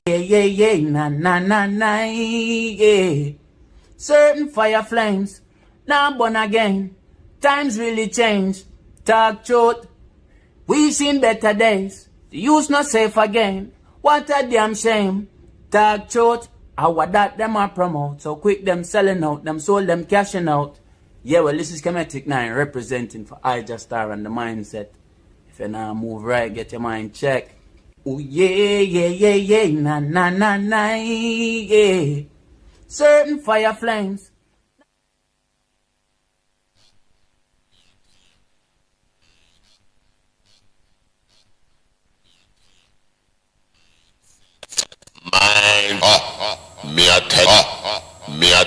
yeah, na, yeah. Certain fire flames, now born again. Times really change. Talk truth. We've seen better days. The youth not safe again. What a damn shame. Talk truth. How that them are promote. So quick them selling out. Them sold them cashing out. Yeah, well, this is Kemetic 9 representing for Ijahstars and the mindset. If you now move right, get your mind checked. Oh yeah, na, yeah. Certain fire flames. Mind, me I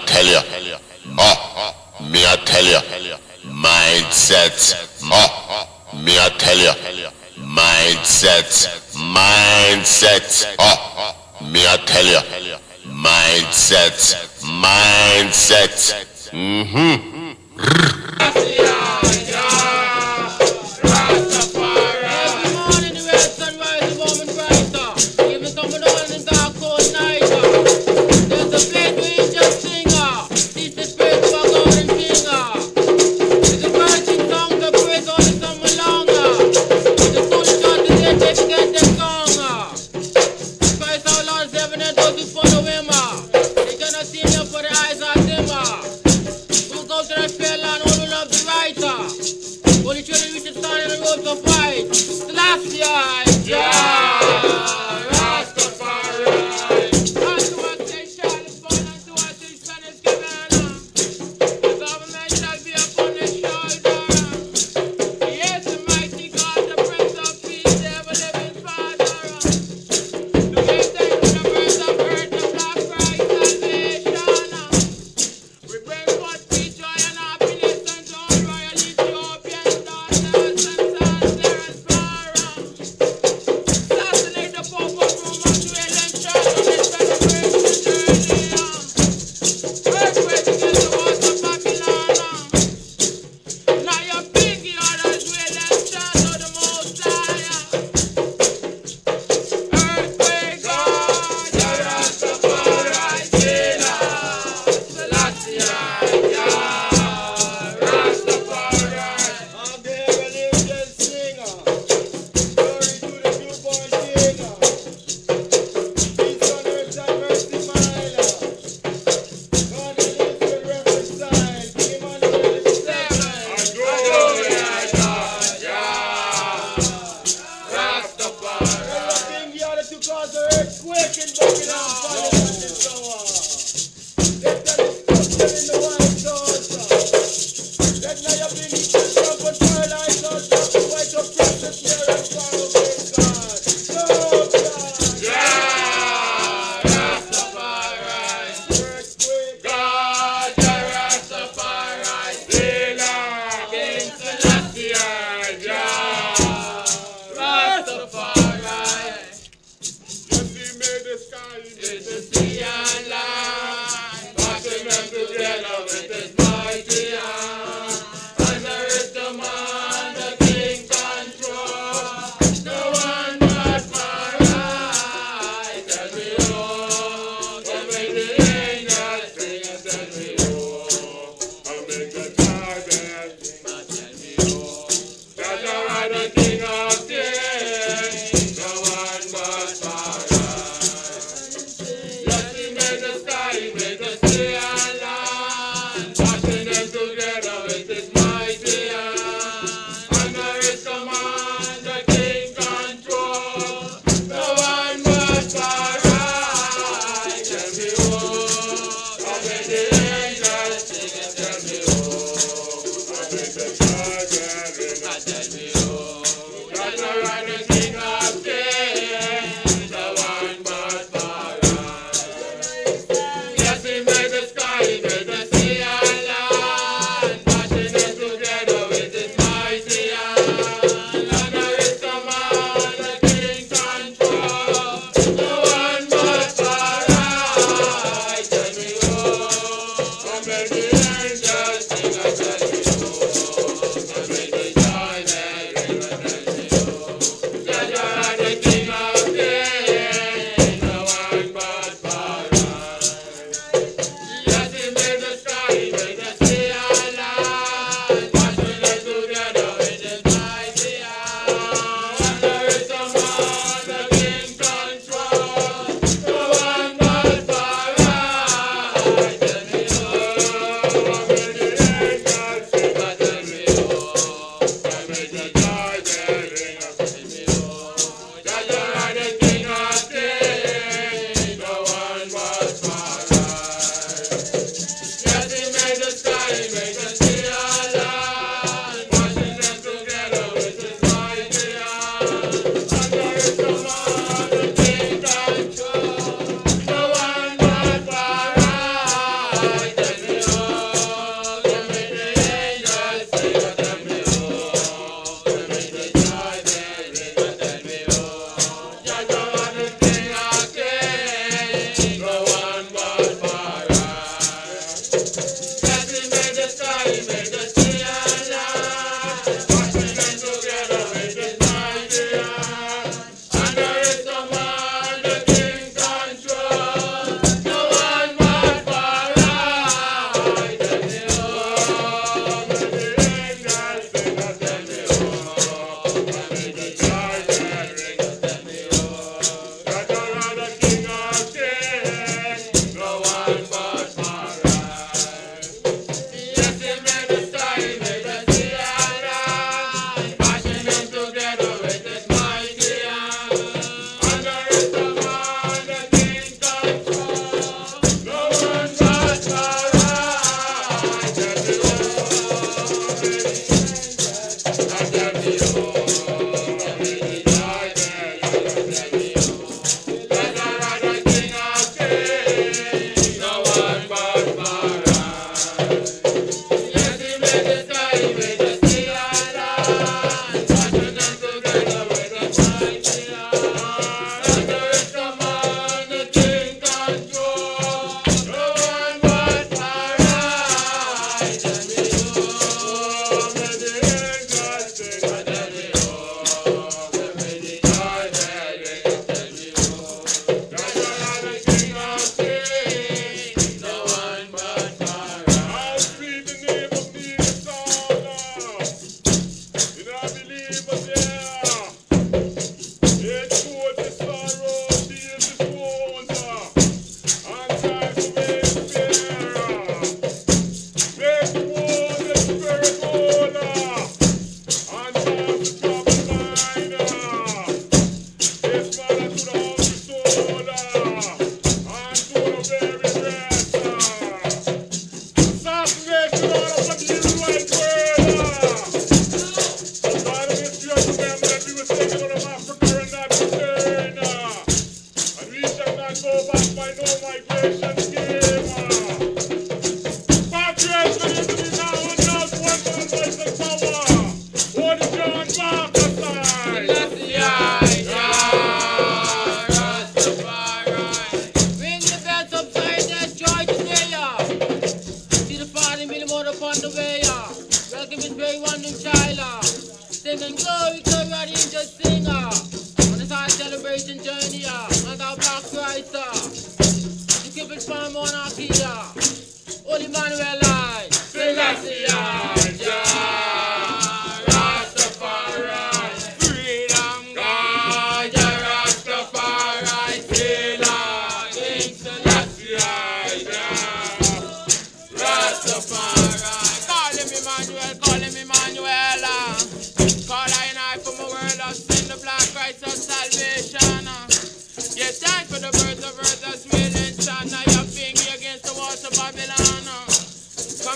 tell you, mindset, me I tell you, mindset, me I tell you, mindset, the sky, the sea,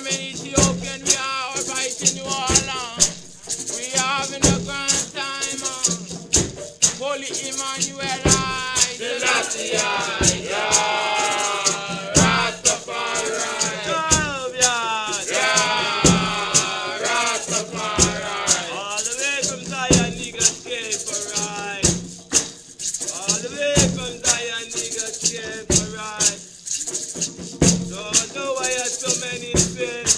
Ethiopian, we are fighting you all on. We are having a grand time. Holy Emmanuel, Selassie, Rastafari, Rastafari. All the way from Zion, niggas came for right. All the way from Zion, niggas came for right. Don't know why there's so many fish.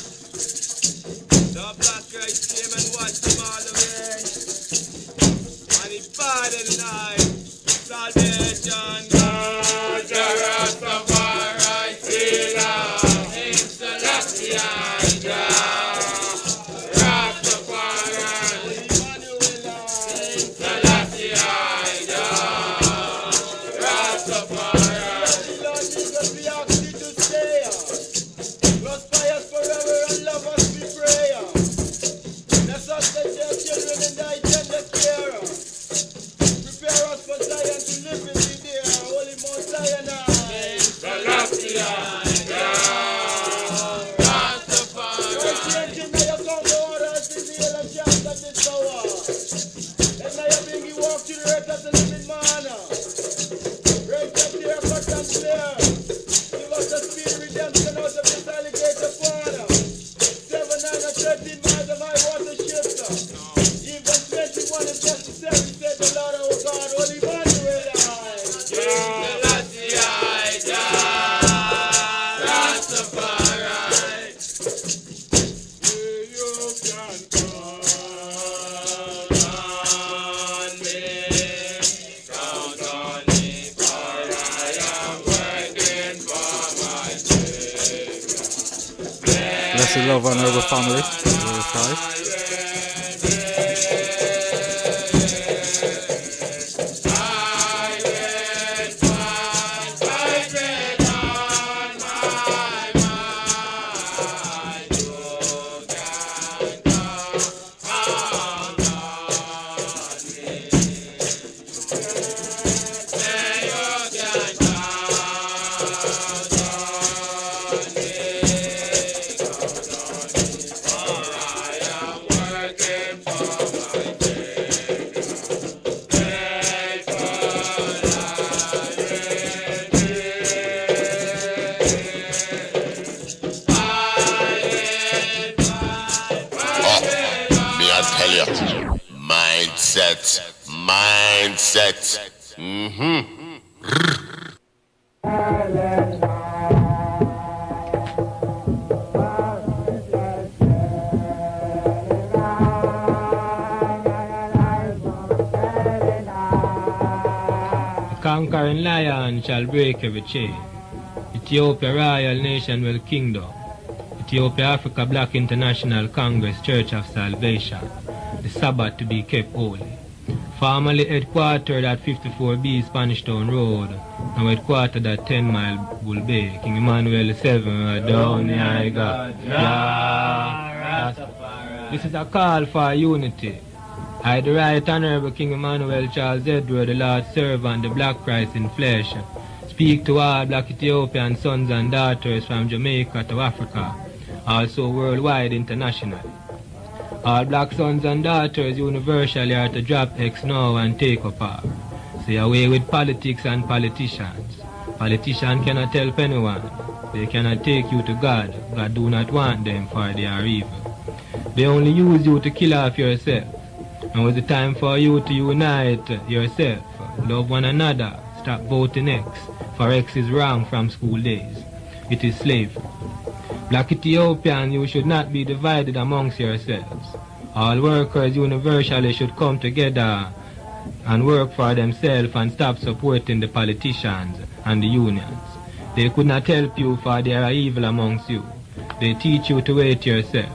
The black Christ came and watched them all the way. And he pardoned the night. Salvation, God, Rastafari, Selassie, Selassie, Rastafari, Emmanuel, Selassie, Rastafari. Lord Jesus, we ask you to stay. Prosper us forever and love us, we pray. Bless us, let your children in thy tender care. Prepare us for Zion to live in the day. Holy Mount Zion, Selassie, Rastafari. You're changing now your congo orders in the hill and chance at this hour. And now you bring you walk to the earth as a living man. Break up the cut and clear. Give us the speed redemption out of this alligator pond. 7, 9, and 13 miles of high water shift. Even 21 is necessary, said the Lord our God, Holy Emmanuel. Selassie, Rastafari. You can count on me, for I am working for my Savior. Blessed love, honorable family. Verse 5. Me I tell you, mindset. A conquering lion shall break every chain. Ethiopia Royal National Kingdom. Ethiopia Africa Black International Congress Church of Salvation. The Sabbath to be kept holy. Formerly headquartered at 54B Spanish Town Road. Now headquartered at 10 Mile Bull Bay. King Emmanuel 7 down the high God. This is a call for unity. I, the Right Honorable King Emmanuel Charles Edward, the Lord's servant, the Black Christ in flesh, speak to all black Ethiopian sons and daughters from Jamaica to Africa, also worldwide internationally. All black sons and daughters universally are to drop X now and take up R. See, away with politics and politicians. Politicians cannot help anyone. They cannot take you to God. God do not want them, for they are evil. They only use you to kill off yourself. Now is the time for you to unite yourself. Love one another. Stop voting X. For X is wrong from school days. It is slavery. Black Ethiopian, you should not be divided amongst yourselves. All workers universally should come together and work for themselves and stop supporting the politicians and the unions. They could not help you, for they are evil amongst you. They teach you to hate yourself.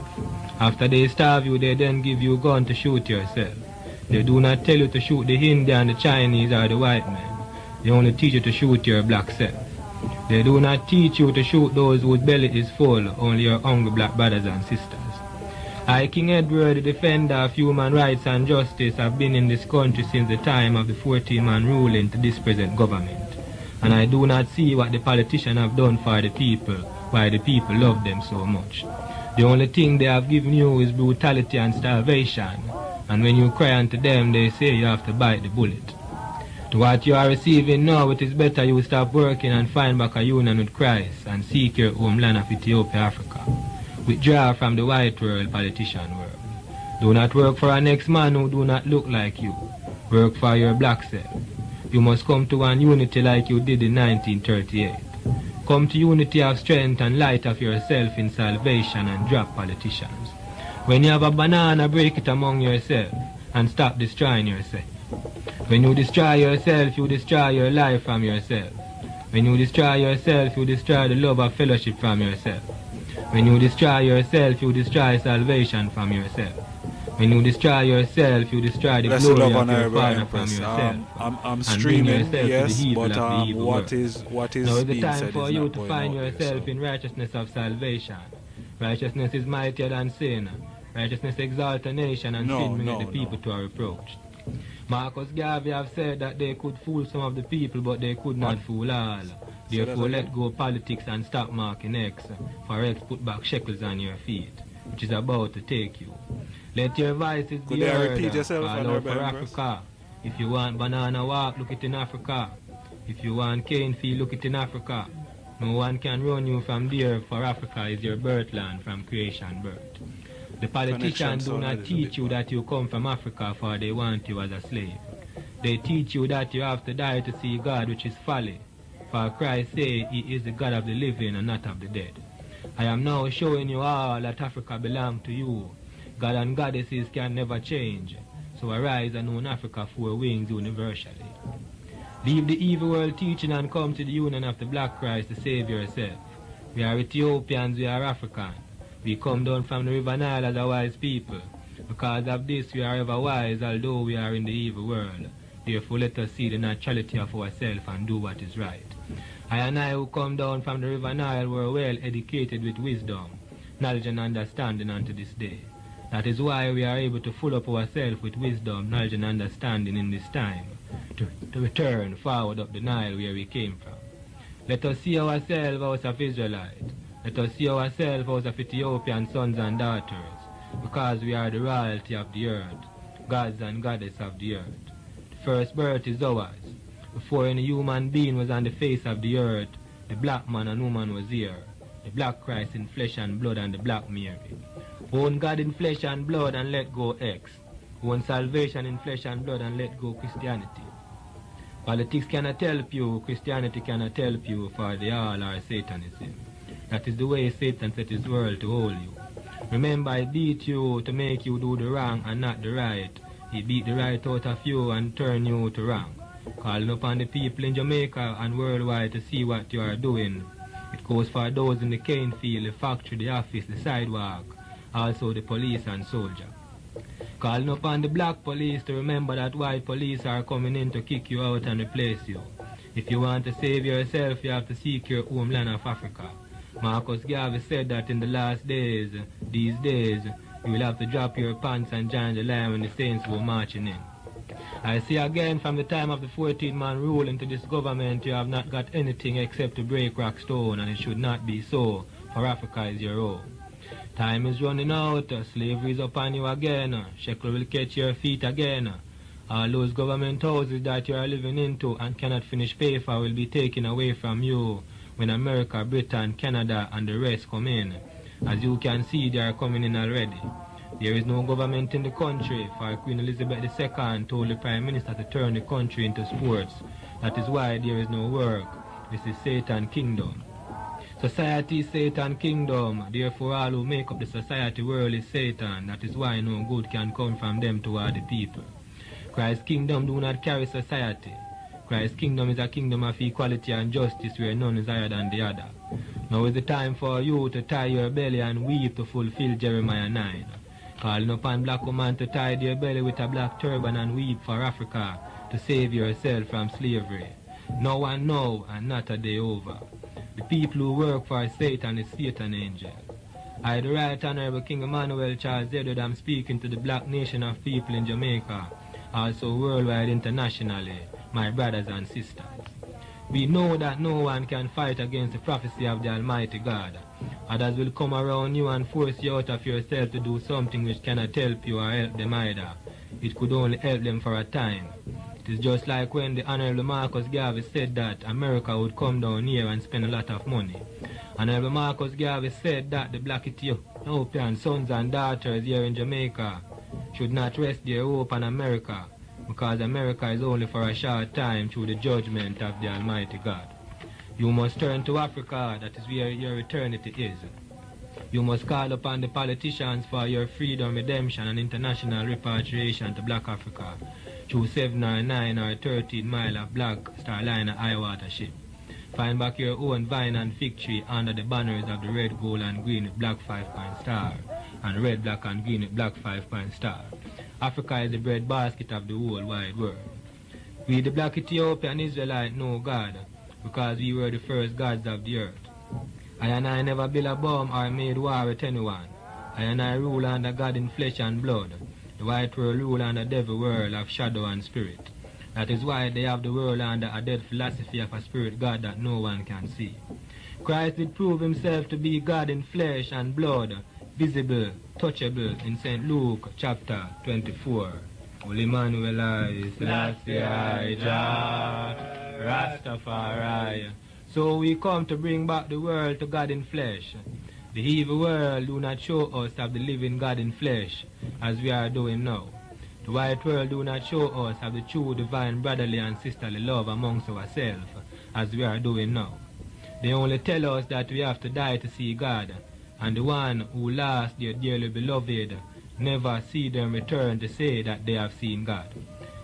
After they starve you, they then give you a gun to shoot yourself. They do not tell you to shoot the Indian, the Chinese, or the white man. They only teach you to shoot your black self. They do not teach you to shoot those whose belly is full, only your hungry black brothers and sisters. I, King Edward, the defender of human rights and justice, have been in this country since the time of the 14-man ruling to this present government. And I do not see what the politicians have done for the people, why the people love them so much. The only thing they have given you is brutality and starvation. And when you cry unto them, they say you have to bite the bullet. To what you are receiving now, it is better you stop working and find back a union with Christ and seek your homeland of Ethiopia, Africa. Withdraw from the white world, politician world. Do not work for a next man who do not look like you. Work for your black self. You must come to one unity like you did in 1938. Come to unity of strength and light of yourself in salvation and drop politicians. When you have a banana, break it among yourself and stop destroying yourself. When you destroy yourself, you destroy your life from yourself. When you destroy yourself, you destroy the love of fellowship from yourself. When you destroy yourself, you destroy salvation from yourself. When you destroy yourself, you destroy the glory of your Father from yourself. I'm streaming, yes, but what is now is the being time said for is you not to going find out yourself there, in righteousness of salvation. Righteousness is mightier than sin. Righteousness exalts a nation, and sin bringeth the people to a reproach. Marcus Garvey have said that they could fool some of the people, but they could not fool all. Therefore, let go politics and stop marking X, for X put back shekels on your feet, which is about to take you. Let your voices be heard. Call out for Africa. If you want banana walk, look it in Africa. If you want cane field, look it in Africa. No one can run you from there, for Africa is your birthland from creation birth. The politicians do not teach you that you come from Africa, for they want you as a slave. They teach you that you have to die to see God, which is folly. For Christ say he is the God of the living and not of the dead. I am now showing you all that Africa belongs to you. God and goddesses can never change. So arise and own Africa 4 wings universally. Leave the evil world teaching and come to the union of the black Christ to save yourself. We are Ethiopians, we are African. We come down from the river Nile as a wise people. Because of this we are ever wise, although we are in the evil world. Therefore let us see the naturality of ourselves and do what is right. I and I who come down from the river Nile were well educated with wisdom, knowledge and understanding unto this day. That is why we are able to fill up ourselves with wisdom, knowledge and understanding in this time, to return forward up the Nile where we came from. Let us see ourselves as of Israelites. Let us see ourselves as of Ethiopian sons and daughters, because we are the royalty of the earth, gods and goddesses of the earth. The first birth is ours. Before any human being was on the face of the earth, the black man and woman was here, the black Christ in flesh and blood and the black Mary. Own God in flesh and blood and let go X. Own salvation in flesh and blood and let go Christianity. Politics cannot help you, Christianity cannot help you, for they all are Satanism. That is the way Satan set his world to hold you. Remember, he beat you to make you do the wrong and not the right. He beat the right out of you and turn you to wrong. Calling upon the people in Jamaica and worldwide to see what you are doing. It goes for those in the cane field, the factory, the office, the sidewalk, also the police and soldier. Calling upon the black police to remember that white police are coming in to kick you out and replace you. If you want to save yourself, you have to seek your homeland of Africa. Marcus Garvey said that in the last days, these days, you will have to drop your pants and join the line when the saints go marching in. I see again from the time of the 14-man rule into this government, you have not got anything except to break rock stone, and it should not be so, for Africa is your own. Time is running out, slavery is upon you again, shekel will catch your feet again. All those government houses that you are living into and cannot finish pay for will be taken away from you when America, Britain, Canada and the rest come in. As you can see, they are coming in already. There is no government in the country, for Queen Elizabeth II told the Prime Minister to turn the country into sports. That is why there is no work. This is Satan's kingdom. Society is Satan's kingdom, therefore all who make up the society world is Satan. That is why no good can come from them toward the people. Christ's kingdom do not carry society. Christ's kingdom is a kingdom of equality and justice where none is higher than the other. Now is the time for you to tie your belly and weep to fulfill Jeremiah 9. Calling upon black women to tie their belly with a black turban and weep for Africa to save yourself from slavery. No one know and not a day over. The people who work for Satan is Satan angel. I, the Right Honorable King Emmanuel Charles Edward, am speaking to the black nation of people in Jamaica, also worldwide internationally, my brothers and sisters. We know that no one can fight against the prophecy of the Almighty God. Others will come around you and force you out of yourself to do something which cannot help you or help them either. It could only help them for a time. It is just like when the Honorable Marcus Garvey said that America would come down here and spend a lot of money. Honorable Marcus Garvey said that the black Ethiopian sons and daughters here in Jamaica should not rest their hope on America, because America is only for a short time through the judgment of the Almighty God. You must turn to Africa, that is where your eternity is. You must call upon the politicians for your freedom, redemption and international repatriation to Black Africa through 7 or 9 or 13 mile of Black Star Liner high water ship. Find back your own vine and fig tree under the banners of the red, gold and green with black 5-point star and red, black and green with black 5-point star. Africa is the bread basket of the whole wide world. We the black Ethiopian Israelite know God because we were the first gods of the earth. I and I never built a bomb or made war with anyone. I and I rule under God in flesh and blood. The white world rule under the devil world of shadow and spirit. That is why they have the world under a dead philosophy of a spirit God that no one can see. Christ did prove himself to be God in flesh and blood, visible, touchable in St. Luke chapter 24. Holy Emmanuel is RASTAFARI. So we come to bring back the world to God in flesh. The evil world do not show us of the living God in flesh, as we are doing now. The white world do not show us of the true divine brotherly and sisterly love amongst ourselves, as we are doing now. They only tell us that we have to die to see God, and the one who lost their dearly beloved never see them return to say that they have seen God.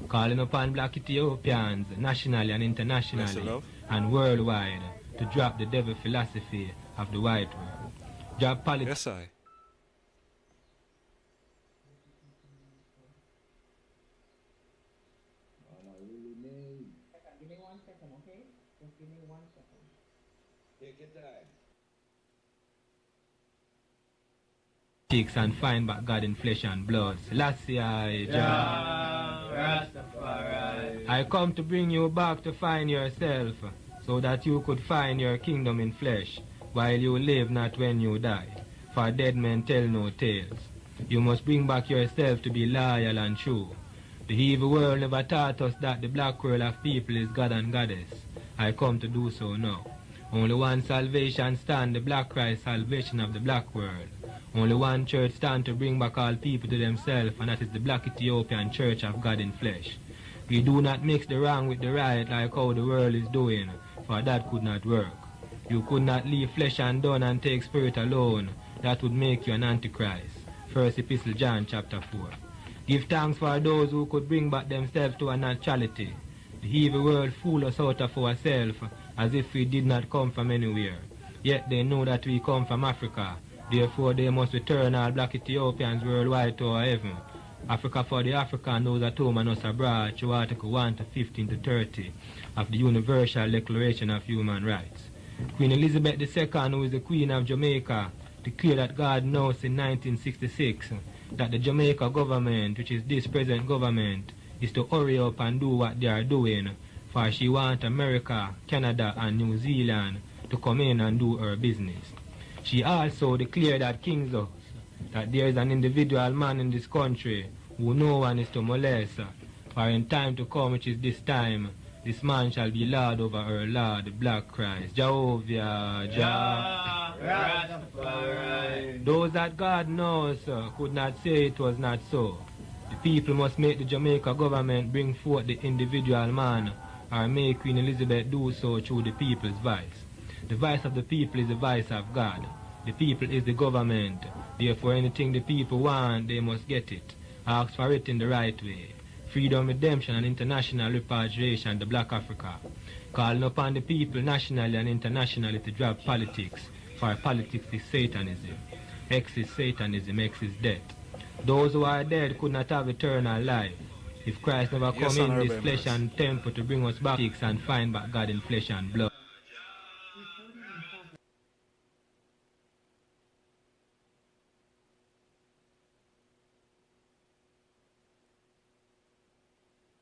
Calling upon black Ethiopians, nationally and internationally and worldwide, to drop the devil philosophy of the white world. Drop politics. Yes, I. Give me 1 second, okay? Just give me 1 second. Take your time. And find back God in flesh and blood. Selassie, Rastafari. I come to bring you back to find yourself, so that you could find your kingdom in flesh, while you live, not when you die. For dead men tell no tales. You must bring back yourself to be loyal and true. The evil world never taught us that the black world of people is God and Goddess. I come to do so now. Only one salvation stand, the black Christ salvation of the black world. Only one church stand to bring back all people to themselves, and that is the black Ethiopian church of God in flesh. We do not mix the wrong with the right like how the world is doing, for that could not work. You could not leave flesh and done and take spirit alone. That would make you an antichrist. First Epistle John chapter 4. Give thanks for those who could bring back themselves to a naturality. The evil world fool us out of ourselves as if we did not come from anywhere. Yet they know that we come from Africa. Therefore they must return all black Ethiopians worldwide to our heaven. Africa for the African, those at home and us abroad, through Article 1 to 15 to 30 of the Universal Declaration of Human Rights. Queen Elizabeth II, who is the Queen of Jamaica, declared that God knows in 1966 that the Jamaica government, which is this present government, is to hurry up and do what they are doing, for she wants America, Canada and New Zealand to come in and do her business. She also declared that King's that there is an individual man in this country who no one is to molest, For in time to come, which is this time, this man shall be Lord over her Lord, the Black Christ. Jehovah, Jah. Rastafari. Those that God knows could not say it was not so. The people must make the Jamaica government bring forth the individual man, or make Queen Elizabeth do so through the people's voice. The voice of the people is the voice of God. The people is the government. Therefore, anything the people want, they must get it. Ask for it in the right way. Freedom, redemption, and international repatriation to Black Africa. Calling upon the people nationally and internationally to drop politics, for politics is Satanism. X is Satanism, X is death. Those who are dead could not have eternal life. If Christ never come in this flesh and temple to bring us back and find back God in flesh and blood.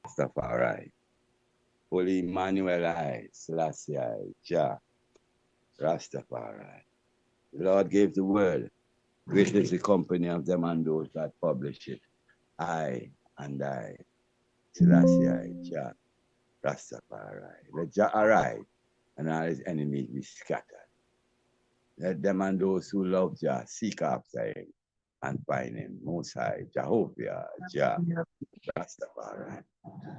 Rastafari. Holy Emmanuel I, Selassie I, Jah, Rastafari. The Lord gave the word. Great is the company of them and those that publish it. I and I, Selassie I, Jah, Rastafari. Let Jah arise and all his enemies be scattered. Let them and those who love Jah seek after him and find him. Most High, Jehovah, Jah, Rastafari.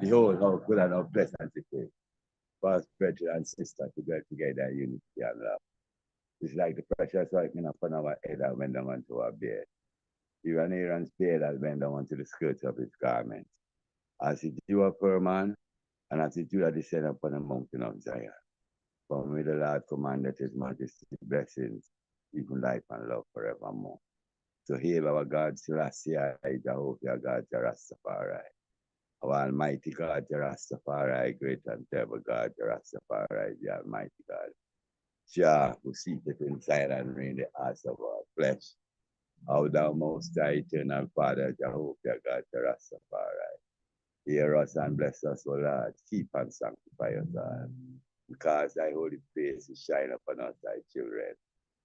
Behold, how good and how pleasant it is for us, brethren and sisters, to get together in unity and love. It's like the precious ointment upon our head that went down onto our beard. Even Aaron's beard that went down onto the skirts of his garment. As he drew up her man, and as he drew descend upon the mountain of Zion. From where the Lord commanded his majesty blessings, even life and love forevermore. So hail our God, Selassie, Jehovah, God, Rastafari. Our Almighty God, Rastafari, great and terrible God, Rastafari, the Almighty God. Jah, who seated inside and reign the hearts of our flesh. O thou most high, eternal Father, Jehovah, God, Rastafari. Hear us and bless us, O Lord. Keep and sanctify us all. Because thy holy face will shine upon us, thy children,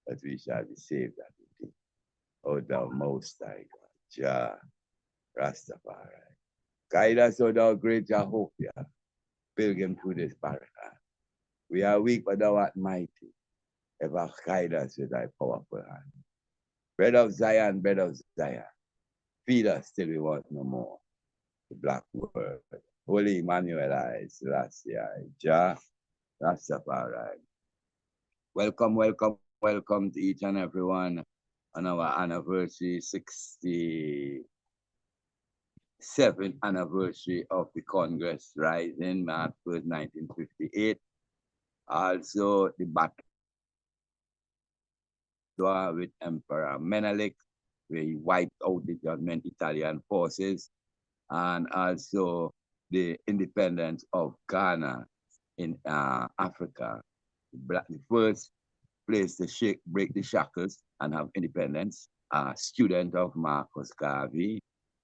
that we shall be saved at thee. O thou most high God, Jah, Rastafari. Guide us, O thou great Jehovah, pilgrim through this barren land. We are weak, but thou art mighty. Ever guide us with thy powerful hand. Bread of Zion, feed us till we want no more. The black word. Holy Emmanuel I, Selassie I, Jah, Rastafari. Welcome, welcome, welcome to each and everyone on our anniversary, 67th anniversary of the Congress rising, March 1st, 1958. Also, the Battle of Adwa with Emperor Menelik, where he wiped out the German Italian forces, and also the independence of Ghana in Africa. The first place to break the shackles and have independence, a student of Marcus Garvey,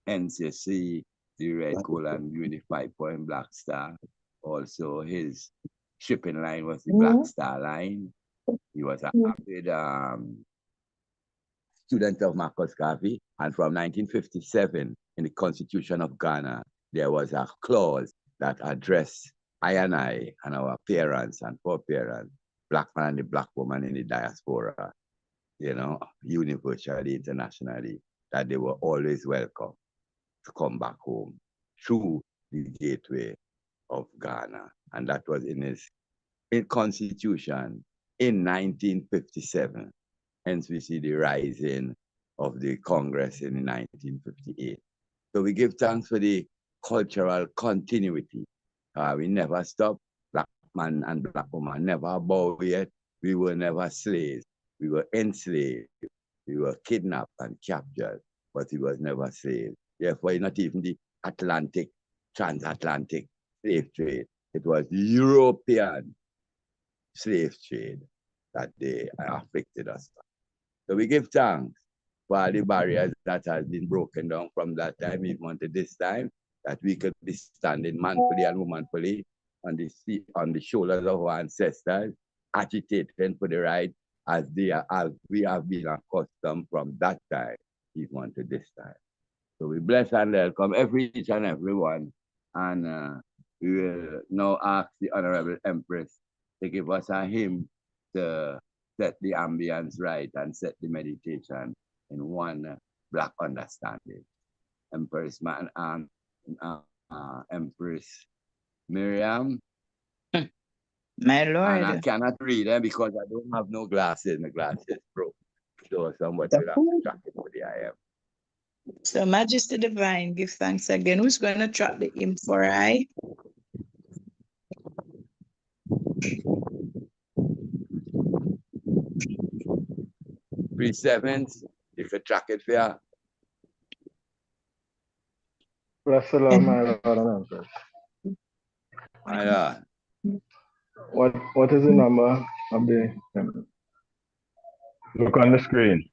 NCC, the Red Colon Unified Point Black Star. Also, his shipping line was the Black Star Line. He was a avid student of Marcus Garvey, and from 1957, in the Constitution of Ghana, there was a clause that addressed I and our parents and foreparents, black man and the black woman in the diaspora, you know, universally, internationally, that they were always welcome to come back home through the gateway of Ghana. And that was in his constitution in 1957. Hence we see the rising of the Congress in 1958. So we give thanks for the cultural continuity. We never stop. Black man and black woman never bow yet. We were never slaves. We were enslaved. We were kidnapped and captured, but we was never slaves. Therefore, not even the transatlantic slave trade. It was the European slave trade that they afflicted us. So we give thanks for the barriers that has been broken down from that time even to this time, that we could be standing manfully and womanfully on the shoulders of our ancestors, agitating for the right as we have been accustomed from that time even to this time. So we bless and welcome each and every one And we will now ask the Honorable Empress to give us a hymn to set the ambience right and set the meditation in one black understanding. Empress Empress Miriam. My Lord. And I cannot read them because I don't have no glasses. My glasses broke. So somebody will have to track it for the I am. So Majesty Divine, give thanks again. Who's going to track the hymn for I? 3/7, if you track it there. Bless the Lord, my Lord and Empress. My Lord. What is the number of the hymn? Look on the screen.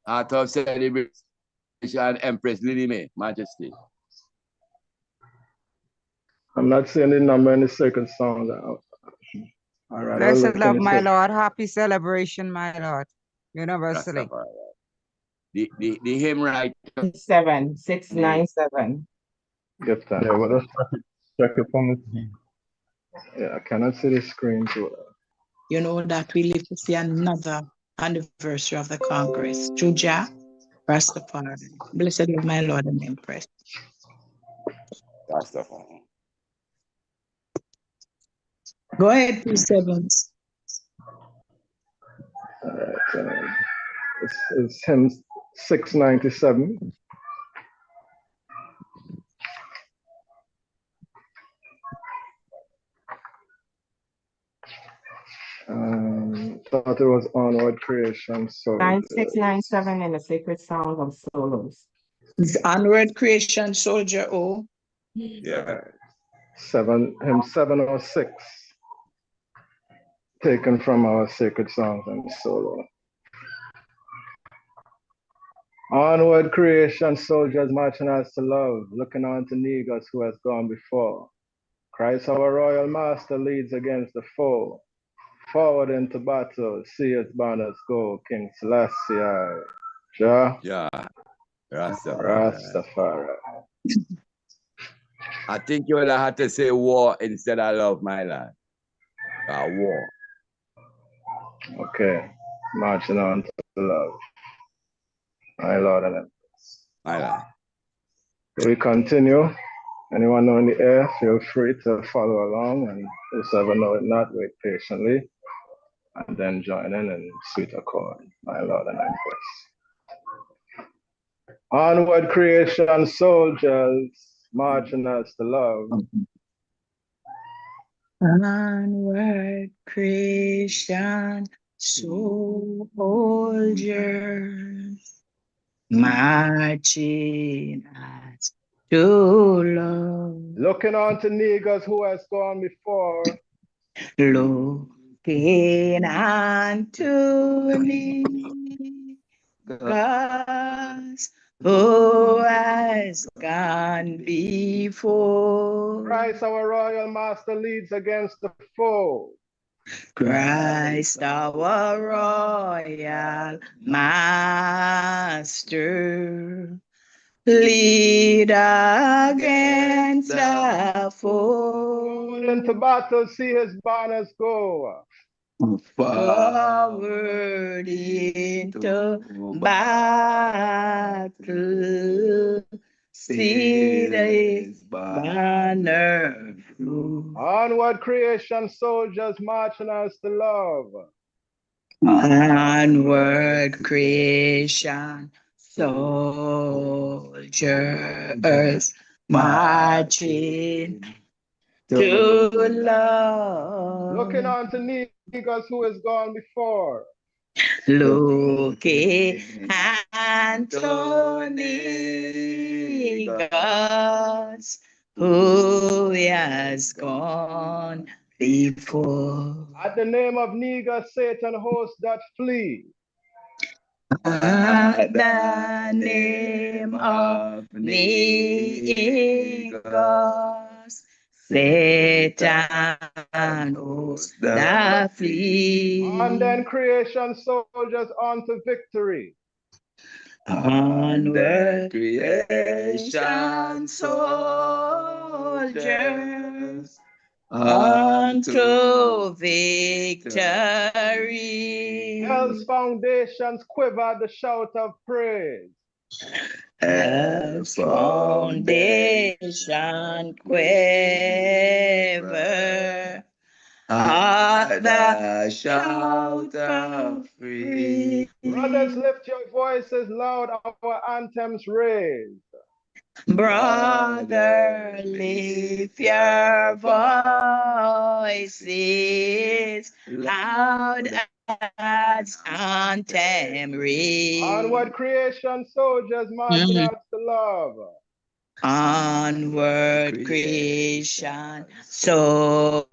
Art of Celebration, Empress Lily May, Majesty. I'm not seeing the number in the sacred songs. All right. Blessed love, my Lord. Happy celebration, my Lord. Universally. Rastafari. The hymn right. 697. Give that. Yeah, well, let's check it from the screen. Yeah, I cannot see the screen too. You know that we live to see another anniversary of the Congress. Juja, Rastafari. Blessed love, my Lord and Empress. Rastafari. Go ahead, 3/7. All right. It's hymn 697. Thought it was onward creation. So 9697 in the sacred sound of solos. It's onward creation, soldier. Oh, Yeah. hymn 706. Taken from our sacred songs and solo. Onward creation, soldiers marching us to love, looking on to Negus who has gone before. Christ our royal master leads against the foe. Forward into battle, see his banners go, King Selassie. Yeah. Rastafari. I think you would have had to say war instead of love, my lad. War. Okay. Marching on to love. My Lord and Empress. My lad. We continue. Anyone know in the air, feel free to follow along, and whosoever know it not, wait patiently, and then join in sweet accord, my Lord and Empress. Onward creation, soldiers, marching us to love. onward creation, soldiers, marching us to love. Looking on to Negus who has gone before. Looking unto Negus who has gone before. Christ our royal master leads against the foe. Christ our royal master lead against the foe. Into battle, see his banners go. Forward into battle, see his banner flow. Onward creation, soldiers marching us to love. Onward creation, soldiers marching to love. Looking on to Negus who has gone before. Looking unto Negus who has gone before. At the name of Negus, Satan hosts that flee. At the name of Negus, Satan hosts that flee. And then creation, soldiers on to victory. Onward, creation soldiers, unto victory. Hell's foundations quiver at the shout of praise. Hell's foundation quiver at the shout of praise. Brothers, lift your voices loud, our anthems raise. Brother, lift your voices loud as anthem raise. Onward, creation soldiers marching out to love. Onward, creation soldiers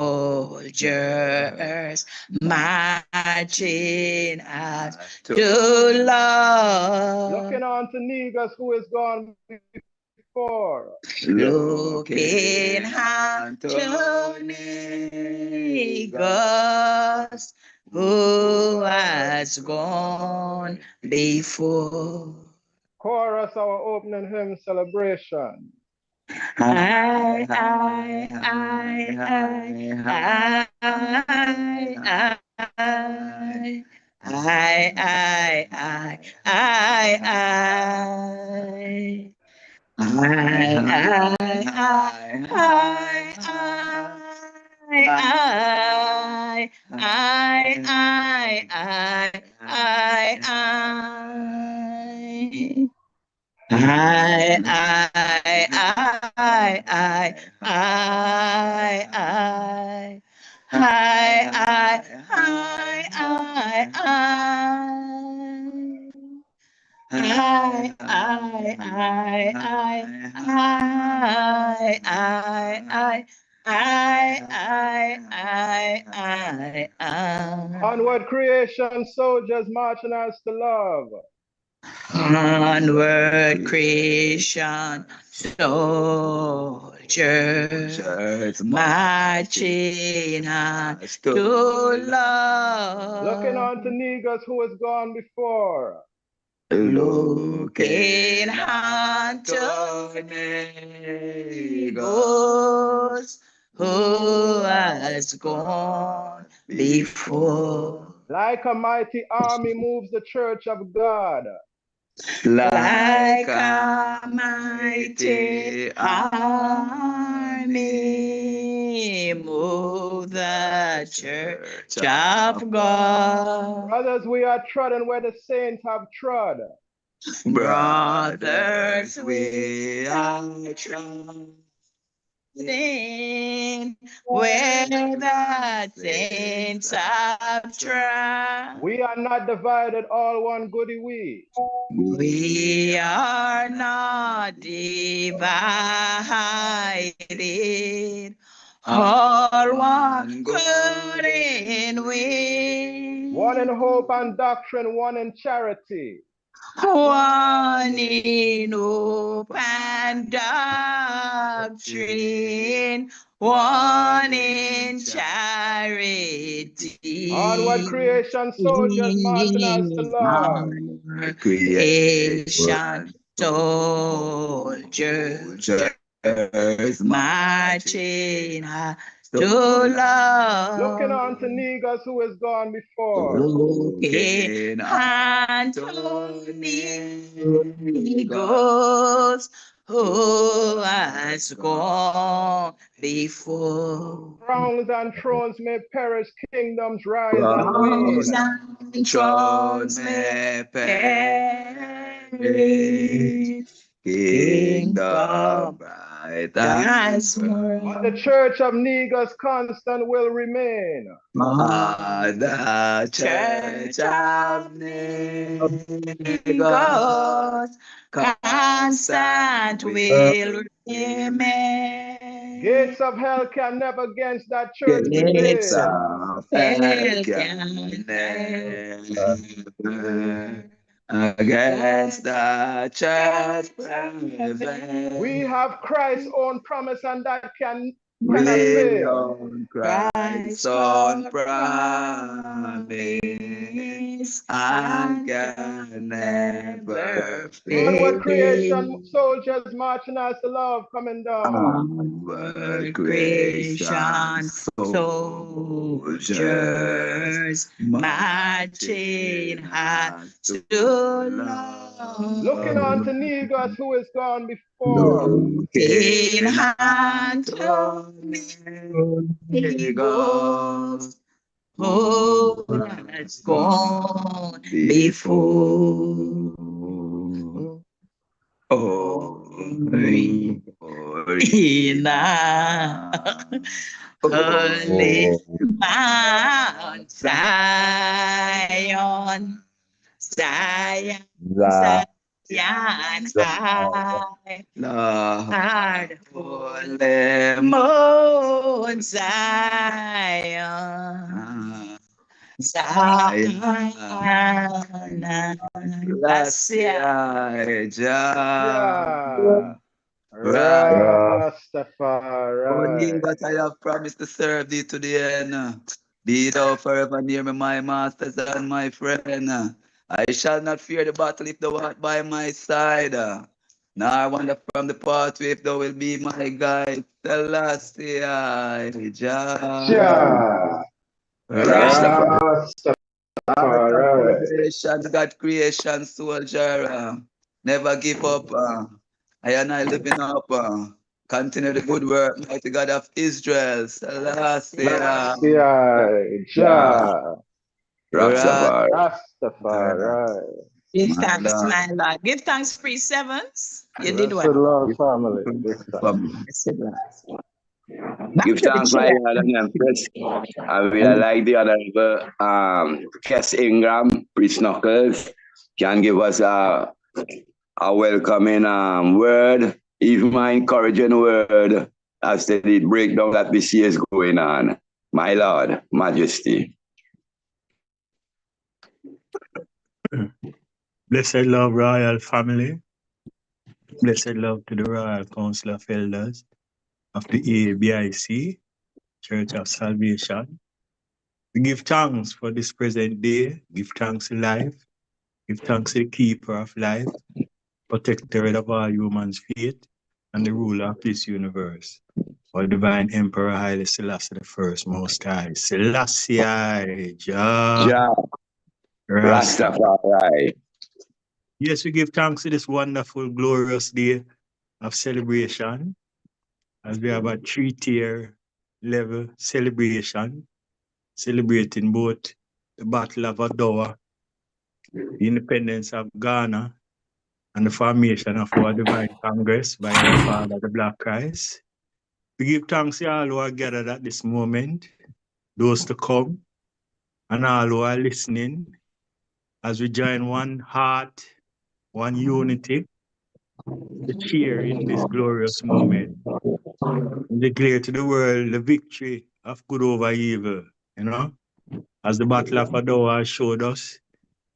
marching out to love. Looking on to Negus who is gone before. Looking unto Negus who has gone before. Chorus our opening hymn celebration. I, Onward, creation soldiers marching us to love. Onward, creation soldiers marching us to love. Looking on to Negus who has gone before. Looking unto Negus who has gone before. Like a mighty army moves the church of God. Like a mighty army move the church of God. Brothers, we are trodden where the saints have trod. Brothers, we are trodden where the saints have trod. We are not divided, all one goody we. We are not divided, all one good in we. One in hope and doctrine, one in charity. One in hope and doctrine, one in charity. Onward, creation soldiers marching us to love. Creation soldiers marching us to love. Looking on to Negus who is gone before. Looking unto Negus who has gone before. Crowns and thrones may perish, kingdoms rise and Crowns wane. and thrones may perish, kingdom bright as morn. But the church of Negus constant will remain. The church of Negus constant will remain. Gates of hell can never against that church prevail. Gates of hell can never against the church prevail. We have Christ's own promise, and that can Lean on Christ on promise and can never Onward fail. creation, soldiers marching as the love coming down. Onward creation, soldiers marching hard to love. Looking on to Negus who is gone before. Looking unto Negus who has gone before. Oh, Holy Mount Zion, Zion, Zion, high, Lord, Holy Mount Zion, Zion, bless Yeah. Right. Only Rastafari. that I have promised to serve thee to the end. Be thou forever near me, my masters and my friend. I shall not fear the battle if thou art by my side. Nor wander from the pathway if thou will be my guide. Selassie, Yeah. Rastafari. God creation, soldier. Never give up. I and I living up. Continue the good work, mighty God of Israel. Selassie. Rastafari. Give thanks, my Lord. Give thanks, free sevens. You did Blessed well. love family. Give thanks, my Lord and Empress. I really like the Honorable Kes Ingram, Priest Knuckles, can give us a welcoming word, even my encouraging word as the breakdown that we see is going on. My Lord, Majesty. Blessed love, royal family. Blessed love to the Royal Council of Elders of the E.A.B.I.C, Church of Salvation. We give thanks for this present day. Give thanks to life. Give thanks to the keeper of life, protector of all humans' faith, and the ruler of this universe. Our divine Emperor Haile Selassie I, Most High. Selassie, Jah, Rastafari. Yes, we give thanks to this wonderful, glorious day of celebration, as we have a 3-tier level celebration, celebrating both the Battle of Adwa, the independence of Ghana, and the formation of our Divine Congress by our Father, the Black Christ. We give thanks to all who are gathered at this moment, those to come, and all who are listening, as we join one heart, one unity, to cheer in this glorious moment. And declare to the world the victory of good over evil, As the Battle of Adwa showed us,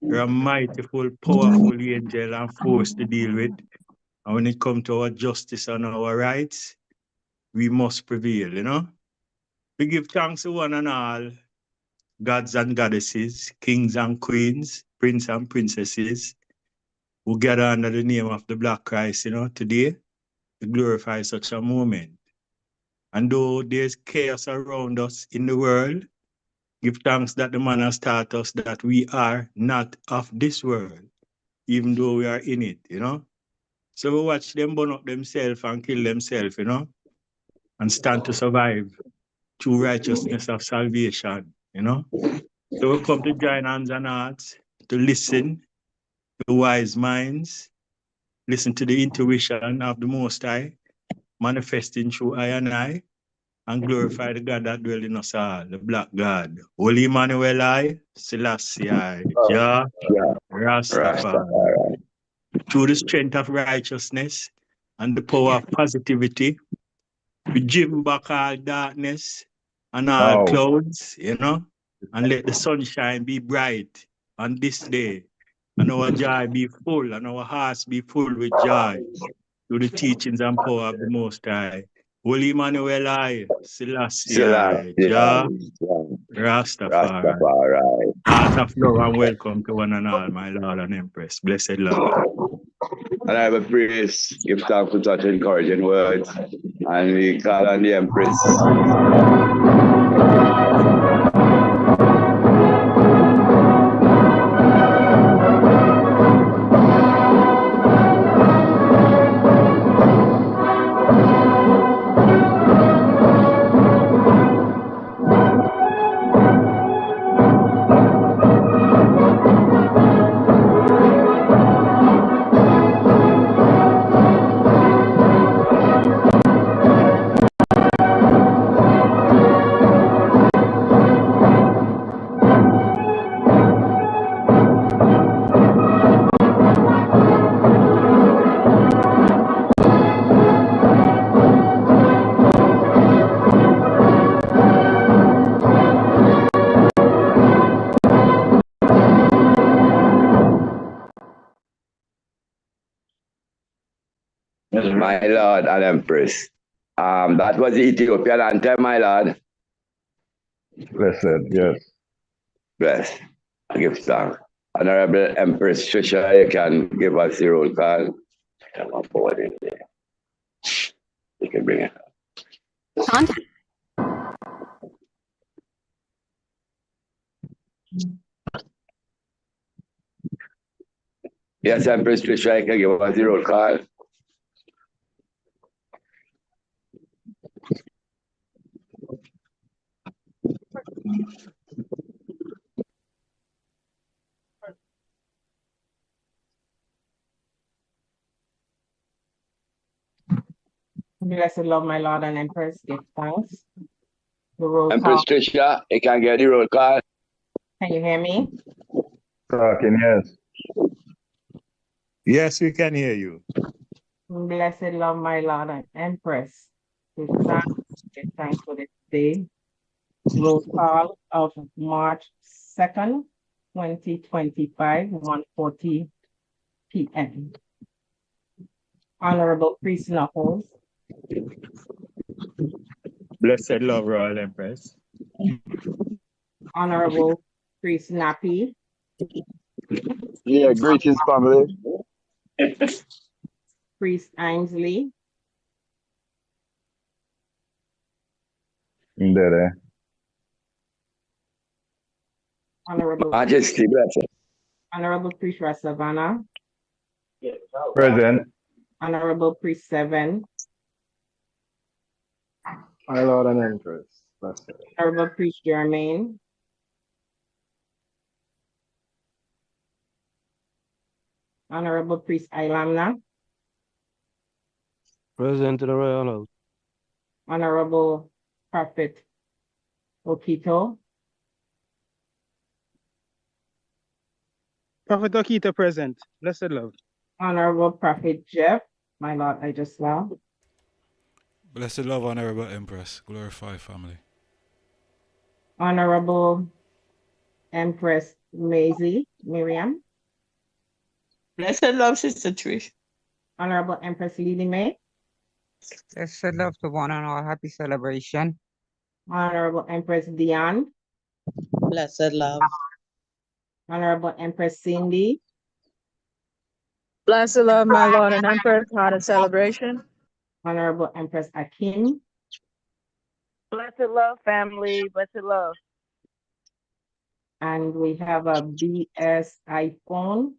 you're a mightyful, powerful angel and force to deal with. And when it comes to our justice and our rights, we must prevail, We give thanks to one and all, gods and goddesses, kings and queens, princes and princesses, who gather under the name of the Black Christ, today, to glorify such a moment. And though there's chaos around us in the world, give thanks that the man has taught us that we are not of this world, even though we are in it, So we watch them burn up themselves and kill themselves, and stand to survive through righteousness of salvation, So we come to join hands and hearts to listen to wise minds, listen to the intuition of the Most High, manifesting through I and glorify the God that dwells in us all, the Black God. Holy Emmanuel, Selassie, Jah, Rastafari. Through the strength of righteousness and the power of positivity, we drive back all darkness and all clouds, and let the sunshine be bright on this day, and our joy be full, and our hearts be full with joy through the teachings and power of the Most High. Holy Emmanuel I, Selassie, Selassie, Jah, Jah, Rastafari. Rastafari. Heart of love and welcome to one and all, my Lord and Empress. Blessed love. And I have a praise, give thanks for such encouraging words. And we call on the Empress. My Lord and Empress. That was the Ethiopian anthem, my Lord. Blessed, yes. Bless. I give thanks. Honorable Empress Trisha, you can give us the roll call. Come on forward in there. You can bring it up. Contact. Yes, Empress Trisha, you can give us the roll call. Blessed love, my Lord and Empress, give thanks. The roll Empress call. Trisha, you can get the roll call. Can you hear me? Talking, yes. Yes, we can hear you. Blessed love, my Lord and Empress, give thanks for this day. Roll call of March 2nd, 2025, 1:40 p.m. Honorable Priest Knuckles. Blessed love, Royal Empress. Honorable Priest Nappy. Yeah, greetings, family. Priest Ainsley. There. Honorable Majesty, blessed. Honorable Priest Rasavana. Present. Honorable Priest Seven. My Lord and Empress. Blessed. Honorable Priest Germain. Honorable Priest Ilamna. Present to the Royal House. Honorable Prophet Okito. Prophet Okito present. Blessed love. Honorable Prophet Jeff, my Lord Ijahstars. Blessed love, Honorable Empress. Glorify family. Honorable Empress Maisie Miriam. Blessed love, Sister Trish. Honorable Empress Lily May. Blessed love to one and all. Happy celebration. Honorable Empress Diane. Blessed love. Honorable Empress Cindy. Blessed love, my Lord and Empress. Heart of celebration. Honorable Empress Akim. Blessed love, family. Blessed love. And we have a BS iPhone.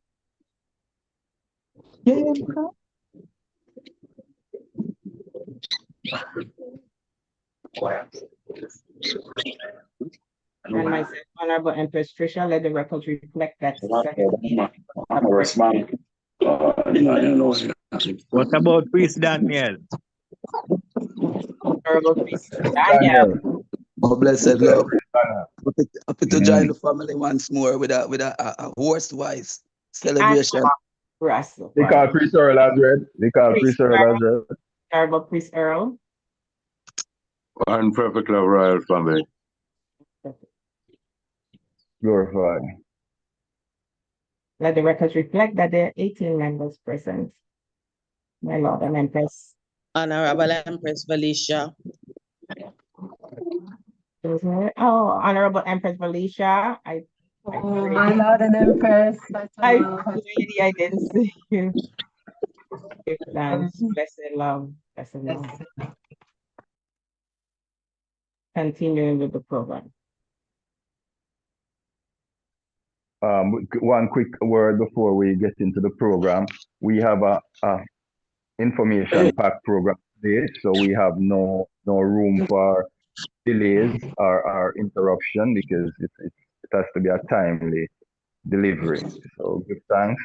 And myself, Honorable Empress Trisha, let the record reflect that. What about Priest Daniel? Honorable Priest Daniel. Oh, blessed love. Happy to join the family once more with a horse-wise celebration. They call Priest Earl as well. They call Priest Earl as well. Honorable Priest Earl. One perfect love, royal family. Glorify. Let the records reflect that there are 18 members present. My Lord and Empress, Honorable Empress Felicia. Oh, Honorable Empress Felicia. My Lord and Empress. I didn't see you. Give thanks. Blessed love. Blessed love. Continuing with the program. One quick word before we get into the program. We have a information pack program today, so we have no room for delays or interruption because it has to be a timely delivery. So give thanks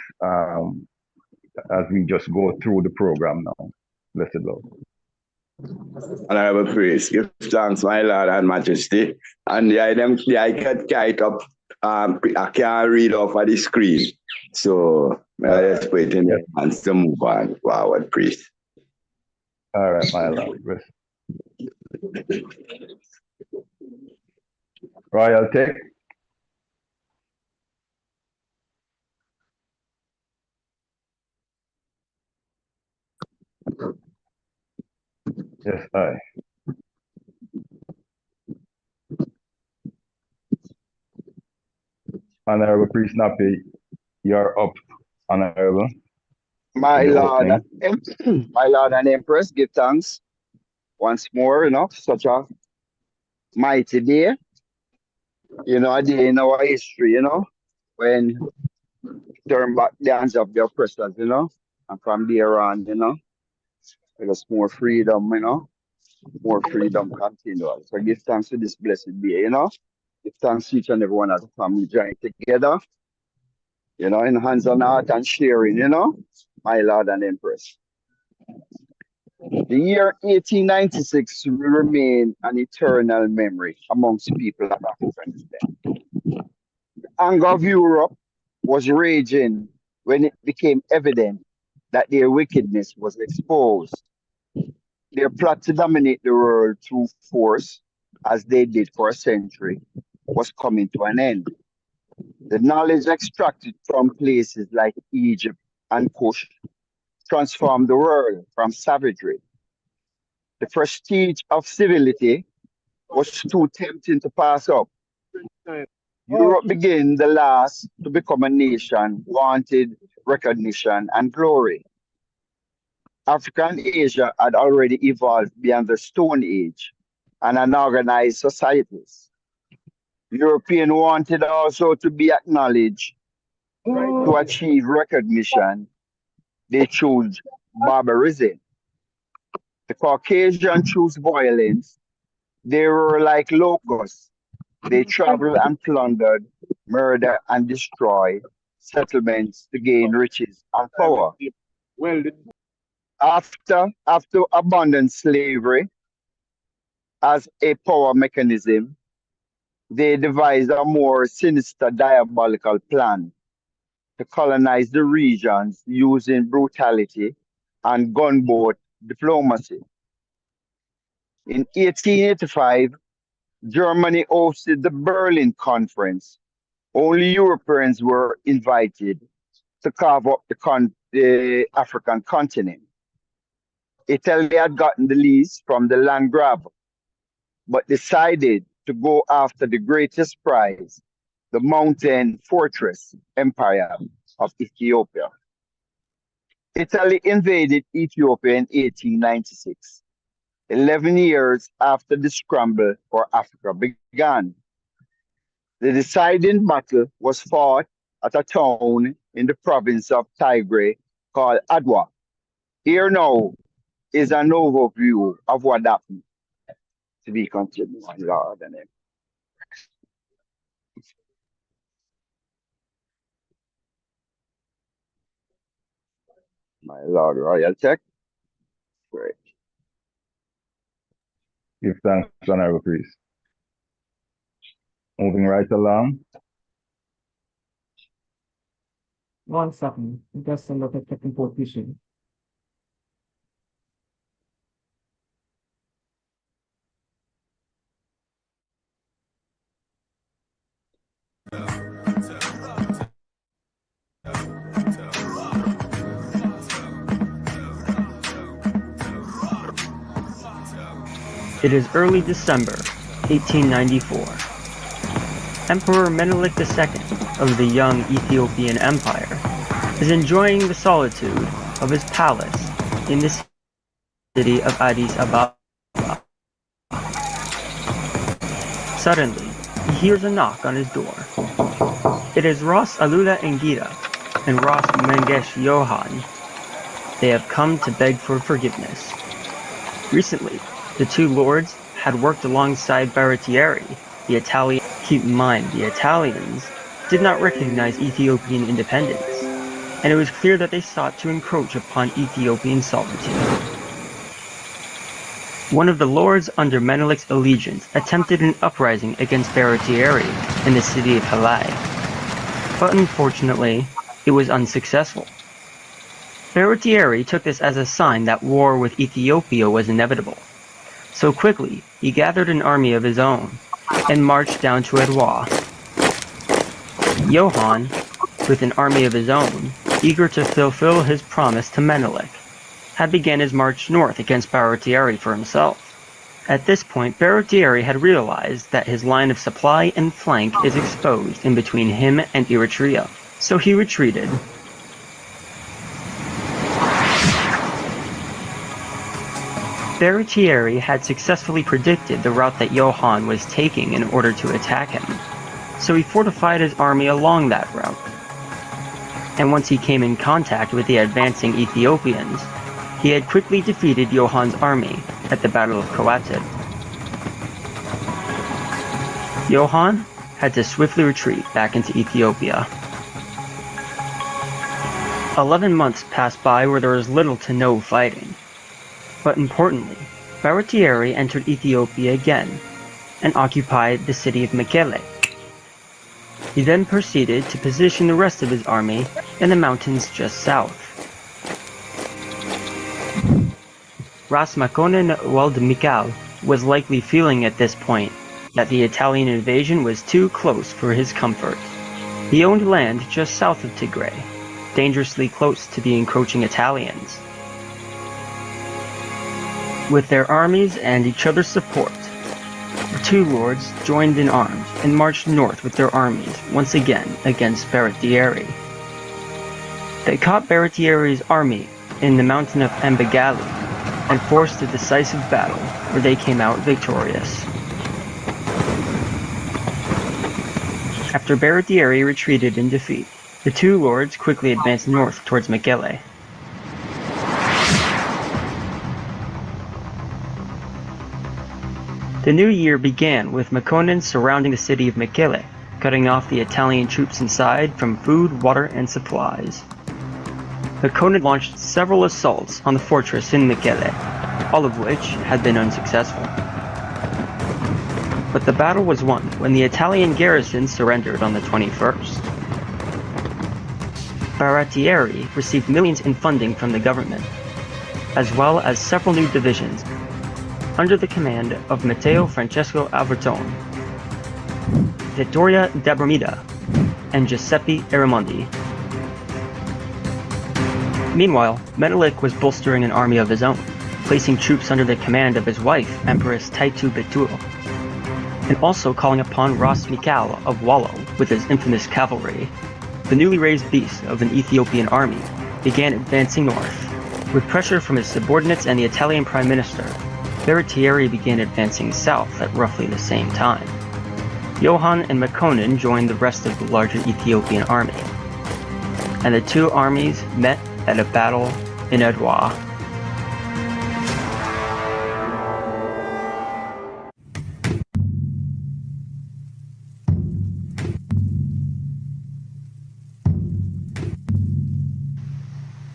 as we just go through the program now. Blessed Lord. Honorable praise, give thanks, my Lord and Majesty. And I get kite up. I can't read off of the screen. So let's wait in the hands to move on forward, priest. All right, my Lord. Royal take. Yes, I. Honorable Priest Nappy, you're up, Honorable. My Lord, my Lord and Empress, give thanks once more, such a mighty day. A day in our history, when turn back the hands of the oppressors, and from there on, there's more freedom, more freedom continual. So give thanks to this blessed day, Give thanks to each and everyone as a family join together, in hands on heart and sharing, my Lord and Empress. The year 1896 will remain an eternal memory amongst people of African descent. The anger of Europe was raging when it became evident that their wickedness was exposed. Their plot to dominate the world through force, as they did for a century, was coming to an end. The knowledge extracted from places like Egypt and Kush transformed the world from savagery. The prestige of civility was too tempting to pass up. Europe being the last to become a nation, wanted recognition and glory. Africa and Asia had already evolved beyond the Stone Age and an organized societies. European wanted also to be acknowledged. To achieve recognition, they chose barbarism. The Caucasian chose violence. They were like locusts. They traveled and plundered, murdered and destroyed settlements to gain riches and power. After abandoning slavery as a power mechanism, they devised a more sinister diabolical plan to colonize the regions using brutality and gunboat diplomacy. In 1885, Germany hosted the Berlin Conference. Only Europeans were invited to carve up the African continent. Italy had gotten the lease from the land grab, but decided to go after the greatest prize, the mountain fortress empire of Ethiopia. Italy invaded Ethiopia in 1896, 11 years after the scramble for Africa began. The deciding battle was fought at a town in the province of Tigray called Adwa. Here now is an overview of what happened. To be continued, my Lord and Empress. My Lord Royal Tech. Great. Give thanks, Honorable Priest. Moving right along. 1 second. Just a look at technical issue. It is early December, 1894. Emperor Menelik II of the young Ethiopian Empire is enjoying the solitude of his palace in the city of Addis Ababa. Suddenly, he hears a knock on his door. It is Ras Alula Ngida and Ras Mengesh Yohan. They have come to beg for forgiveness. Recently, the two lords had worked alongside Baratieri, the Italian. Keep in mind, the Italians did not recognize Ethiopian independence, and it was clear that they sought to encroach upon Ethiopian sovereignty. One of the lords under Menelik's allegiance attempted an uprising against Baratieri in the city of Halai, but unfortunately, it was unsuccessful. Baratieri took this as a sign that war with Ethiopia was inevitable, so quickly he gathered an army of his own and marched down to Adwa. Johann, with an army of his own, eager to fulfill his promise to Menelik, had begun his march north against Baratieri for himself. At this point, Baratieri had realized that his line of supply and flank is exposed in between him and Eritrea, so he retreated. Baratieri had successfully predicted the route that Johann was taking in order to attack him, so he fortified his army along that route. And once he came in contact with the advancing Ethiopians, he had quickly defeated Johann's army at the Battle of Adwa. Johann had to swiftly retreat back into Ethiopia. 11 months passed by where there was little to no fighting. But importantly, Baratieri entered Ethiopia again and occupied the city of Mekele. He then proceeded to position the rest of his army in the mountains just south. Ras Makonnen Waldmikal was likely feeling at this point that the Italian invasion was too close for his comfort. He owned land just south of Tigray, dangerously close to the encroaching Italians. With their armies and each other's support, the two lords joined in arms and marched north with their armies once again against Baratieri. They caught Baratieri's army in the mountain of Ambegali and forced a decisive battle where they came out victorious. After Baratieri retreated in defeat, the two lords quickly advanced north towards Mekele. The new year began with Makonnen surrounding the city of Mekele, cutting off the Italian troops inside from food, water, and supplies. Makonnen launched several assaults on the fortress in Mekele, all of which had been unsuccessful. But the battle was won when the Italian garrison surrendered on the 21st. Baratieri received millions in funding from the government, as well as several new divisions under the command of Matteo Francesco Albertone, Vittoria d'Abromida, and Giuseppe Aramondi. Meanwhile, Menelik was bolstering an army of his own, placing troops under the command of his wife, Empress Taitu Betul, and also calling upon Ras Mikal of Wallo with his infamous cavalry. The newly raised beast of an Ethiopian army began advancing north. With pressure from his subordinates and the Italian Prime Minister, Baratieri began advancing south at roughly the same time. Johann and Makonnen joined the rest of the larger Ethiopian army, and the two armies met at a battle in Adwa.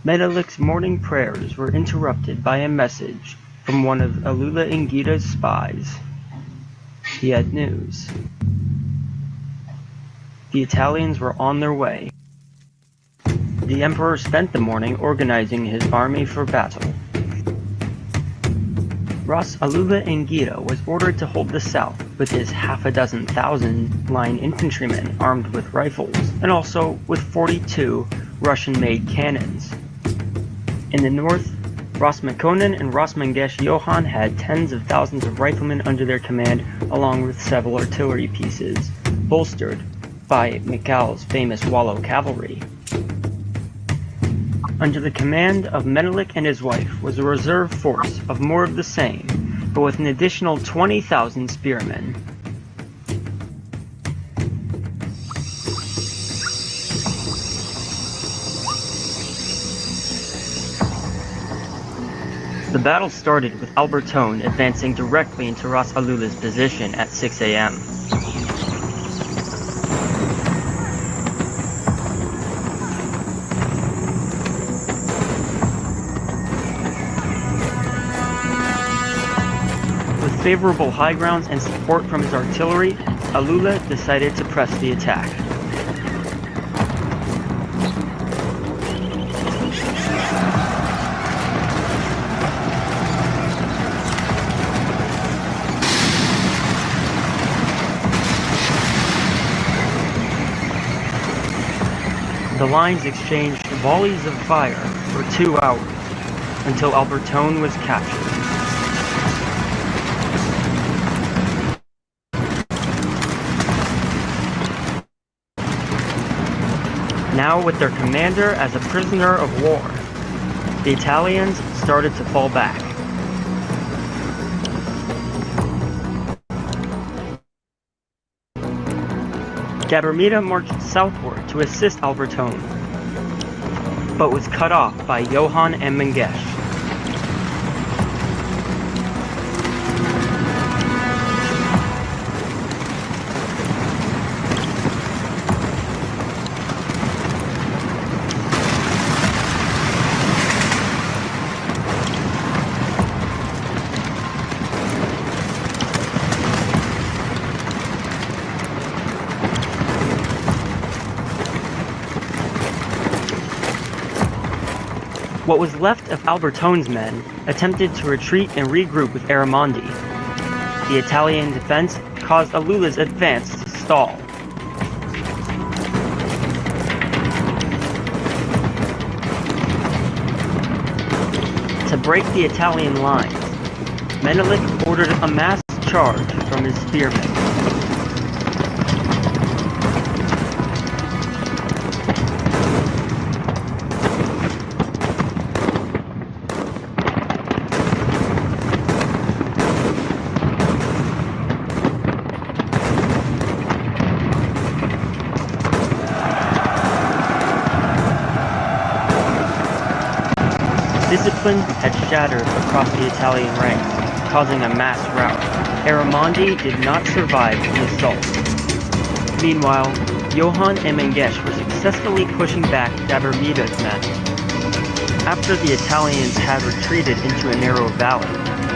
Menelik's morning prayers were interrupted by a message from one of Alula Ngida's spies. He had news. The Italians were on their way. The emperor spent the morning organizing his army for battle. Ras Alula Ngida was ordered to hold the south with his 6,000 line infantrymen armed with rifles, and also with 42 Russian-made cannons. In the north, Ras Makonnen and Ras Mangesh Johan had tens of thousands of riflemen under their command, along with several artillery pieces, bolstered by Mikal's famous Wallo cavalry. Under the command of Menelik and his wife was a reserve force of more of the same, but with an additional 20,000 spearmen. The battle started with Albertone advancing directly into Ras Alula's position at 6 a.m. With favorable high grounds and support from his artillery, Alula decided to press the attack. The lines exchanged volleys of fire for 2 hours, until Albertone was captured. Now with their commander as a prisoner of war, the Italians started to fall back. Dabermida marched southward to assist Albertone, but was cut off by Johan and Mangesh. What was left of Albertone's men attempted to retreat and regroup with Aramandi. The Italian defense caused Alula's advance to stall. To break the Italian lines, Menelik ordered a mass charge from his spearmen. Discipline had shattered across the Italian ranks, causing a mass rout. Aramandi did not survive the assault. Meanwhile, Johan and Mangesh were successfully pushing back Dabermida's men. After the Italians had retreated into a narrow valley,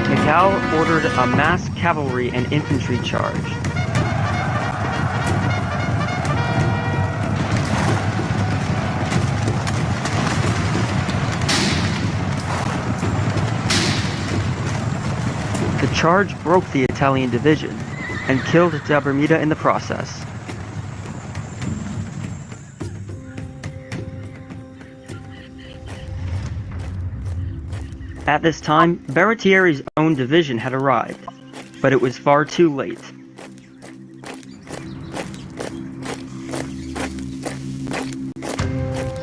Mikal ordered a mass cavalry and infantry charge. The charge broke the Italian division and killed Dabermida in the process. At this time, Baratieri's own division had arrived, but it was far too late.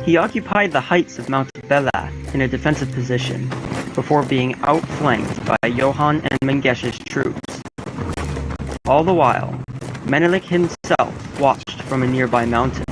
He occupied the heights of Mount Bela in a defensive position, before being outflanked by Johan and Mangesh's troops. All the while, Menelik himself watched from a nearby mountain.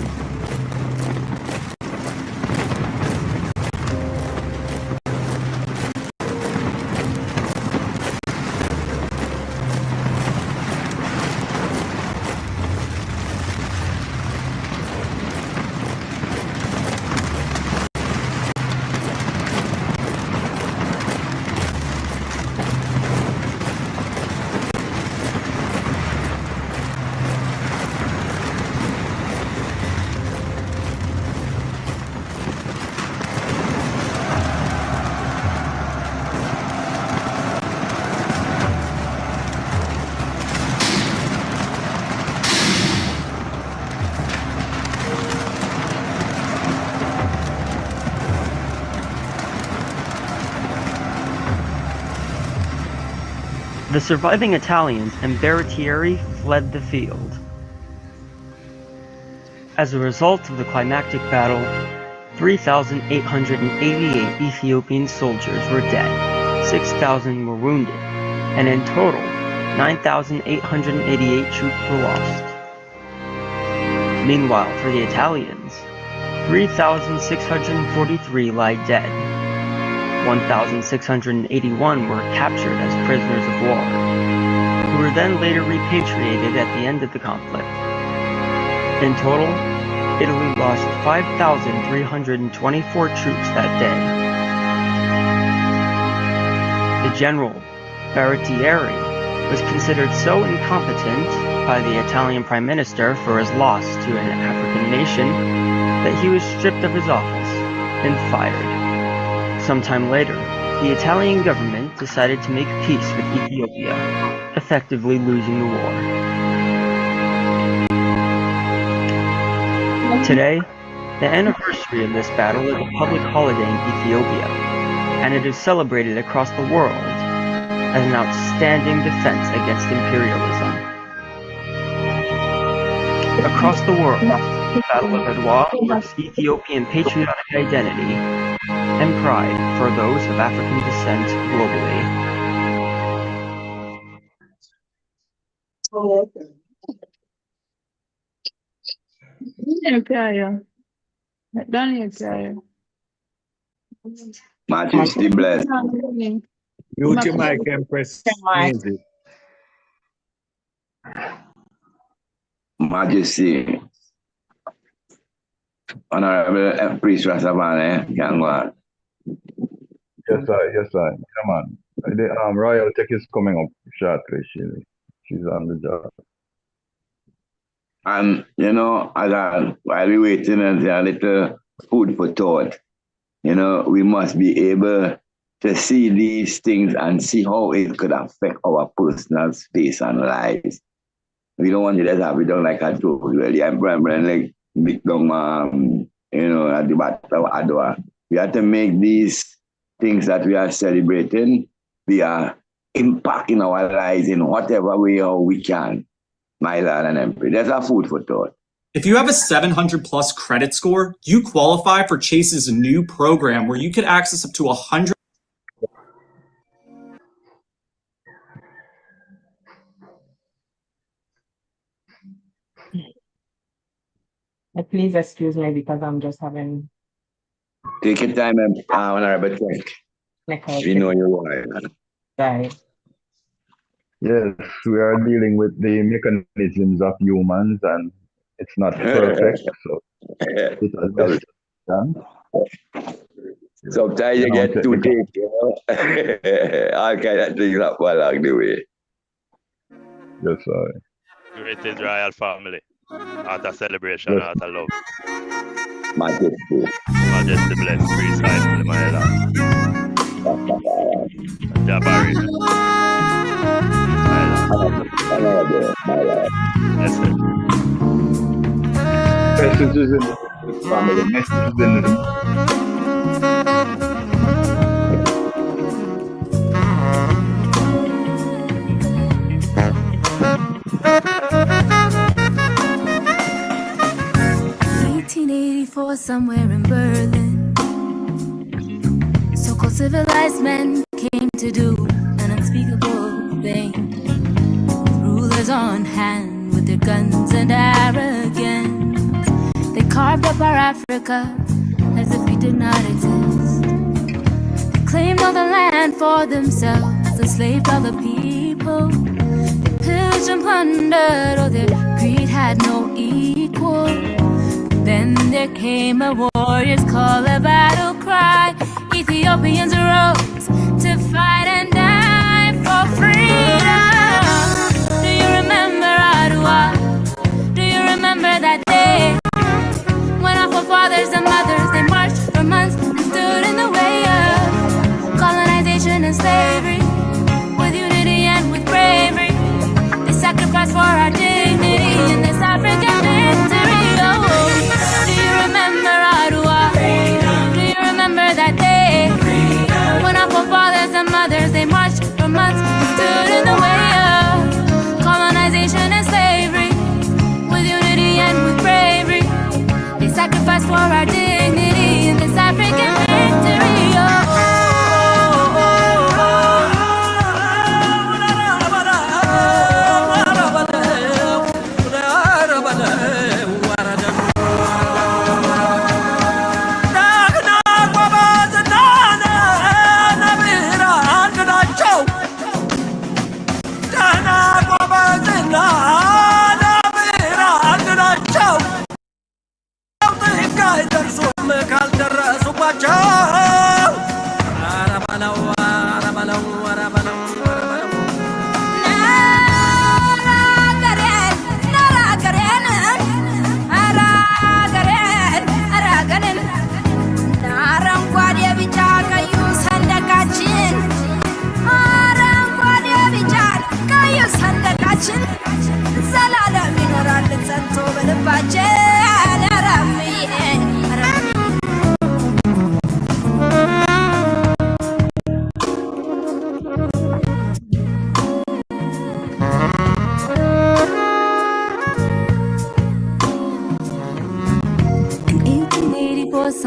The surviving Italians and benifuary fled the field. As a result of the climactic battle, 3,888 Ethiopian soldiers were dead, 6,000 were wounded, and in total, 9,888 troops were lost. Meanwhile, for the Italians, 3,643 lie dead, 1,681 were captured as prisoners of war, who were then later repatriated at the end of the conflict. In total, Italy lost 5,324 troops that day. The general, Benifuary, was considered so incompetent by the Italian Prime Minister for his loss to an African nation that he was stripped of his office and fired. Sometime later, the Italian government decided to make peace with Ethiopia, effectively losing the war. Today, the anniversary of this battle is a public holiday in Ethiopia, and it is celebrated across the world as an outstanding defense against imperialism. Across the world, the Battle of Adwa marks Ethiopian patriotic identity and pride for those of African descent globally. Majesty bless. Mute your mic, Empress. Music. Majesty. Honorable Priest RASTAFARI, can go on. Yes, sir. Come on. The royal tech is coming up shortly. She's on the job. And while we waiting and a little food for thought, we must be able to see these things and see how it could affect our personal space and lives. We don't want to just have it done like I told you earlier. I'm like big dumb, at the Battle of Adwa. We have to make these things that we are celebrating be an impact in our lives in whatever way or we can. My Lord and Emperor. That's our food for thought. If you have a 700 plus credit score, you qualify for Chase's new program where you can access up to 100. Please excuse me because I'm just having. Take your time, Honorable Frank. We know you are. Right. Yes, we are dealing with the mechanisms of humans, and it's not perfect. So it has been done. Sometimes you get too deep, all kind of things that fall along the way. Yes, sir. Greetings, royal family. Out of celebration, Yes. out of love. Majesty. Majesty bless, peace, life, my Lord. Jabari. My Lord. Listen. Messages in the family. Messages in the. Somewhere in Berlin, so-called civilized men came to do an unspeakable thing. Rulers on hand with their guns and arrogance, they carved up our Africa as if we did not exist. They claimed all the land for themselves, enslaved all the people. They pillaged and plundered, oh, their greed had no equal. Then there came a warrior's call, a battle cry. Ethiopians rose to fight and die for freedom. Do you remember Adwa? Do you remember that day? When our forefathers and mothers, they marched for months and stood in the way of colonization and slavery. With unity and with bravery, they sacrificed for our dignity in this African victory. Oh, do you remember Adwa? Do you remember that day? When our forefathers and mothers, they marched for months and stood in the way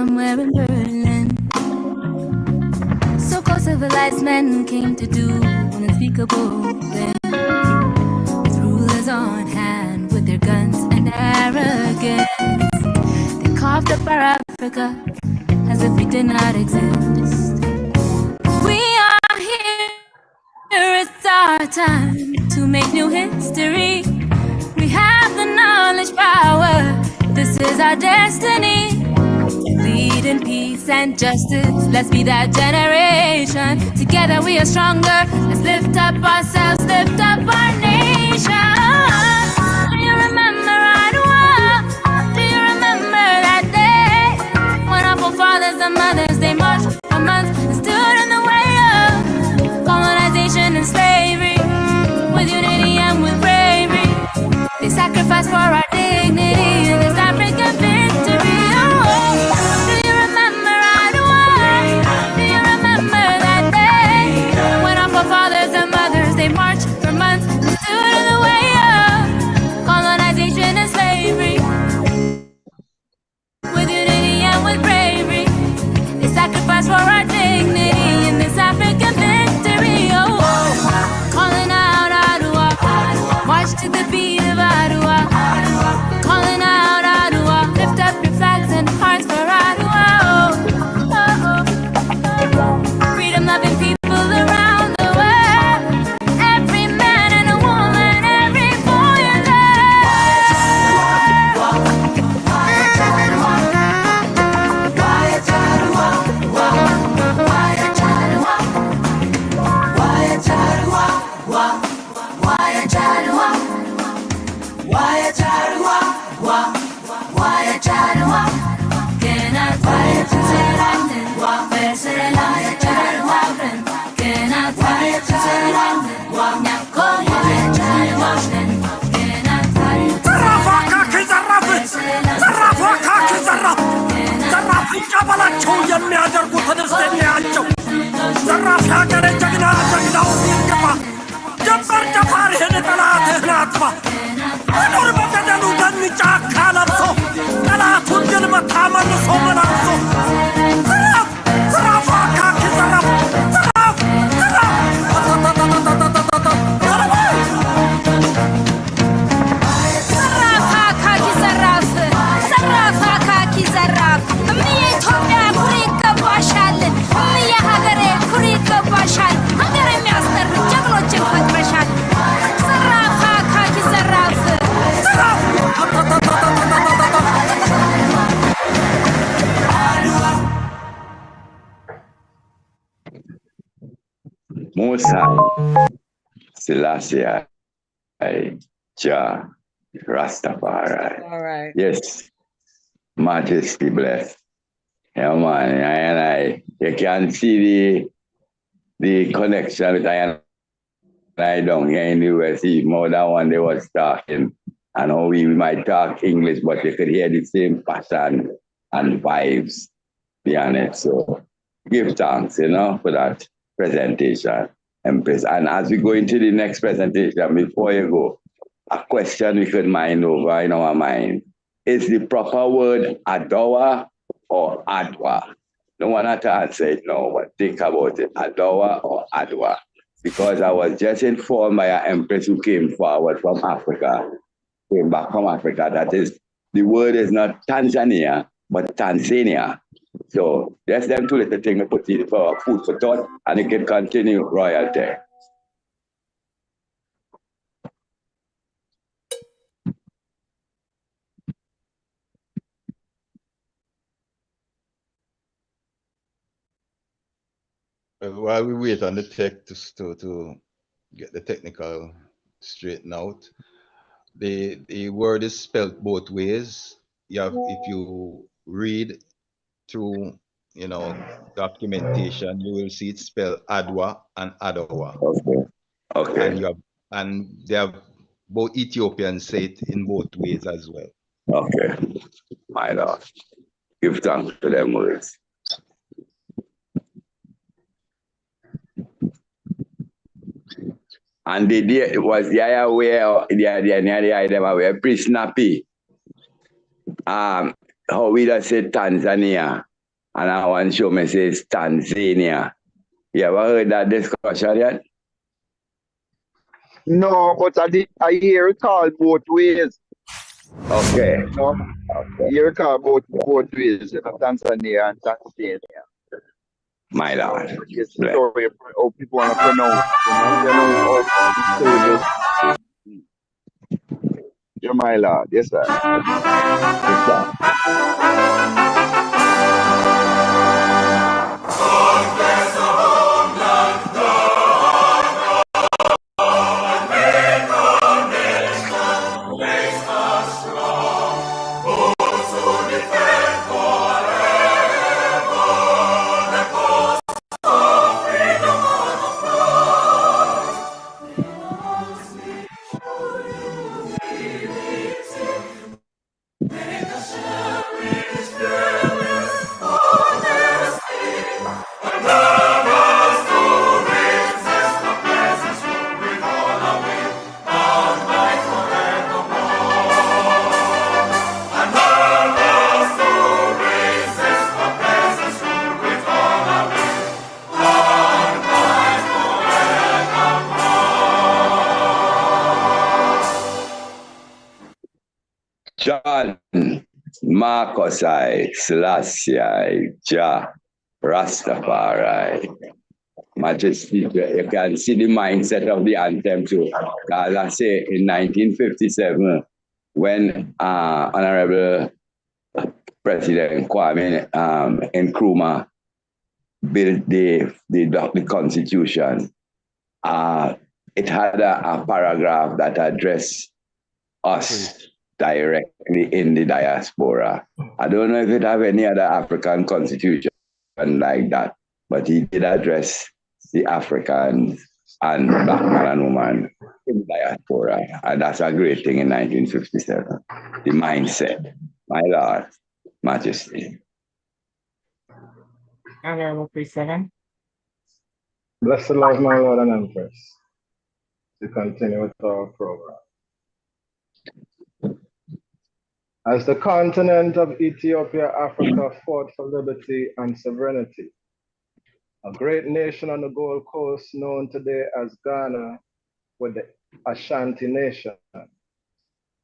somewhere in Berlin. So-called civilized men came to do unspeakable things. With rulers on hand, with their guns and arrogance, they carved up our Africa as if we did not exist. We are here, it's our time to make new history. We have the knowledge power, this is our destiny. Lead in peace and justice, let's be that generation. Together we are stronger, let's lift up ourselves, lift up our nation. Do you remember Adwa? Do you remember that day? When our forefathers and mothers, they marched for months and stood in the way of colonization and slavery. With unity and with bravery, they sacrificed for our dignity in this African victory. Do you remember Adwa? Do you remember that day? When our forefathers and mothers, they marched for months and stood in the way of colonization and slavery. With unity and with bravery, they sacrificed for our dignity in this African victory. Calling out Adwa, march to the beat of Adwa. Calling out Adwa, lift up your flags and hearts for Adwa. Freedom loving people around the world, every man and a woman, every boy and በላቸው የሚያደርጉት ደስተኛቸው ዘራፍ ሀገር ጀግና ጀግናው ይገባ ጀበር ጀፋርህን ጠላትህን አጥፋ አኖር በገደሉ ደን ጫካ ለብሶ ጠላቱን ድል መታ መልሶ መላልሶ ዘራፍ ዘራፍ አካኪ ዘራፍ ዘራፍ ዘራፍ Most High, Selassie, Jah, Rastafari. All right. Yes, Majesty blessed. Yeah, man, you can see the connection with I down here in the US. More than one day was talking. I know we might talk English, but you could hear the same passion and vibes, be honest. So give thanks, for that presentation, Empress. And as we go into the next presentation, before you go, a question we could mind over in our mind. Is the proper word Adwa or Adwa? Don't want to answer it now, but think about it. Adwa or Adwa? Because I was just informed by an Empress who came forward from Africa, came back from Africa, that is, the word is not Tanzania, but Tanzania. So that's them two little things to put it for food for thought, and it can continue royalty. While we wait on the tech to get the technical straightened out, the word is spelled both ways. If you read through documentation, you will see it spelled Adwa and Adwa. Okay. And they have both Ethiopians say it in both ways as well. Okay. My Lord. Give thanks to them words. And it was the area where they were pretty snappy. How we just say Tanzania, And I want to show me says Tanzania. You ever heard that discussion yet? No, but I hear it called both ways. Okay. No, you recall both ways, Tanzania and Tanzania. My Lord. It's the story of how people want to pronounce, you know how stages. You're my Lord, yes, sir. Yes, sir. John, Marcus I, Selassie I, Jah, Rastafari. Majesty, you can see the mindset of the anthem too. As I say, in 1957, when Honorable President Kwame Nkrumah built the Constitution, it had a paragraph that addressed us directly in the diaspora. I don't know if it have any other African constitution like that, but he did address the Africans and black man and woman in the diaspora. And that's a great thing in 1957. The mindset. My Lord, Majesty. Honorable Priest 7. Bless the Lord, my Lord and Empress. To continue with our program. As the continent of Ethiopia, Africa fought for liberty and sovereignty, a great nation on the Gold Coast known today as Ghana, with the Ashanti Nation,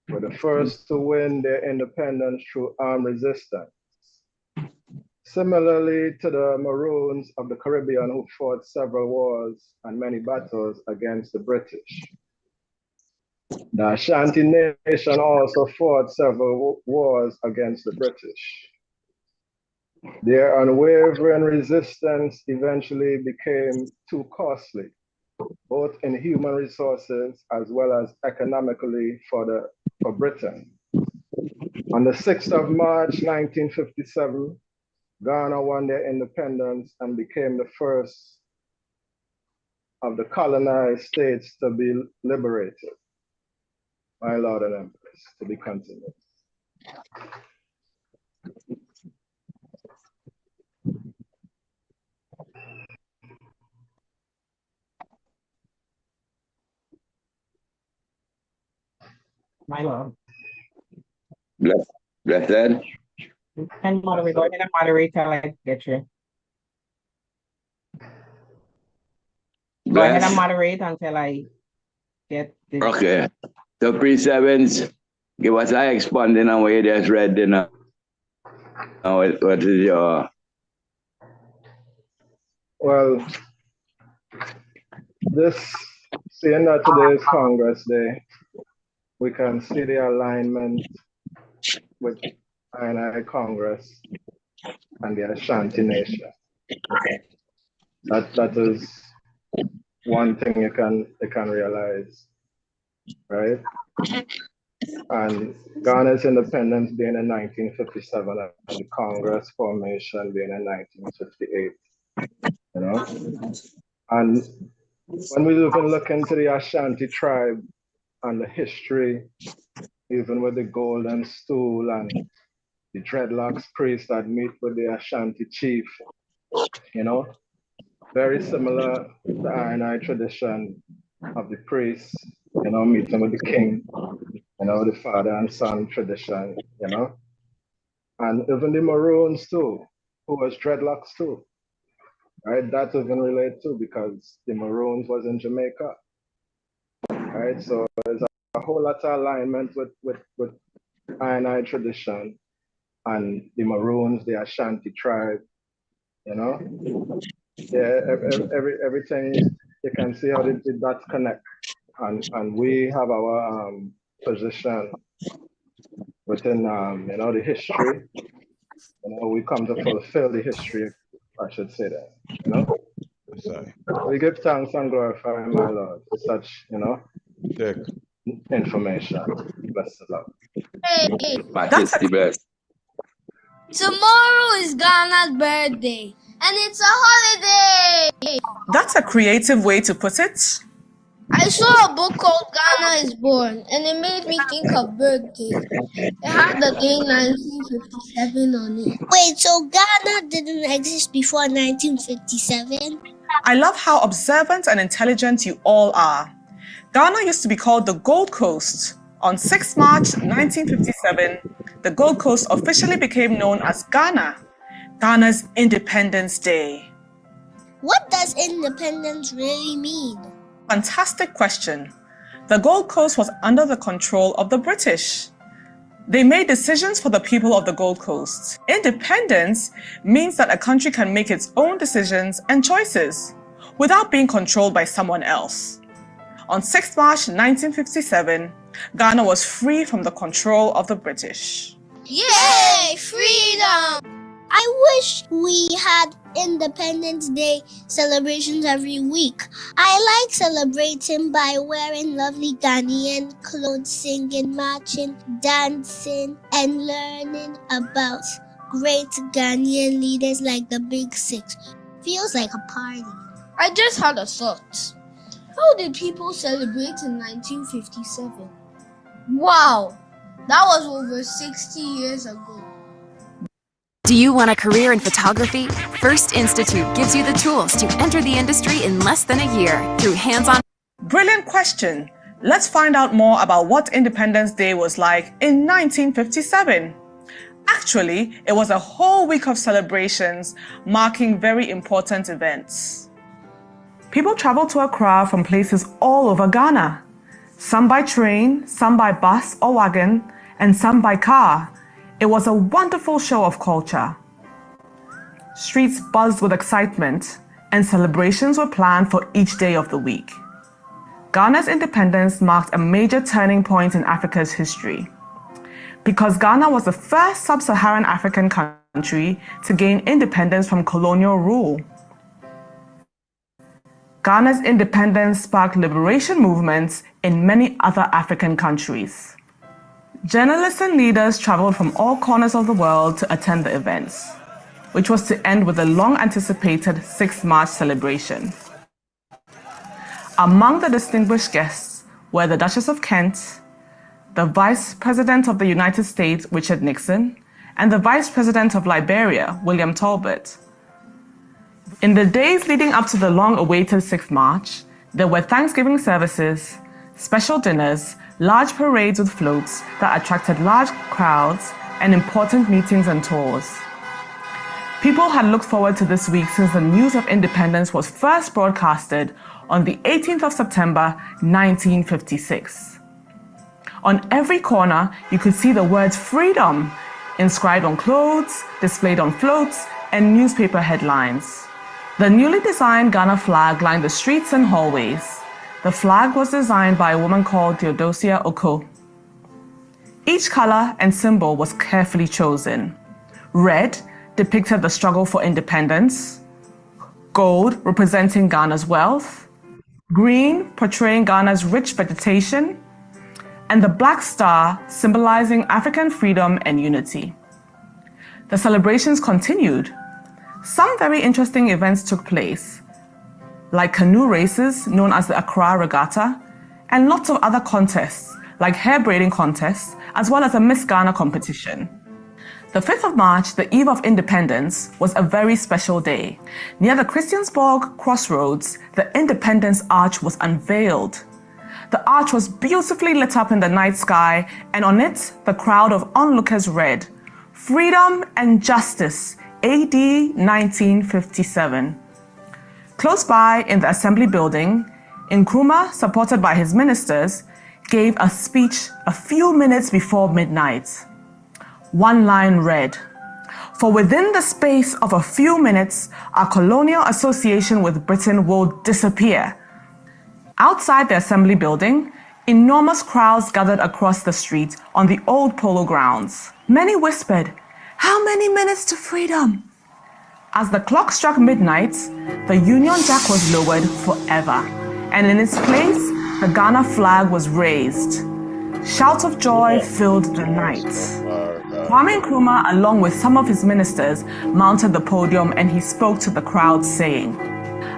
were the first to win their independence through armed resistance. Similarly to the Maroons of the Caribbean, who fought several wars and many battles against the British. The Ashanti Nation also fought several wars against the British. Their unwavering resistance eventually became too costly, both in human resources as well as economically for Britain. On the 6th of March, 1957, Ghana won their independence and became the first of the colonized states to be liberated. My Lord and Empress, to be continued. My Lord. Blessed. And moderate, go ahead and moderate till I get you. Go ahead and moderate until I get this. Okay. So pre-sevens, give us an expanding on what you just read, you know. What is your... Well, seeing that today is Congress Day, we can see the alignment with I Congress and the Ashanti Nation. That is one thing you can realize, right? And Ghana's independence being in 1957 and the Congress formation being in 1958, you know? And when we even look into the Ashanti tribe and the history, even with the golden stool and the dreadlocks priest that meet with the Ashanti chief, you know, very similar to the I tradition of the priest, you know, meeting with the king, you know, the father and son tradition, you know. And even the Maroons too, who was dreadlocks too. Right, that even relate too because the Maroons was in Jamaica. Right, so there's a whole lot of alignment with I tradition and the Maroons, the Ashanti tribe, you know. Yeah, everything you can see how the dots connect, and we have our position within you know, the history. You know, we come to fulfill the history, I should say that, you know. Sorry. We give thanks and glorify my Lord for such, you know, information. Bless the Lord. Hey, Majesty bless. tomorrow is Ghana's birthday, and it's a holiday. That's a creative way to put it. I saw a book called Ghana is Born, and it made me think of birthday. It had the day 1957 on it. Wait, so Ghana didn't exist before 1957? I love how observant and intelligent you all are. Ghana used to be called the Gold Coast. On 6 March 1957, the Gold Coast officially became known as Ghana, Ghana's Independence Day. What does independence really mean? Fantastic question. The Gold Coast was under the control of the British. They made decisions for the people of the Gold Coast. Independence means that a country can make its own decisions and choices without being controlled by someone else. On 6 March 1957, Ghana was free from the control of the British. Yay! Freedom! I wish we had Independence Day celebrations every week. I like celebrating by wearing lovely Ghanaian clothes, singing, marching, dancing, and learning about great Ghanaian leaders like the Big Six. Feels like a party. I just had a thought. How did people celebrate in 1957? Wow! That was over 60 years ago. Do you want a career in photography? First Institute gives you the tools to enter the industry in less than a year through hands-on. Brilliant question. Let's find out more about what Independence Day was like in 1957. Actually, it was a whole week of celebrations marking very important events. People traveled to Accra from places all over Ghana. Some by train, some by bus or wagon, and some by car. It was a wonderful show of culture. Streets buzzed with excitement, and celebrations were planned for each day of the week. Ghana's independence marked a major turning point in Africa's history, because Ghana was the first sub-Saharan African country to gain independence from colonial rule. Ghana's independence sparked liberation movements in many other African countries. Journalists and leaders traveled from all corners of the world to attend the events, which was to end with the long-anticipated 6 March celebration. Among the distinguished guests were the Duchess of Kent, the Vice President of the United States, Richard Nixon, and the Vice President of Liberia, William Talbot. In the days leading up to the long-awaited 6th March, there were Thanksgiving services, special dinners, large parades with floats that attracted large crowds, and important meetings and tours. People had looked forward to this week since the news of independence was first broadcasted on the 18th of September, 1956. On every corner, you could see the words freedom inscribed on clothes, displayed on floats, and newspaper headlines. The newly designed Ghana flag lined the streets and hallways. The flag was designed by a woman called Theodosia Oko. Each color and symbol was carefully chosen. Red depicted the struggle for independence, gold representing Ghana's wealth, green portraying Ghana's rich vegetation, and the black star symbolizing African freedom and unity. The celebrations continued. Some very interesting events took place, like canoe races known as the Accra Regatta, and lots of other contests, like hair braiding contests, as well as a Miss Ghana competition. The 5th of March, the eve of independence, was a very special day. Near the Christiansborg crossroads, the Independence Arch was unveiled. The arch was beautifully lit up in the night sky, and on it, the crowd of onlookers read, "Freedom and justice AD 1957. Close by in the assembly building, Nkrumah, supported by his ministers, gave a speech a few minutes before midnight. One line read, "For within the space of a few minutes, our colonial association with Britain will disappear." Outside the assembly building, enormous crowds gathered across the street on the old polo grounds. Many whispered, "How many minutes to freedom?" As the clock struck midnight, the Union Jack was lowered forever, and in its place, the Ghana flag was raised. Shouts of joy filled the night. Kwame Nkrumah, along with some of his ministers, mounted the podium and he spoke to the crowd saying,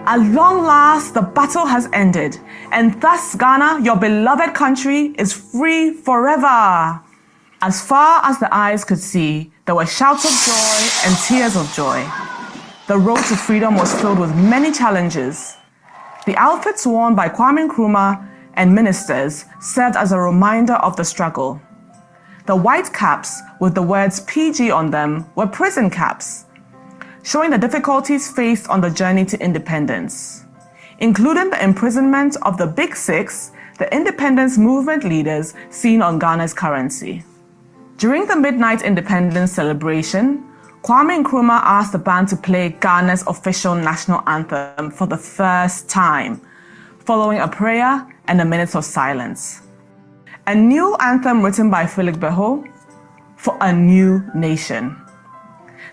"At long last, the battle has ended, and thus Ghana, your beloved country, is free forever." As far as the eyes could see, there were shouts of joy and tears of joy. The road to freedom was filled with many challenges. The outfits worn by Kwame Nkrumah and ministers served as a reminder of the struggle. The white caps with the words PG on them were prison caps, showing the difficulties faced on the journey to independence, including the imprisonment of the Big Six, the independence movement leaders seen on Ghana's currency. During the midnight independence celebration, Kwame Nkrumah asked the band to play Ghana's official national anthem for the first time, following a prayer and a minute of silence. A new anthem written by Philip Beho, "For a New Nation."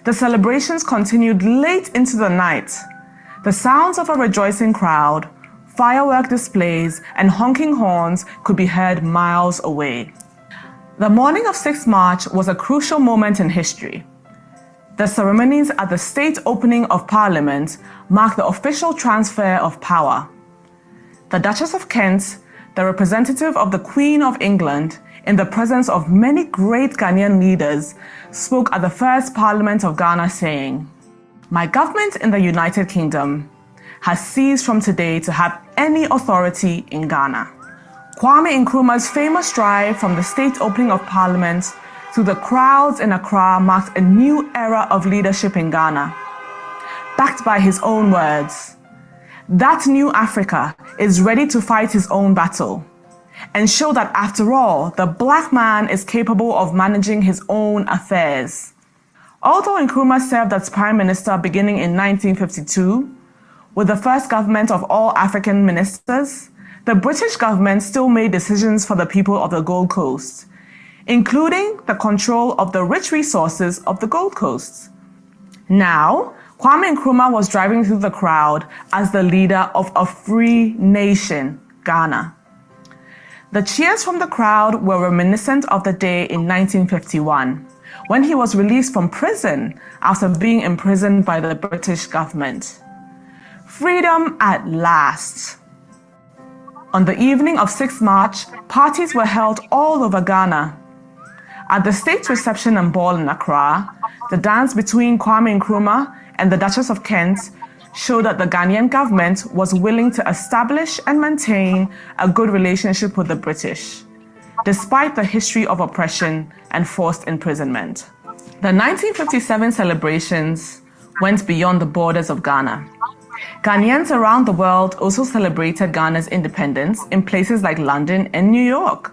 The celebrations continued late into the night. The sounds of a rejoicing crowd, firework displays, and honking horns could be heard miles away. The morning of 6 March was a crucial moment in history. The ceremonies at the state opening of Parliament marked the official transfer of power. The Duchess of Kent, the representative of the Queen of England, in the presence of many great Ghanaian leaders, spoke at the first Parliament of Ghana saying, "My government in the United Kingdom has ceased from today to have any authority in Ghana." Kwame Nkrumah's famous drive from the state opening of Parliament to the crowds in Accra marked a new era of leadership in Ghana. Backed by his own words, that new Africa is ready to fight his own battle and show that after all, the black man is capable of managing his own affairs. Although Nkrumah served as Prime Minister beginning in 1952, with the first government of all African ministers, the British government still made decisions for the people of the Gold Coast, including the control of the rich resources of the Gold Coast. Now, Kwame Nkrumah was driving through the crowd as the leader of a free nation, Ghana. The cheers from the crowd were reminiscent of the day in 1951, when he was released from prison after being imprisoned by the British government. Freedom at last. On the evening of 6 March, parties were held all over Ghana. At the state reception and ball in Accra, the dance between Kwame Nkrumah and the Duchess of Kent showed that the Ghanaian government was willing to establish and maintain a good relationship with the British, despite the history of oppression and forced imprisonment. The 1957 celebrations went beyond the borders of Ghana. Ghanaians around the world also celebrated Ghana's independence in places like London and New York.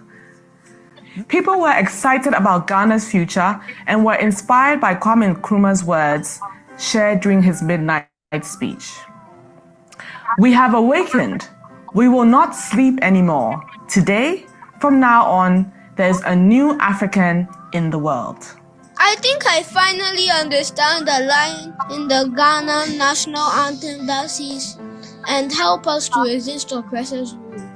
People were excited about Ghana's future and were inspired by Kwame Nkrumah's words shared during his midnight speech. "We have awakened. We will not sleep anymore. Today, from now on, there's a new African in the world." I think I finally understand the line in the Ghana national anthem that says, "And help us to resist oppressors' rule."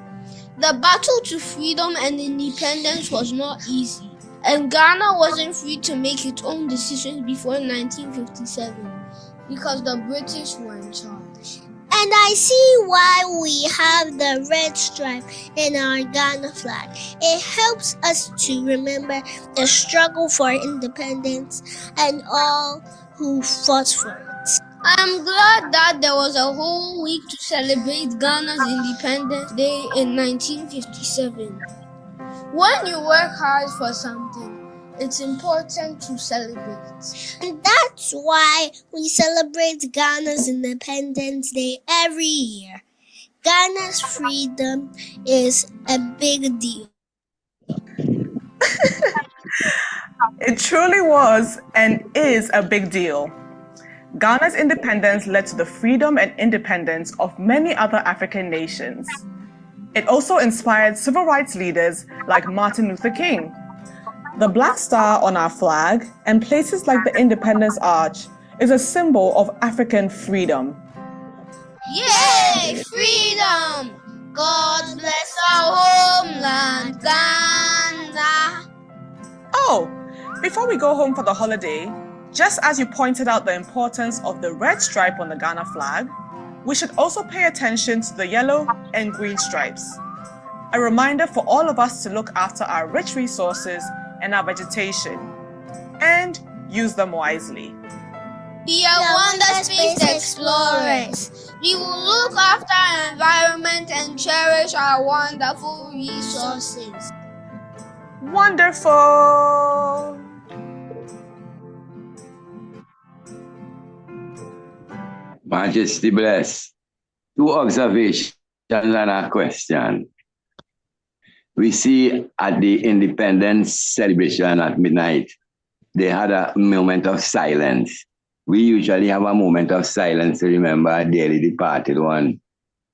The battle to freedom and independence was not easy, and Ghana wasn't free to make its own decisions before 1957 because the British were in charge. And I see why we have the red stripe in our Ghana flag. It helps us to remember the struggle for independence and all who fought for it. I'm glad that there was a whole week to celebrate Ghana's Independence Day in 1957. When you work hard for something, it's important to celebrate. And that's why we celebrate Ghana's Independence Day every year. Ghana's freedom is a big deal. It truly was and is a big deal. Ghana's independence led to the freedom and independence of many other African nations. It also inspired civil rights leaders like Martin Luther King. The black star on our flag and places like the Independence Arch is a symbol of African freedom. Yay, freedom! God bless our homeland, Ghana. Oh, before we go home for the holiday, just as you pointed out the importance of the red stripe on the Ghana flag, we should also pay attention to the yellow and green stripes. A reminder for all of us to look after our rich resources and our vegetation, and use them wisely. We are Wonder Space Explorers. We will look after our environment and cherish our wonderful resources. Wonderful! Majesty bless. 2 observations and a question. We see at the independence celebration at midnight, they had a moment of silence. We usually have a moment of silence to remember a dearly departed one.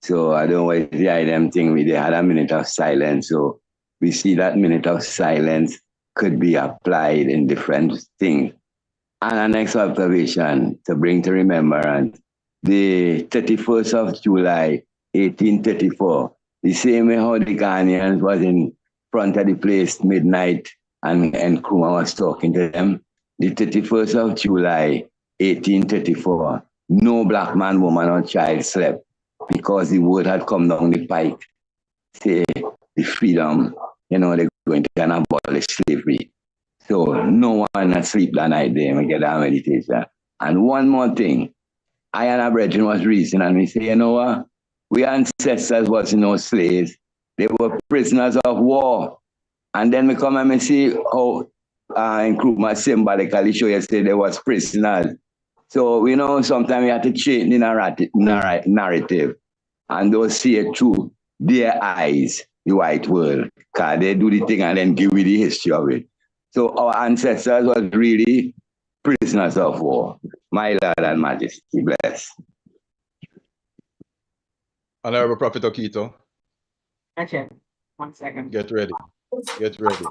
So I don't know what the item thing, they had a minute of silence. So we see that minute of silence could be applied in different things. And our next observation to bring to remembrance, the 31st of July, 1834, the same way how the Ghanaians was in front of the place midnight and Nkrumah was talking to them. The 31st of July, 1834, no black man, woman, or child slept because the word had come down the pike. Say the freedom, they're going to abolish slavery. So no one asleep that night there and get that meditation. And one more thing, I and our brethren was reasoning and we say, you know what? We ancestors was no slaves. They were prisoners of war. And then we come and we see how Nkrumah symbolically show you say they was prisoners. So we know sometimes we have to change the narrative. And those see it through their eyes, the white world. Because they do the thing and then give you the history of it. So our ancestors was really prisoners of war. My Lord and Majesty, bless. Honorable Prophet Okito. Gotcha. 1 second. Get ready. Get ready.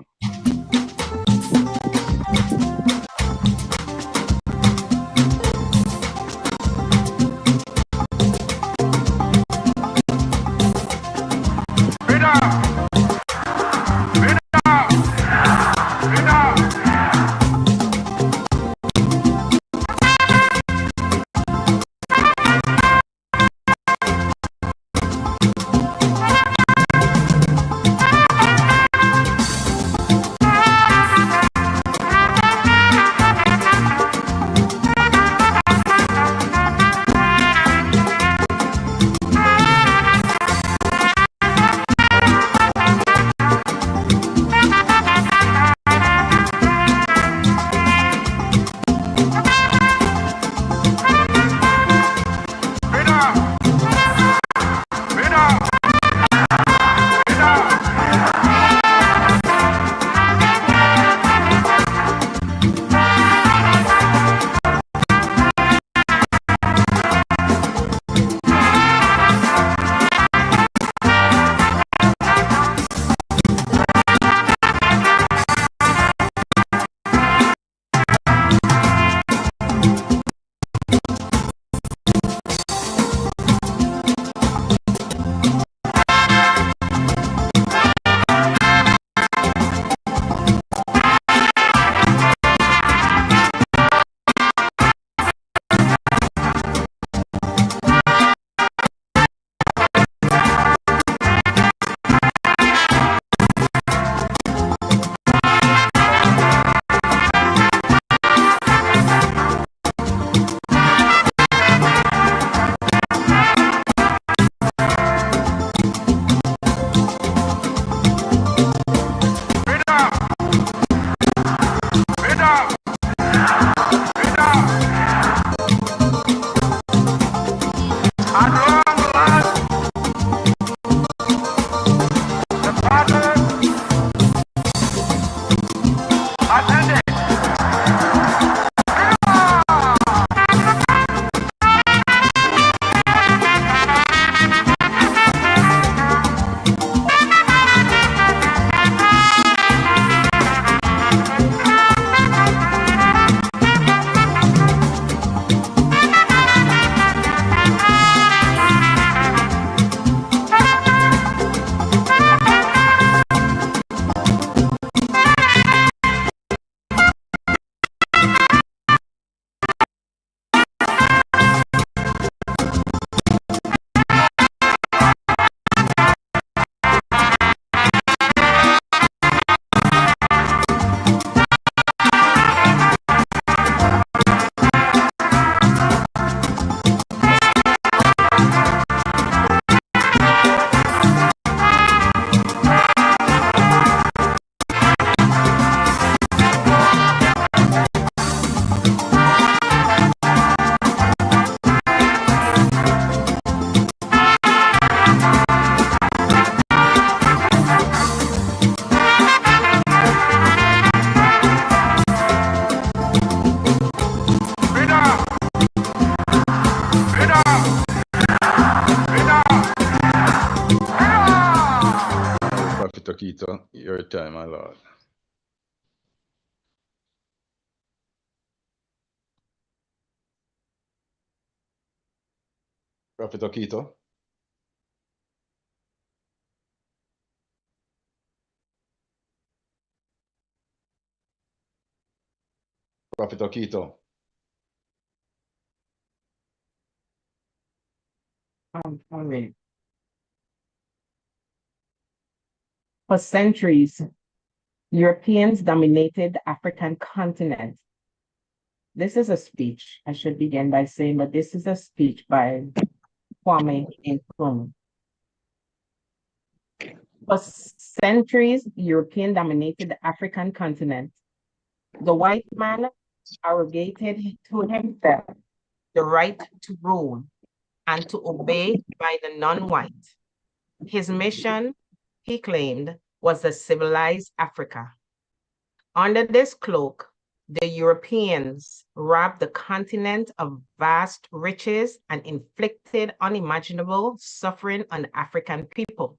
Lord. Prophet Okito. Prophet Okito. Sorry. For centuries, Europeans dominated the African continent. This is a speech, I should begin by saying, but this is a speech by Kwame Nkrumah. For centuries, European dominated the African continent. The white man arrogated to himself the right to rule and to obey by the non-white. His mission, he claimed, was to civilize Africa. Under this cloak, the Europeans robbed the continent of vast riches and inflicted unimaginable suffering on the African people.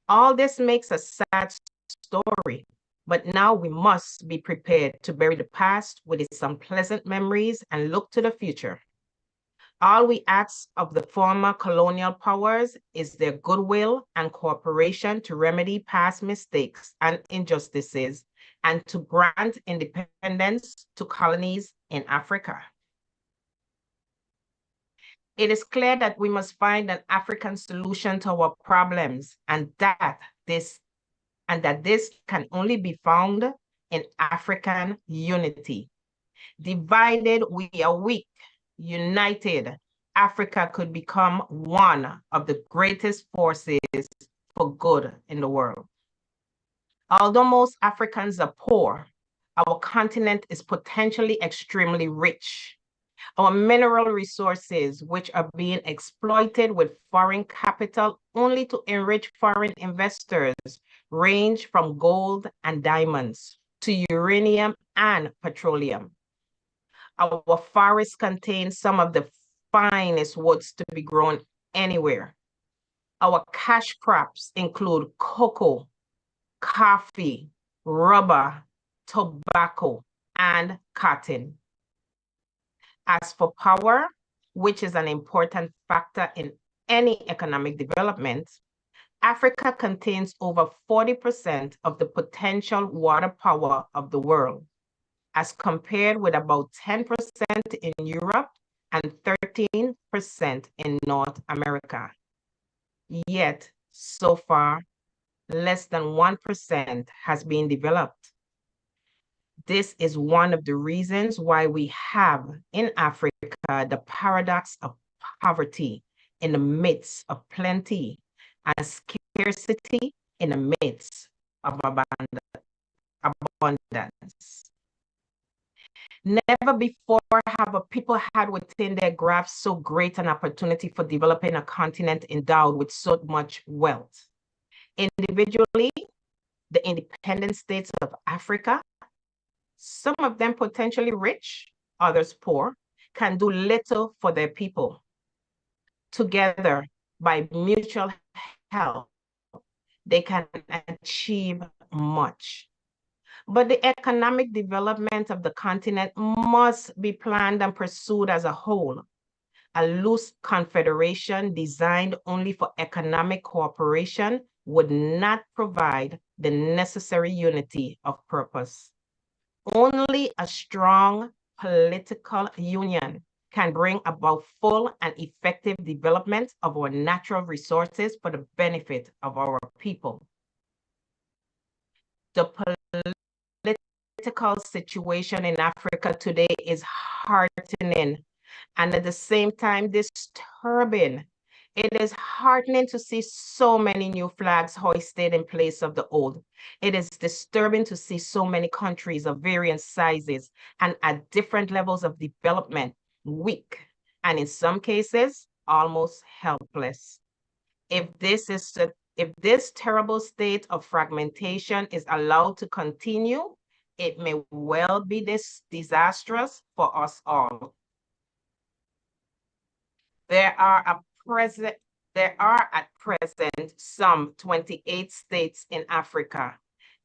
All this makes a sad story, but now we must be prepared to bury the past with its unpleasant memories and look to the future. All we ask of the former colonial powers is their goodwill and cooperation to remedy past mistakes and injustices and to grant independence to colonies in Africa. It is clear that we must find an African solution to our problems and that this can only be found in African unity. Divided, we are weak. United, Africa could become one of the greatest forces for good in the world. Although most Africans are poor, our continent is potentially extremely rich. Our mineral resources, which are being exploited with foreign capital only to enrich foreign investors, range from gold and diamonds to uranium and petroleum. Our forests contain some of the finest woods to be grown anywhere. Our cash crops include cocoa, coffee, rubber, tobacco, and cotton. As for power, which is an important factor in any economic development, Africa contains over 40% of the potential water power of the world, as compared with about 10% in Europe and 13% in North America. Yet, so far, less than 1% has been developed. This is one of the reasons why we have in Africa the paradox of poverty in the midst of plenty and scarcity in the midst of abundance. Never before have a people had within their grasp so great an opportunity for developing a continent endowed with so much wealth. Individually, the independent states of Africa, some of them potentially rich, others poor, can do little for their people. Together, by mutual help, they can achieve much. But the economic development of the continent must be planned and pursued as a whole. A loose confederation designed only for economic cooperation would not provide the necessary unity of purpose. Only a strong political union can bring about full and effective development of our natural resources for the benefit of our people. The political situation in Africa today is heartening and at the same time disturbing. It is heartening to see so many new flags hoisted in place of the old. It is disturbing to see so many countries of varying sizes and at different levels of development, weak, and in some cases, almost helpless. If this terrible state of fragmentation is allowed to continue, it may well be disastrous for us all. There are at present some 28 states in Africa,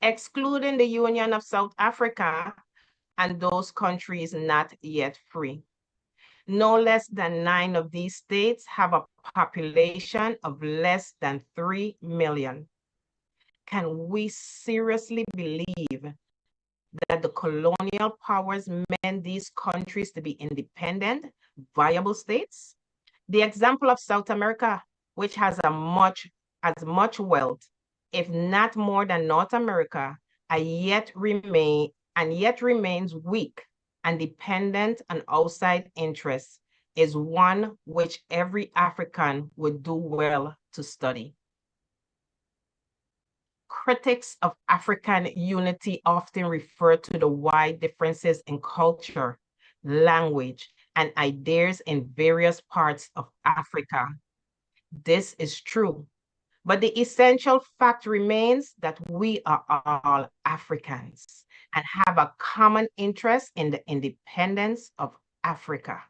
excluding the Union of South Africa and those countries not yet free. No less than 9 of these states have a population of less than 3 million. Can we seriously believe that the colonial powers meant these countries to be independent, viable states? The example of South America, which has as much wealth, if not more than North America, and yet remains weak and dependent on outside interests, is one which every African would do well to study. Critics of African unity often refer to the wide differences in culture, language, and ideas in various parts of Africa. This is true, but the essential fact remains that we are all Africans and have a common interest in the independence of Africa.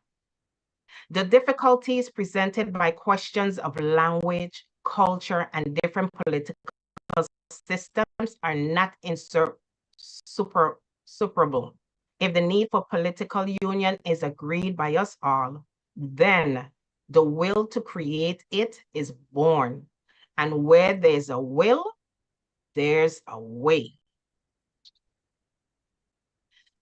The difficulties presented by questions of language, culture, and different political systems are not insuperable. If the need for political union is agreed by us all, then the will to create it is born. And where there's a will, there's a way.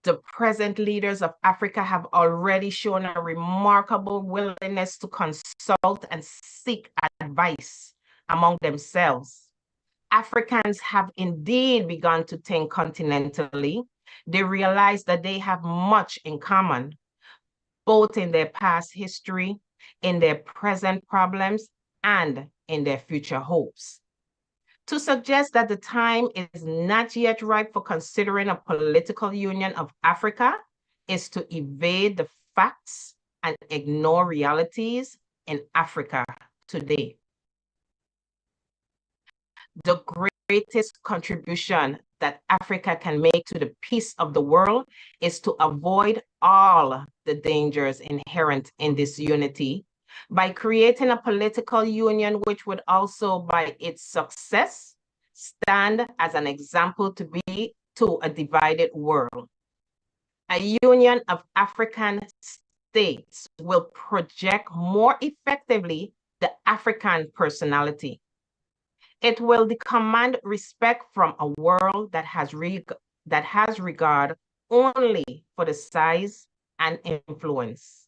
The present leaders of Africa have already shown a remarkable willingness to consult and seek advice among themselves. Africans have indeed begun to think continentally. They realize that they have much in common, both in their past history, in their present problems, and in their future hopes. To suggest that the time is not yet ripe for considering a political union of Africa is to evade the facts and ignore realities in Africa today. The greatest contribution that Africa can make to the peace of the world is to avoid all the dangers inherent in this unity by creating a political union which would also, by its success, stand as an example to a divided world. A union of African states will project more effectively the African personality. It will command respect from a world that has regard only for the size and influence.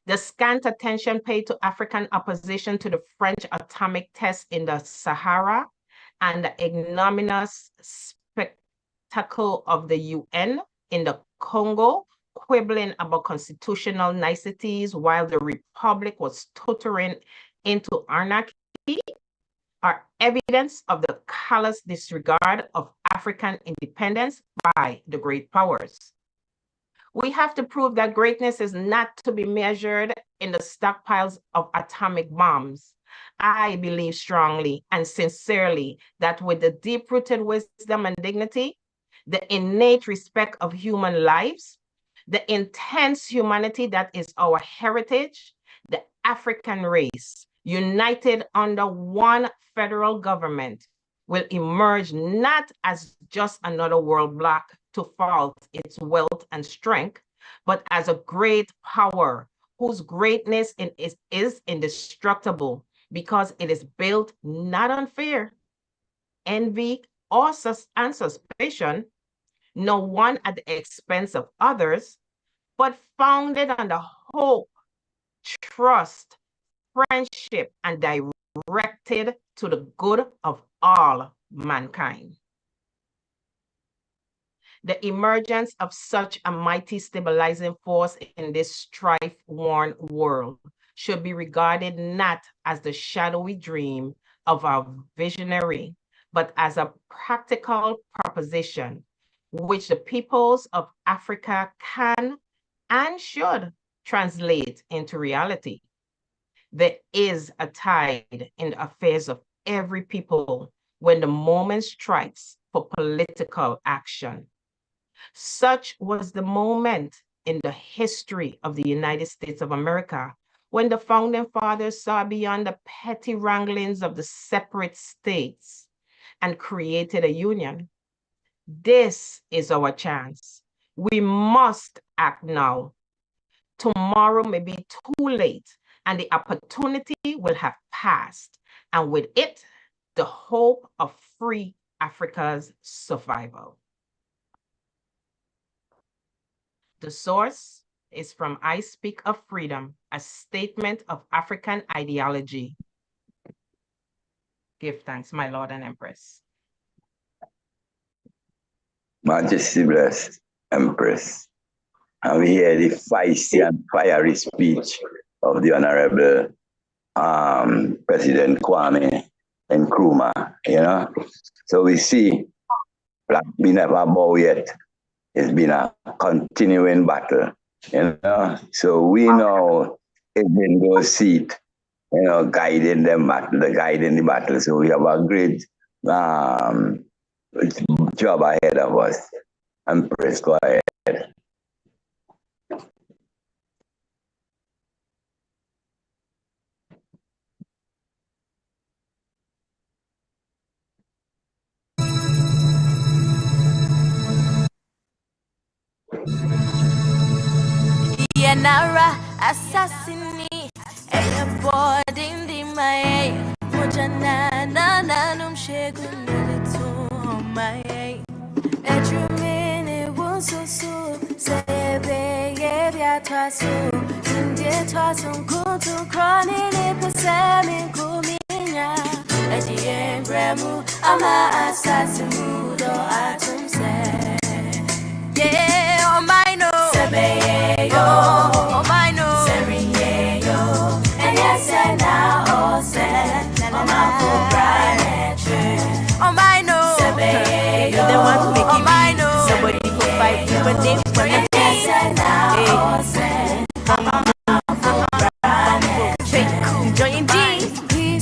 The scant attention paid to African opposition to the French atomic test in the Sahara and the ignominious spectacle of the UN in the Congo, quibbling about constitutional niceties while the Republic was tottering into anarchy, are evidence of the callous disregard of African independence by the great powers. We have to prove that greatness is not to be measured in the stockpiles of atomic bombs. I believe strongly and sincerely that with the deep-rooted wisdom and dignity, the innate respect of human lives, the intense humanity that is our heritage, the African race, united under one federal government, will emerge not as just another world bloc to fault its wealth and strength, but as a great power whose greatness is indestructible because it is built not on fear, envy, or suspicion, no one at the expense of others, but founded on the hope, trust, friendship, and directed to the good of all mankind. The emergence of such a mighty stabilizing force in this strife-worn world should be regarded not as the shadowy dream of a visionary, but as a practical proposition which the peoples of Africa can and should translate into reality. There is a tide in the affairs of every people when the moment strikes for political action. Such was the moment in the history of the United States of America when the founding fathers saw beyond the petty wranglings of the separate states and created a union This is our chance. We must act now. Tomorrow may be too late, and the opportunity will have passed, and with it, the hope of free Africa's survival. The source is from I Speak of Freedom, a statement of African ideology. Give thanks, my Lord and Empress. Majesty blessed Empress. And we hear the feisty and fiery speech of the Honorable President Kwame Nkrumah, you know. So we see Black we never bow yet. It's been a continuing battle, you know. So we know it's in those seats, you know, guiding them battle, guiding the battle. So we have a great job ahead of us. Empress, go ahead. Yanara assassini boarding the my mojana nanum shegun to my edrumene won so sebe yebia twaso inde twaso kutu kronini pesamin kuminya edien bremu ama assassinu do atumse. Yeah, oh my no, Sebe yo, oh my no, Serie yo, and yes and now oh say, oh my proprietary, oh my no, Sebe yo, they want to make oh my no, somebody for fight, but they want to yes and now oh say, oh my proprietary, join peace,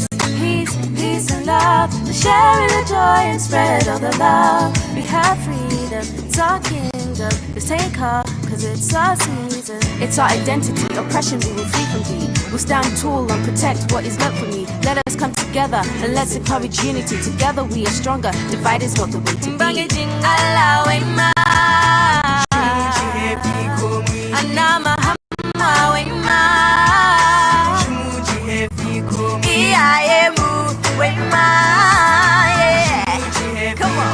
peace and love, sharing the joy and spread all the love. We have freedom, it's our kingdom. Let's take her, cause it's our season. It's our identity, oppression we will free from thee. We'll stand tall and protect what is meant for me. Let us come together and let's encourage unity. Together we are stronger, divide is not the way to be. Come on.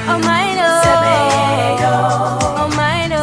Oh my no, oh my no,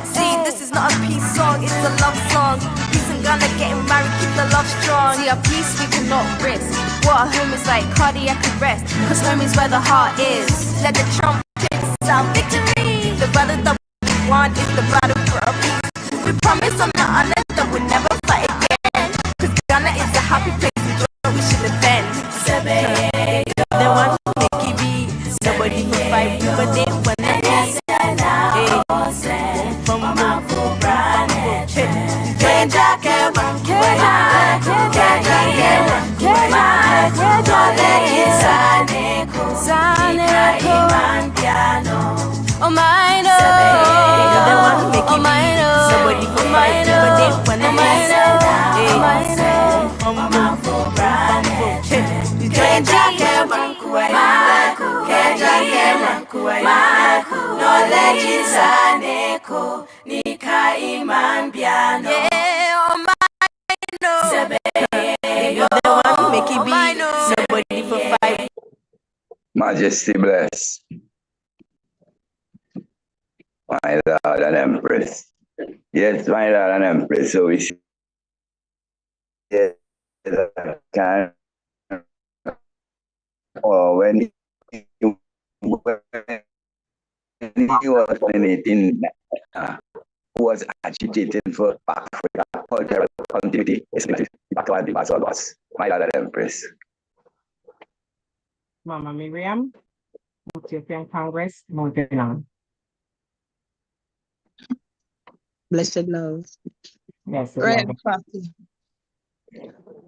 see, this is not a peace song, it's a love song. Peace and Ghana getting married, keep the love strong. See, our peace we cannot risk. What our home is like, cardiac arrest. Cause home is where the heart is. Let the trumpets sound victory. The battle that we want is the battle for our peace. We promise on the honor that we'll never fight again. Cause Ghana is a happy place and we should defend. They want to make it be. Nobody will fight, but they want to be. Oh my no, oh my no, somebody for fight, but they wanna Majesty bless. My Lord and Empress. Yes, my Lord and Empress. So we see can or when you was in was agitating for Africa cultural continuity, especially Battle of Adwa. My Lord and Empress. Mama Miriam, Ethiopian Congress, moving on. Blessed love. Blessed Right, love. Papi.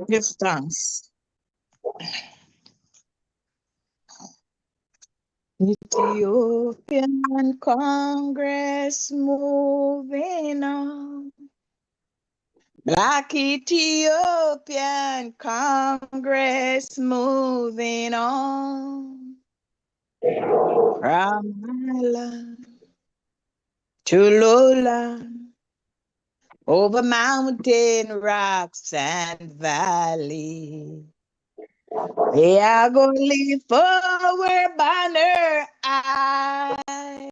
Give thanks. Ethiopian Congress moving on. Black Ethiopian Congress moving on. From highland to lowland, over mountain, rocks, and valley. We are going to live forward banner high.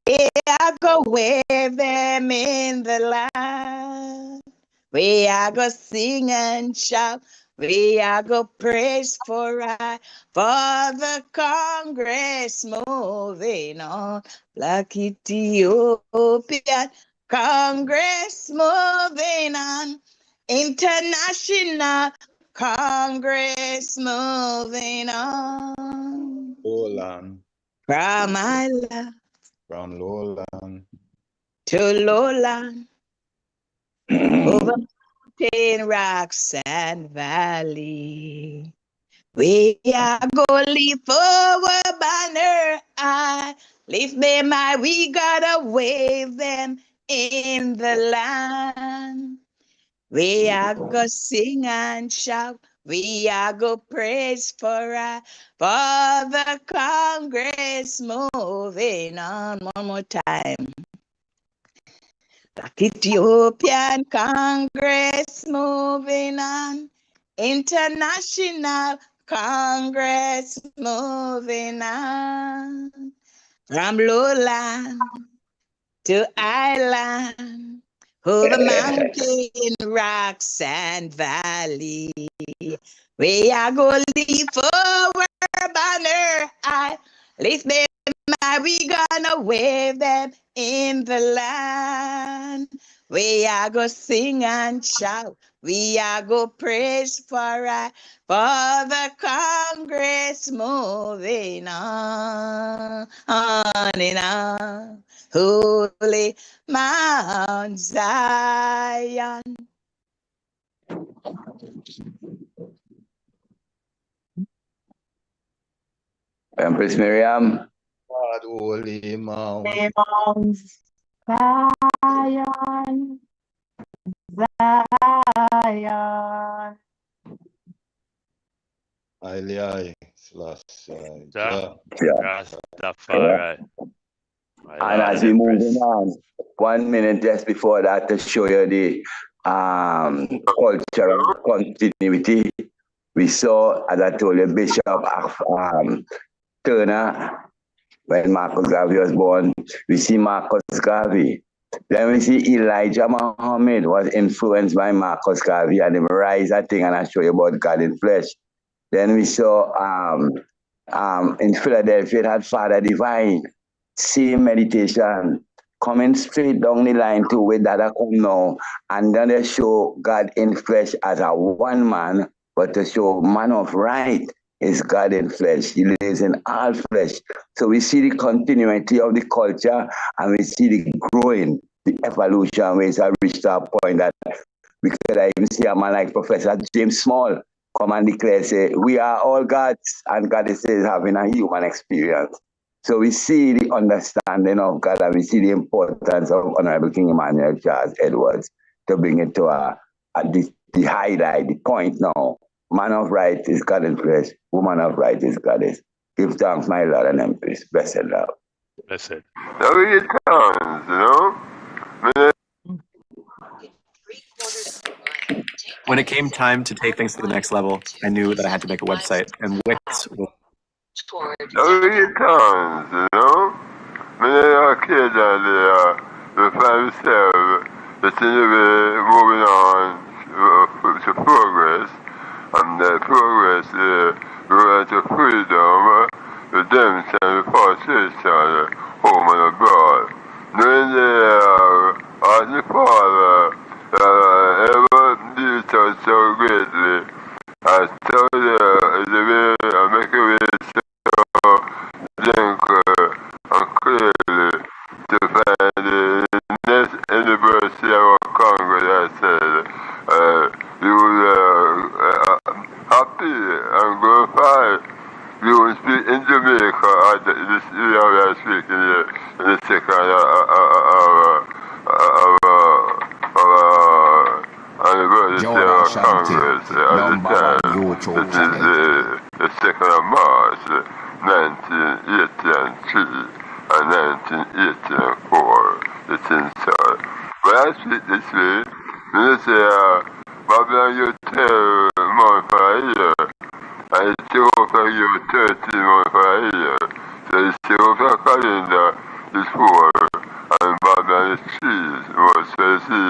We are going to wave them in the land. We are going to sing and shout. We are going to praise for the Congress moving on. Black Ethiopian Congress moving on. International Congress moving on. Lowland. From island. From lowland. To lowland. Over mountain, rocks, and valley. We are going to live forward banner high. Lift them high, we gotta wave them in the land. We are gonna sing and shout. We are gonna praise for the Congress moving on. One more time. Black Ethiopian Congress moving on. International Congress moving on. From lowland to island, over mountain, rocks, and valley. We are going to leave forward banner high. Lift them high, we gonna wave them in the land. We are going to sing and shout. We are going to praise for the Congress moving on and on. Holy Mount Zion. Empress Miriam. God, holy Mount. Zion. Zion. Selassie. RASTAFARI. And as we move on, 1 minute just before that to show you the cultural continuity, we saw, as I told you, Bishop Turner, when Marcus Garvey was born, we see Marcus Garvey. Then we see Elijah Muhammad was influenced by Marcus Garvey and the rise, I think, and I'll show you about God in flesh. Then we saw in Philadelphia, it had Father Divine, same meditation, coming straight down the line to where that I come now. And then they show God in flesh as a one man, but to show man of right is God in flesh. He lives in all flesh. So we see the continuity of the culture and we see the growing, the evolution, where it's reached a point that we could even see a man like Professor James Small come and declare, say, we are all gods, and God is having a human experience. So we see the understanding of God and we see the importance of Honorable King Emmanuel Charles Edwards to bring it to the highlight, the point now. Man of right is God in flesh, woman of right is goddess. Give thanks, my Lord and Empress. Blessed love. Blessed. Now we get thanks, you know? When it came time to take things to the next level, I knew that I had to make a website, and Wix was... Now we get thanks, you know? When I kid the find themselves, the thing moving on to progress, and the progress, road to freedom, redemption, and repatriation, home and abroad. Knowing as the Father, ever did so greatly, I told you the way I make a way so gentle and clearly to find the anniversary of our Congress, I said, you will happy and glorify. You will speak in Jamaica at this year we are speaking in the second anniversary of our Congress at the time. This is the 2nd of March, 1983 and 1984. It's inside. When I speak this way, when they say, Babylon, you tell months for a year, and Ethiopia, you 13 months for a year. So Ethiopia calendar is 4, and Babylon is 3. So you see,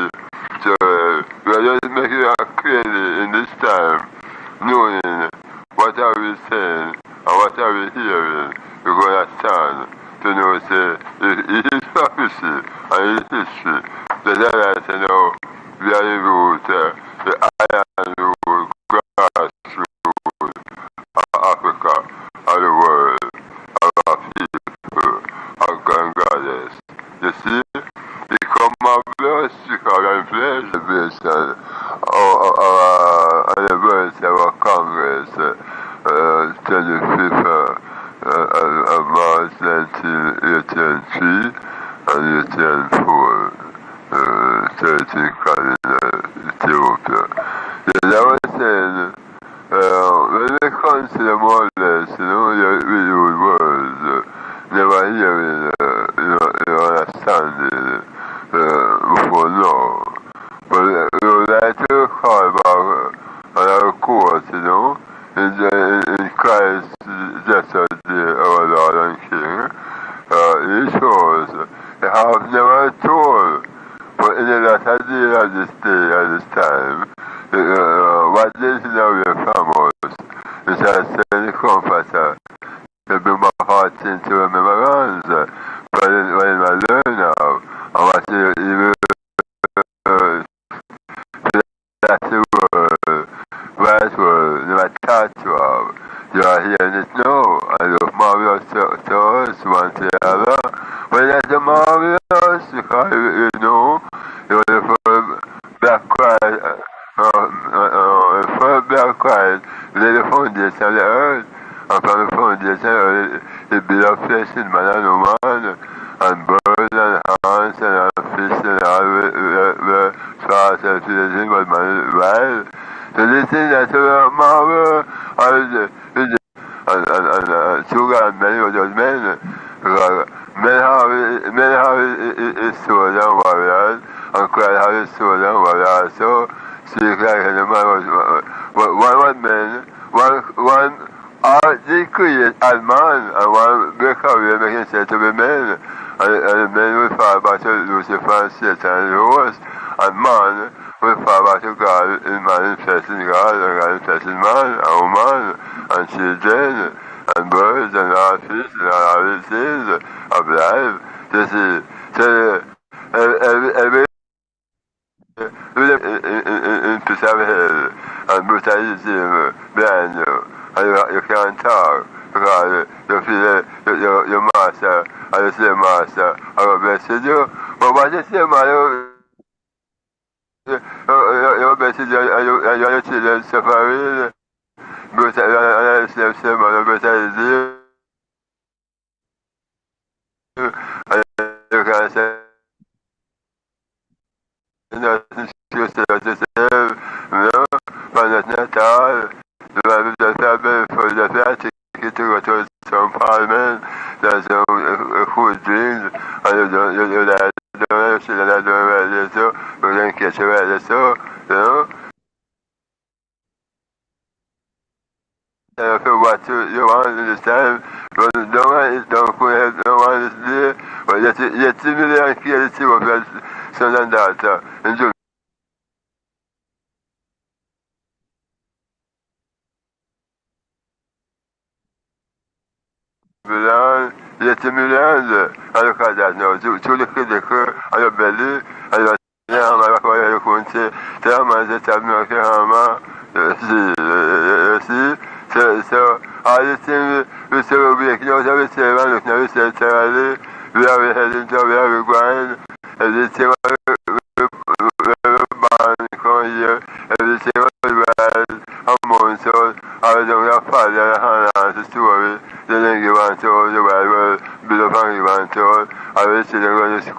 so we are just making it clearly in this time, knowing what are we saying and what are we hearing, we're going to stand to know, say, it is prophecy and it is history. That's why I say now, we are in route, the iron road, grass road of Africa, of the world, of our people, of God and goddess. You see, become marvelous because I'm flesh, the vision of anniversary of our Congress, 25th of March 1983 and 1804, 13 calendar, Ethiopia. Yes, I was saying, when we consider more or less, you know, we use words, never hearing, understanding before now. But we would like to call back on our course, you know, in Christ Jesus, our Lord and King. He shows they have never told, but in the latter day of this day, at this time, what is in the way from us, we shall send the comforter to bring my heart into remembrance. But when I learn now, and what you that's the word, right word, never thought you have. You are hearing it now, and look marvelous to us, one to the other. But that's a marvelous, because you know, you know, the first black Christ, the first black Christ, lay the foundation of the earth, and from the foundation of the earth, it built up flesh in man and woman, and birds and ants and fish and all the stars and fish, but man is wild. So this thing that's a marvel, and sugar and many of those men, because men have his sword and warriors, and Christ have his sword and warriors. So speak like the man was men, one they create as man, and one break away, make himself to be men, and the men will fall back to Lucifer and Satan and the host, and man will fall back to God, in man in flesh in God, and God in flesh in man, and woman, and children, and birds, and all fish, and all the things of life. This is, so every in peace of hell, and brutalism behind you, and you can't talk, because you feel your master, and you say master, I will bless you. But what you say, man, your blessed and your children suffering, but I say, man, brutalism, and you can say, nothing to yourself, no, but that's not all. The Bible does have been for the ticket to go to some parliament, there's some food dreams, and you don't realize so, but then catch you right so, you know. For what you want in this time, but no one is don't help, no one is there, but yet similar and clear to see what son and daughter in yet similar, and look at that now, to look at the cur, and your belly, and your you couldn't say, tell man, just have no hammer, you see. So all the things we say we're breaking out of the same and look now we say thoroughly, we are heading to where we're going, everything we're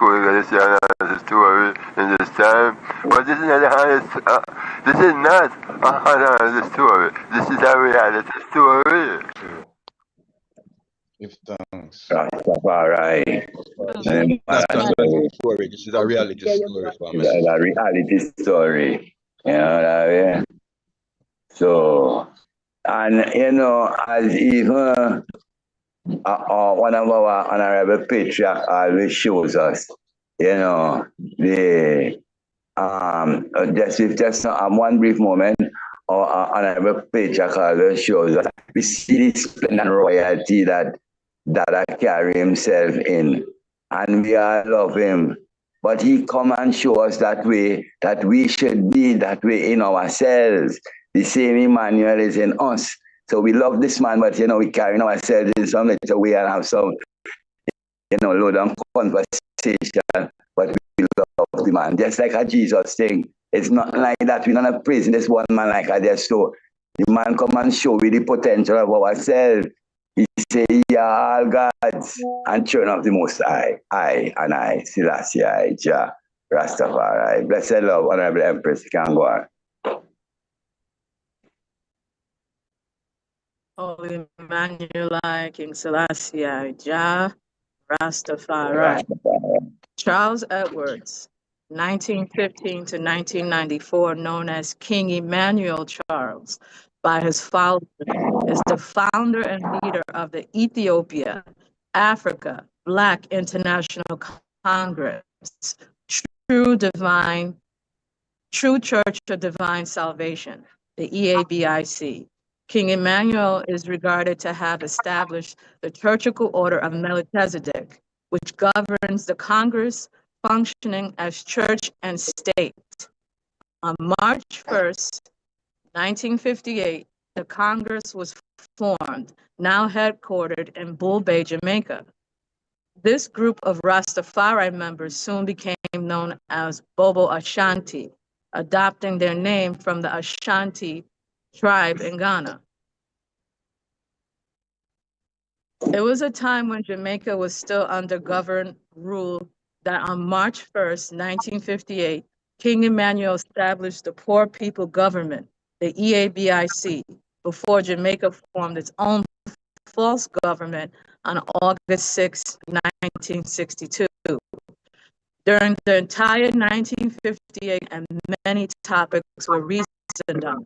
we're going to see another story in this time. But this is not another story. This is a reality story. Give thanks. Rastafari. That's not a story. This is a reality story, family. It's a reality story. You know what I mean? So, and you know, as even one of our honorable patriarch always shows us, you know, the just one brief moment, our honorable patriarch always shows us, we see the splendor and royalty that carry himself in, and we all love him. But he come and show us that way, that we should be that way in ourselves. The same Emmanuel is in us. So we love this man, but you know, we carry ourselves in some little way and have some, you know, low down conversation, but we love the man. Just like a Jesus thing. It's not like that. We're not praising this one man like I just so. The man come and show we the potential of ourselves. He say, "Yeah, all gods," and children of the Most High. I, Selassie, Jah, Rastafari. Blessed love, Honorable Empress. You can go on. Holy Emmanuel, King Selassie, Jah, Rastafari. Charles Edwards, 1915 to 1994, known as King Emmanuel Charles by his followers, is the founder and leader of the Ethiopia, Africa, Black International Congress, True Church of Divine Salvation, the E.A.B.I.C. King Emmanuel is regarded to have established the Churchical Order of Melchizedek, which governs the Congress functioning as church and state. On March 1st, 1958, the Congress was formed, now headquartered in Bull Bay, Jamaica. This group of Rastafari members soon became known as Bobo Ashanti, adopting their name from the Ashanti tribe in Ghana. It was a time when Jamaica was still under government rule that on March 1st, 1958, King Emmanuel established the Poor People Government, the E.A.B.I.C, before Jamaica formed its own false government on August 6, 1962. During the entire 1958, and many topics were reasoned on.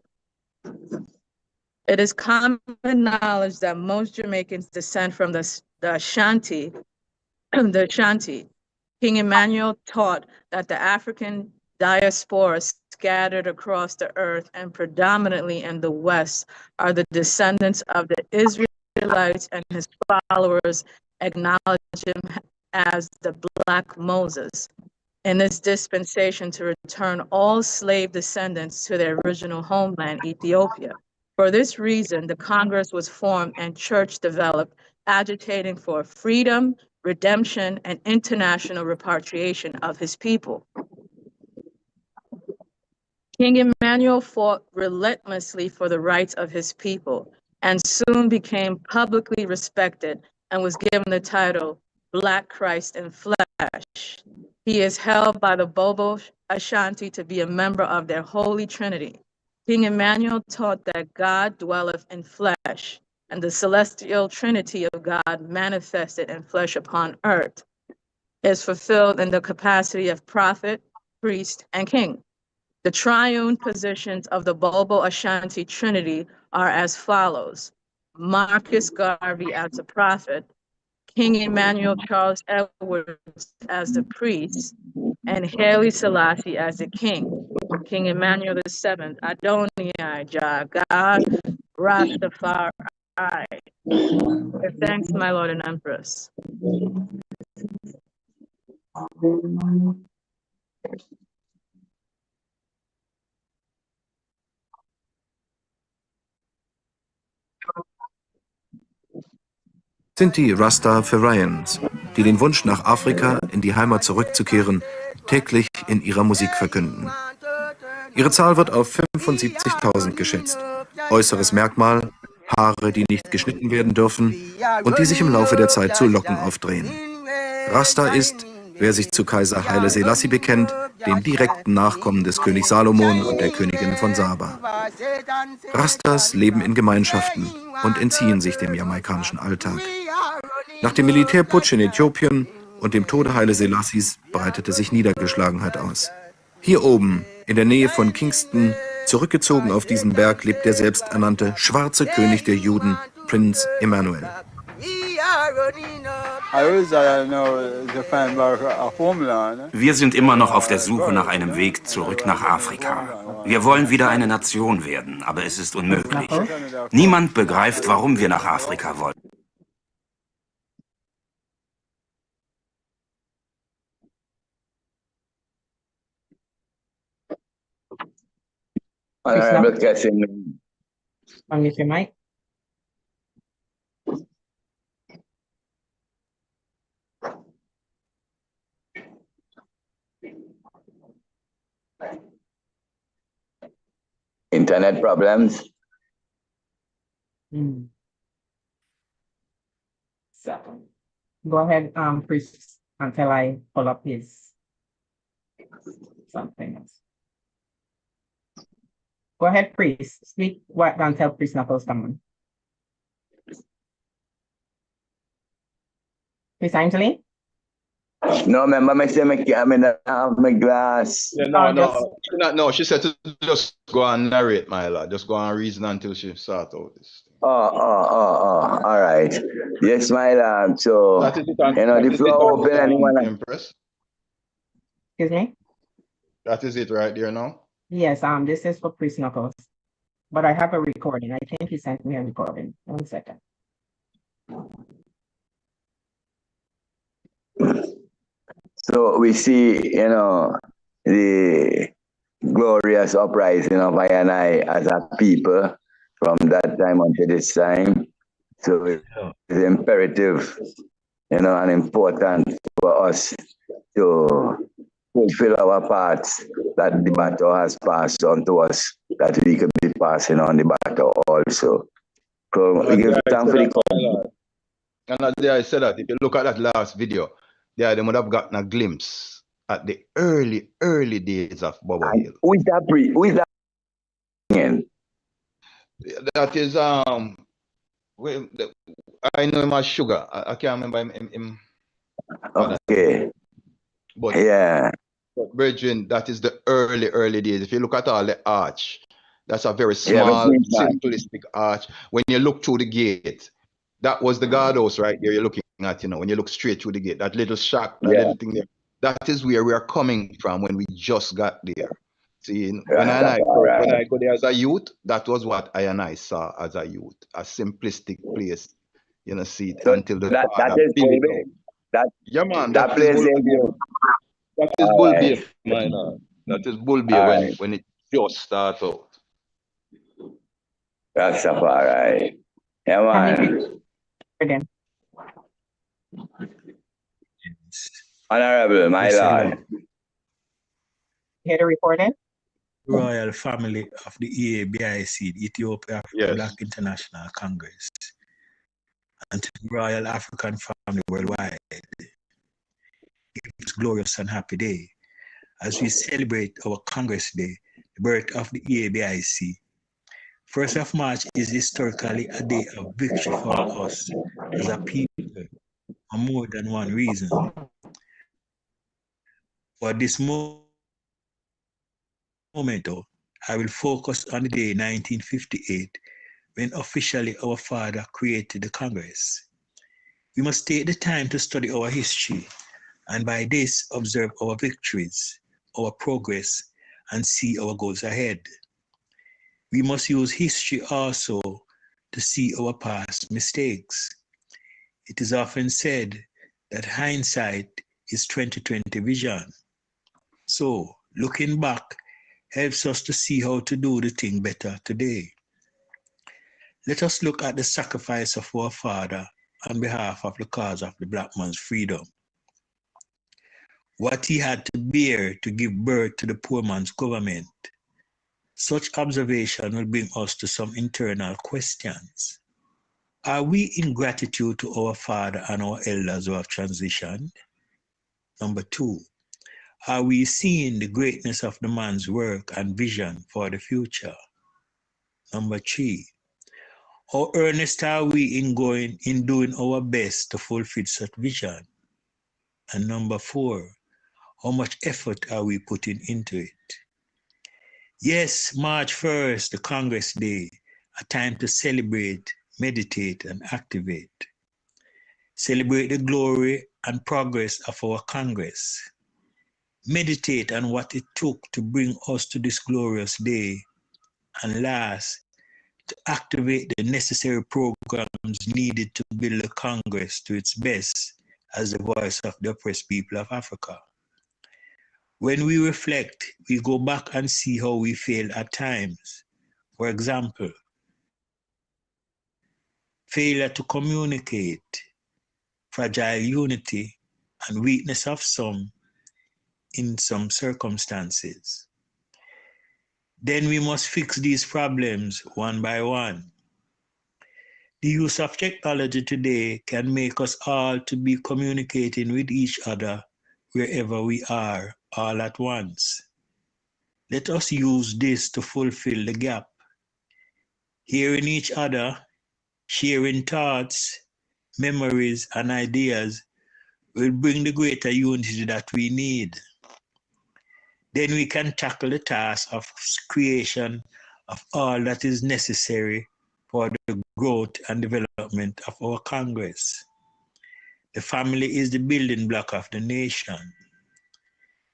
It is common knowledge that most Jamaicans descend from the Ashanti. The Ashanti. King Emmanuel taught that the African diaspora scattered across the earth and predominantly in the West are the descendants of the Israelites, and his followers acknowledge him as the Black Moses in this dispensation to return all slave descendants to their original homeland, Ethiopia. For this reason, the Congress was formed and church developed, agitating for freedom, redemption, and international repatriation of his people. King Emmanuel fought relentlessly for the rights of his people and soon became publicly respected and was given the title Black Christ in Flesh. He is held by the Bobo Ashanti to be a member of their Holy Trinity. King Emmanuel taught that God dwelleth in flesh, and the celestial Trinity of God manifested in flesh upon earth is fulfilled in the capacity of prophet, priest, and king. The triune positions of the Bobo Ashanti Trinity are as follows: Marcus Garvey as the prophet, King Emmanuel Charles Edwards as the priest, and Haile Selassie as the king. King Emmanuel VII, Adonai, Jah, God, Rastafari. Thanks, my Lord and Empress. Sind die Rastafarians, die den Wunsch nach Afrika in die Heimat zurückzukehren, täglich in ihrer Musik verkünden. Ihre Zahl wird auf 75.000 geschätzt. Äußeres Merkmal: Haare, die nicht geschnitten werden dürfen und die sich im Laufe der Zeit zu Locken aufdrehen. Rasta ist, wer sich zu Kaiser Haile Selassie bekennt, dem direkten Nachkommen des Königs Salomon und der Königin von Saba. Rastas leben in Gemeinschaften und entziehen sich dem jamaikanischen Alltag. Nach dem Militärputsch in Äthiopien und dem Tode Haile Selassies breitete sich Niedergeschlagenheit aus. Hier oben, in der Nähe von Kingston, zurückgezogen auf diesen Berg, lebt der selbsternannte schwarze König der Juden, Prinz Emmanuel. Wir sind immer noch auf der Suche nach einem Weg zurück nach Afrika. Wir wollen wieder eine Nation werden, aber es ist unmöglich. Niemand begreift, warum wir nach Afrika wollen. Unmute your mic. Internet problems. So, go ahead, priest, until I pull up his something else. Go ahead, priest. Speak what until priest Knuckles come on. Priest Angeline? No, remember me say me have my glass. Yeah, no, she said to just go and narrate, my lord. Just go and reason until she sort out this. All right. Yes, my lord. So, the floor open, anyone. Empress? Excuse me? That is it right there now? Yes, this is for priest Knuckles. But I have a recording. I think he sent me a recording. 1 second. So we see, the glorious uprising of I as a people from that time until this time. So it's imperative, and important for us to fulfill our parts that the battle has passed on to us, that we could be passing on the battle also. So we give thanks for the call. And there I said that if you look at that last video, they would have gotten a glimpse at the early days of Bubble Hill. Who is that? That is I know him as Sugar. I can't remember him. Okay. But yeah. But brethren, that is the early days. If you look at all the arch, that's a very small, simplistic arch. When you look through the gate, that was the guardhouse right there you're looking at, when you look straight through the gate, that little shack, that little thing there. That is where we are coming from when we just got there. See, when I go there as a youth, that was what I saw as a youth, a simplistic place, see, so until the that is Bulby. Yeah, man, that place is that is Bulby, man. That is Bulby when it just started out. Rastafari. Yeah, man. Again. Honorable, my lord. Hear the recording? Royal family of the E.A.B.I.C, the Ethiopia Black International Congress, and to the Royal African family worldwide. It's a glorious and happy day as we celebrate our Congress Day, the birth of the E.A.B.I.C. 1st of March is historically a day of victory for us as a people for more than one reason. For this moment, I will focus on the day 1958 when officially our father created the Congress. We must take the time to study our history and by this observe our victories, our progress, and see our goals ahead. We must use history also to see our past mistakes. It is often said that hindsight is 20/20 vision. So, looking back helps us to see how to do the thing better today. Let us look at the sacrifice of our father on behalf of the cause of the black man's freedom. What he had to bear to give birth to the poor man's government. Such observation will bring us to some internal questions. Are we in gratitude to our father and our elders who have transitioned? Number 2, are we seeing the greatness of the man's work and vision for the future? Number 3, how earnest are we in doing our best to fulfill such vision? And number 4, how much effort are we putting into it? Yes, March 1st, the Congress Day, a time to celebrate, meditate, and activate. Celebrate the glory and progress of our Congress. Meditate on what it took to bring us to this glorious day. And last, to activate the necessary programs needed to build the Congress to its best as the voice of the oppressed people of Africa. When we reflect, we go back and see how we failed at times. For example, failure to communicate, fragile unity, and weakness of some in some circumstances. Then we must fix these problems one by one. The use of technology today can make us all to be communicating with each other wherever we are, all at once. Let us use this to fulfill the gap. Hearing each other, sharing thoughts, memories, and ideas will bring the greater unity that we need. Then we can tackle the task of creation of all that is necessary for the growth and development of our Congress. The family is the building block of the nation.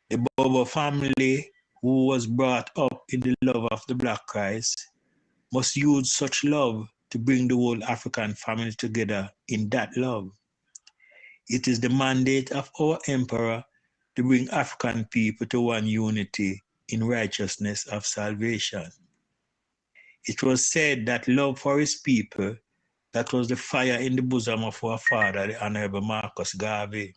The Bobo family, who was brought up in the love of the Black Christ, must use such love to bring the whole African family together in that love. It is the mandate of our Emperor to bring African people to one unity in righteousness of salvation. It was said that love for his people, that was the fire in the bosom of our father, the Honorable Marcus Garvey.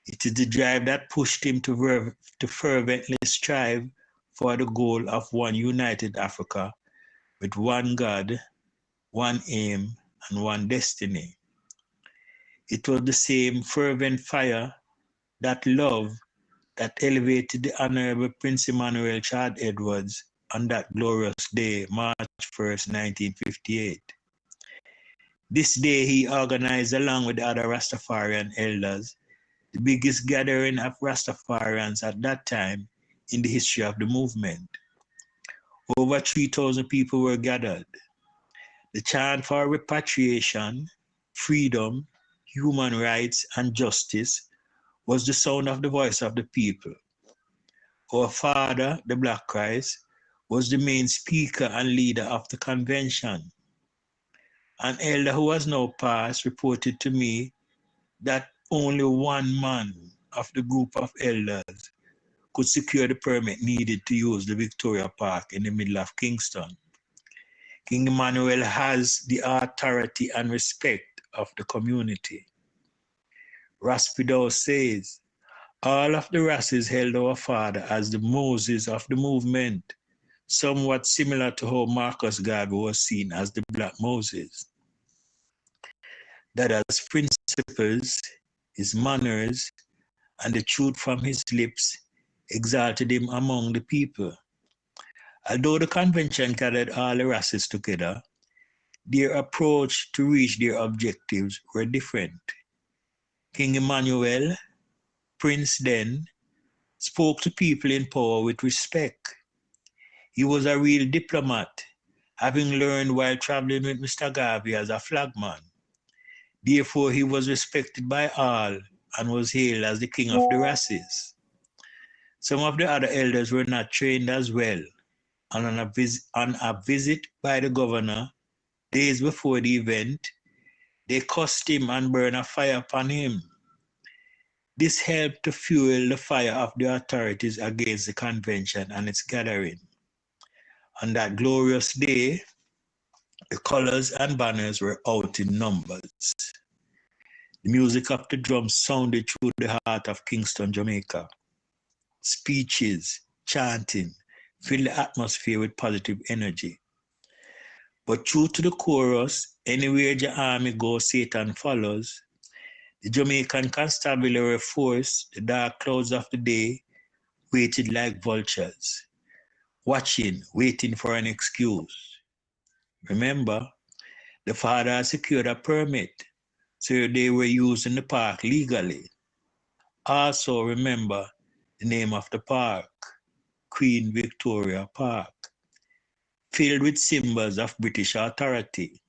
It is the drive that pushed him to fervently strive for the goal of one united Africa with one God, one aim, and one destiny. It was the same fervent fire, that love, that elevated the Honorable Prince Emmanuel Chad Edwards on that glorious day, March 1st, 1958. This day he organized, along with the other Rastafarian elders, the biggest gathering of Rastafarians at that time in the history of the movement. Over 3,000 people were gathered. The chant for repatriation, freedom, human rights, and justice was the sound of the voice of the people. Our father, the Black Christ, was the main speaker and leader of the convention. An elder who has now passed reported to me that only one man of the group of elders could secure the permit needed to use the Victoria Park in the middle of Kingston. King Emmanuel has the authority and respect of the community. Raspido says, all of the Rasses held our father as the Moses of the movement, somewhat similar to how Marcus Garvey was seen as the Black Moses. That as principles, his manners, and the truth from his lips exalted him among the people. Although the convention gathered all the Rasses together, their approach to reach their objectives were different. King Emmanuel, Prince then, spoke to people in power with respect. He was a real diplomat, having learned while traveling with Mr. Garvey as a flagman. Therefore, he was respected by all and was hailed as the king of the Rasses. Some of the other elders were not trained as well, and on a visit by the governor, days before the event, they cursed him and burned a fire upon him. This helped to fuel the fire of the authorities against the convention and its gathering. On that glorious day, the colors and banners were out in numbers. The music of the drums sounded through the heart of Kingston, Jamaica. Speeches, chanting, filled the atmosphere with positive energy. But true to the chorus, anywhere the army goes, Satan follows, The Jamaican constabulary force, the dark clouds of the day, waited like vultures, watching, waiting for an excuse. Remember, the father had secured a permit, so they were using the park legally. Also remember the name of the park, Queen Victoria Park, filled with symbols of British authority.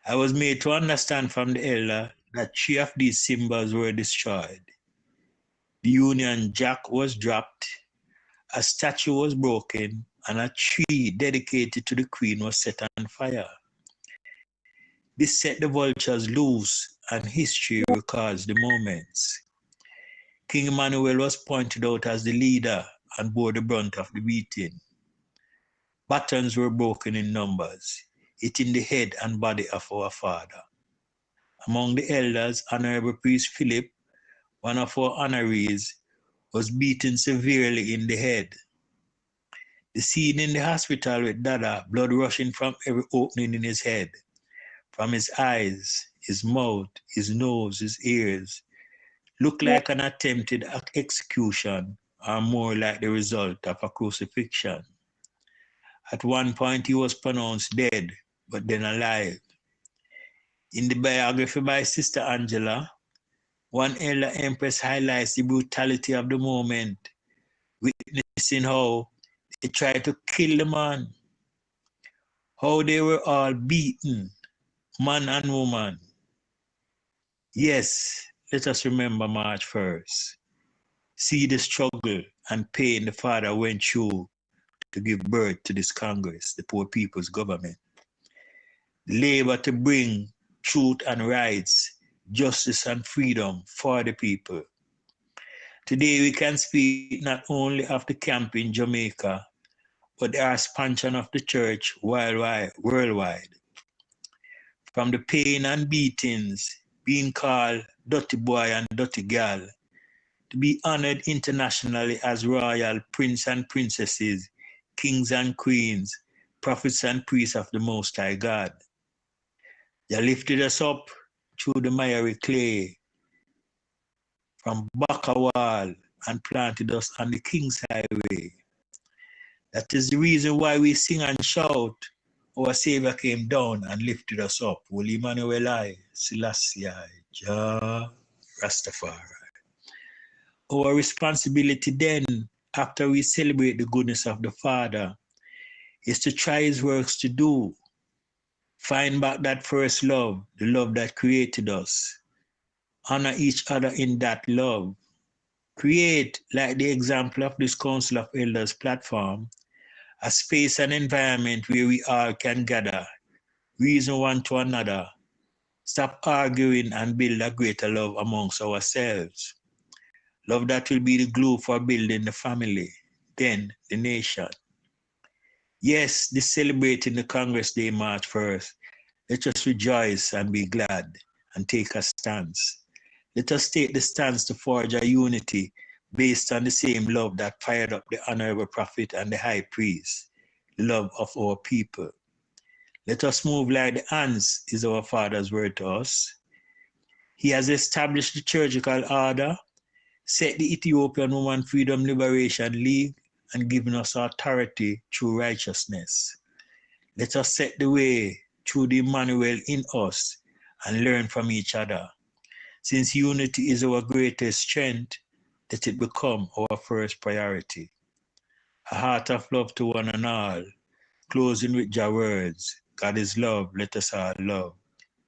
I was made to understand from the elder that 3 of these symbols were destroyed. The Union Jack was dropped, a statue was broken, and a tree dedicated to the Queen was set on fire. This set the vultures loose, and history records the moments. King Emmanuel was pointed out as the leader and bore the brunt of the beating. Batons were broken in numbers, hitting the head and body of our father. Among the elders, Honorable Priest Philip, one of our honorees, was beaten severely in the head. The scene in the hospital with Dada, blood rushing from every opening in his head, from his eyes, his mouth, his nose, his ears, looked like an attempted execution or more like the result of a crucifixion. At one point, he was pronounced dead, but then alive. In the biography by Sister Angela, one elder empress highlights the brutality of the moment, witnessing how they tried to kill the man, how they were all beaten, man and woman. Yes, let us remember March 1st. See the struggle and pain the father went through to give birth to this Congress, the poor people's government. The labor to bring truth and rights, justice and freedom for the people. Today we can speak not only of the camp in Jamaica, but the expansion of the church worldwide. From the pain and beatings, being called dirty boy and dirty girl, to be honored internationally as royal prince and princesses, kings and queens, prophets and priests of the Most High God. They lifted us up through the miry clay, from Bakawal, and planted us on the King's Highway. That is the reason why we sing and shout, our Savior came down and lifted us up. Holy Emmanuel, I, Selassie, Jah, Rastafari. Our responsibility then, after we celebrate the goodness of the Father, is to try His works to do. Find back that first love, the love that created us. Honor each other in that love. Create, like the example of this Council of Elders platform, a space and environment where we all can gather, reason one to another, stop arguing and build a greater love amongst ourselves. Love that will be the glue for building the family, then the nation. Yes, this celebrating the Congress Day, March 1st, let us rejoice and be glad and take a stance. Let us take the stance to forge a unity based on the same love that fired up the Honorable Prophet and the High Priest, the love of our people. Let us move like the ants, is our Father's word to us. He has established the churchical order, set the Ethiopian Woman Freedom Liberation League, and given us authority through righteousness. Let us set the way through the Emmanuel in us and learn from each other. Since unity is our greatest strength, let it become our first priority. A heart of love to one and all, closing with Jah words. God is love, let us all love.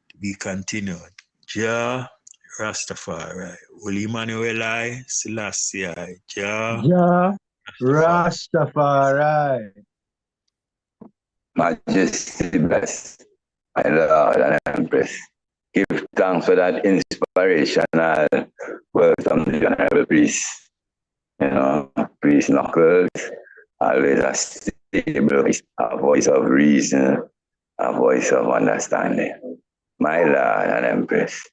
To be continued. Jah, Rastafari. Holy Emmanuel, I, Selassie, I. Jah, Rastafari. Majesty bless, my Lord and Empress. Give thanks for that inspirational word from the Honorable Priest. You know, Priest Knuckles, always a stable voice, a voice of reason, a voice of understanding. My Lord and Empress,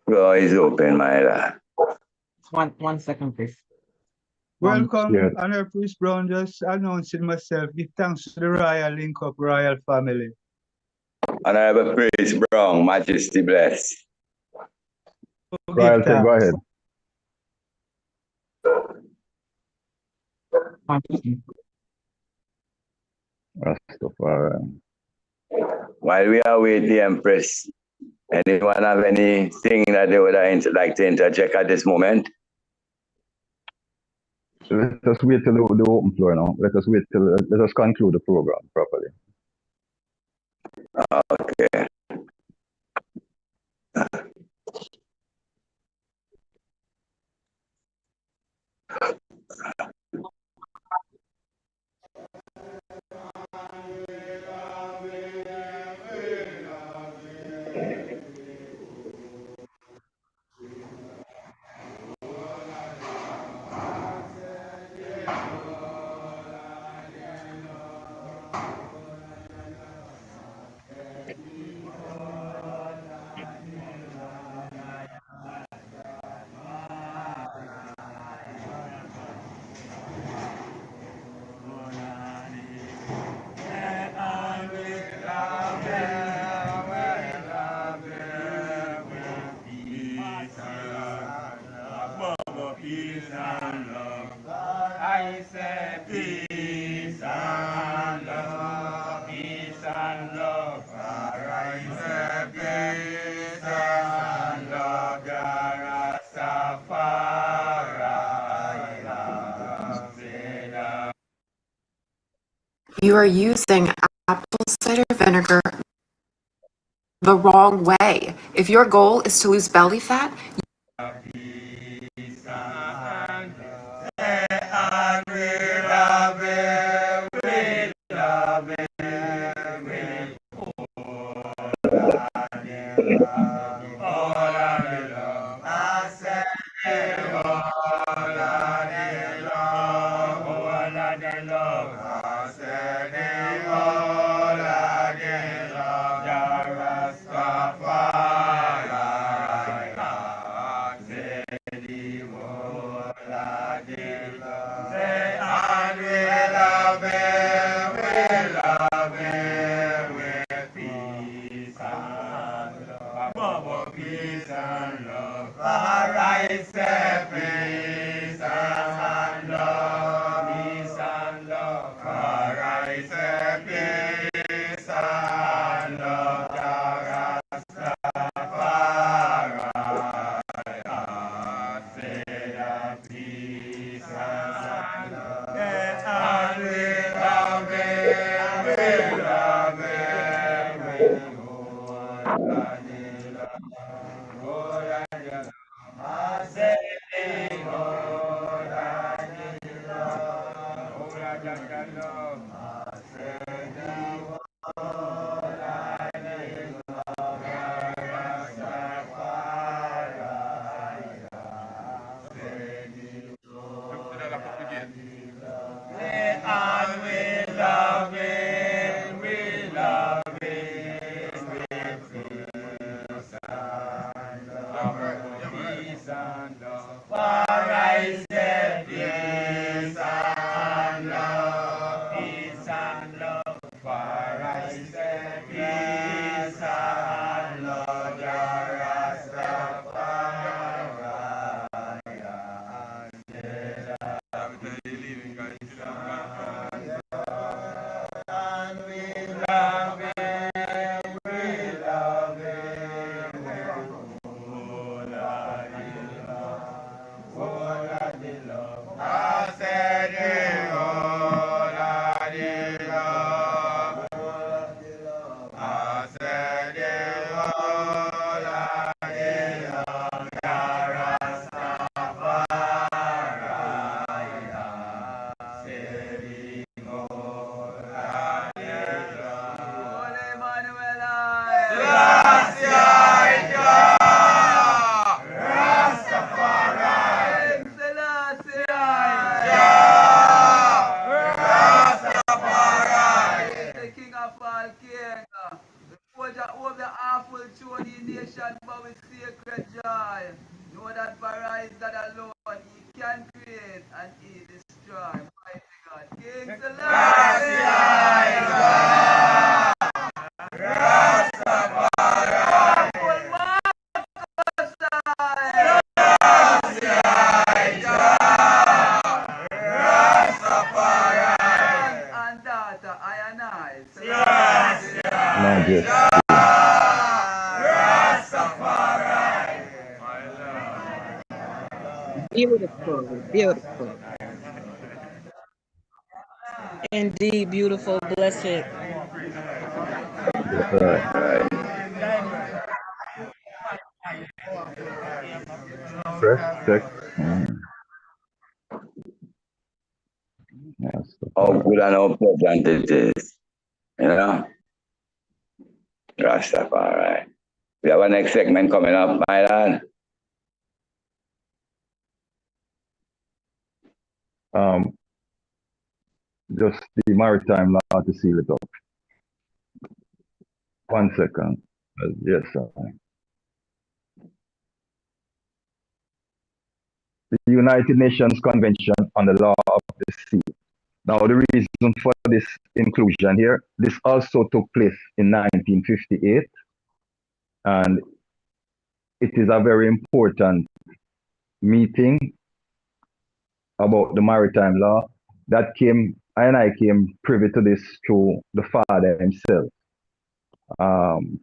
door is open, my Lord. One second, please. Welcome, Honorable Priest Brown. Just announcing myself. Give thanks to the Royal Link Up Royal family. Honorable Priest Brown, Majesty bless. Royalty, go ahead. Rastafari. While we await the Empress, anyone have anything that they would like to interject at this moment? Let us wait till the open floor now. Let us conclude the program properly. Okay. You are using apple cider vinegar the wrong way. If your goal is to lose belly fat, Yes. Beautiful, beautiful. Indeed, beautiful, blessed. Right. Press, check. Yes. How good and how pleasant it is. You know? Rastafari. We have our next segment coming up, my lad. Just the maritime law to seal it up. 1 second. Yes, sir. The United Nations Convention on the Law of the Sea. Now, the reason for this inclusion here, this also took place in 1958, and it is a very important meeting about the maritime law that I came privy to this through the father himself.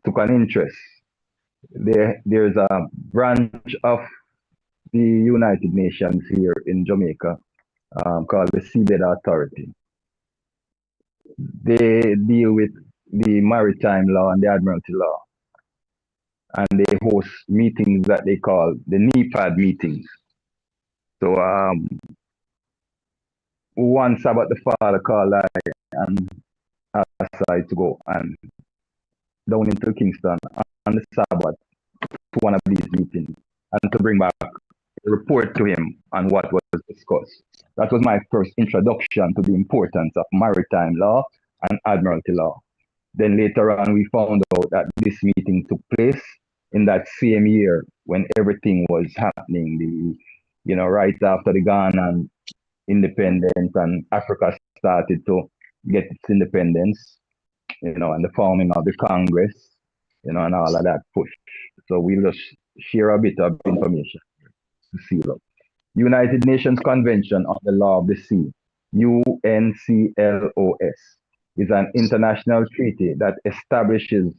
Took an interest. There's a branch of the United Nations here in Jamaica called the Seabed Authority. They deal with the maritime law and the admiralty law. And they host meetings that they call the NEPAD meetings. So one Sabbath the father called I and asked I to go and down into Kingston on the Sabbath to one of these meetings and to bring back a report to him on what was discussed. That was my first introduction to the importance of maritime law and admiralty law. Then later on, we found out that this meeting took place in that same year when everything was happening, right after the Ghana independence and Africa started to get its independence, and the forming of the Congress, and all of that push. So we'll just share a bit of information to seal up. United Nations Convention on the Law of the Sea, UNCLOS, is an international treaty that establishes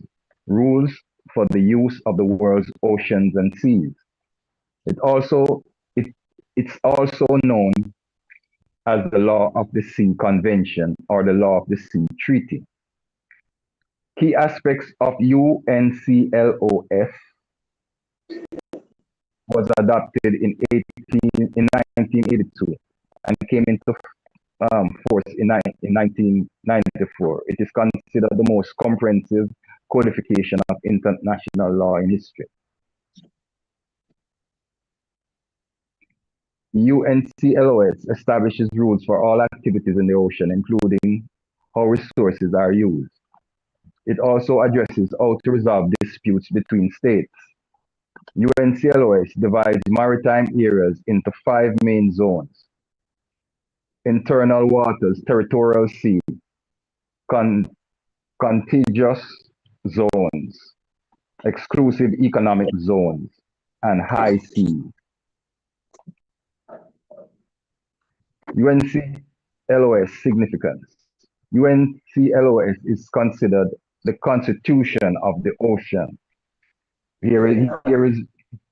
rules for the use of the world's oceans and seas. It's also known as the Law of the Sea Convention or the Law of the Sea Treaty. Key aspects of UNCLOS was adopted in 1982 and came into force in 1994. It is considered the most comprehensive codification of international law in history. UNCLOS establishes rules for all activities in the ocean, including how resources are used. It also addresses how to resolve disputes between states. UNCLOS divides maritime areas into 5 main zones: internal waters, territorial sea, contiguous zones, exclusive economic zones, and high seas. UNCLOS significance. UNCLOS is considered the constitution of the ocean. Here is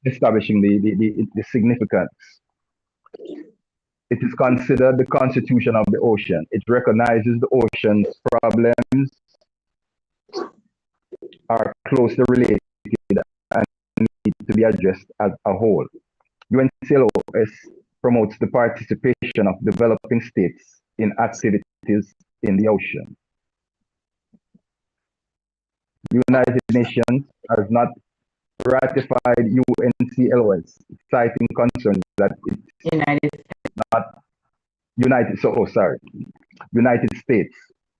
establishing the significance. It is considered the constitution of the ocean. It recognizes the ocean's problems are closely related and need to be addressed as a whole. UNCLOS promotes the participation of developing states in activities in the ocean. The United Nations has not ratified UNCLOS, citing concerns that United States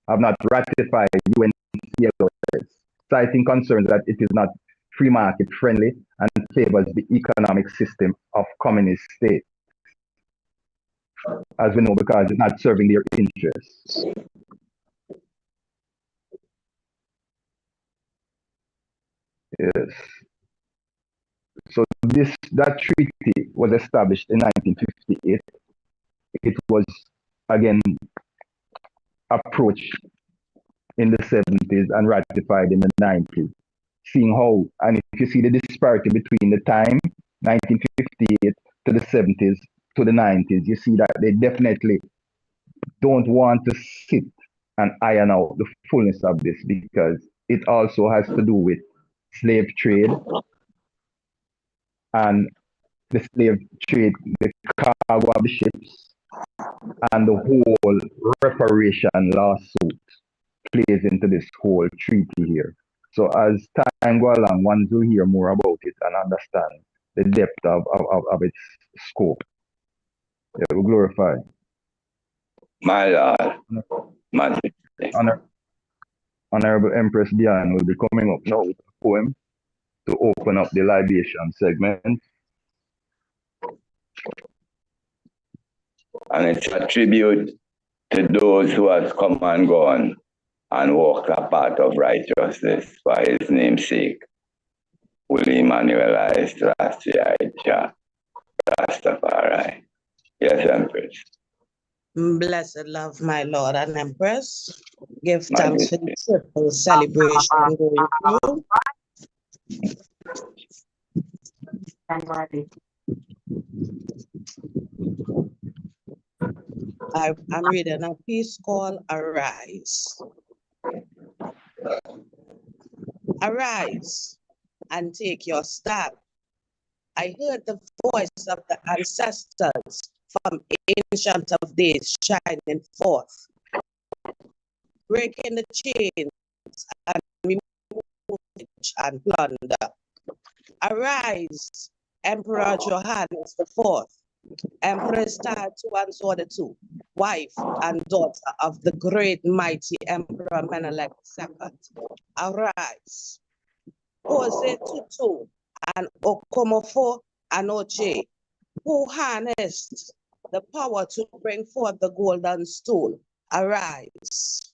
have not ratified UNCLOS, citing concerns that it is not free market friendly and favors the economic system of communist states, as we know, because it's not serving their interests. Yes. So that treaty was established in 1958. It was again approached in the 70s and ratified in the 90s. Seeing how, and if you see the disparity between the time, 1958 to the 70s to the 90s, you see that they definitely don't want to sit and iron out the fullness of this, because it also has to do with slave trade and the slave trade, the cargo of the ships, and the whole reparation lawsuit plays into this whole treaty here. So as time go along, one will hear more about it and understand the depth of its scope. Yeah, we glorify. My Lord. Honorable Empress Diane will be coming up now with a poem to open up the libation segment. And it's a tribute to those who have come and gone and walked a path of righteousness for his name's sake. Will Emmanuel Rastafari. Yes, Empress. Blessed love, my Lord and Empress. Give thanks for the triple celebration going through. I'm reading a piece called Arise. Arise and take your stand. I heard the voice of the ancestors from ancient of days shining forth, breaking the chains and removing and plunder. Arise, Emperor Johannes IV, Empress Title and Order II, wife and daughter of the great mighty Emperor Menelik II. Arise. Jose Tutu and Okomofo Anoche, who harnessed the power to bring forth the golden stool. Arise.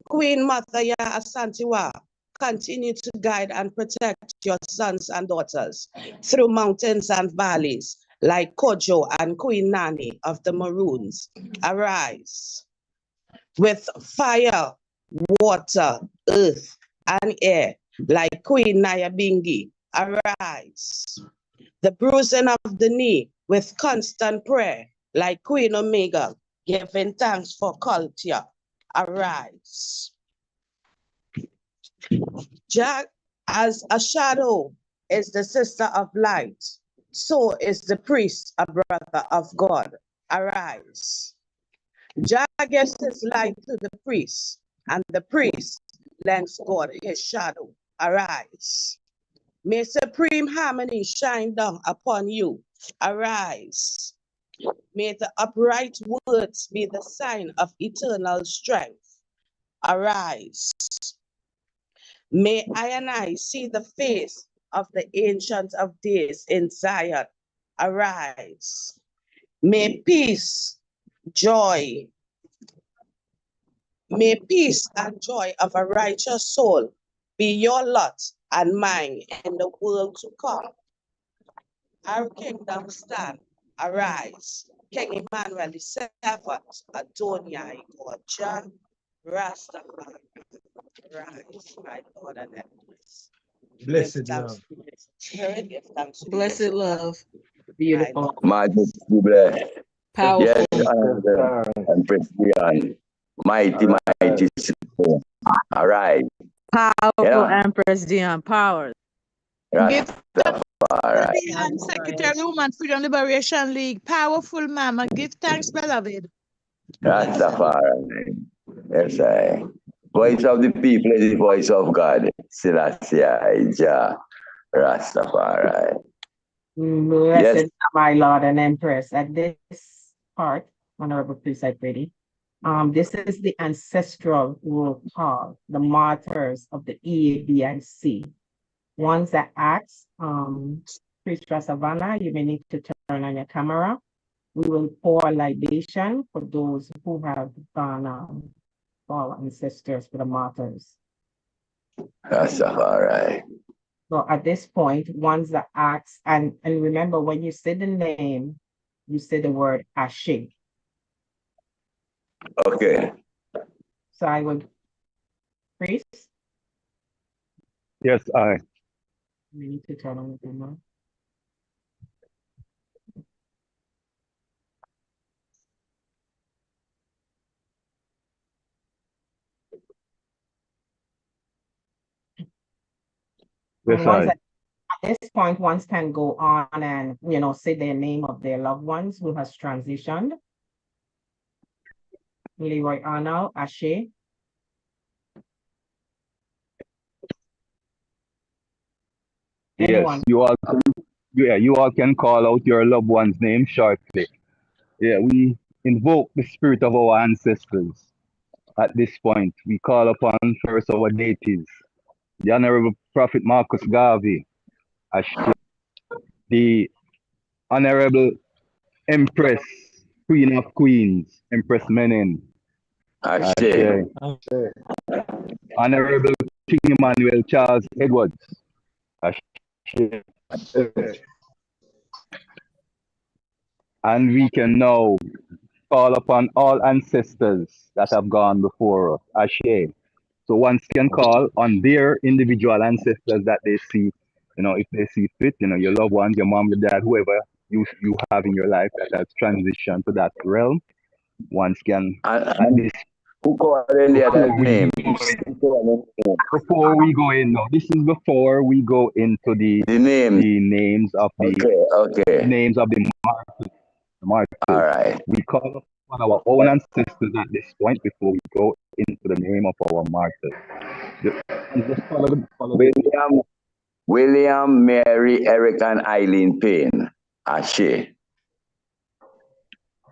Queen Mathaya Asantiwa, continue to guide and protect your sons and daughters through mountains and valleys like Kojo and Queen Nani of the Maroons. Arise. With fire, water, earth, and air like Queen Nyabingi. Arise. The bruising of the knee with constant prayer like Queen Omega, giving thanks for culture. Arise. Jack, as a shadow is the sister of light, so is the priest a brother of God. Arise. Jah gives his light to the priest, and the priest lends God his shadow. Arise. May supreme harmony shine down upon you. Arise. May the upright words be the sign of eternal strength. Arise. May I and I see the face of the Ancient of Days in Zion. Arise. May peace, joy, may peace and joy of a righteous soul be your lot and mine in the world to come. Our kingdom stand. Arise. King Emmanuel VII, Adonai, God, Jah, Rastafari. Arise, my Lord and Empress. Blessed love. Blessed love. Beautiful. Majesty blessed. Powerful. Yes, Empress Diane. Mighty, mighty. All right. Powerful Empress Diane. Power. Secretary Woman Freedom Liberation League. Powerful mama. Give thanks, beloved. Rastafari. Yes, I. Voice of the people is the voice of God. Selassie, Ijah, Rastafari. Blessed Yes. my Lord and Empress. At this part, Honorable President Ready. This is the ancestral roll call, the martyrs of the E.A.B.I.C. Ones that ask, Priest Savannah, you may need to turn on your camera. We will pour libation for those who have gone for our ancestors, for the martyrs. Rastafari. So at this point, ones that ask, and remember when you say the name, you say the word Ashe. Okay. So I would Priest? Yes, I. We need to turn on the camera. Yes, I. At this point, ones can go on and, say their name of their loved ones who has transitioned. Leroy Arnold, Ashe. Anyone? Yes, you all can call out your loved one's name shortly. Yeah, we invoke the spirit of our ancestors. At this point, we call upon first our deities, the Honorable Prophet Marcus Garvey, Ashe, the Honorable Empress, Queen of Queens, Empress Menen, Ashe, Honorable King Emmanuel Charles Edwards, Ashe. And we can now call upon all ancestors that have gone before us, Ashe. So one can call on their individual ancestors that they see, if they see fit, your loved ones, your mom, your dad, whoever you have in your life that has transitioned to that realm. One can, who call in the other names? Before we go in, no, this is before we go into the names of the names of the martyrs. All right. We call upon our own ancestors at this point before we go into the name of our martyrs. Just follow William, Mary, Eric, and Eileen Payne. Ashe.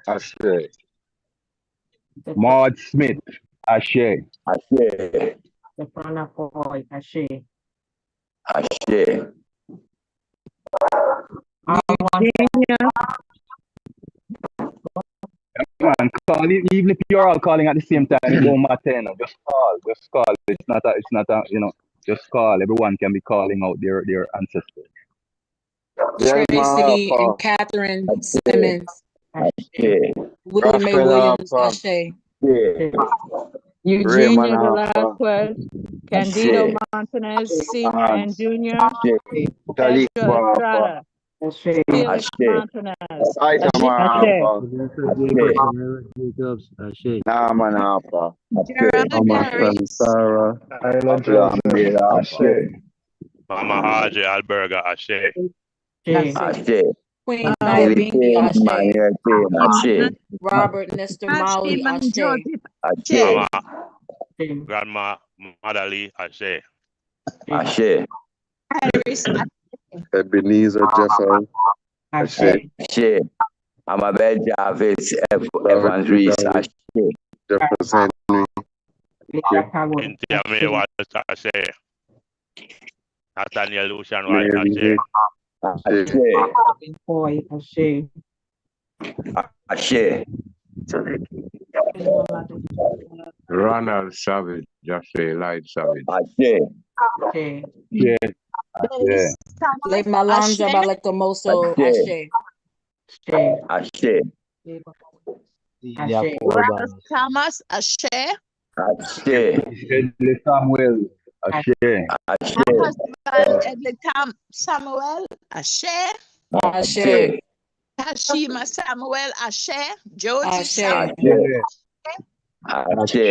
Ashe. Maud Smith. Ashe. Ashe. Stefana Foy. Ashe. Ashe. Man, call it, even if you're all calling at the same time, it won't matter. Just call. It's not a, just call. Everyone can be calling out their ancestors. Tracy and Catherine Simmons. Willie Mae Williams. Ashe. Eugenia Velasquez, Candido Montanez Sr. and Jr., Pedro Estrada, Felix Montanez, Sarah, Isla Joseph, Mama Haji Alberga, Ashe. Ashe. Queen Nayabingi, Ashe. Robert Nestor Molly, Ashe. Grandma Madali, Ashe. Ashe. Ebenezer Jeffers, Ashe. Ashe. Amabel Jarvis, Evans Reese, Ashe. Jefferson Henry. Intiame Walter, Ashe. Nathaniel Lucian White, Ashe. Boy, Ashe. Ashe. Ronald Savage, Ashe. Light Savage. Ashe. Ashe. Lake Malonza Balakamoso, Ashe. Ashe. Robert Thomas, Ashe. Ashe. Samuel, Ashe. Ashe. Samuel, Ashe. Ashe. Hashima Samuel, Ashe. George Ashe. Ashe.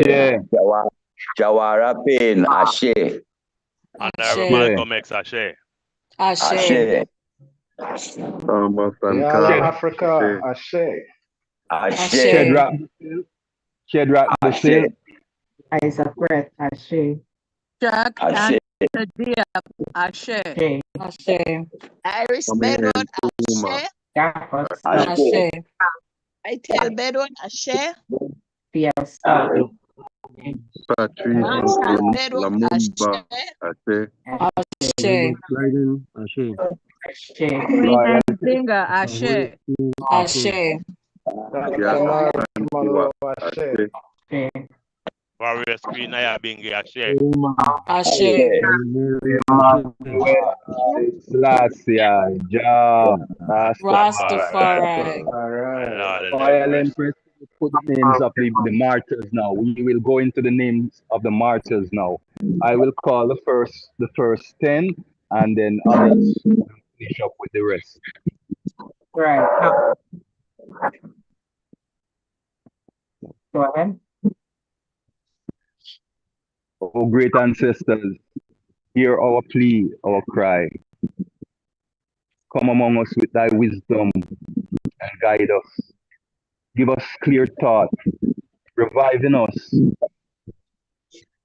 Jawara Payne, Ashe. Honorable Malcolm X, Ashe. Ashe. Africa, Ashe. Ashe. Shadrach Basil. Isaac Brett, Ashe. Jack Ashe. Diab, Ashe. Ashe. Iris Bedford, Ashe. Ashe. I tell Bedford, Ashe. Yes. Patrice Lamumba, Ashe. Ashe. Queen Nzinga, Ashe. Ashe. Warriors Queen Nayabingi, Ashe. Ashe. Selassie, Rastafari. Royal Empress put the names of the martyrs now. We will go into the names of the martyrs now. I will call the first 10, and then others will finish up with the rest. Right. Go ahead. Oh, great ancestors, hear our plea, our cry. Come among us with thy wisdom and guide us. Give us clear thought, revive in us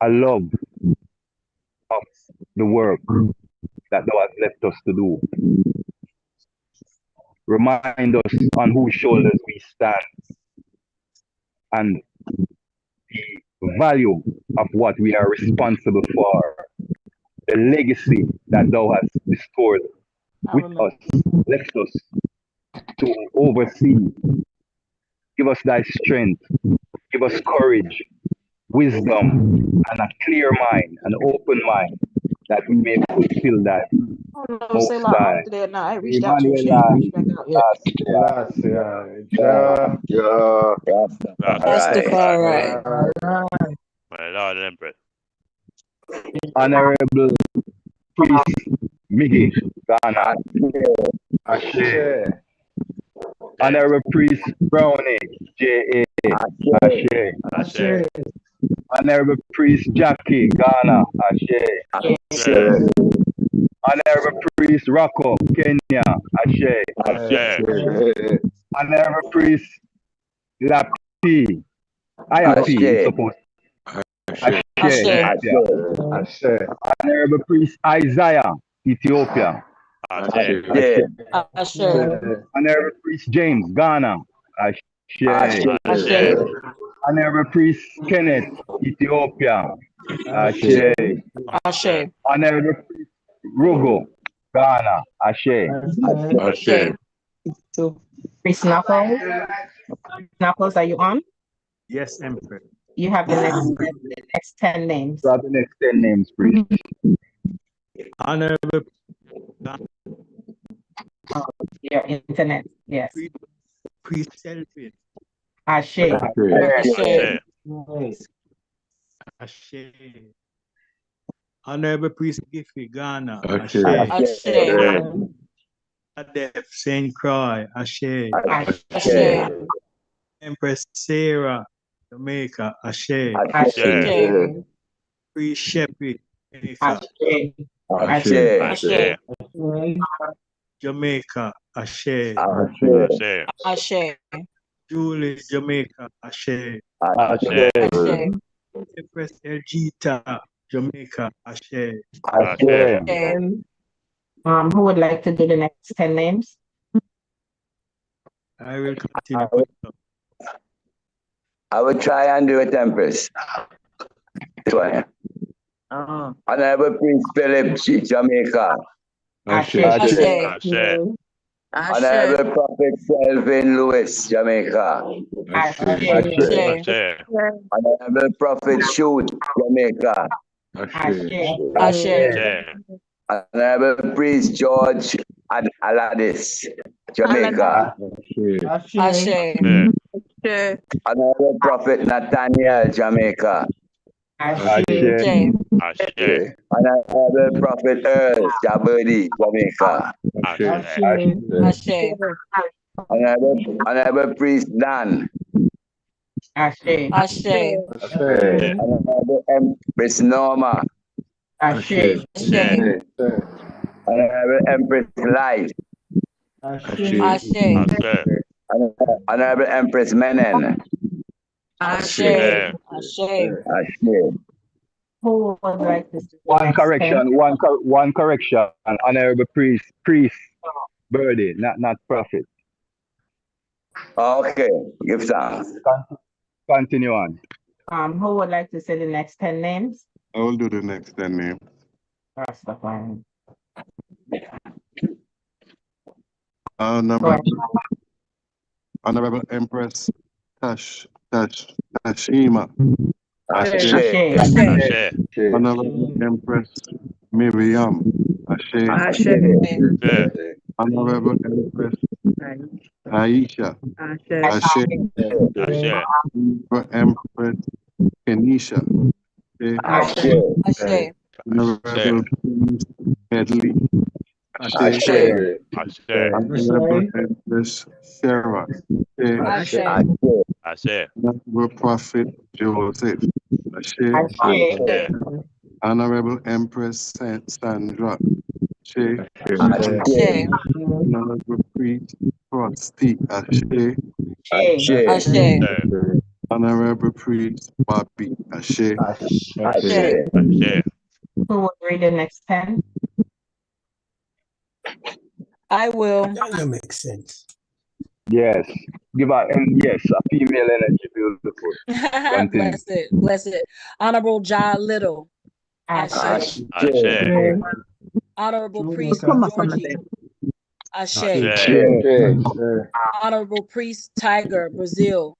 a love of the work that thou hast left us to do. Remind us on whose shoulders we stand and the value of what we are responsible for, the legacy that thou hast bestowed with us, left us to oversee. Give us thy strength, give us courage, wisdom, and a clear mind, an open mind, that we may fulfill that. Most High. Emmanuel, Rastafari. My Lord and Empress. Honorable Priest Miggy Ghana. Ashe. Honorable Priest Brownie J.A. Ashe. Ashe. Honorable Priest Jackie Ghana. Ashe. Ashe. Honorable Priest Rocco Kenya. Ashe. Ashe. Honorable Priest Lapi. IFP supposed. Ashe. Ashe. Honorable Priest Isaiah, Ethiopia. Ashe. Honorable Priest James, Ghana. Ashe. Ashe. Honorable Priest Kenneth, Ethiopia. Ashe. Ashe. Honorable Priest Rugo, Ghana. Ashe. Ashe. Priest Knuckles. Knuckles, are you on? Yes, Emperor. You have the next 10 names. You have the next 10 names, please. Honorable Your internet, yes. Priest Selfie. Ashe. Ashe. Ashe. Honorable Priest Giffy, Ghana. Ashe. Ashe. Adef St. Croix. Ashe. Ashe. Empress Sarah, Jamaica. Ashe. Ashe. Priest Sheppy, Jamaica. Ashe. Ashe. Jamaica. Ashe. Ashe. Ashe. Julie, Jamaica. Ashe. Ashe. Ashe. Empress Elgita, Jamaica. Ashe. Ashe. Who would like to do the next 10 names? I will continue. I will try and do it, Empress. This one. Honorable Prince Philip, Jamaica. Ashe. Ashe. Honorable Prophet Selvin Lewis, Jamaica. Ashe. Honorable Prophet Shoot, Jamaica. Ashe. Honorable Priest George Aladis, Jamaica. Ashe. Honorable Prophet Nathaniel, Jamaica. Ashe. Ashe. Honorable Prophet Earl Jabberdy, Jamaica. Ashe. Honorable Priest Dan. Ashe. Ashe. Honorable Empress Norma. Ashe. Ashe. Honorable Empress Light. Ashe. Honorable Empress Menen. Ashe. Ashe. Who would like to do One correction. Honorable Priest Birdie, not Prophet. Okay, give thanks. Continue on. Who would like to say the next 10 names? I will do the next 10 names. Rastafari. Honorable Empress Tashima. Ashe. Honorable Empress Miriam. Ashe. Honorable Empress Aisha. Ashe. Ashe. Empress Kenisha. Ashe. Honorable Prince Headley. Ashe. Honorable Empress Sarah. Ashe. Ashe. Honorable Prophet Joseph. Ashe. Honorable Empress Sandra. Ashe. Honorable Priest Frosty. Ashe. Honorable Priest Bobby. Ashe. Ashe. Who will read the next 10? I will. That makes sense. Yes. Yes, a female energy beautiful. Bless it. Bless it. Honorable Jah Little. Ashe. Ashe. Honorable Priest Come on, Georgie. Ashe. Ashe. Honorable Priest Tiger, Brazil.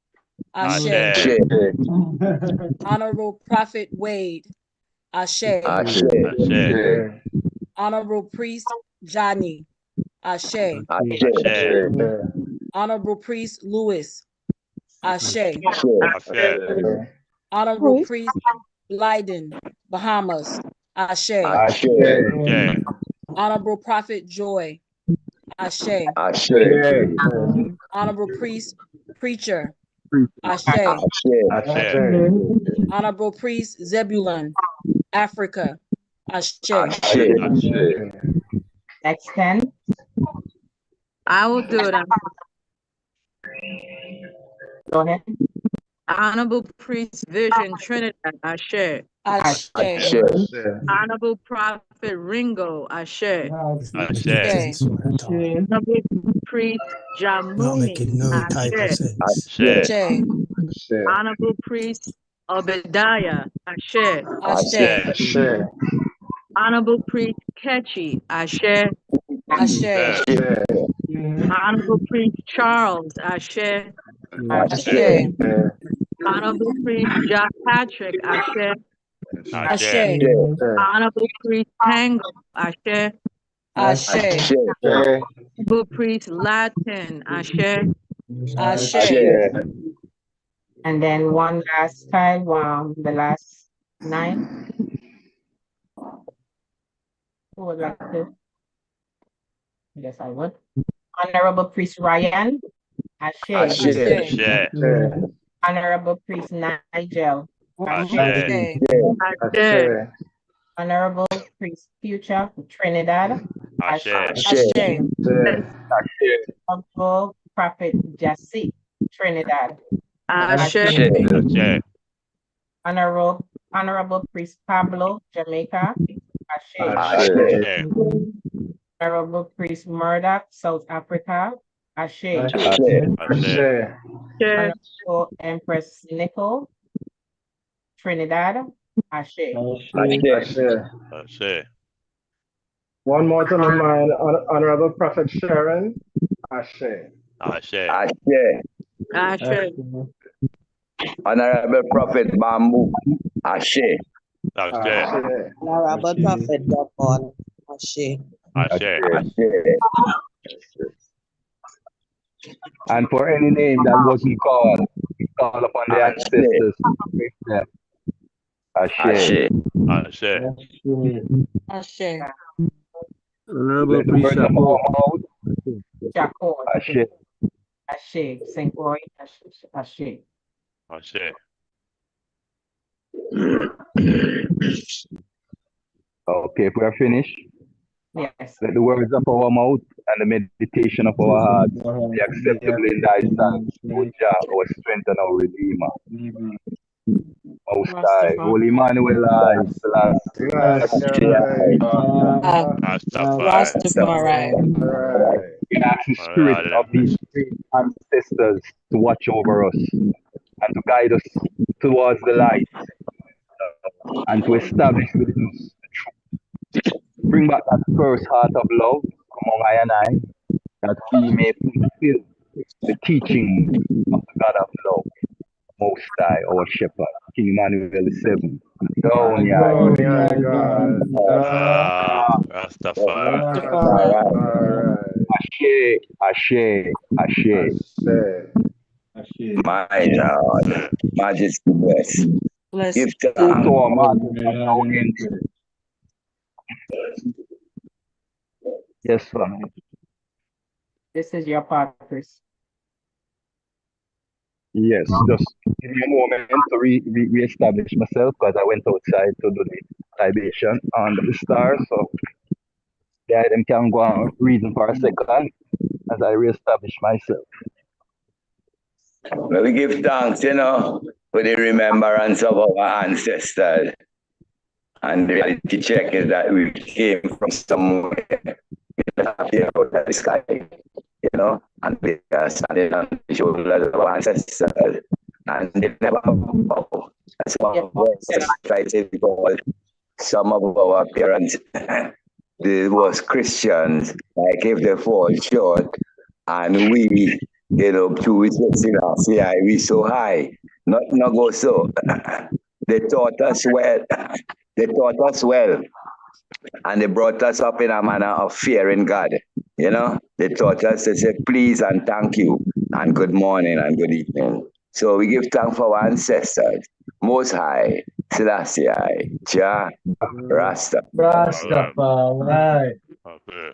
Ashe. Ashe. Honorable Prophet Wade. Ashe. Ashe. Honorable Priest Johnny. Ashe. Ashe. Honorable Priest Lewis. Ashe. Ashe. Honorable Priest Leiden, Bahamas. Ashe. Ashe. Honorable Prophet Joy. Ashe. Honorable Priest Preacher. Ashe. Ashe. Honorable Priest Zebulon, Africa. Ashe. Next 10. I will do it. Go ahead. Honorable Priest Vision Trinidad, Ashe. Ashe. Honorable Prophet Ringo, Ashe. Ashe. Honorable Priest Jamuni, No type of sense. Ashe. Honorable Priest Obadiah, Ashe. Ashe. Honorable Priest Ketchy, Ashe. Ashe. Honorable Priest Charles, Ashe. Ashe. Honorable Priest John Patrick, Ashe. Ashe. Honorable Priest Tango, Ashe. Ashe. Honorable Priest Latin, Ashe. Ashe. And then one last time, the last 9. Who would like to? Yes, I would. Honorable Priest Ryan. Ashe. Ashe. Honorable Priest Nigel. Ashe. Honorable Priest Future Trinidad. Ashe. Honorable Prophet Jassy Trinidad. Ashe. Honorable Priest Pablo Jamaica. Ashe. Honorable Priest Murdoch South Africa. Ashe. Ashe. Honorable Empress Nicole Trinidad. Ashe. Ashe. One more to my mind, Honorable Prophet Sharon. Ashe. Ashe. Ashe. Honorable Prophet Bamboo. Ashe. Ashe. Honorable Prophet Gabon. Ashe. Ashe. And for any name that wasn't called, we call upon the ancestors to make them. Ashe. Ashe. Ashe. Honorable Priest Shakur. Ashe. Ashe. St. Roy. Ashe. Ashe. Okay, if we are finished, yes. Let the words of our mouth and the meditation of our hearts be acceptable in thy sight, O Jah, our strength and our Redeemer. Most High, Holy Emmanuel, Rastafari. We ask the spirit of these great ancestors to watch over us and to guide us towards the light and to establish within us the truth. Bring back that first heart of love among I and I, that we may fulfill the teaching of the God of love, Most High, our Shepherd, King Emmanuel VII. Down, Rastafari. Ashe, Ashe, Ashe. My Lord, Majesty bless. Bless Give To thanks. our martyrs of now end. Yes, sir. This is your purpose. Yes, just give me a moment to re-establish myself because I went outside to do the libation under the stars. So yeah, them can go on reason for a second as I re-establish myself. Well, we give thanks, you know, for the remembrance of our ancestors. And the reality check is that we came from somewhere out of the sky, you know, and we are standing on the shoulders of our ancestors. And they never bow. That's why try to say because some of our parents they was Christians, like if they fall short, and we, you know, through we so high, not go so. They taught us well. They taught us well, and they brought us up in a manner of fearing God. You know, they taught us to say please and thank you and good morning and good evening. So we give thanks for our ancestors, Most High, Selassie, Jah, Rasta. Rastafari. Okay.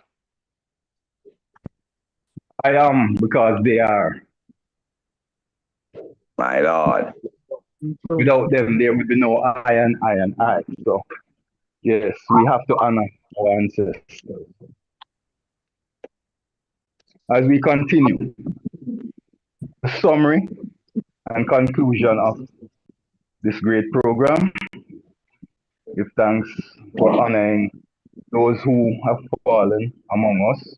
I am because they are. My Lord. Without them, there would be no I and I and I. So, yes, we have to honor our ancestors. As we continue, the summary and conclusion of this great program, give thanks for honoring those who have fallen among us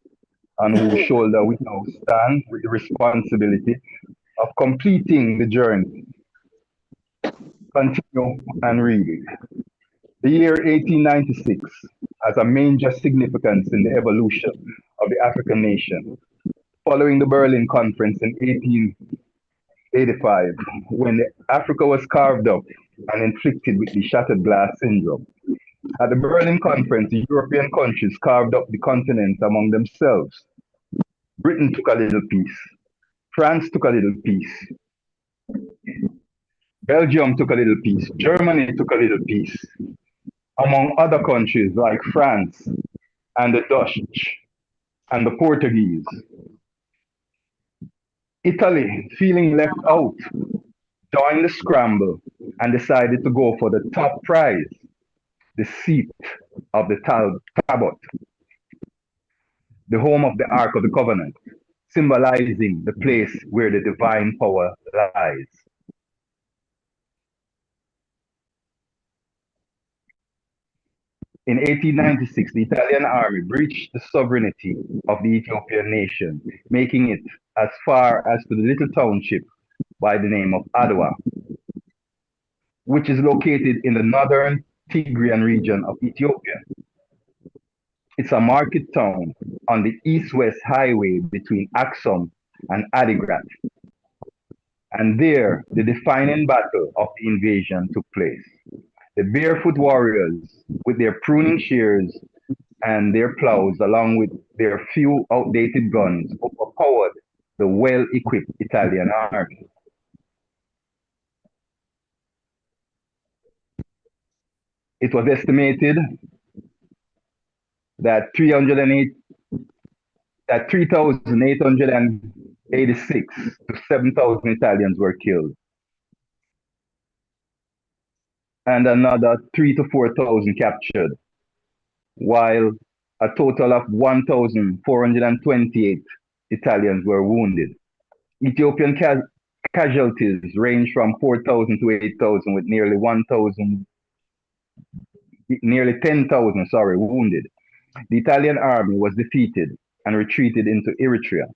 and whose shoulder we now stand with the responsibility of completing the journey. Continue and read it. The year 1896 has a major significance in the evolution of the African nation. Following the Berlin Conference in 1885, when Africa was carved up and inflicted with the shattered glass syndrome. At the Berlin Conference, the European countries carved up the continent among themselves. Britain took a little piece. France took a little piece. Belgium took a little piece. Germany took a little piece. Among other countries like France and the Dutch and the Portuguese. Italy, feeling left out, joined the scramble and decided to go for the top prize, the seat of the Tabot, the home of the Ark of the Covenant, symbolizing the place where the divine power lies. In 1896, the Italian army breached the sovereignty of the Ethiopian nation, making it as far as to the little township by the name of Adwa, which is located in the northern Tigrian region of Ethiopia. It's a market town on the east-west highway between Aksum and Adigrat. And there, the defining battle of the invasion took place. The barefoot warriors, with their pruning shears and their plows, along with their few outdated guns, overpowered the well-equipped Italian army. It was estimated that 3,886 to 7,000 Italians were killed, and another 3,000 to 4,000 captured, while a total of 1,428 Italians were wounded. Ethiopian casualties range from 4,000 to 8,000, with nearly 10,000 wounded. The Italian army was defeated and retreated into Eritrea.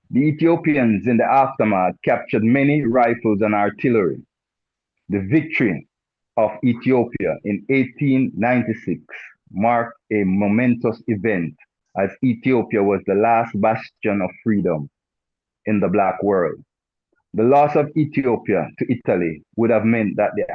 The Ethiopians in the aftermath captured many rifles and artillery. The victory of Ethiopia in 1896 marked a momentous event, as Ethiopia was the last bastion of freedom in the Black world. The loss of Ethiopia to Italy would have meant that the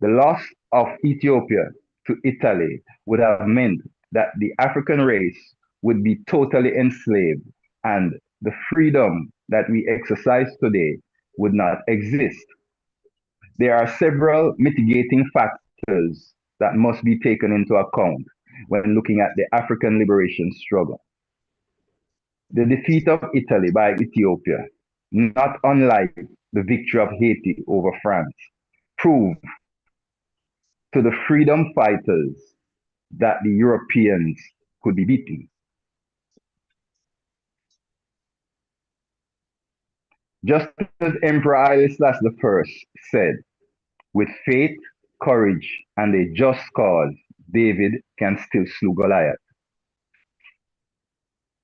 loss of Ethiopia to Italy would have meant that the African race would be totally enslaved and the freedom that we exercise today would not exist. There are several mitigating factors that must be taken into account when looking at the African liberation struggle. The defeat of Italy by Ethiopia, not unlike the victory of Haiti over France, proved to the freedom fighters that the Europeans could be beaten. Just as Emperor Haile Selassie I said, with faith, courage, and a just cause, David can still slew Goliath.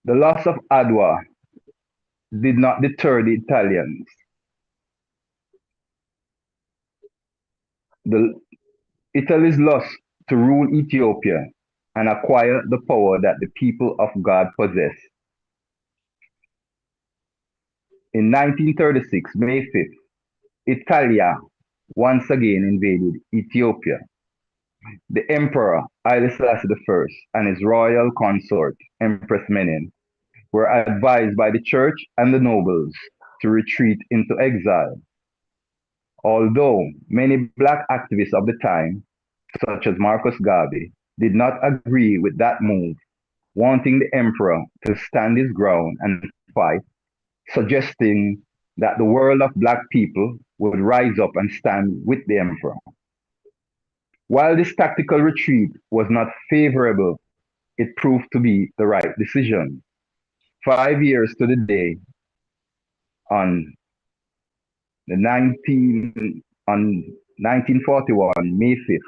The loss of Adwa did not deter the Italians. Italy's loss to rule Ethiopia and acquire the power that the people of God possess. In 1936, May 5th, Italia once again invaded Ethiopia. The Emperor Haile Selassie I and his royal consort, Empress Menen, were advised by the church and the nobles to retreat into exile. Although many black activists of the time, such as Marcus Garvey, did not agree with that move, wanting the emperor to stand his ground and fight, suggesting that the world of black people would rise up and stand with the emperor. While this tactical retreat was not favorable, it proved to be the right decision. 5 years to the day, on 1941, May 5th,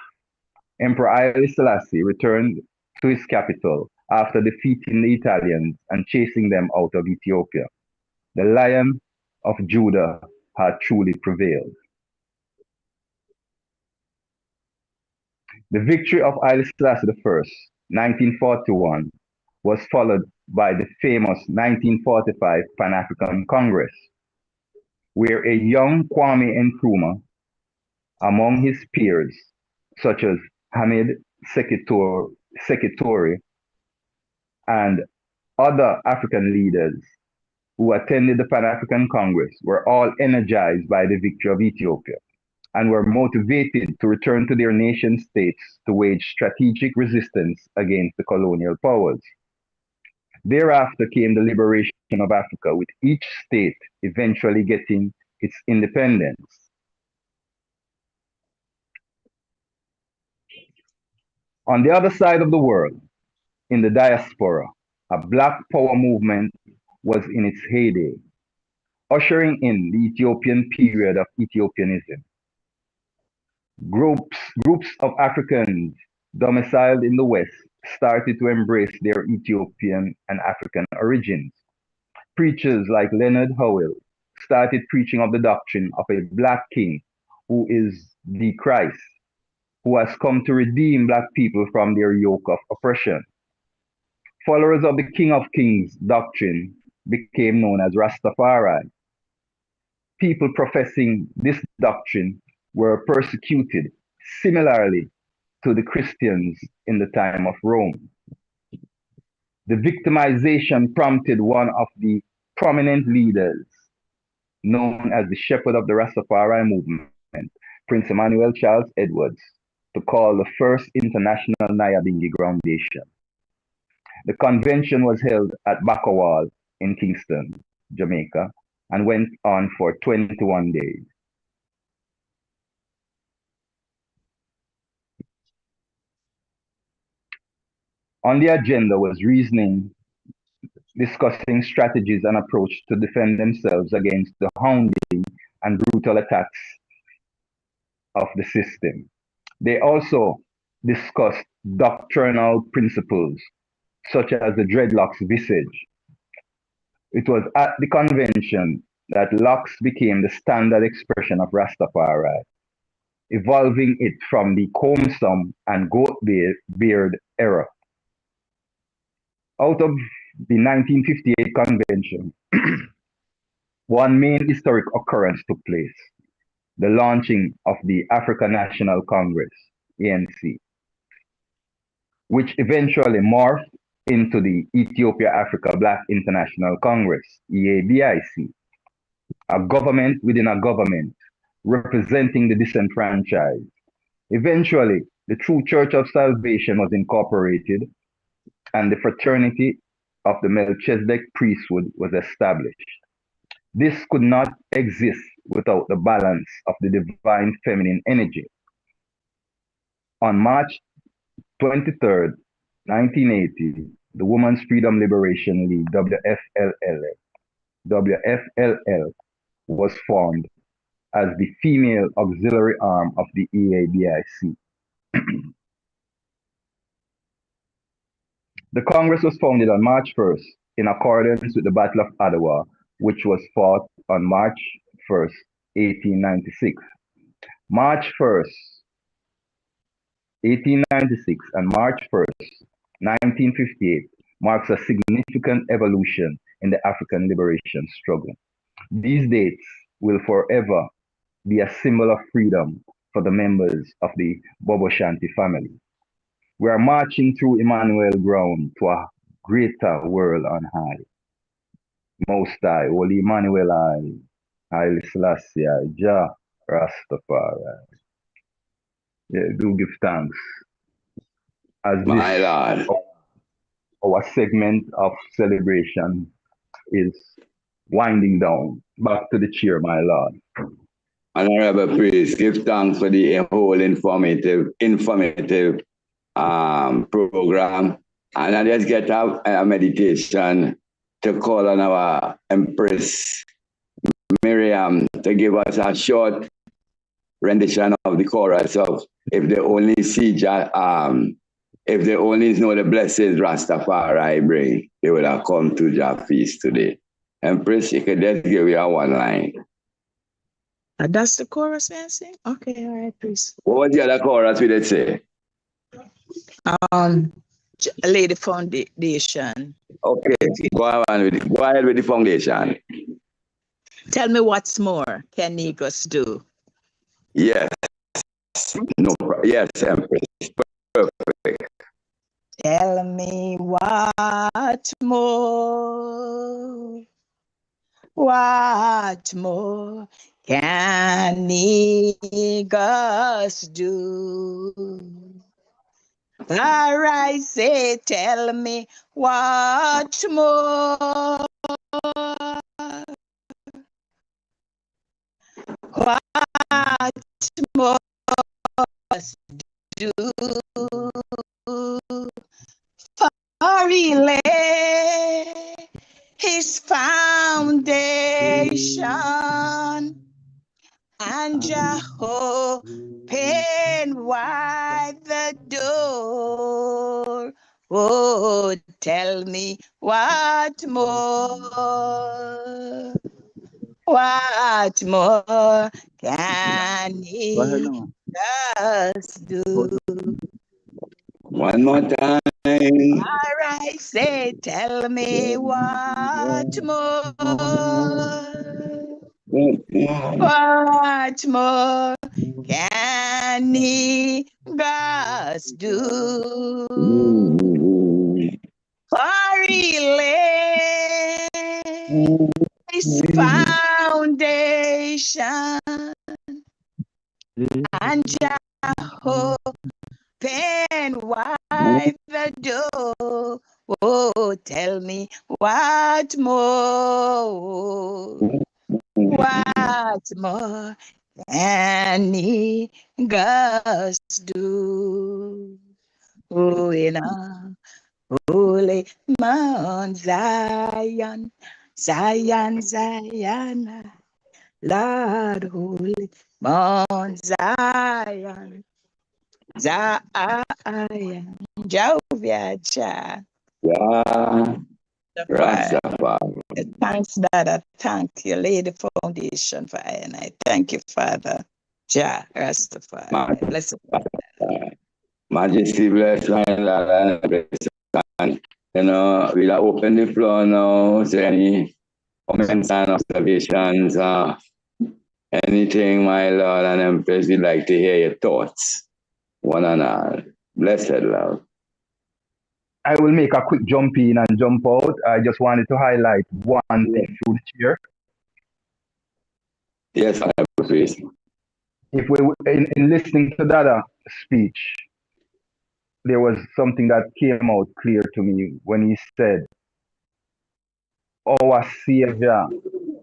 Emperor Haile Selassie returned to his capital after defeating the Italians and chasing them out of Ethiopia. The Lion of Judah had truly prevailed. The victory of Haile Selassie I, 1941, was followed by the famous 1945 Pan-African Congress, where a young Kwame Nkrumah, among his peers, such as Hamid Sekitori and other African leaders who attended the Pan-African Congress, were all energized by the victory of Ethiopia and were motivated to return to their nation states to wage strategic resistance against the colonial powers. Thereafter came the liberation of Africa, with each state eventually getting its independence. On the other side of the world, in the diaspora, a Black Power movement was in its heyday, ushering in the Ethiopian period of Ethiopianism. Groups of Africans domiciled in the West started to embrace their Ethiopian and African origins. Preachers like Leonard Howell started preaching of the doctrine of a Black king who is the Christ, who has come to redeem Black people from their yoke of oppression. Followers of the King of Kings doctrine became known as Rastafari. People professing this doctrine were persecuted similarly to the Christians in the time of Rome. The victimization prompted one of the prominent leaders, known as the shepherd of the Rastafari movement, Prince Emmanuel Charles Edwards, to call the first International Nyabingi Groundation. The convention was held at Bakawal in Kingston, Jamaica, and went on for 21 days. On the agenda was reasoning, discussing strategies and approach to defend themselves against the hounding and brutal attacks of the system. They also discussed doctrinal principles, such as the dreadlocks visage. It was at the convention that locks became the standard expression of Rastafari, evolving it from the comb and goat beard era. Out of the 1958 convention, one main historic occurrence took place: the launching of the African National Congress, ANC. which eventually morphed into the Ethiopia Africa Black International Congress, E.A.B.I.C, a government within a government representing the disenfranchised. Eventually, the True Church of Salvation was incorporated and the fraternity of the Melchizedek priesthood was established. This could not exist without the balance of the divine feminine energy. On March 23rd, 1980, the Women's Freedom Liberation League, WFLL, was formed as the female auxiliary arm of the E.A.B.I.C. The Congress was founded on March 1st in accordance with the Battle of Adwa, which was fought on March 1st, 1896. March 1st, 1896 and March 1st, 1958 marks a significant evolution in the African liberation struggle. These dates will forever be a symbol of freedom for the members of the Bobo Shanti family. We are marching through Emmanuel ground to a greater world on high. Most High, Holy Emmanuel Haile Selassie, Rastafari. Yeah, do give thanks. As my Lord, our segment of celebration is winding down. Back to the chair, my Lord. Honorable Priest, give thanks for the whole informative program. And I just get a meditation to call on our Empress Miriam to give us a short rendition of the chorus of If They Only See if they only know the blessings Rastafari bring, they would have come to your feast today. Empress, you could just give you a one line. That's the chorus, Nancy? Okay, all right, please. What was the other chorus we did say? Lay the foundation. Okay, go ahead with the foundation. Tell me what's more can Negroes do? Yes. No problem. Yes, Empress. Perfect. Tell me what more can Negroes do? All right, say, tell me what more. What more do for relay his foundation and Jehovah open wide the door. Oh, tell me what more? What more can he just do? One more time. All right, say, tell me what more? What more can he just do? For relay his foundation and Jehovah open wide the door. Oh, tell me what more? What more can he just do? Oh, in a holy Mount Zion, Zion, Zion, Lord, holy Mount Zion, Zion, Jehovah, yeah. Rastafari. Thanks, Dada. Thank you. Lay the foundation for I and I. Thank you, Father. Jah, Rastafari. Bless you. Majesty, bless my Lord, and we'll open the floor now to any comments and observations, anything, my Lord and Empress, we'd like to hear your thoughts, one and all. Blessed love. I will make a quick jump in and jump out. I just wanted to highlight one thing through the chair. Yes, I please. If we in listening to that speech, there was something that came out clear to me when he said, our Savior.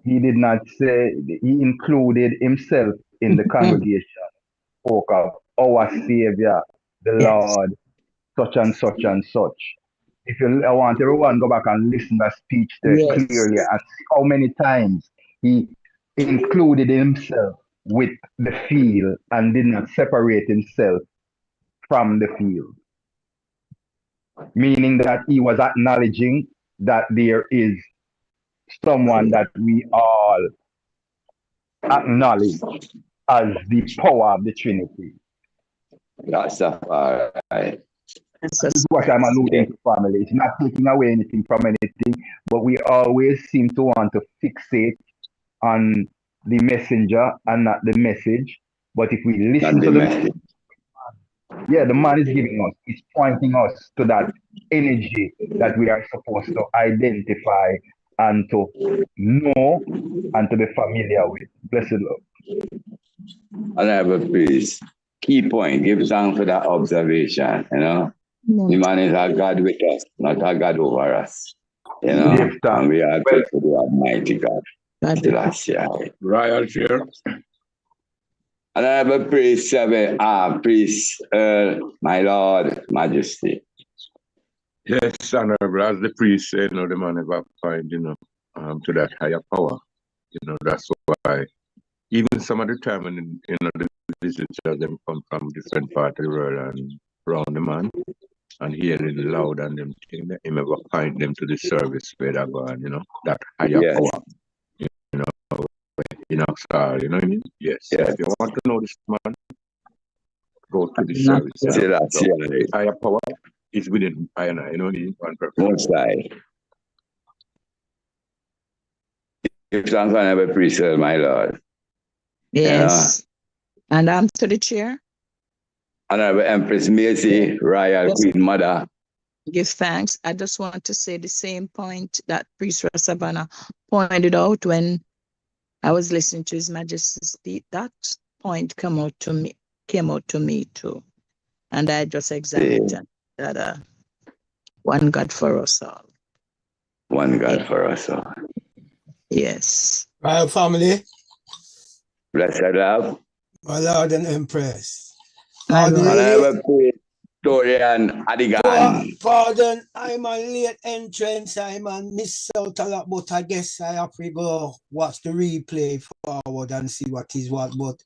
He did not say, he included himself in the congregation, spoke of our Savior, the Lord, such and such and such. If you I want everyone go back and listen to that speech there clearly and see how many times he included himself with the field and did not separate himself from the field. Meaning that he was acknowledging that there is someone that we all acknowledge as the power of the Trinity. RASTAFARI. This is what I'm alluding to, family. It's not taking away anything from anything, but we always seem to want to fixate on the messenger and not the message. But if we listen to the message, the man is giving us, he's pointing us to that energy that we are supposed to identify and to know and to be familiar with. Blessed Lord. Honorable priest, key point, give thanks for that observation, you know. The man is a God with us, not a God over us. You know, and we are grateful to the Almighty God. Royal chair. Honorable priest, priest, my Lord, Majesty. Yes, honorable, as the priest said, you know, the man ever find, you know, to that higher power. You know, that's why even some of the time when, you know, the visitors, them come from different parts of the world and around the man and hearing loud and them thing, they ever find them to the service where they're going, you know, that higher power. You know, in Ijahstars, you know what I mean? Yes. If you want to know this man, go to the service. The higher power is within I and I, you know what I mean? One purpose. Most high. Give thanks for every priest, my Lord. Yes. And I'm to the chair. Honorable Empress Macy, Royal Queen Mother. Give thanks. I just want to say the same point that Priest Rasabana pointed out when I was listening to His Majesty's speech. That point came out to me too. And I just examined that one God for us all. One God for us all. Yes. Royal family. Blessed love. My Lord and Empress. Honorable Priest Dorian Adigan. Pardon, I'm a late entrance. I'm a miss out a lot, but I guess I have to go watch the replay forward and see what is what. But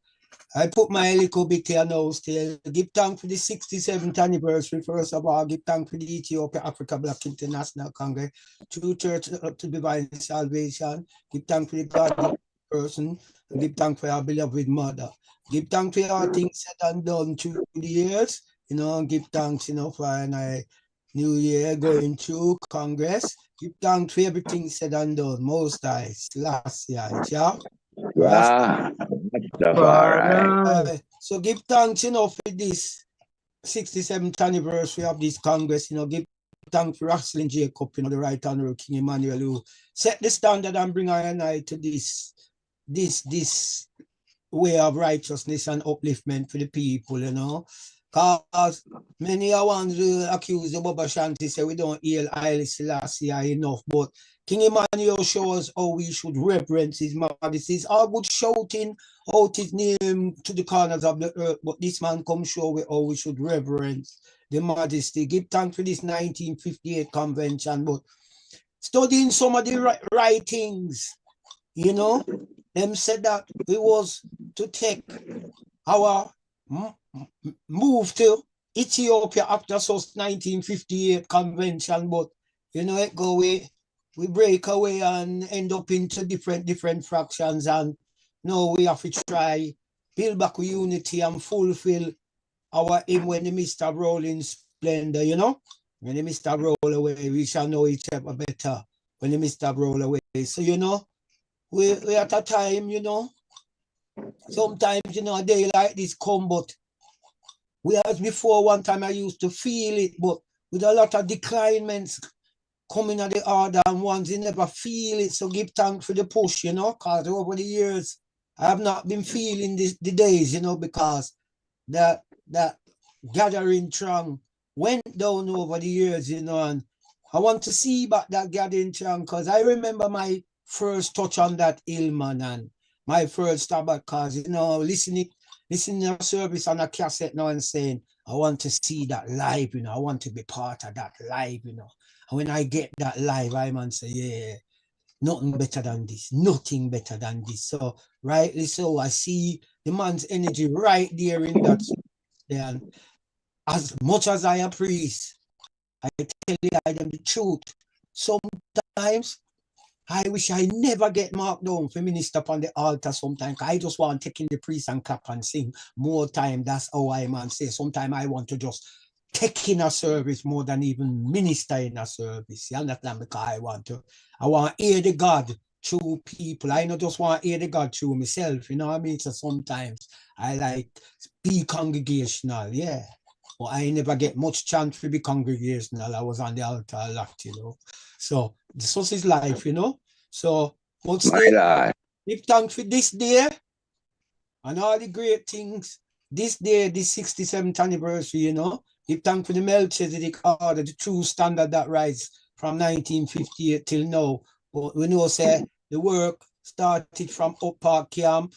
I put my little bit here now still. Give thanks for the 67th anniversary. First of all, give thanks for the Ethiopia Africa Black International Congress, True Church to Divine Salvation. Give thanks for the God person. And give thanks for our beloved mother. Give thanks for all things said and done through the years. You know, give thanks, you know, for a new year going through Congress. Give thanks for everything said and done. Most high, last year, yeah. So give thanks, you know, for this 67th anniversary of this Congress. You know, give thanks for RASTAFARI Jacob, you know, the Right Honorable King Emmanuel, who set the standard and bring I and I to this way of righteousness and upliftment for the people, you know. Because many are ones who accuse the Baba Shanti, say we don't hail Haile Selassie enough, but King Emmanuel shows how we should reverence His Majesty. All good shouting out His name to the corners of the earth, but this man come show we how we should reverence the Majesty. Give thanks for this 1958 convention, but studying some of the writings, you know, them said that we was to take our move to Ethiopia after SOS 1958 convention, but you know it go away, we break away and end up into different fractions, and now we have to try build back unity and fulfill our aim when the mist of rolling splendor, you know. When the mist of roll away, we shall know each other better when the mist of roll away. So you know, we at a time, you know, sometimes, you know, a day like this come, but we as before one time I used to feel it, but with a lot of declinements coming at the order, and ones you never feel it. So give thanks for the push, you know, because over the years I have not been feeling the days, you know, because that gathering strong went down over the years, you know, and I want to see back that gathering strong because I remember my first touch on that hill, man, and my first start back, because, you know, listening to a service on a cassette now and saying, I want to see that live, you know, I want to be part of that live, you know. And when I get that live, I man say, yeah, nothing better than this, nothing better than this. So rightly so, I see the man's energy right there in that. And as much as I am priest, I tell you them the truth. Sometimes I wish I never get marked down for minister upon the altar sometimes. I just want to take in the priest and clap and sing more time. That's how I man say. Sometimes I want to just take in a service more than even minister in a service. You understand? Because I want to hear the God through people. I not just want to hear the God through myself. You know what I mean? So sometimes I like be congregational, yeah. But I never get much chance to be congregational. I was on the altar a lot, you know. So this was his life, you know. So but still, give thanks for this day and all the great things. This day, this 67th anniversary, you know. Give thanks for the Melchizedek order, the true standard that rise from 1958 till now. But we know, say, the work started from Up Park Camp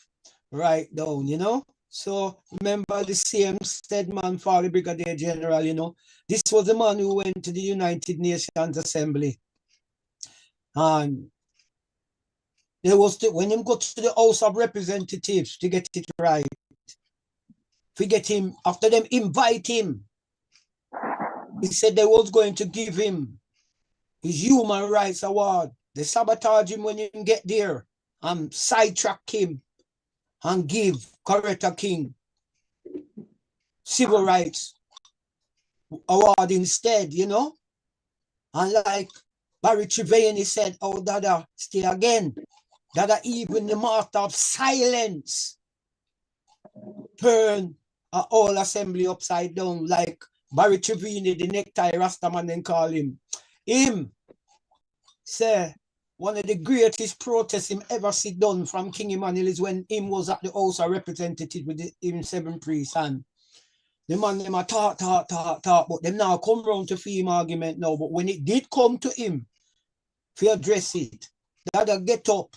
right down, you know. So remember the same said man for the Brigadier General, you know. This was the man who went to the United Nations Assembly. And there was when him go to the House of Representatives to get it right. Forget him, after them invite him, he said they was going to give him his Human Rights Award. They sabotage him when he get there and sidetrack him and give Coretta King Civil Rights Award instead, you know? And like Barry Trevani said, oh, Dada, stay again. Dada, even the master of silence turn a whole assembly upside down, like Barry Trevani, the necktie Rastaman, then call him. Him, say, one of the greatest protests him ever see done from King Emmanuel is when him was at the House of Representatives with him 7 priests, and the man them a talk, but them now come round to fee him argument now. But when it did come to him, to address it, Dada get up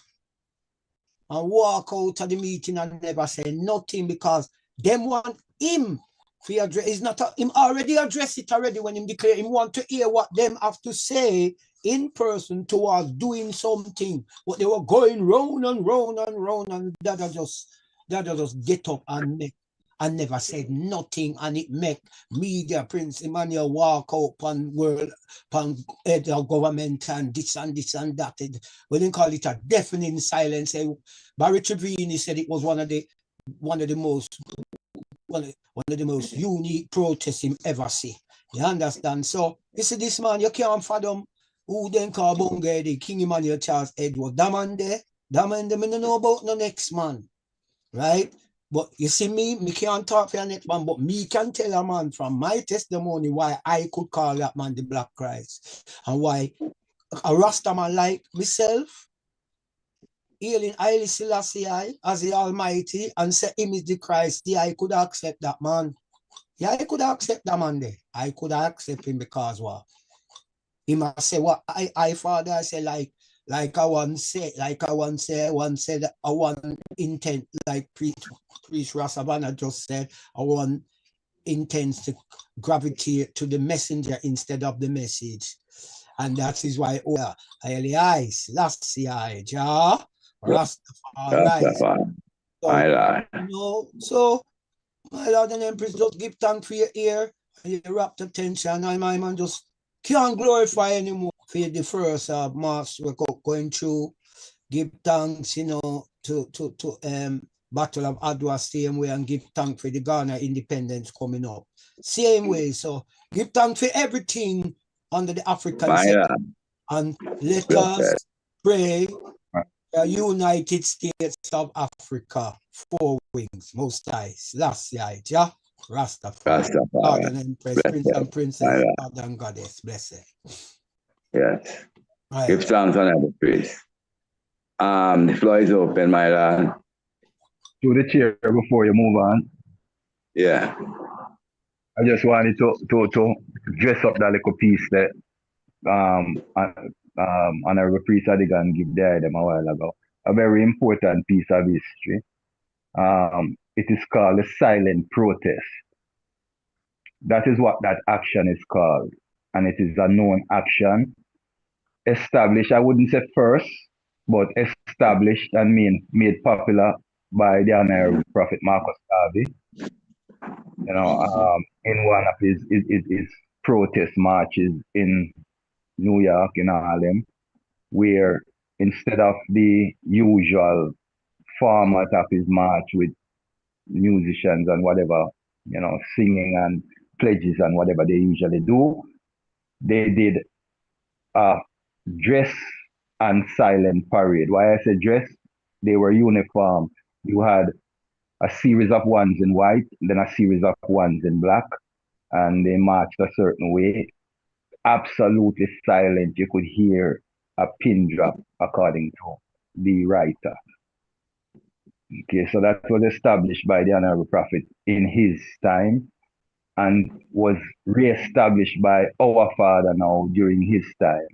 and walk out of the meeting and never say nothing, because them want him to address. It's not him already address it already when him declare him want to hear what them have to say in person towards doing something. But they were going round and round and round, and Dada just get up and make and never said nothing, and it make media Prince Emmanuel walk out on world, on head of government and this and that. We didn't call it a deafening silence. Barry Trevani said it was one of the most unique protests him ever see. You understand? So you see this man, you can't fathom who then call Bunga the King Emmanuel Charles Edward. That man, me don't know about no next man, right? But you see me can't talk for the next man, but me can tell a man from my testimony why I could call that man the Black Christ, and why a Rastaman like myself, hailing Haile Selassie as the Almighty, and say him is the Christ, yeah, I could accept that man. Yeah, I could accept that man there. I could accept him because what? He must say what I father, I say like I once said, I want intent, like Priest Rasavana just said, I want intends to gravitate to the messenger instead of the message. And that is why E.A.B.I.C, RASTAFARI. So my Lord and Empress, just give thanks for your ear and your rapt attention, and my man just can't glorify anymore for the first March we're going through. Give thanks, you know, to Battle of Adwa same way, and give thanks for the Ghana independence coming up same way. So give thanks for everything under the African sector, and let us pray the United States of Africa, 4 wings, most high, last night, yeah. Rastafari. Lord and Empress, Prince and Princess, God and Goddess, blessed. Yes. Right. Give thanks and every praise. The floor is open, my lord. To the chair before you move on. Yeah. I just wanted to dress up that little piece that Honorable Priest Adigan gave them a while ago. A very important piece of history. It is called the silent protest. That is what that action is called. And it is a known action. Established, I wouldn't say first, but established and made popular by the Honorable Prophet Marcus Garvey. You know, in one of his protest marches in New York, in Harlem, where instead of the usual format of his march with musicians and whatever, you know, singing and pledges and whatever they usually do, they did a dress and silent parade. Why I say dress? They were uniform. You had a series of ones in white, then a series of ones in black, and they marched a certain way. Absolutely silent. You could hear a pin drop, according to the writer. Okay, so that was established by the Honorable Prophet in his time and was re-established by our father now during his time.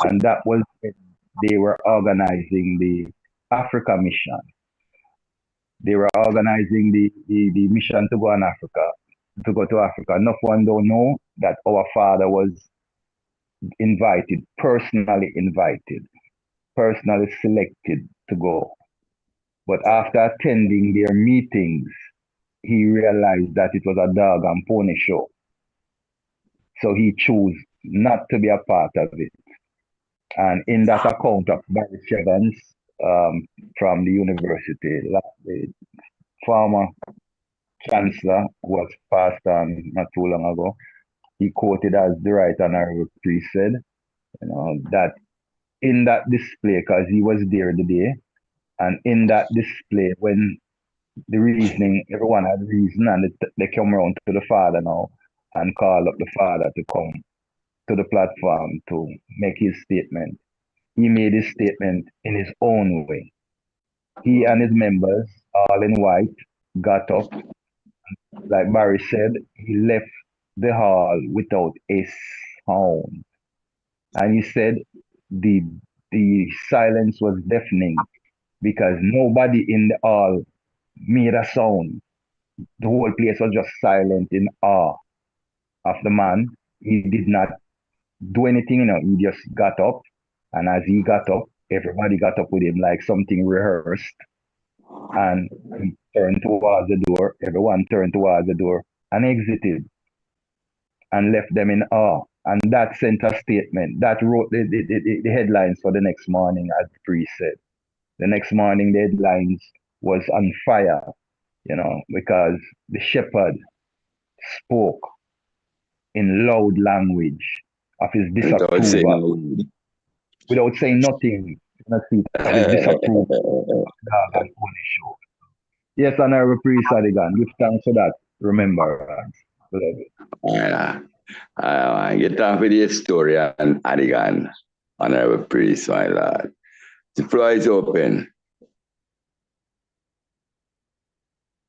And that was when they were organizing the Africa mission. They were organizing the mission to go to Africa. Enough one don't know that our father was personally selected to go. But after attending their meetings, he realized that it was a dog and pony show. So he chose not to be a part of it. And in that account of Barry Evans from the university, the former chancellor who was passed on not too long ago, he quoted as the right honorable priest said, you know, that in that display, because he was there the day, and in that display, when the reasoning, everyone had reason, and they come around to the father now and call up the father to come to the platform to make his statement. He made his statement in his own way. He and his members, all in white, got up. Like Barry said, he left the hall without a sound. And he said the silence was deafening because nobody in the hall made a sound. The whole place was just silent in awe of the man. He did not do anything, you know, he just got up. And as he got up, everybody got up with him like something rehearsed. And he turned towards the door, everyone turned towards the door and exited and left them in awe. And that sent a statement that wrote the headlines for the next morning, as the priest said. The next morning, the headlines was on fire, you know, because the shepherd spoke in loud language of his disapproval without saying nothing of his disapproval. Yes, Honorable Priest Adigan, give thanks for that. Remember, I get down for the historian Adigan, Honorable Priest, my lord. The floor is open.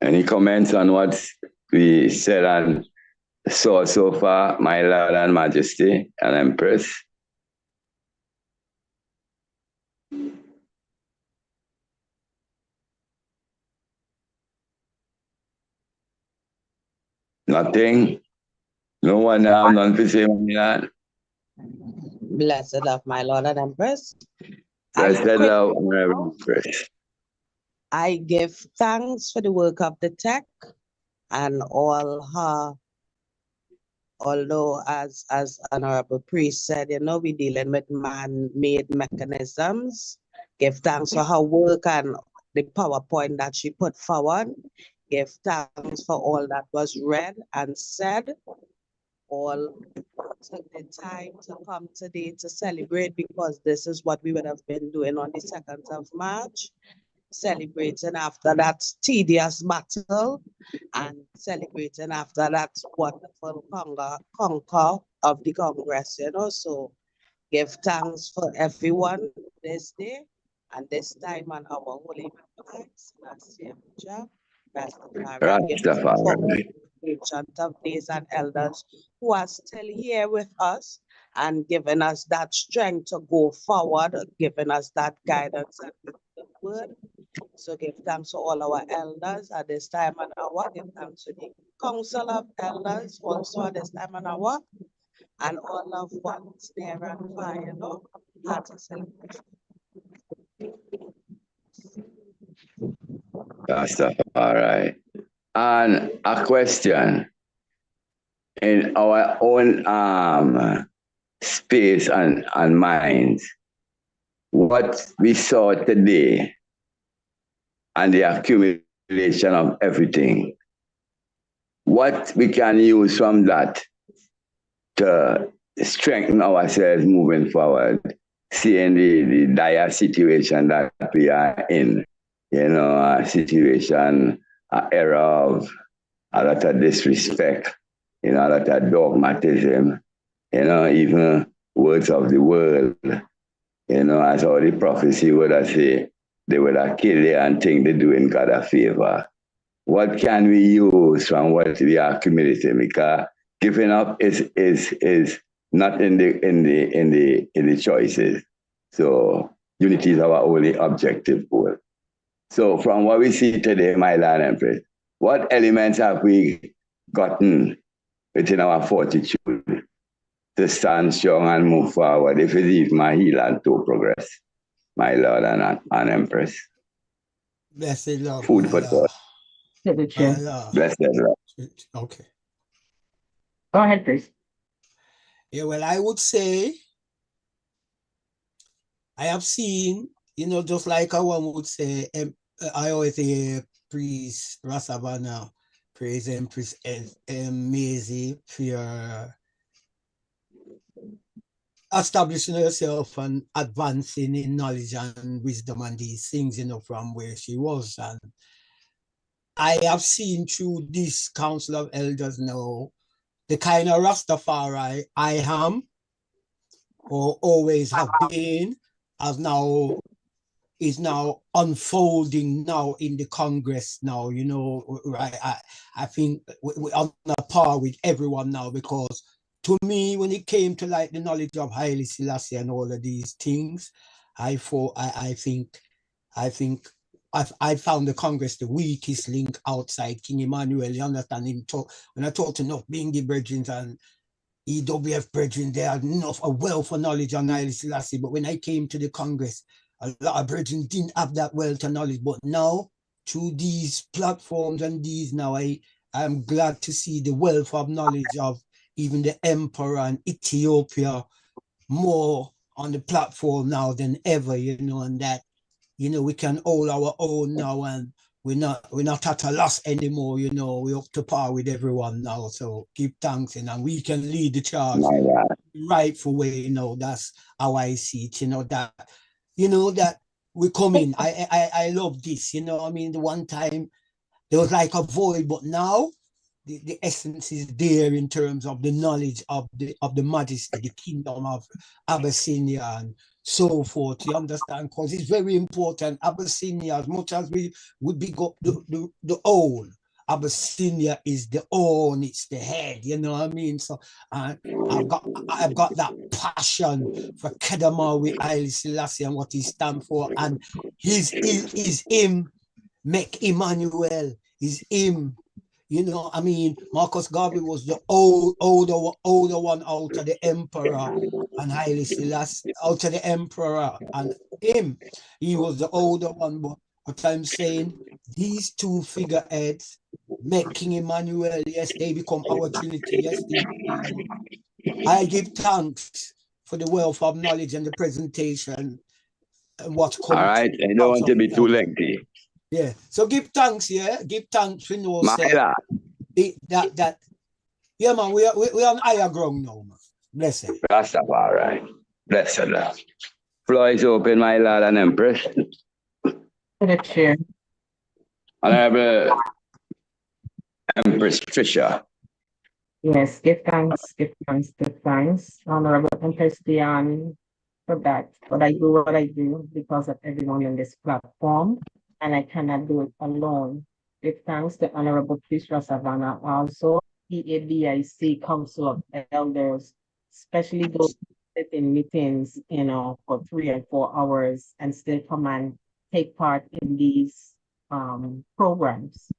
Any comments on what we said and saw so far, my Lord and Majesty and Empress? Nothing? No one have none to say, my Lord? Blessed of my Lord and Empress. Blessed of Honorable Empress. I give thanks for the work of the tech and all her, although as Honorable Priest said, you know, we're dealing with man-made mechanisms. Give thanks for her work and the PowerPoint that she put forward. Give thanks for all that was read and said. All took the time to come today to celebrate because this is what we would have been doing on the 2nd of March. celebrating after that tedious battle, and celebrating after that wonderful conquer of the Congress, you know. So give thanks for everyone this day and this time on our holy nights last year. Rastafari. Ancient of days and elders who are still here with us and giving us that strength to go forward, giving us that guidance and the word. So give thanks to all our elders at this time and hour. Give thanks to the Council of Elders also at this time and hour. And all of ones near and far, you know, hearty celebration. Rastafari. And a question. In our own space and minds, what we saw today and the accumulation of everything, what we can use from that to strengthen ourselves moving forward, seeing the dire situation that we are in, you know, a situation, an era of a lot of disrespect, you know, a lot of dogmatism, you know, even words of the world, you know, as all the prophecy would have said, they would have killed you and think they're doing God a favor. What can we use from what we are accumulating? Because giving up is not in the choices. So unity is our only objective goal. So from what we see today, my Lord Empress, what elements have we gotten within our fortitude to stand strong and move forward, if it is my heal and to progress, my Lord and Empress? Blessed Lord. Food for thought. Blessed Lord. Okay. Go ahead, please. Yeah, well, I would say I have seen, you know, just like one would say, I always say, priest Rasavana, praise Empress Maisie for your establishing herself and advancing in knowledge and wisdom and these things, you know, from where she was. And I have seen through this Council of Elders now, the kind of Rastafari I am, or always have been, is now unfolding now in the Congress now, you know, right? I think we're on a par with everyone now, because to me, when it came to like the knowledge of Haile Selassie and all of these things, I think I found the Congress the weakest link outside King Emmanuel. You understand him talk when I talk to enough Bingi brethren and EWF brethren, they had enough a wealth of knowledge on Haile Selassie. But when I came to the Congress, a lot of brethren didn't have that wealth of knowledge. But now, through these platforms and these now, I'm glad to see the wealth of knowledge of even the Emperor and Ethiopia more on the platform now than ever, you know, and that, you know, we can hold our own now, and we're not at a loss anymore, you know, we're up to par with everyone now. So give thanks, and we can lead the charge the rightful way, you know. That's how I see it, you know, that we come in. I love this, you know. I mean, the one time there was like a void, but now the essence is there in terms of the knowledge of the majesty, the kingdom of Abyssinia and so forth. You understand? Because it's very important. Abyssinia, as much as we big up the old, Abyssinia is the own, it's the head, you know what I mean? So I've got that passion for Kedama with Haile Selassie and what he stands for, and his him make Emmanuel, is him. You know, I mean, Marcus Garvey was the older one out of the emperor, and Haile Selassie out of the emperor, and him, he was the older one. But what I'm saying, these two figureheads make King Emmanuel, yes, they become our Trinity, yes, I give thanks for the wealth of knowledge and the presentation and what's coming. All right, I don't want to be too lengthy. Yeah, so give thanks, yeah, give thanks. We know, yeah, man, we're on higher ground now, man. Bless it. Rastafari, bless you, Lord. Floor is open, my Lord and Empress. To the chair. Honorable Empress Trisha. Yes, give thanks, Honorable Empress Dion, for that. But I do what I do because of everyone on this platform, and I cannot do it alone. Give thanks to Honorable Trisha Savannah, also E.A.B.I.C Council of Elders, especially those who sit in meetings, for 3 and 4 hours and still come and take part in these programs.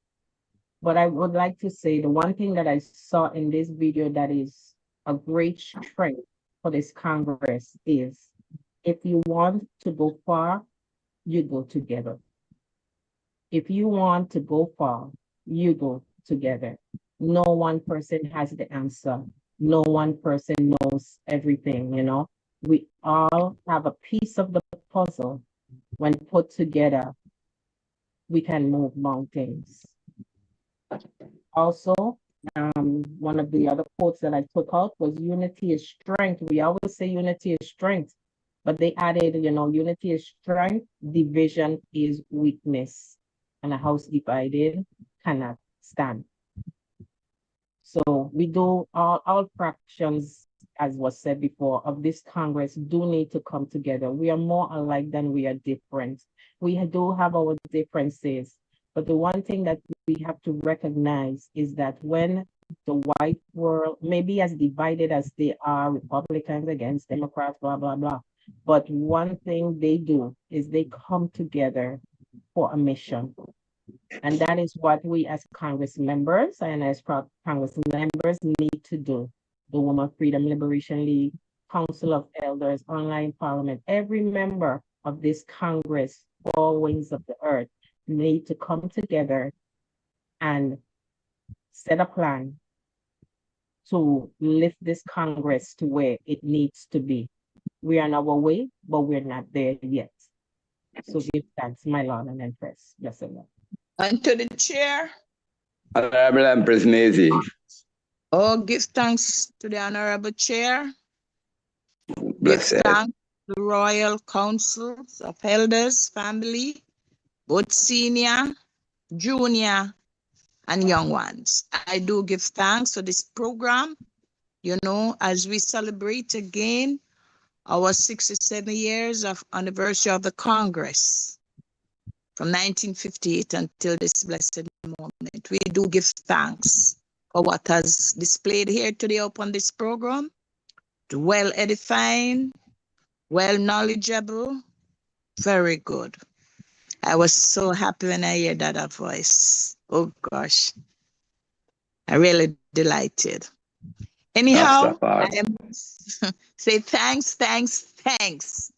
But I would like to say the one thing that I saw in this video that is a great strength for this Congress is if you want to go far, you go together. If you want to go far, you go together. No one person has the answer. No one person knows everything, We all have a piece of the puzzle. When put together, we can move mountains. Also, one of the other quotes that I took out was unity is strength. We always say unity is strength, but they added, unity is strength, division is weakness. And a house divided cannot stand. So we do all fractions, as was said before, of this Congress do need to come together. We are more alike than we are different. We do have our differences, but the one thing that we have to recognize is that when the white world, maybe as divided as they are, Republicans against Democrats, blah, blah, blah, but one thing they do is they come together for a mission. And that is what we as Congress members and as Congress members need to do. The Women Freedom Liberation League, Council of Elders, Online Parliament, every member of this Congress, all wings of the earth, need to come together and set a plan to lift this Congress to where it needs to be. We are on our way, but we're not there yet. So give thanks, my Lord and Empress. Bless you. And to the chair. Honorable Empress Maisie. Oh, give thanks to the Honorable Chair. Bless give thanks to the Royal Councils of Elders family, both senior, junior, and young ones. I do give thanks for this program, as we celebrate again our 67 years of anniversary of the Congress from 1958 until this blessed moment. We do give thanks for what has displayed here today upon this program. Well edifying, well knowledgeable, very good. I was so happy when I heard that voice. Oh gosh, I really delighted. Anyhow, I am say thanks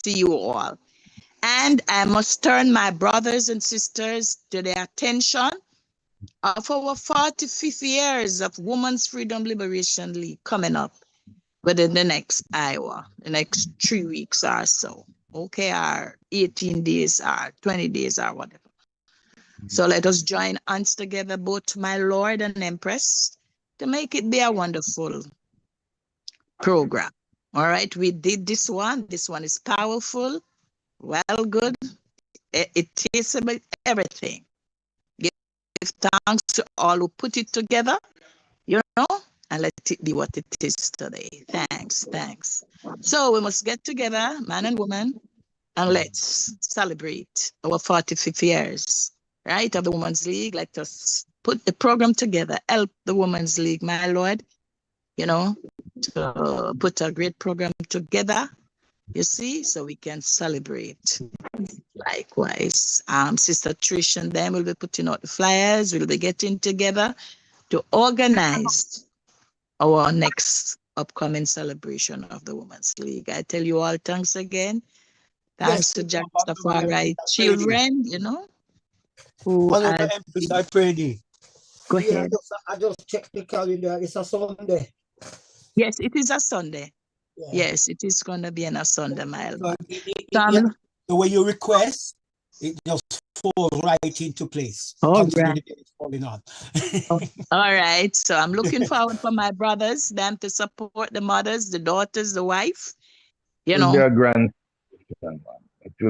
to you all. And I must turn my brothers and sisters to the attention of our 45th years of Women's Freedom Liberation League coming up within the next hour, the next 3 weeks or so. Okay, or 18 days or 20 days or whatever. So let us join hands together, both my Lord and Empress, to make it be a wonderful program. All right, we did this one. This one is powerful, well, good. It is about everything. Give thanks to all who put it together, and let it be what it is today. Thanks. So we must get together, man and woman, and let's celebrate our 45th years, right, of the Women's League. Let us put the program together, help the Women's League, my Lord, to put a great program together, you see, so we can celebrate. Likewise, Sister Trish and them will be putting out the flyers. We'll be getting together to organize our next upcoming celebration of the Women's League. I tell you all, thanks again. Thanks to Ijahstars children, who Empress, I pray thee. Go ahead. I just checked the calendar. It's a Sunday. Yes, it is a Sunday. Yeah. Yes, it is going to be on a Sunday, my Lord. The way you request, it just falls right into place. All right. It's falling on. All right. So I'm looking forward for my brothers, them to support the mothers, the daughters, the wife. It will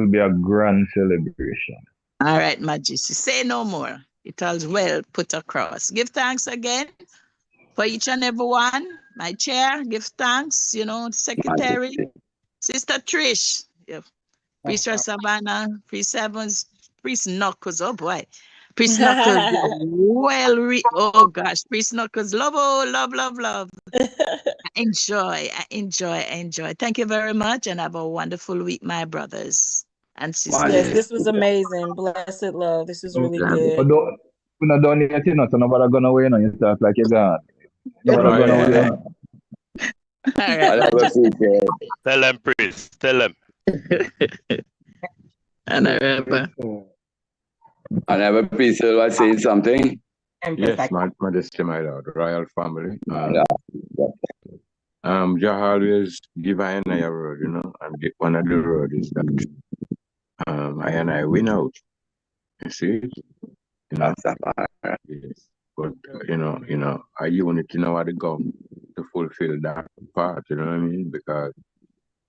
be a grand celebration. All right, Majesty. Say no more. It was well put across. Give thanks again for each and every one. My chair, give thanks, secretary, Sister Trish, Priest Savannah, Priest Evans, Priest Knuckles, oh boy. Priest Knuckles, oh gosh, Priest Knuckles, love. I enjoy. Thank you very much and have a wonderful week, my brothers and sisters. Yes, this was amazing. Blessed love. This is really good. We're not done yet, so nobody gonna away, you talk like you're gone. Nobody gonna away. All right. Tell them, priest. Tell them. Honorable priest was saying something. Yes, my modesty, my lord, royal family. Jah always give I and I a word, and one of the word is that I and I win out. You see? Yes. But a unity now had to come to fulfill that part, you know what I mean? Because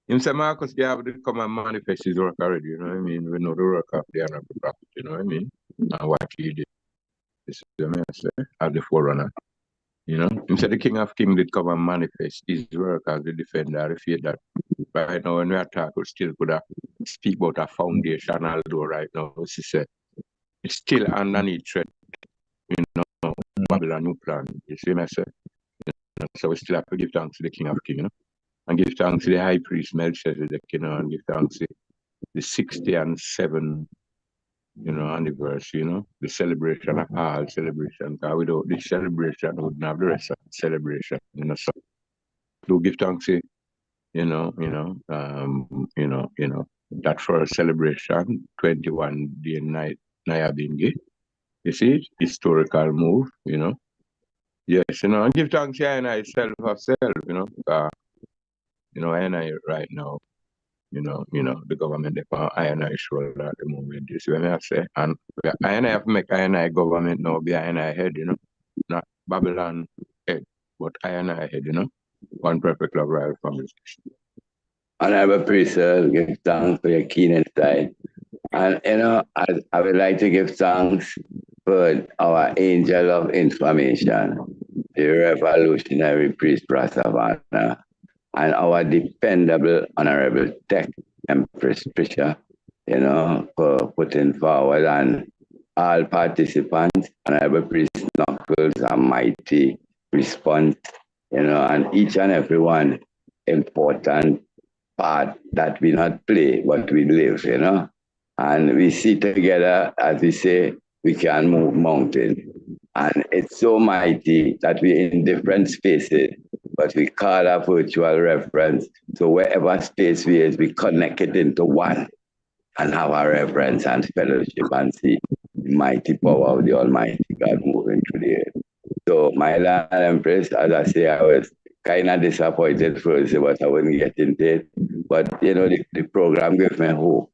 him say Marcus they have to come and manifest his work already, you know what I mean? We know the work of the honorable prophet, you know what I mean? And what he did. This is what I say, as the forerunner. Him said the King of Kings did come and manifest his work as the defender of the faith that right now when we attack we still could have speak about a foundation, although right now she said it's still underneath threat, Babylon new plan. You see me say? So we still have to give thanks to the King of Kings, and give thanks to the High Priest Melchizedek, and give thanks to the 67 anniversary, the celebration of all celebration. Because without this celebration, we wouldn't have the rest of the celebration, So to give thanks to, that first celebration, 21 day night, Nyabingi. You see, historical move, Yes, and give thanks to I self of self, and I right now, the government I and I shoulder at the moment. You see what I say? And I and I have to make I and I government now be I and I head, not Babylon head, but I and I head, one perfect love royal family. Honorable priest, give thanks for your keen insight. And I would like to give thanks for our angel of information, the revolutionary priest Savannah, and our dependable honorable tech Empress Trisha, for putting forward, and all participants, honorable priest Knuckles, a mighty response, and each and every one important part that we not play, but we live, and we see together, as we say, we can move mountains. And it's so mighty that we're in different spaces, but we call our virtual reference. So wherever space we is, we connect it into one and have our reverence and fellowship and see the mighty power of the Almighty God moving through the air. So my Lord Empress, as I say, I was kind of disappointed first, but I wouldn't get into it. But, the program gave me hope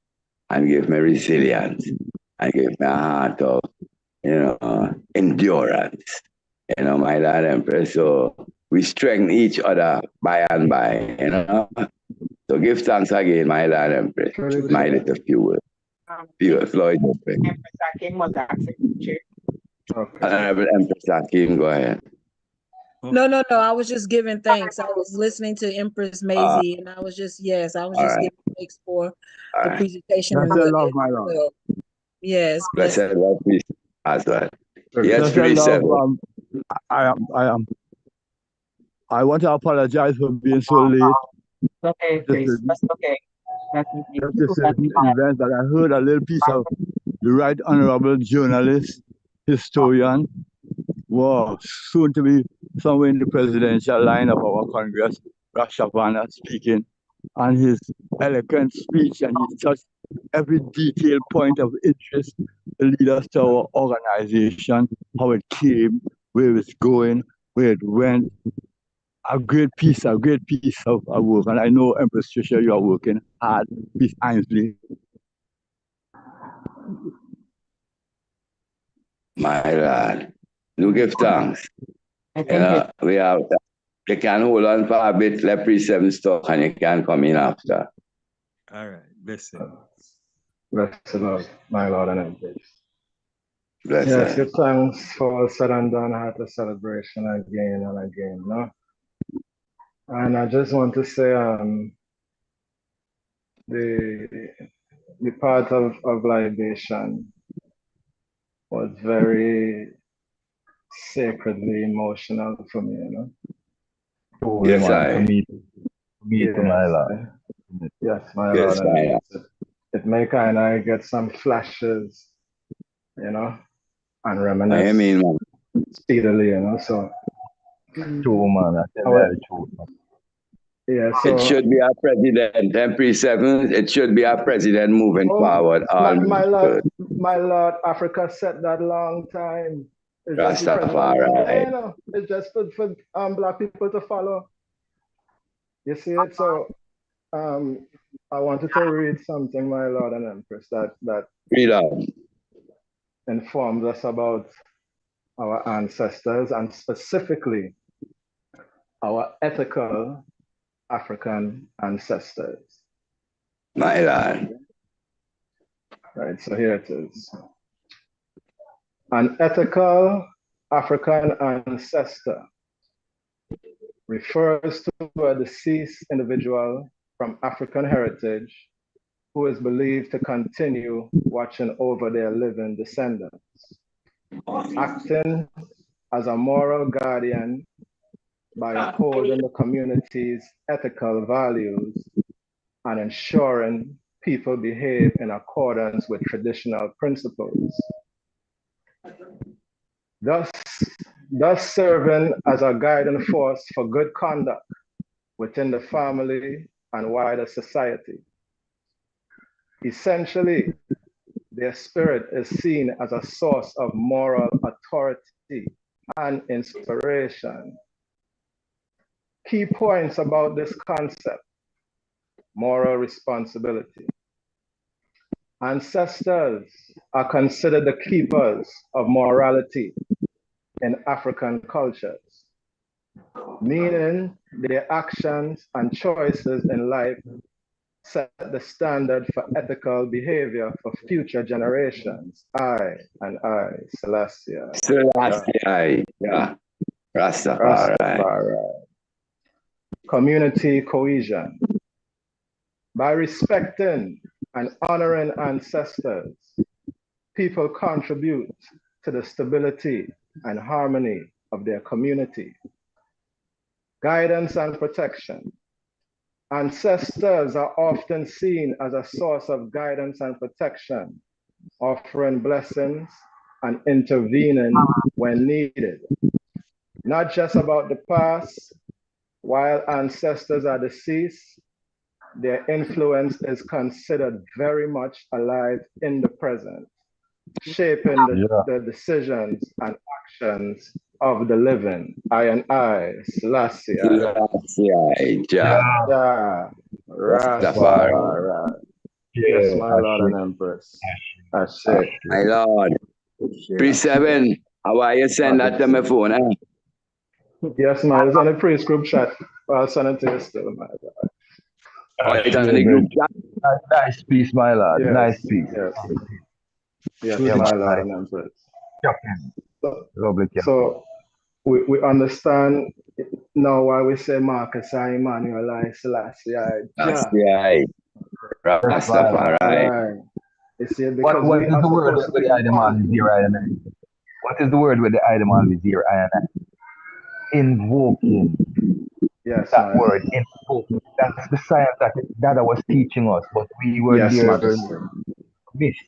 and gave me resilience and gave me a heart of, endurance, my Lord Empress. So we strengthen each other by and by, So give thanks again, my Lord Empress. My little few words. Floyd. Empress Akim was asking, Chair. Honorable Empress Akim, go ahead. No. I was just giving thanks. I was listening to Empress Maisie, and I was just giving thanks for the presentation. Blessed love, my Lord. Yes. Blessed love, please, as well. Yes, please. I want to apologize for being so late. Okay, please. That's okay. Just a certain event that I heard a little piece of the Right Honorable journalist, historian, was soon to be somewhere in the presidential line of our Congress, Savannah speaking, and his eloquent speech, and he touched every detailed point of interest to lead us to our organization, how it came, where it's going, where it went. A great piece of work. And I know, Empress Trisha, you are working hard, Miss Ainsley. My Lord, do give thanks. We have, you can hold on for a bit, let Priest 7 talk, and you can come in after. All right, blessing. Blessed Lord, my Lord and Empress. Bless Yes, him. give thanks for all said and done at the celebration again and again, no? And I just want to say the part of libation was very sacredly emotional for me, you know? Oh, Yes, man, I. for me Yes, to my Lord. yes, my Yes, Lord and I. Empress. It may kind of get some flashes, you know, and I reminisce mean, man. speedily, you know, so. True, man. I tell you the truth, man. Yeah, It so. should be our president, Empress 7. It should be our president moving forward. My Lord, Africa said that long time. It's just the president. Rastafari. You know, it's just for black people to follow. You see it? So I wanted to read something, my Lord and Empress, that informs us about our ancestors and specifically our ethical African ancestors. My Lord. Right, so here it is. An ethical African ancestor refers to a deceased individual from African heritage who is believed to continue watching over their living descendants, acting as a moral guardian by upholding the community's ethical values and ensuring people behave in accordance with traditional principles. Thus serving as a guiding force for good conduct within the family and wider society. Essentially, their spirit is seen as a source of moral authority and inspiration. Key points about this concept: moral responsibility. Ancestors are considered the keepers of morality in African cultures, meaning their actions and choices in life set the standard for ethical behavior for future generations. I, Selassie. Selassie, yeah. Rastafari. Community cohesion. By respecting and honoring ancestors, people contribute to the stability and harmony of their community. Guidance and protection. Ancestors are often seen as a source of guidance and protection, offering blessings and intervening when needed. Not just about the past, while ancestors are deceased, their influence is considered very much alive in the present, shaping the decisions and actions of the living. I, Selassie. Rastafari. Yes, my Lord and Empress. That's it. My Lord. Pre-7, how are you send that to my phone, eh? Yes, man. It's on the pre-script chat. I'll send it to you still, my Lord. Oh, it's on the group chat? Nice piece, my lord. Yes, nice piece. Yes, my Lord and Empress. So we understand now why we say Marcus I, Emmanuel I, Selassie I. Rastafari. You see, because what is the word with the Idaman is here, I and I? What is the word with the Idaman is here, I and I? Invoking. Yes, that word, invoking. That's the science that Dada was teaching us, but we were there missed.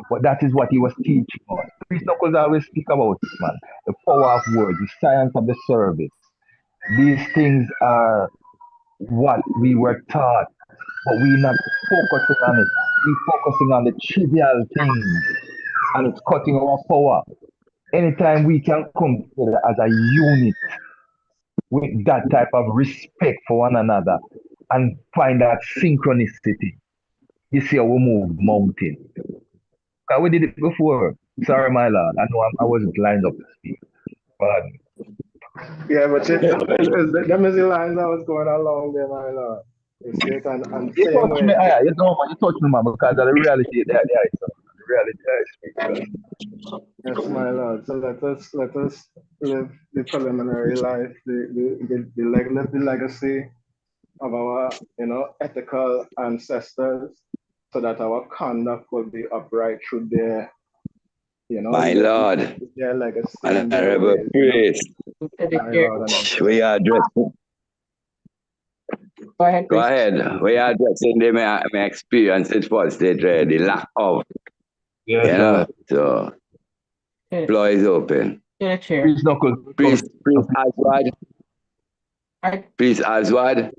But that is what he was teaching us. Priest Knuckles always speak about this, man. The power of words, the science of the service. These things are what we were taught, but we're not focusing on it. We're focusing on the trivial things, and it's cutting our power. Anytime we can come together as a unit with that type of respect for one another and find that synchronicity, you see how we move mountain. We did it before. Sorry, my lord. I know I wasn't lined up to speak. But yeah, but them is the lines I was going along there, my lord. You see it, and You same touch me, way. you know, man, you touch me, man, because of the reality there, so the reality I speak. Yes, my Lord. So let us live the preliminary life, let the legacy of our ethical ancestors, so that our conduct will be upright through their My Lord, their legacy and their honorable ways. priest, My Lord and we are addressing. Go ahead, Go priest. ahead. We are addressing my experience it was the lack of, Yes, sir. so floor is open. Priest Knuckles. Priest Aswad. Priest Aswad.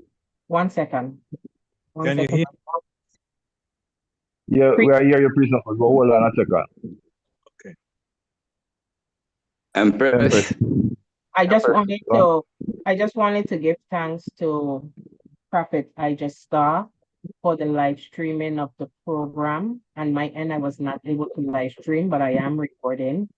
1 second. Can you hear? Yeah, we are here, your priest Knuckles, but hold on a second. Okay. Empress. I just wanted to give thanks to Prophet Ijahstar for the live streaming of the program. And my end, I was not able to live stream, but I am recording.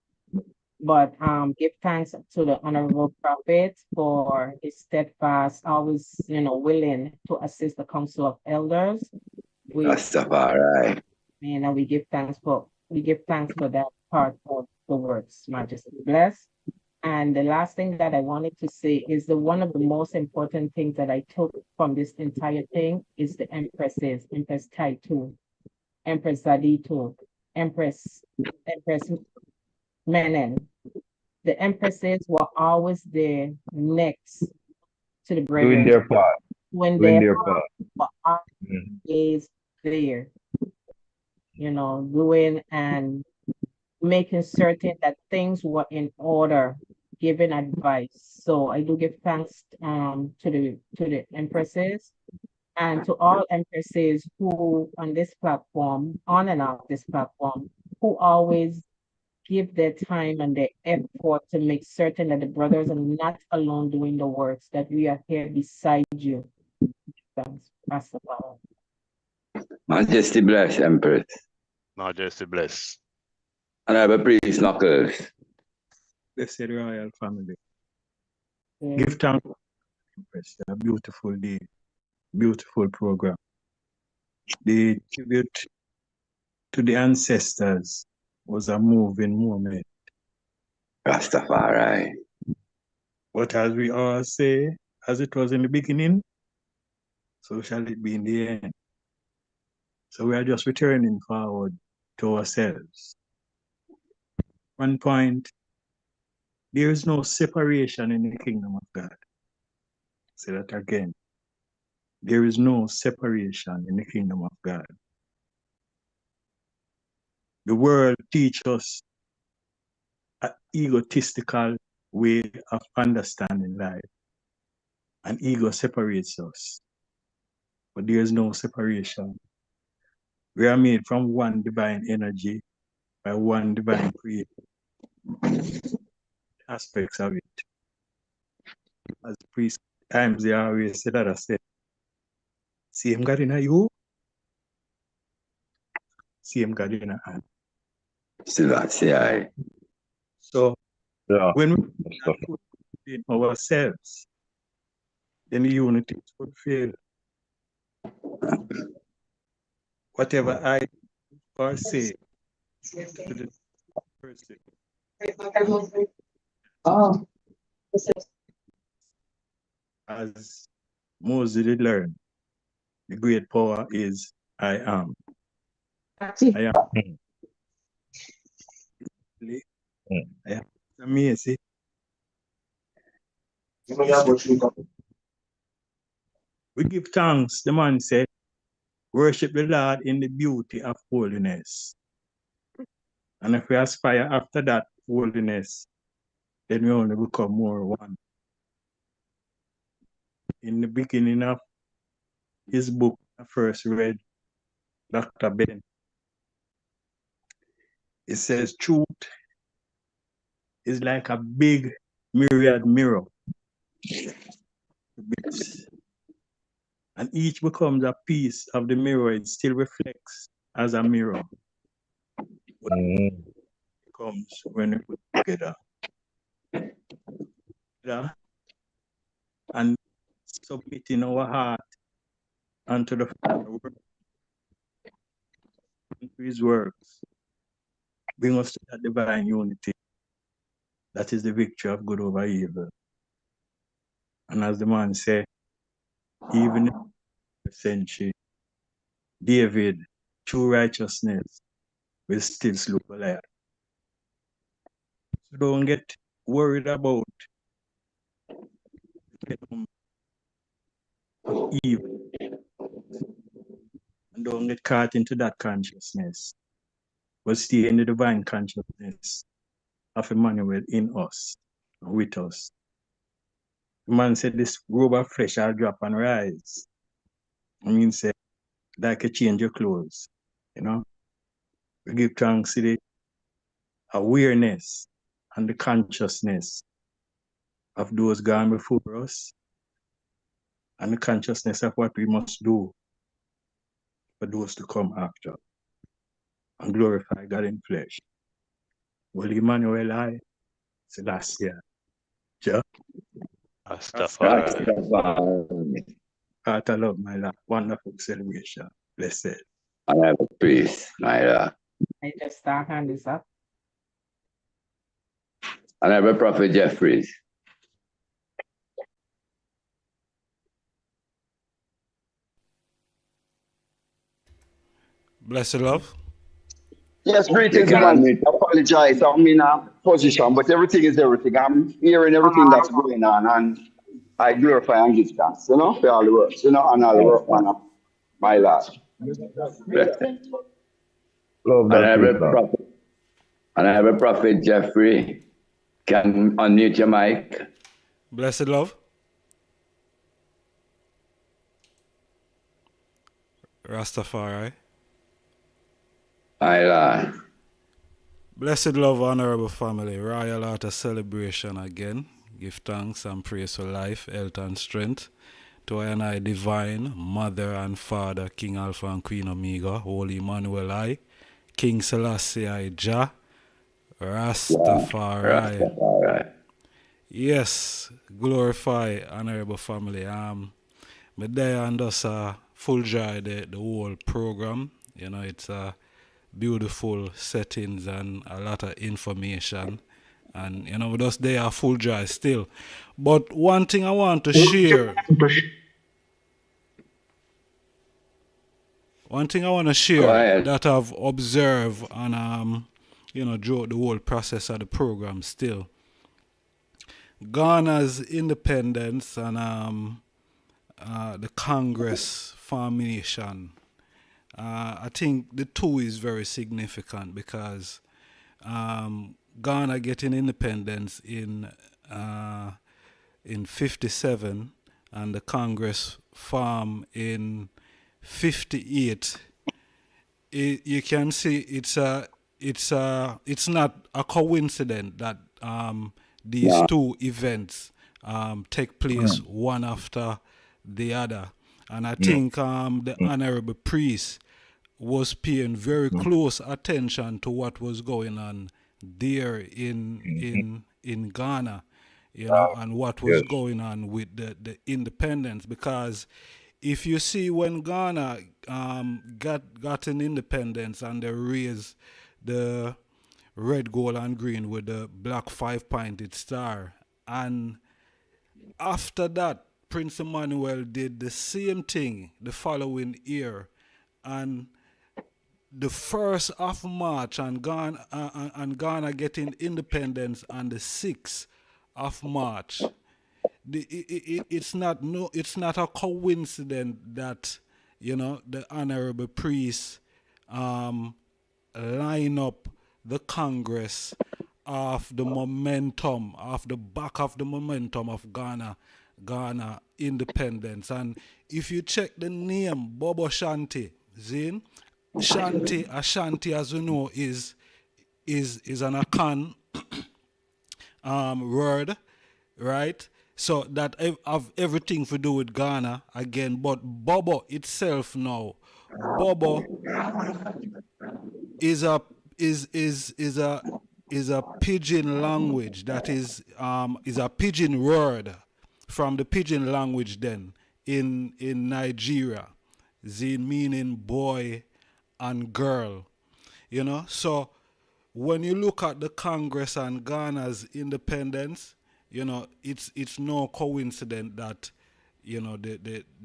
But give thanks to the Honorable Prophet for his steadfast, always willing to assist the Council of Elders. RASTAFARI. And we give thanks for that part of the words, Majesty bless. And the last thing that I wanted to say is one of the most important things that I took from this entire thing is the empresses, Empress Taitu, Empress Zaditu, Empress Menen. The empresses were always there next to the brethren. Doing their part. When their part were always there, doing and making certain that things were in order, giving advice. So I do give thanks to the empresses and to all empresses who on this platform, on and off this platform, who always give their time and their effort to make certain that the brothers are not alone doing the works, that we are here beside you. Thanks, RASTAFARI. Majesty bless, Empress. Majesty bless. Honorable Priest Knuckles. Blessed royal family. Give thanks, Empress. A beautiful day, beautiful program. The tribute to the ancestors was a moving moment. RASTAFARI. But as we all say, as it was in the beginning, so shall it be in the end. So we are just returning forward to ourselves. 1 point, there is no separation in the kingdom of God. Say that again. There is no separation in the kingdom of God. The world teaches us an egotistical way of understanding life. And ego separates us. But there is no separation. We are made from one divine energy by one divine creator. Aspects of it. As priest times they always say that I said, same God in you, same God in a hand. So when we are in ourselves, then the unity would fail. Whatever I or say to the person. As Moses did learn, the great power is I am. I am. I am amazing. We give thanks, the man said, worship the Lord in the beauty of holiness. And if we aspire after that holiness, then we only become more one. In the beginning of his book, I first read Dr. Ben. It says truth is like a big myriad mirror. And each becomes a piece of the mirror. It still reflects as a mirror. But it comes when we put together. And submitting our heart and to the Father and to his works. Bring us to that divine unity. That is the victory of good over evil. And as the man said, even in the century, David, true righteousness, will still slew Goliath. So don't get worried about evil. And don't get caught into that consciousness. But stay in the divine consciousness of Emmanuel in us, with us. The man said, this robe of flesh I'll drop and rise. I mean, say, like a change your clothes. You know? We give thanks to the awareness and the consciousness of those gone before us, and the consciousness of what we must do for those to come after, and glorify God in flesh. Well, Emmanuel, I, Selassie, Jah, RASTAFARI. Heart of love, my love. Wonderful celebration. Blessed. I have a priest, my lord. I just start hand this up. And I have a prophet Jeffries. Blessed love. Yes, greetings, man. Apologize. I'm in a position, but everything is everything. I'm hearing everything that's going on, and I glorify and give thanks, you know, for all the works, you know, and all the work, man, my lord. And I have a prophet Jeffrey. Can unmute your mic. Blessed love. Rastafari. My lord. Blessed love, honorable family. Royal Altar celebration again. Give thanks and praise for life, health and strength. To I divine Mother and Father, King Alpha and Queen Omega, Holy Emmanuel I, King Selassie I, Jah, Rastafari. Rastafari. Yes, glorify honorable family. Me there and us fuljoy the whole program. You know, it's beautiful settings and a lot of information. And you know, with us they are fuljoy still. But one thing I want to share. One thing I want to share that I've observed and you know, throughout the whole process of the program still. Ghana's independence and the Congress formation, I think the two is very significant because Ghana getting independence in 57 and the Congress formed in 58. You can see it's not a coincidence that these two events take place one after the other. And I think the honorable priest was paying very close attention to what was going on there in Ghana, you know, and what was going on with the independence. Because if you see when Ghana got an independence and they raised the red, gold, and green with the black 5-pointed star, and after that, Prince Emmanuel did the same thing the following year, and the 1st of March and Ghana getting independence on the 6th of March. It's not a coincidence that, you know, the honorable priest line up the Congress of the momentum, of the back of the momentum of Ghana independence. And if you check the name Bobo Shanti, Zin, Ashanti, as you know, is an Akan word, right? So that have everything to do with Ghana again. But Bobo itself now, Bobo is a pidgin language that is a pidgin word from the pidgin language then in Nigeria. Zine meaning boy and girl. You know, so when you look at the Congress and Ghana's independence, you know, it's no coincidence that, you know,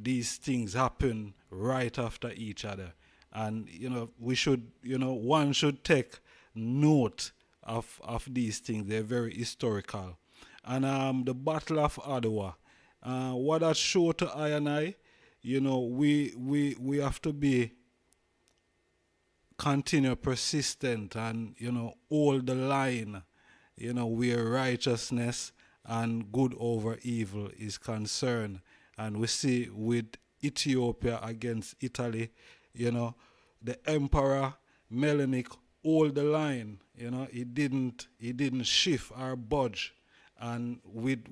these things happen right after each other. And, you know, we should, you know, one should take note of these things. They're very historical. And the Battle of Adwa, what that showed to I and I, you know, we have to be continue persistent and, you know, hold the line, you know, where righteousness and good over evil is concerned. And we see with Ethiopia against Italy, you know, the emperor Melanic hold the line, you know, he didn't shift or budge. And with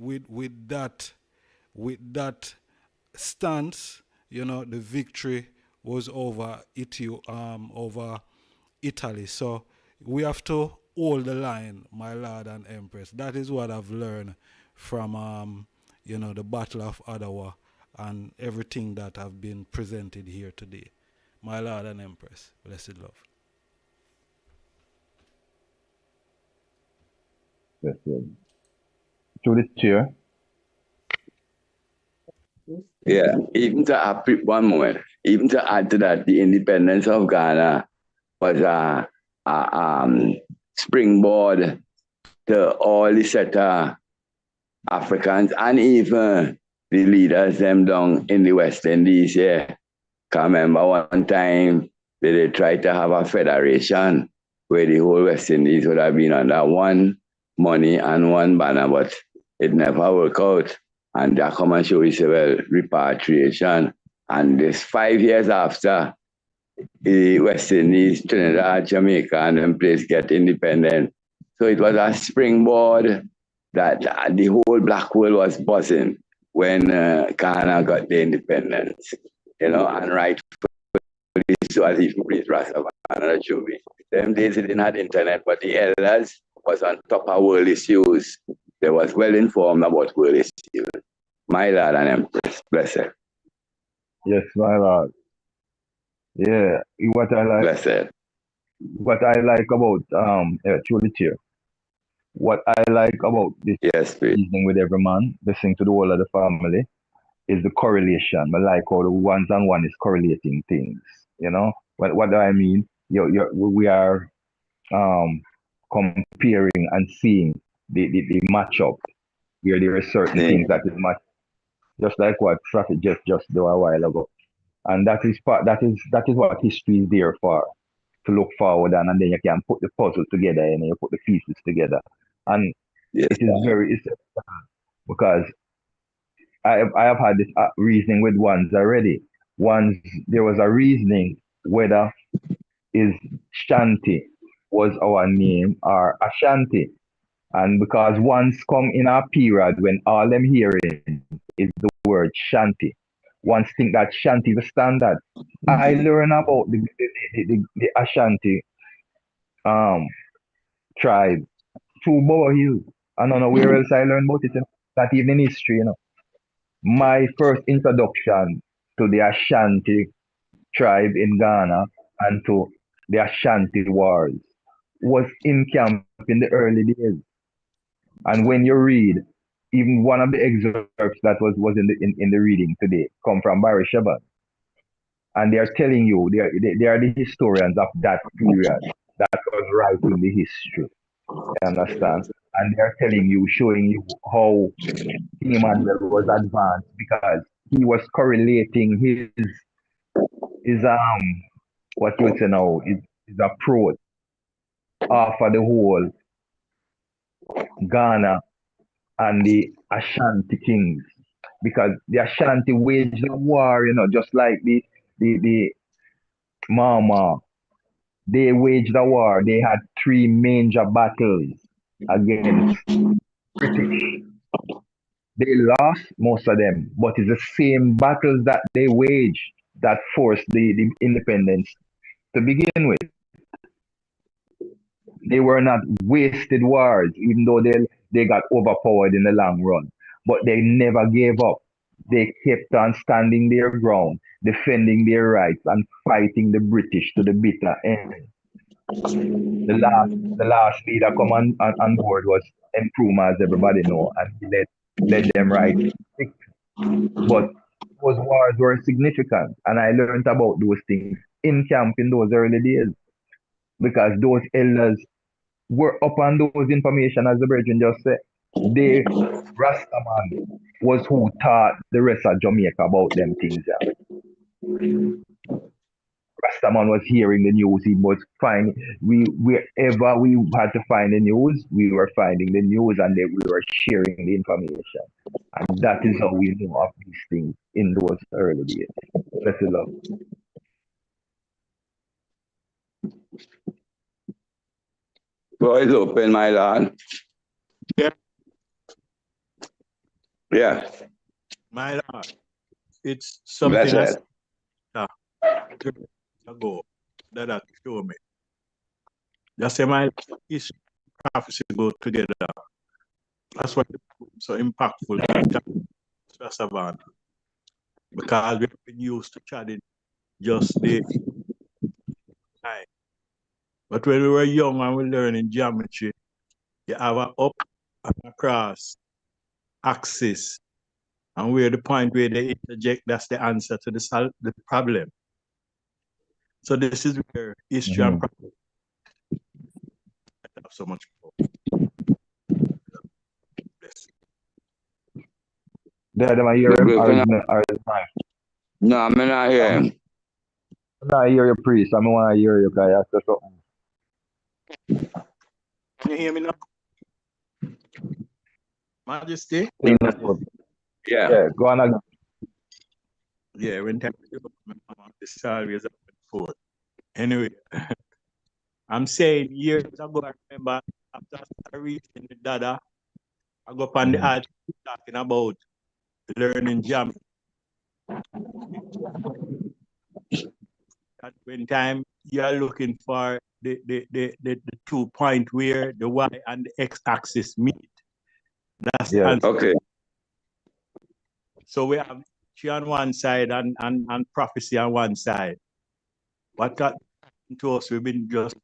that stance, you know, the victory was over over Italy. So we have to hold the line, my Lord and Empress. That is what I've learned from you know, the Battle of Adwa and everything that have been presented here today. My Lord and Empress, blessed love. Yes, yes. To the chair. Yeah, even to add one moment, even to add to that, the independence of Ghana was a springboard to all the set Africans and even the leaders them down in the West Indies. Yeah, can remember one time they tried to have a federation where the whole West Indies would have been under one money and one banner, but it never worked out. And that come and show us well repatriation. And this 5 years after the West Indies, Trinidad, Jamaica, and them place get independent. So it was a springboard that the whole black world was buzzing when Ghana got the independence. You know, and right so as if praise Rastafari and Jubi. Them days they didn't have internet, but the elders was on top of world issues. They was well informed about world issues. My Lord and Empress, blessed. Yes, my Lord. Yeah, what I like. Blessed. What I like about truly chair. What I like about this evening with every man, listening to the whole of the family, is the correlation. I like how the ones and one is correlating things. You know, what do I mean? We are comparing and seeing the matchup where there are certain things that is matched, just like what Prophet just do a while ago. And that is what history is there for, to look forward and then you can put the puzzle together and you put the pieces together. And it is very because I have had this reasoning with ones already. Once there was a reasoning whether is Shanti was our name or Ashanti. And because once come in a period when all them hearing is the word Shanti, once think that Shanti is the standard. I learn about the Ashanti tribe through Bower Hill. I don't know where else I learned about it. Not even in history, you know. My first introduction to the Ashanti tribe in Ghana and to the Ashanti wars was in camp in the early days. And when you read, even one of the excerpts that was in the reading today come from Barry Shaban. And they are telling you, they are the historians of that period that was writing the history. You understand? And they are telling you, showing you how Emmanuel was advanced because he was correlating his what you would say now, his approach for the whole Ghana and the Ashanti kings, because the Ashanti waged a war, you know, just like the Mama. They waged a war. They had 3 major battles against British. They lost most of them, but it's the same battles that they waged that forced the independence to begin with. They were not wasted wars, even though they got overpowered in the long run. But they never gave up. they kept on standing their ground, defending their rights, and fighting the British to the bitter end. The last leader come on board was Nkrumah, as everybody know, and he led them right. But those wars were significant, and I learned about those things in camp in those early days, because those elders were up on those information, as the brethren just said. They, Rastaman, was who taught the rest of Jamaica about them things. Rastaman was hearing the news. He was finding, wherever we had to find the news, we were finding the news, and we were sharing the information. And that is how we know of these things in those early days. Bless the Lord. Floor is open, my lord. Yeah. Yeah. My lord, it's something Bless ago that showed me. Just say my history and prophecy go together. That's why it's so impactful to Savannah. Because we've been used to chatting just the time. But when we were young and we learning geometry, you have an up and across axis, and where the point where they interject, that's the answer to the problem. So this is where history and prophecy have so much power. Dad, am I hear him? No, I'm not hear him. I'm not hear your priest. I want to hear you, because I something. Can you hear me now? Majesty? Yeah. Go on again. Yeah, when time this always happened before. Anyway, I'm saying years ago, I remember after I reached in the dada, I go up on the arch talking about learning jam. At when time you are looking for the 2 point where the y and the x-axis meet. That's the answer. Okay. So we have history on one side and prophecy on one side. What got to us, we've been just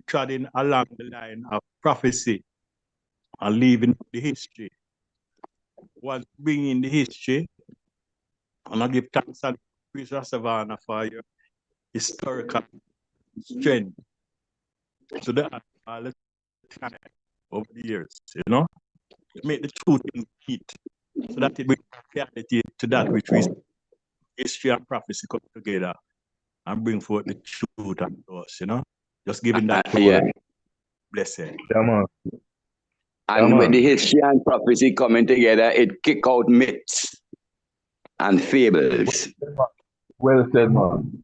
treading along the line of prophecy and leaving the history. Once bringing the history, and I give thanks and praise to Savannah for your historical strength. So that all the time over the years, make the two things meet, so that it brings reality to that which we history and prophecy come together and bring forth the truth unto us, Just giving that blessing. Come on. And when the history and prophecy coming together, it kick out myths and fables. Well said, man.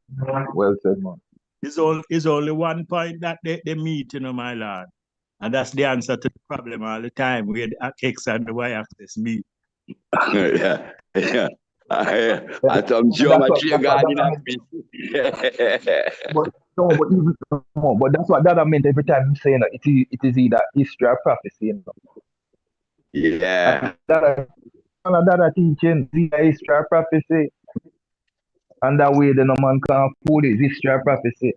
Well said, man. It's only one point that they meet, my lord. And that's the answer to the problem all the time, where the X and the Y axis meet. Yeah. And some geometry guarding but that's what that meant every time I'm saying it is either history or prophecy. Yeah. That teaching is either history or prophecy. And that way the no man can't fool it. History or prophecy.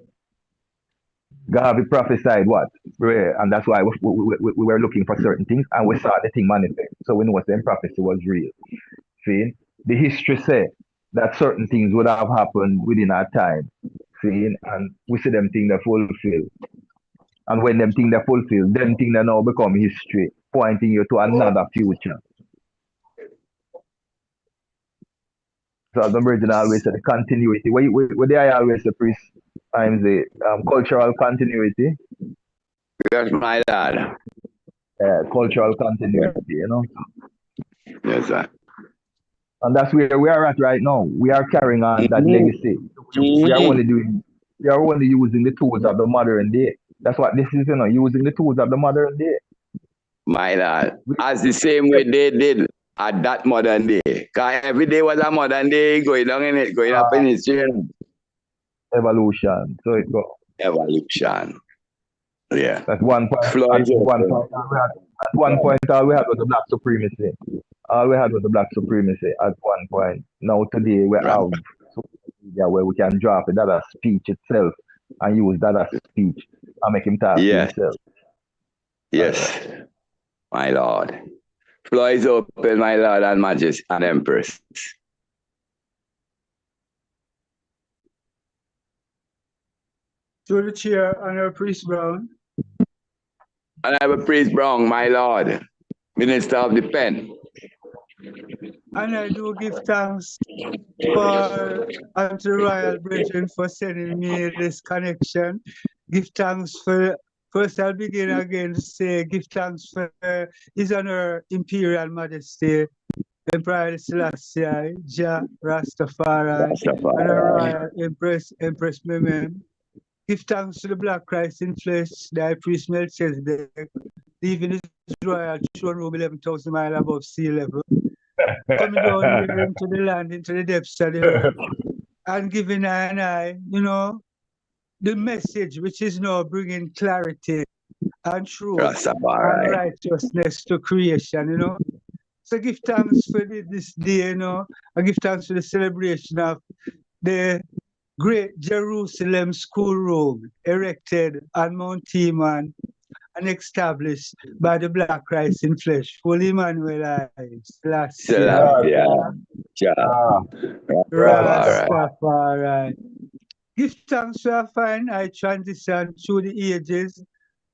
God be prophesied what? And that's why we were looking for certain things, and we saw the thing manifest. So we know what the prophecy was real. See? The history said that certain things would have happened within our time. See? And we see them things that fulfill. And when them things that fulfill, them things that now become history, pointing you to another future. So as the Virgin always said, the continuity. What they always say, priest, times the cultural continuity. Yes, my lord. Cultural continuity, Yes, sir. And that's where we are at right now. We are carrying on that legacy. We are only using the tools of the modern day. That's what this is, using the tools of the modern day. My lord. As the same way they did at that modern day. Because every day was a modern day going on in it, going up in history. Evolution. So it go. Evolution. Yeah. That's one point. At one point, all we had was the black supremacy. All we had was the black supremacy at one point. Now today we have social media where we can drop it, that as speech itself, and use that as speech and make him talk to himself. Yes, my lord. Floor is open, my lord and majesty and empress. To the chair, Honorable Priest Brown. Honorable Priest Brown, my lord, Minister of the Pen. And I do give thanks for Auntie Royal Brethren for sending me this connection. Give thanks for, first I'll begin again to say, give thanks for His Honor Imperial Majesty, Emperor Selassie, Rastafari, and our Royal Empress Memen. Give thanks to the Black Christ in flesh, the High Priest Melchizedek, leaving his royal throne room 11,000 miles above sea level, coming down here into the land, into the depths of the earth, and giving I, you know, the message which is now bringing clarity and truth and righteousness to creation, you know. So give thanks for this day, you know, and give thanks for the celebration of the Great Jerusalem schoolroom erected on Mount Teman and established by the Black Christ in flesh. Holy Emmanuel, Rastafari. Give thanks for a fine I transition through the ages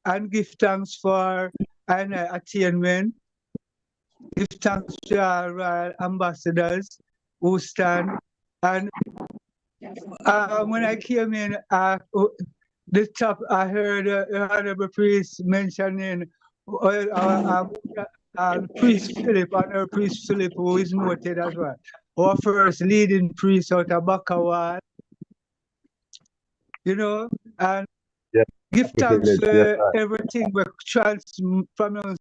and give thanks for an attainment. Give thanks to our royal ambassadors who stand. And when I came in, the top, I heard Honorable Priest mentioning Priest Philip, Honorable Priest Philip, who is noted as well. Our first leading priest out of Bakawal, you know, and give thanks for everything we pronounce.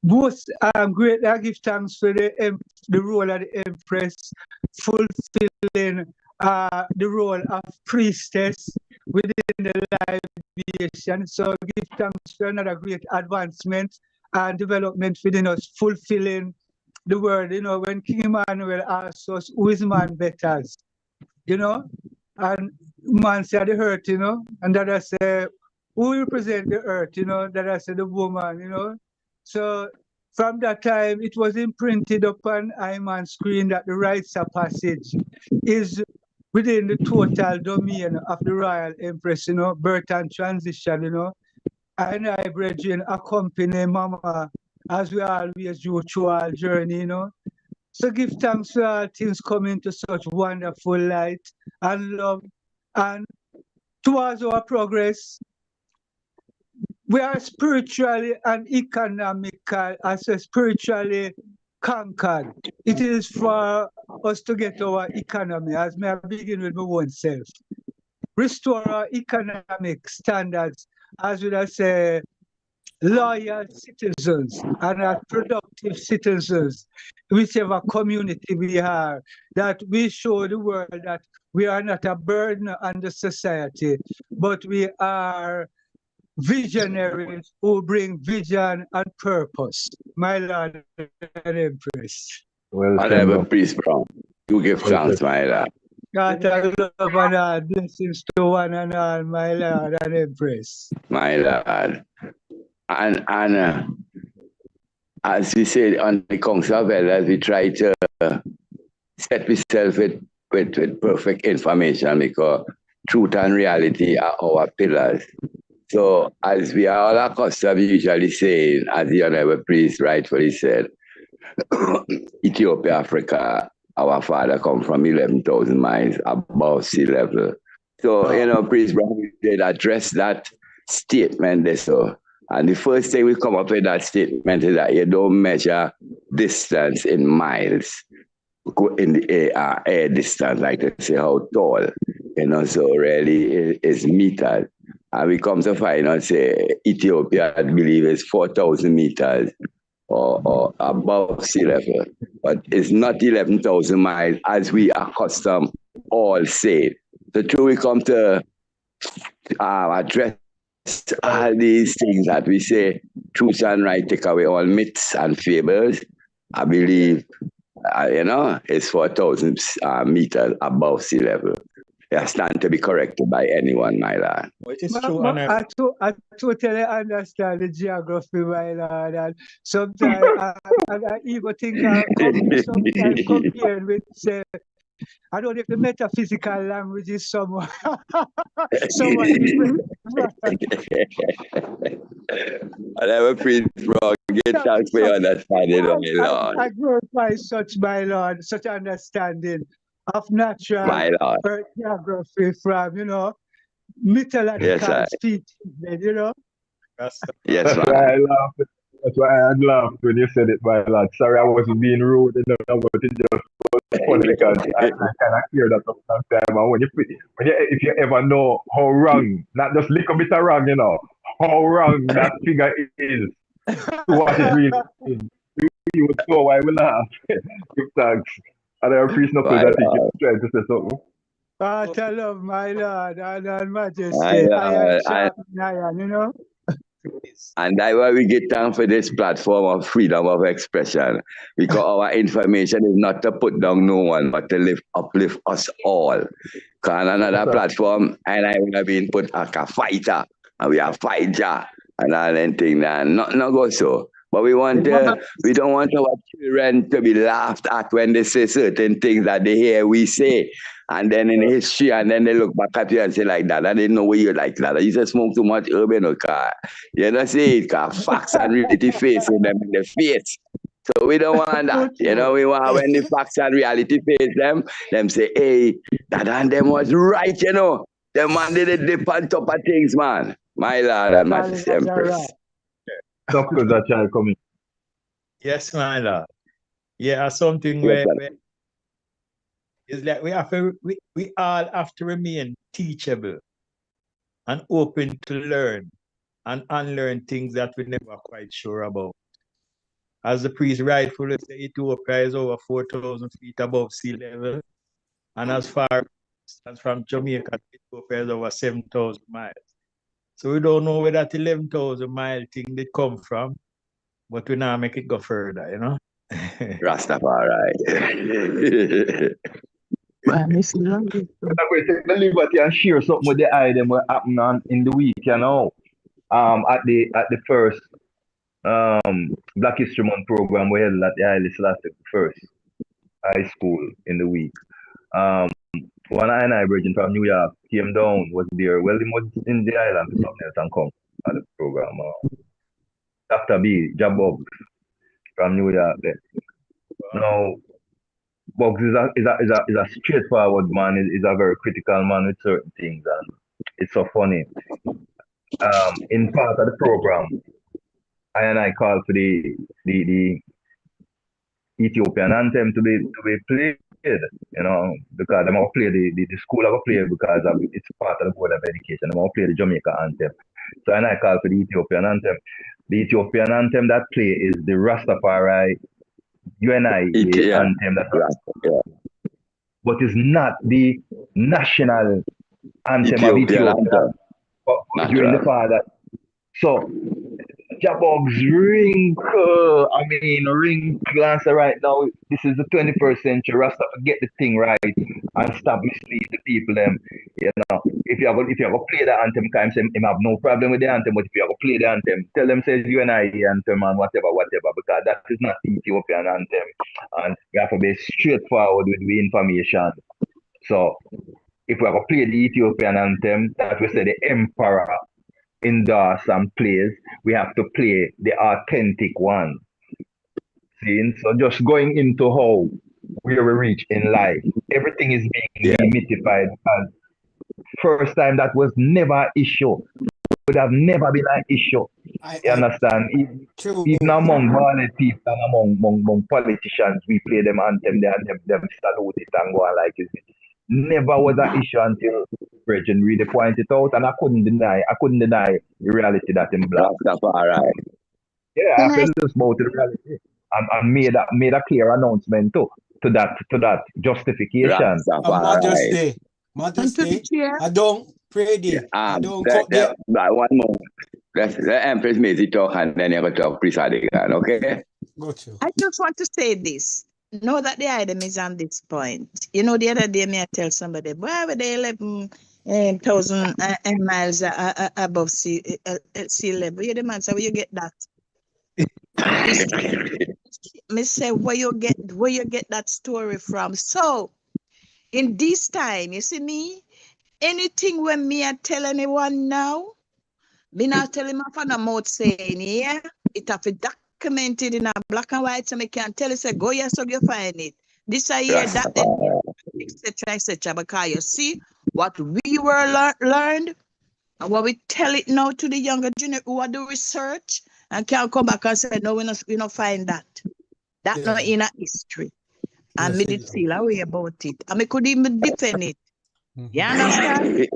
Most greatly, I give thanks for the role of the Empress, fulfilling the role of priestess within the libation. So give thanks for another great advancement and development within us, fulfilling the word. You know, when King Emmanuel asks us, who is man better? You know, and man said the earth, you know, and that I say, who represent the earth, you know, that I said the woman, you know. So from that time, it was imprinted upon Iman's screen that the rites of passage is within the total domain of the Royal Empress, you know, birth and transition, you know. And I, brethren, accompany Mama as we always do through our journey, you know. So give thanks for all things coming to such wonderful light and love. And towards our progress, we are spiritually and economically, spiritually conquered. It is for us to get our economy, as may I begin with my own self. Restore our economic standards, as would I say, loyal citizens and productive citizens, whichever community we are, that we show the world that we are not a burden on the society, but we are visionaries who bring vision and purpose. My Lord and Empress. Honorable Priest Brown, you give thanks, my Lord. God, I love and all blessings to one and all, my Lord and Empress. My Lord. And as we said on the Council of Elders, we try to set ourselves with perfect information, because truth and reality are our pillars. So as we are all accustomed usually saying, as the Honorable Priest rightfully said, Ethiopia, Africa, our father come from 11,000 miles above sea level. So, you know, Priest Brown did address that statement there. So, and the first thing we come up with that statement is that you don't measure distance in miles, in the air distance, like to say how tall, you know, so really is meters. And we come to find out, say, Ethiopia, I believe, is 4,000 meters or above sea level. But it's not 11,000 miles, as we are accustomed all say. So true, we come to address all these things that we say, truth and right, take away all myths and fables, I believe, it's 4,000 meters above sea level. They stand to be corrected by anyone, my lord. It is true, I totally understand the geography, my lord, and sometimes I even think sometimes compared with, say, I don't know if the metaphysical language is somewhat different. I never preach wrong. Get thanks for your understanding, my Lord. I glorify such, my Lord, such understanding of natural My Lord. earth geography from, mythological speech, Yes, That's why I laughed. That's why I laughed when you said it, my lad. Sorry, I wasn't being rude, but it just was funny because I kind of hear that sometimes. And when if you ever know how wrong, not just little bit of wrong, how wrong that figure is to what it really is, you would know why we laugh. Give thanks. And I appreciate no I think you're trying to say something. I love my Lord and Majesty. I am sharp iron, And that's why we get thanks for this platform of freedom of expression. Because our information is not to put down no one, but to uplift us all. Because on another platform, and I would have been put like a fighter, and we are fighter, and all that thing, and nothing go so. But we don't want our children to be laughed at when they say certain things that they hear we say. And then in history, and then they look back at you and say like that. I didn't know where you like that. You just smoke too much herb in the car. You know, see it, because facts and reality facing them in the face. So we don't want that. We want when the facts and reality face them say, hey, that and them was right, The man did a dip on top of things, man. My Lord and Majesty Empress. Doctors are trying to come in. Yes, my lord. Yeah, something where it's like we all have to remain teachable and open to learn and unlearn things that we never quite sure about. As the priest rightfully said, Ethiopia is over 4,000 feet above sea level, and as far as from Jamaica, Ethiopia is over 7,000 miles. So we don't know where that 11,000 mile thing did come from, but we now make it go further, Rastafari. I'm going to take the liberty and share something with the item what happened in the week, at the first Black History Month program we held at the Haile Selassie first high school in the week. One I virgin from New York came down, was there. Well, he was in the island for something else and come at the program. Dr. B, Bugs from New York there. Now, Bugs is a straightforward man, is a very critical man with certain things, and it's so funny. In part of the program, I called for the Ethiopian anthem to be played, because I'm going to play the school I'm going to play because it's part of the Board of Education. I'm going to play the Jamaica anthem. So I called for the Ethiopian anthem. The Ethiopian anthem that play is the Rastafari UNI anthem but it's not the national anthem of Ethiopia. During the father. So Jabog's wrinkle answer right now. This is the 21st century. Rasta get the thing right and stop misleading the people. If you have to play the anthem, him have no problem with the anthem. But if you have to play the anthem, tell them says you and I anthem and whatever, because that is not the Ethiopian anthem, and you have to be straightforward with the information. So if we have to play the Ethiopian anthem, that we say the emperor endorse and plays, we have to play the authentic one. See? So just going into how where we reach in life, everything is being demythified. And first time that was never an issue. Would have never been an issue. You understand? Even among violent people and among politicians, we play them anthem, them salute it and go on like it. Never was an issue until Virgin really pointed out, and I couldn't deny the reality that in black. Rastafari. Yeah, I feel just about the reality. And made a clear announcement to that justification. Majesty, I don't Pray thee. Don't cut there. One more. Let Empress Maisie talk and then you're going to talk Priest Adigan, okay? Got you. I just want to say this. Know that the item is on this point. You know, the other day, I tell somebody, why were they 11,000 miles above sea level? You're the man, so where you get that? Me say, where you get that story from? So, in this time, you see me, anything when me I tell anyone now, me not tell him off on the mouth saying, yeah, it have to documented in a black and white, so me can tell you, say, go here, so you find it. This I hear that, etc., etc. Because you see, what we were learned, and what we tell it now to the younger generation who are do research, and can come back and say, no, we not find that. That not in a history. And me did feel a way about it. And me could even defend it. You understand?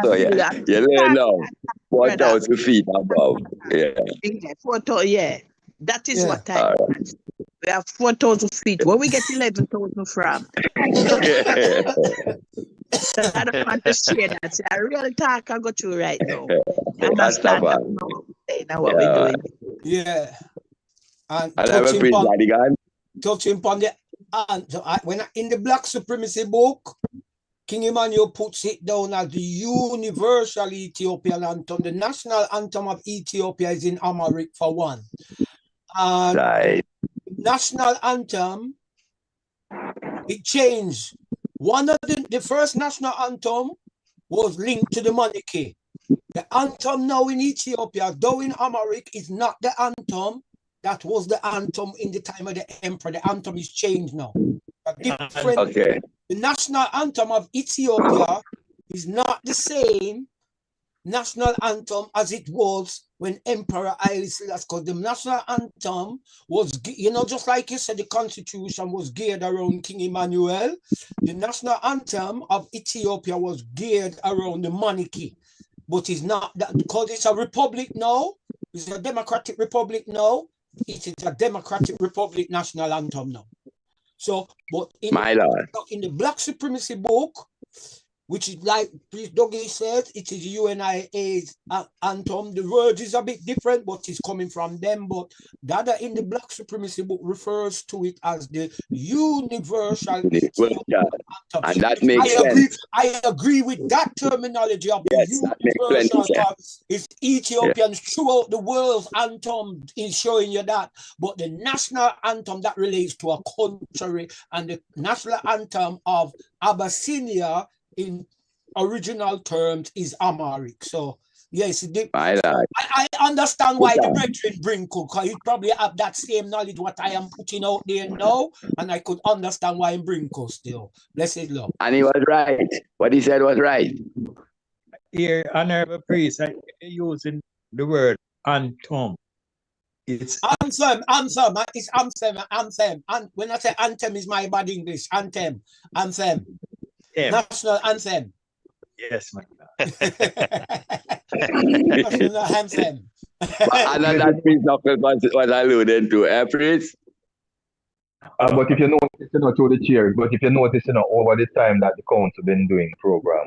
So you learn now 4,000 feet above. Yeah. 4,000, that is what I want. We have 4,000 feet. Where we get 11,000 from? So I don't want to share that. So I really talk I go through right now. You understand what we're doing? Yeah. And touching upon the when in the Black Supremacy book, King Emmanuel puts it down as the universal Ethiopian anthem. The national anthem of Ethiopia is in Amharic for one. And national anthem, it changed. One of the first national anthem was linked to the monarchy. The anthem now in Ethiopia, though in Amharic, is not the anthem that was the anthem in the time of the emperor. The anthem is changed now. The national anthem of Ethiopia is not the same national anthem as it was when Emperor Haile Selassie, because the national anthem was, just like you said, the constitution was geared around King Emmanuel. The national anthem of Ethiopia was geared around the monarchy. But it's not that, because it's a republic now, it's a democratic republic now, it is a democratic republic national anthem now. So, but in the Black Supremacy book, which is like Priest Dougie said, it is UNIA's anthem. The word is a bit different, but it's coming from them. But the other in the Black Supremacy book refers to it as the universal anthem. And that makes sense. I agree with that terminology of the universal anthem. It's Ethiopians throughout the world's anthem is showing you that. But the national anthem that relates to a country and the national anthem of Abyssinia in original terms is Amharic. So yes, I understand why the brethren bring cook, because he probably have that same knowledge what I am putting out there now, and I could understand why he bring cook still. Blessed Lord. And he was right. What he said was right. Here, honorable priest, I using the word anthem. It's anthem. It's anthem. And when I say anthem, is my bad English. Anthem. National anthem. Yes, my God. National anthem. And that priest was alluding to, priest. But if you notice, through the chairs, but if you notice, over the time that the council been doing program,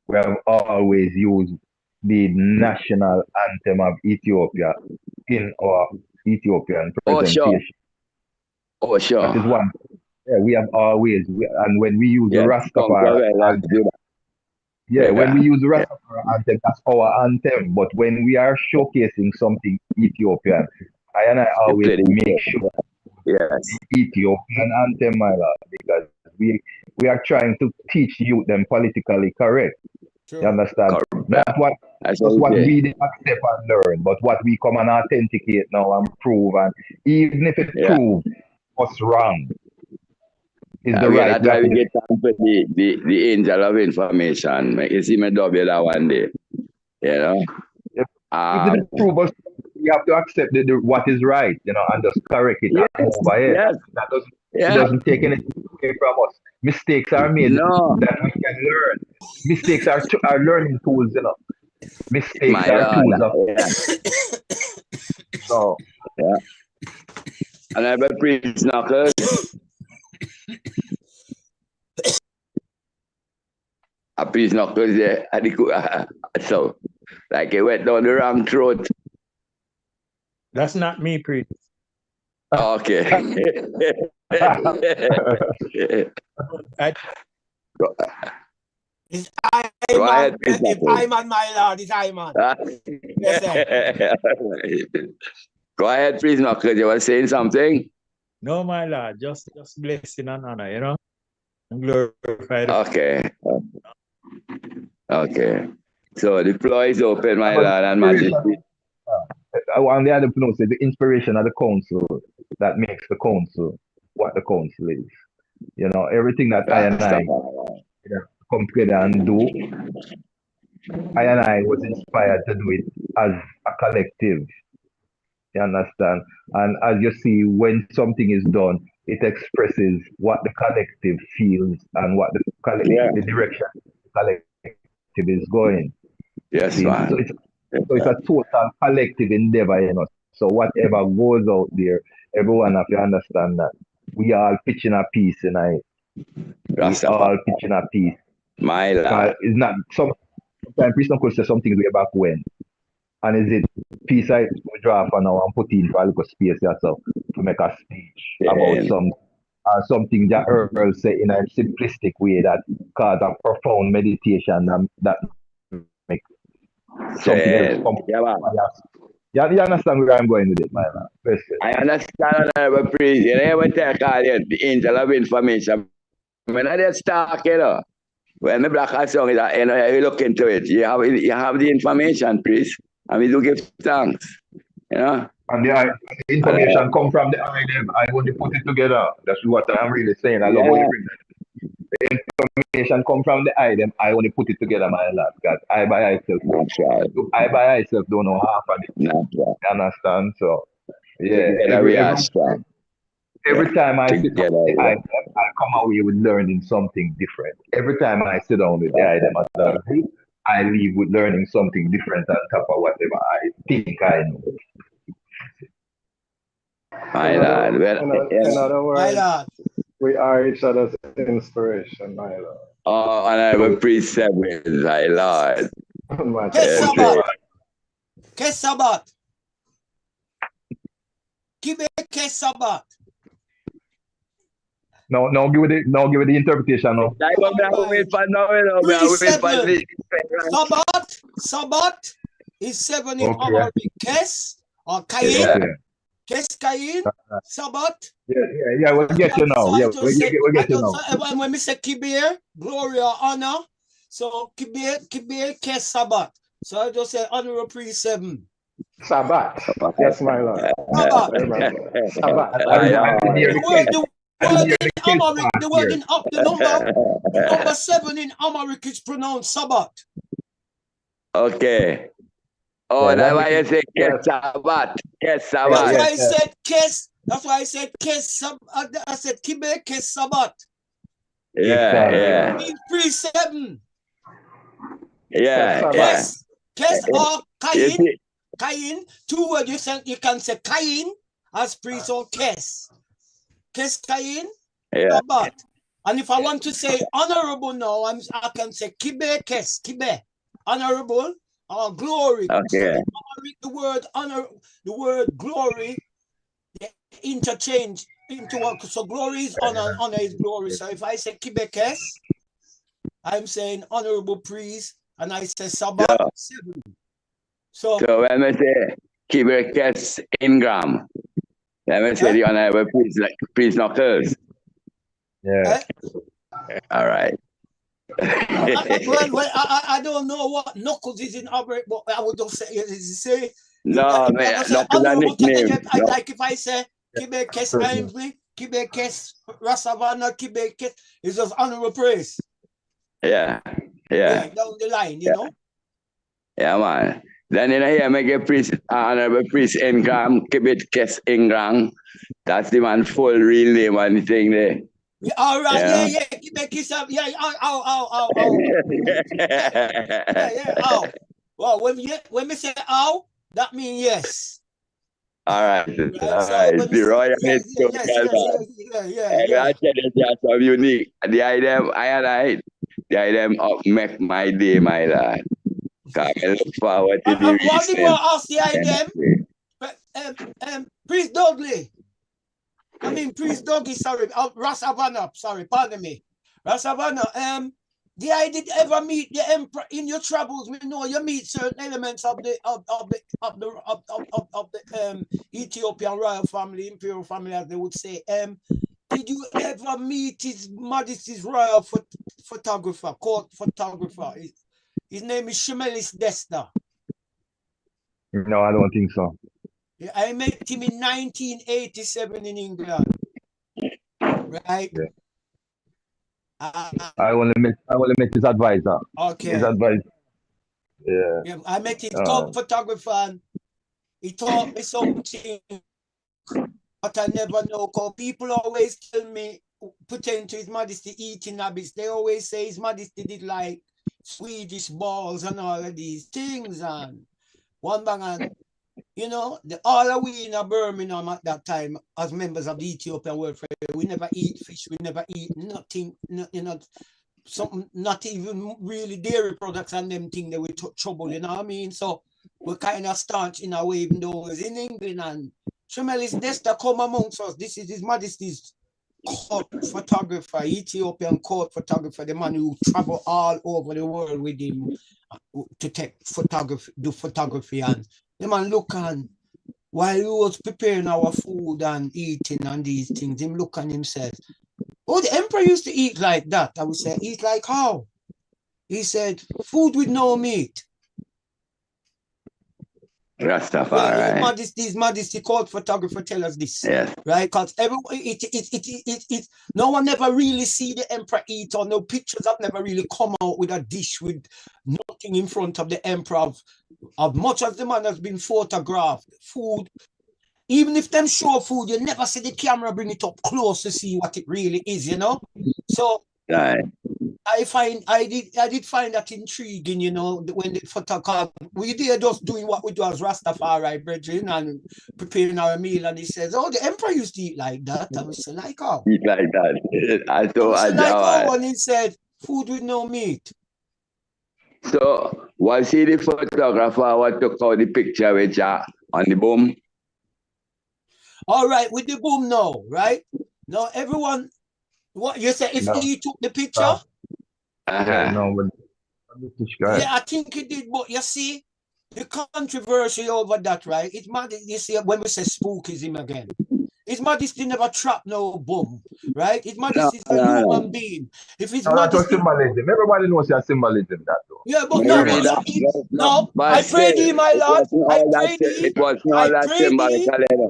we have always used the national anthem of Ethiopia in our Ethiopian presentation. Oh, sure. That is one. Yeah, we have always, and when we use the Rastafari anthem, when we use the Rastafari anthem, that's our anthem. But when we are showcasing something Ethiopian, I always make sure the Ethiopian anthem, my lord, because we are trying to teach youth them politically correct. Sure. You understand? Not what we accept and learn, but what we come and authenticate now and prove, and even if it proves what's wrong. That's why we get time for the angel of information. You see me double that one day. Even if it proves, we have to accept what is right, and just correct it and move ahead. That doesn't take anything away from us. Mistakes are made that we can learn. Mistakes are learning tools, Mistakes are tools of So and I have a priest knuckles. a priest knuckles there at the so like he went down the wrong throat. That's not me, priest. Okay. It's Go ahead, Iman. priest If knuckles. Iman, my lord, it's Iman. Yes, sir. Go ahead, priest knuckles. You were saying something? No, my lord, just blessing and honor, you know, and glorify the Okay. Okay. So the floor is open, my But lord and inspiration, majesty. on the other note, the inspiration of the council that makes the council what the council is. You know, everything that I and I come together and do, I and I was inspired to do it as a collective. You understand? And as you see, when something is done, it expresses what the collective feels and what the collective, the direction the collective is going. Yes, See? man. So it's a total collective endeavor, you know. So whatever goes out there, everyone have to understand that we are all pitching a piece tonight. We all pitching a piece. My lord. It's not sometimes priest uncle say some things way back when. And is it piece I draw for now and put in for a little space yourself to make a speech about something that Earl say in a simplistic way that cause a profound meditation that make something else come. You understand where I'm going with it, my man? I understand, honorable priest. You never take all the angel of information. When I just talk, you know, when the black song is, you know, you look into it. You have the information, priest, and we do give thanks, you know. And the information come from the IDM. I want to put it together. That's what I'm really saying. I love what you bring that. The information come from the IDM. I want to put it together, my lad. Because I by myself don't know half of it. You understand? So, yeah. Every time I sit down with the IDM, I come away with learning something different. Every time I sit down with the IDM, I leave with learning something different on top of whatever I think I know. In other words, we are each other's inspiration, my lord. Oh, and I have a precept with my lord. Kesabat. Kibe Kesabat. No, give it the interpretation now. Sabbat is 7 in Amharic. Kes or Kain. Kes Kain. Sabbat. Yeah, we'll get you now. Yeah, we'll get you now. When we say Kibir, glory or honor, so Kibir, Kes Sabbat. So I just say honorable priest 7. Sabbat. Yes, my lord. Sabbat. The number 7 in Amharic is pronounced Sabbat. Okay. Oh, that's why you say Kes Sabbat. Kes Sabbat. That's why I said Kes. That's why I said Kes. I said Kibe Kes Sabbat. Yeah. Means priest 7. Yeah. Kes or Kain. Kain. 2 words you can say Kain as priest or Kes. Kes Kain. Sabbat. And if I want to say honorable now, I can say Kibe Kes. Kibe. Honorable or glory. Okay. The word honor, the word glory, interchange into one. So glory is honor, honor is glory. So if I say Kibekes, I'm saying honorable priest, and I say Sabbat 7. So when I say Kibekes Ingram, let me say the honorable priest, like priest knuckles. Yeah. All right. I don't know what knuckles is in Albert, but I would just say no, man, knuckles are nickname. Like if I say Kibekes Ainsley, Kibekes Rasavana, Kibekes, it's just honorable praise. Yeah. Down the line, you know. Yeah, man. Then in here, make a priest, honorable priest Ingram, Kibekes Ingram. That's the man full real name and the thing there. Yeah, all right, yeah. Kibekes, ow. Well, when we say ow, that means yes. All right. The royal is so yeah. I tell you, that's so unique. The item, I Yeah, them up make my day, my lad. I look forward to the One thing recent. I ask the them, Priest Dudley. I mean, Priest Dougie, sorry, Rasavana, sorry, pardon me. Rasavana, did ever meet the emperor in your travels? We know you meet certain elements of the Ethiopian royal family, Imperial family, as they would say. Did you ever meet His Majesty's royal photographer, court photographer? His name is Shemelis Desta. No, I don't think so. Yeah, I met him in 1987 in England. Right? Yeah. I only met his advisor. Okay. His advisor. Yeah. Yeah, I met his co-photographer and he taught me something but I never know. Cause people always tell me, pertaining to His Majesty eating habits, they always say His Majesty did like Swedish balls and all of these things and one bang and you know, all of we in Birmingham at that time, as members of the Ethiopian welfare, we never eat fish, we never eat nothing, you know, something, not even really dairy products and them things that we took trouble, you know what I mean? So we're kind of staunch in a way, even though it was in England and Shemelis Desta come amongst us. This is His Majesty's court photographer, Ethiopian court photographer, the man who travel all over the world with him to take photography, do photography and the man look and while he was preparing our food and eating and these things, him look and him said, oh, the emperor used to eat like that. I would say, eat like how? He said, food with no meat. Rastafari. Yeah, His Majesty court photographer tell us this. Yes. Right? Because no one never really see the emperor eat or no pictures have never really come out with a dish with nothing in front of the emperor of much as the man has been photographed. Food. Even if them show food, you never see the camera bring it up close to see what it really is, you know? So right. I did find that intriguing, you know, when the photographer, we did just doing what we do as Rastafari, brethren, and preparing our meal, and he says, oh, the emperor used to eat like that. I was like, how? Eat like that. I thought like how when he said, food with no meat. So, was he the photographer what took out the picture with Jah on the boom? All right, with the boom now, right? Now, everyone, what you say, if he took the picture? Yeah, no, but yeah, I think he did, but you see, the controversy over that, right? It's mad, you see, when we say spookism again, His Majesty never trapped no bomb, right? His Majesty is a human being. If His Majesty... That's symbolism. Everybody knows your symbolism, that though. Yeah, but no, I pray thee, my Lord. I pray thee.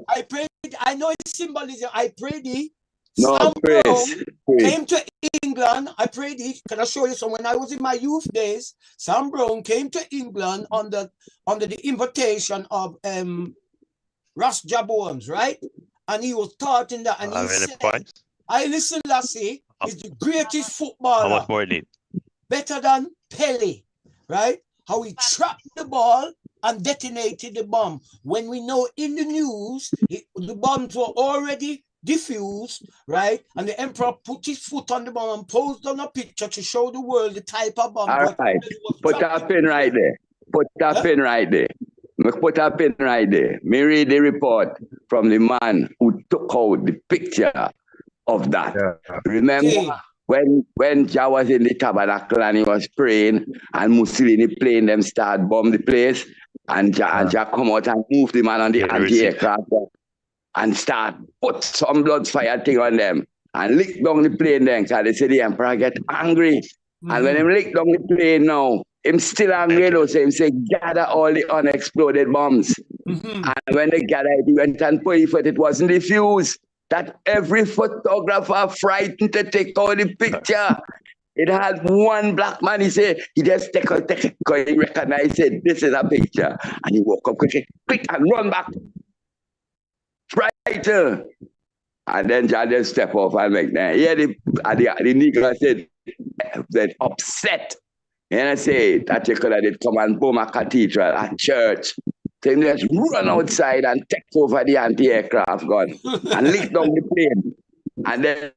I pray thee. I know it's symbolism. I pray thee. Sam Brown came to England. I prayed it. Can I show you some? When I was in my youth days, Sam Brown came to England under the invitation of Ras Jaboams, right? And he was taught in that. And he said, I listen, Lassie, is the greatest footballer. How much more need? Better than Pele, right? How he trapped the ball and detonated the bomb. When we know in the news, the bombs were already diffused, right? And the emperor put his foot on the bomb and posed on a picture to show the world the type of bomb. All right, put that pin right there. Put that pin right there. Put that pin right there. Me read the report from the man who took out the picture of that. Yeah. Remember when Jah was in the tabernacle and he was praying and Mussolini plane them start bomb the place and Jah come out and move the man on the anti-aircraft and start put some blood fire thing on them and lick down the plane then because they say the emperor get angry. And when him lick down the plane now, him still angry though, so him say gather all the unexploded bombs. And when they gather it, he went and put it wasn't the fuse. That every photographer frightened to take out the picture. It had one black man, he said, he just take a he recognized, said, this is a picture. And he woke up quickly, quick, and run back. Frightened. And then Jah just step off and make that. Yeah, the nigger said, that upset. And I say that you could have did come and boom a cathedral, a church. So him just run outside and take over the anti-aircraft gun and lick down the plane. And then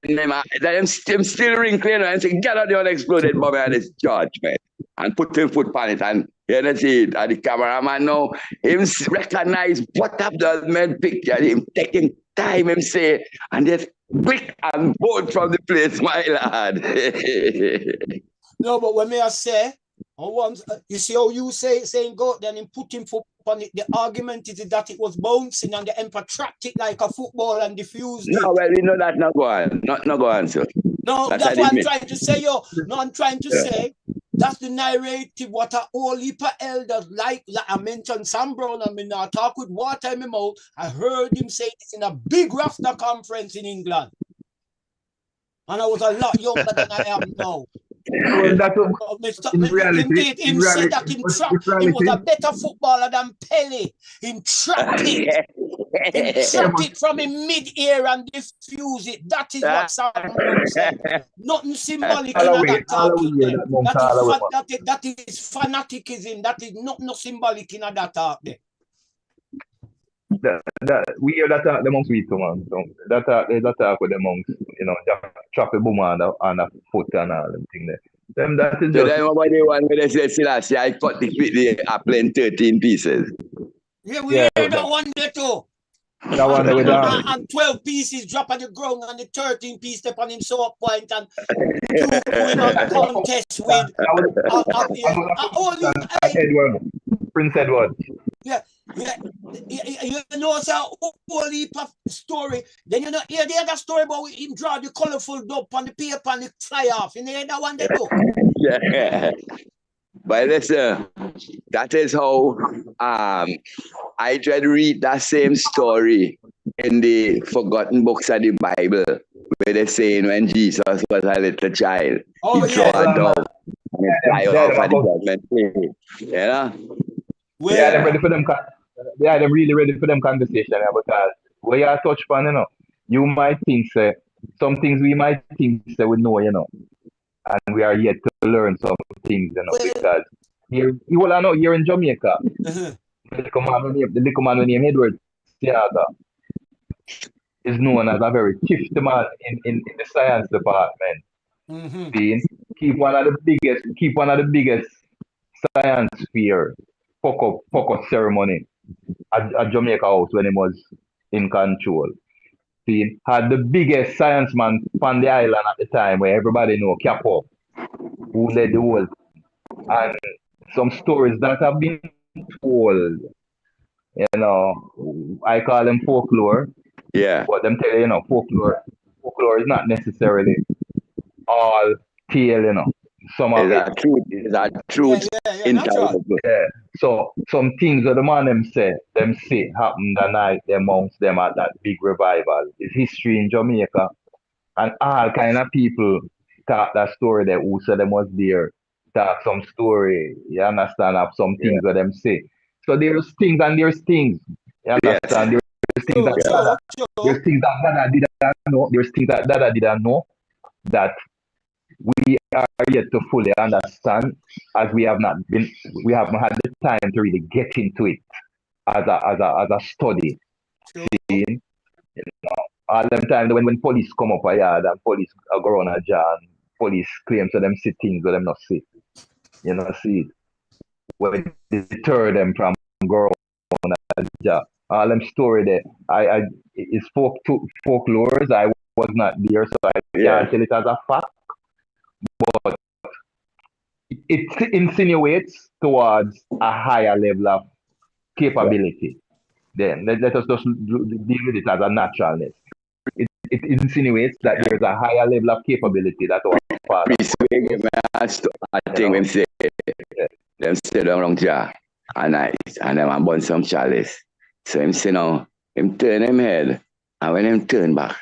them still wrinkling and say, get out the unexploded bomb and this judgment. And put him foot on it. And you know, see it. And the cameraman now, him recognize what up the man picture, him taking time, him say, and just quick and bolt from the place, my lad. No, but when I say, you see how you saying go, then him put him foot on it. The argument is that it was bouncing and the emperor trapped it like a football and diffused it. No, well, we know that not go on. Not go on, sir. No, that's what I'm trying to say, yo. No, I'm trying to say that's the narrative what a whole heap of elders like I mentioned Sam Brown, I mean I talk with water in my mouth. I heard him say this in a big Rasta conference in England. And I was a lot younger than I am now. Well, that's what, in reality, he said that he was a better footballer than Pele. Him trapped it. Him trap it from in mid-air and diffuse it. That is what Sam Brown said. Nothing symbolic in that talking. That is fanaticism. That is not symbolic in that talk there. We hear that talk the monks we too, man. So that talk with the monks, you know, just trap a boom on a foot and all them thing there. Them that is just. Then nobody want me to say Selassie, I cut the apple in 13 pieces. Yeah, we hear that one there too. That one there with that. And 12 pieces drop on the ground and the 13 piece step on him so up point and you going on contest with Edward. Prince Edward. Yeah. You know, it's a whole heap of story. Then you know, hear the other story about him draw the colorful dope on the paper and it fly off. You know that one they do? Yeah. But listen, that is how I try to read that same story in the forgotten books of the Bible, where they're saying when Jesus was a little child, he draw a dove and it fly off at the judgment day. You know? Yeah, they're ready for them. Yeah, they're really ready for them conversation because where you touch upon, you know, you might think some things we might think we know, you know, and we are yet to learn some things, you know, because here in Jamaica, the little man named Edward Theater is known as a very gifted man in the science department. Keep one of the biggest science fair fuck up ceremony at Jamaica House when he was in control. See, had the biggest science man on the island at the time where everybody know Capo, who led the whole. And some stories that have been told, you know, I call them folklore. Yeah. But them tell you, you know, folklore is not necessarily all tale, you know. Some of it. Is that truth? Yeah. So some things that the man them say happened the night amongst them at that big revival. It's history in Jamaica. And all kind of people talk that story there who said them was there. Talk some story, you understand, of some things that them say. So there's things and there's things. You understand? Yes. There's things that there's things that Dada didn't know. There's things that Dada didn't know that we are yet to fully understand, as we haven't had the time to really get into it as a study. See, you know, all them time when police come up a yard and police go around a jar and police claim so them see things that them not see. You know, see it. When they deter them from going around a jar. All them story there. It's folklores. I was not there, so I can't tell it as a fact. But it insinuates towards a higher level of capability. Then let us just deal with it as a naturalness. It insinuates that there's a higher level of capability that our father. I think them say them wrong jar and them a burn some chalice. So him say now, him turn him head, and when him turn back,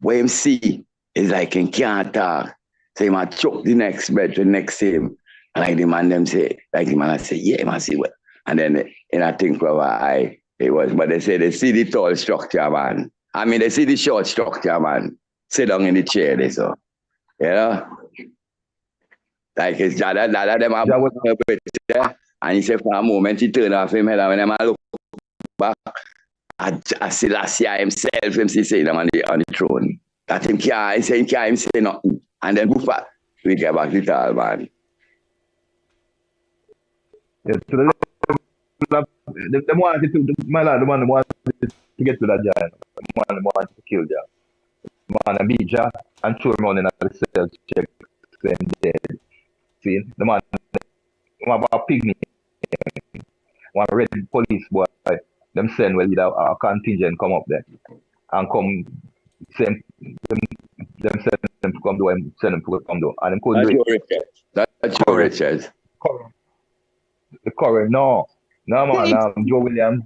what him see is like him can't talk. So he might choke the next brethren next to him. And like the man say, yeah, man see what. And then in I think it was, but they say they see the tall structure, man. I mean they see the short structure, man. Sit down in the chair, they so. You know? Like it's that them are there. And he said for a moment he turned off him head and when I look back, I see Selassie himself, him see them on the throne. That him can't say nothing. And then we get back to it all, man. Yeah, to the level of, the wanted to, my lad, the man wanted to get to that giant. The man wanted to kill Jah. The man and beat Jah and throw him on in the cell check, same dead. See, the man about a pygmy, one red police boy, them send well either a contingent come up there and come send them send them to come do and send them to come do and them couldn't do it. That's your Richard. The current, no man, Joe Williams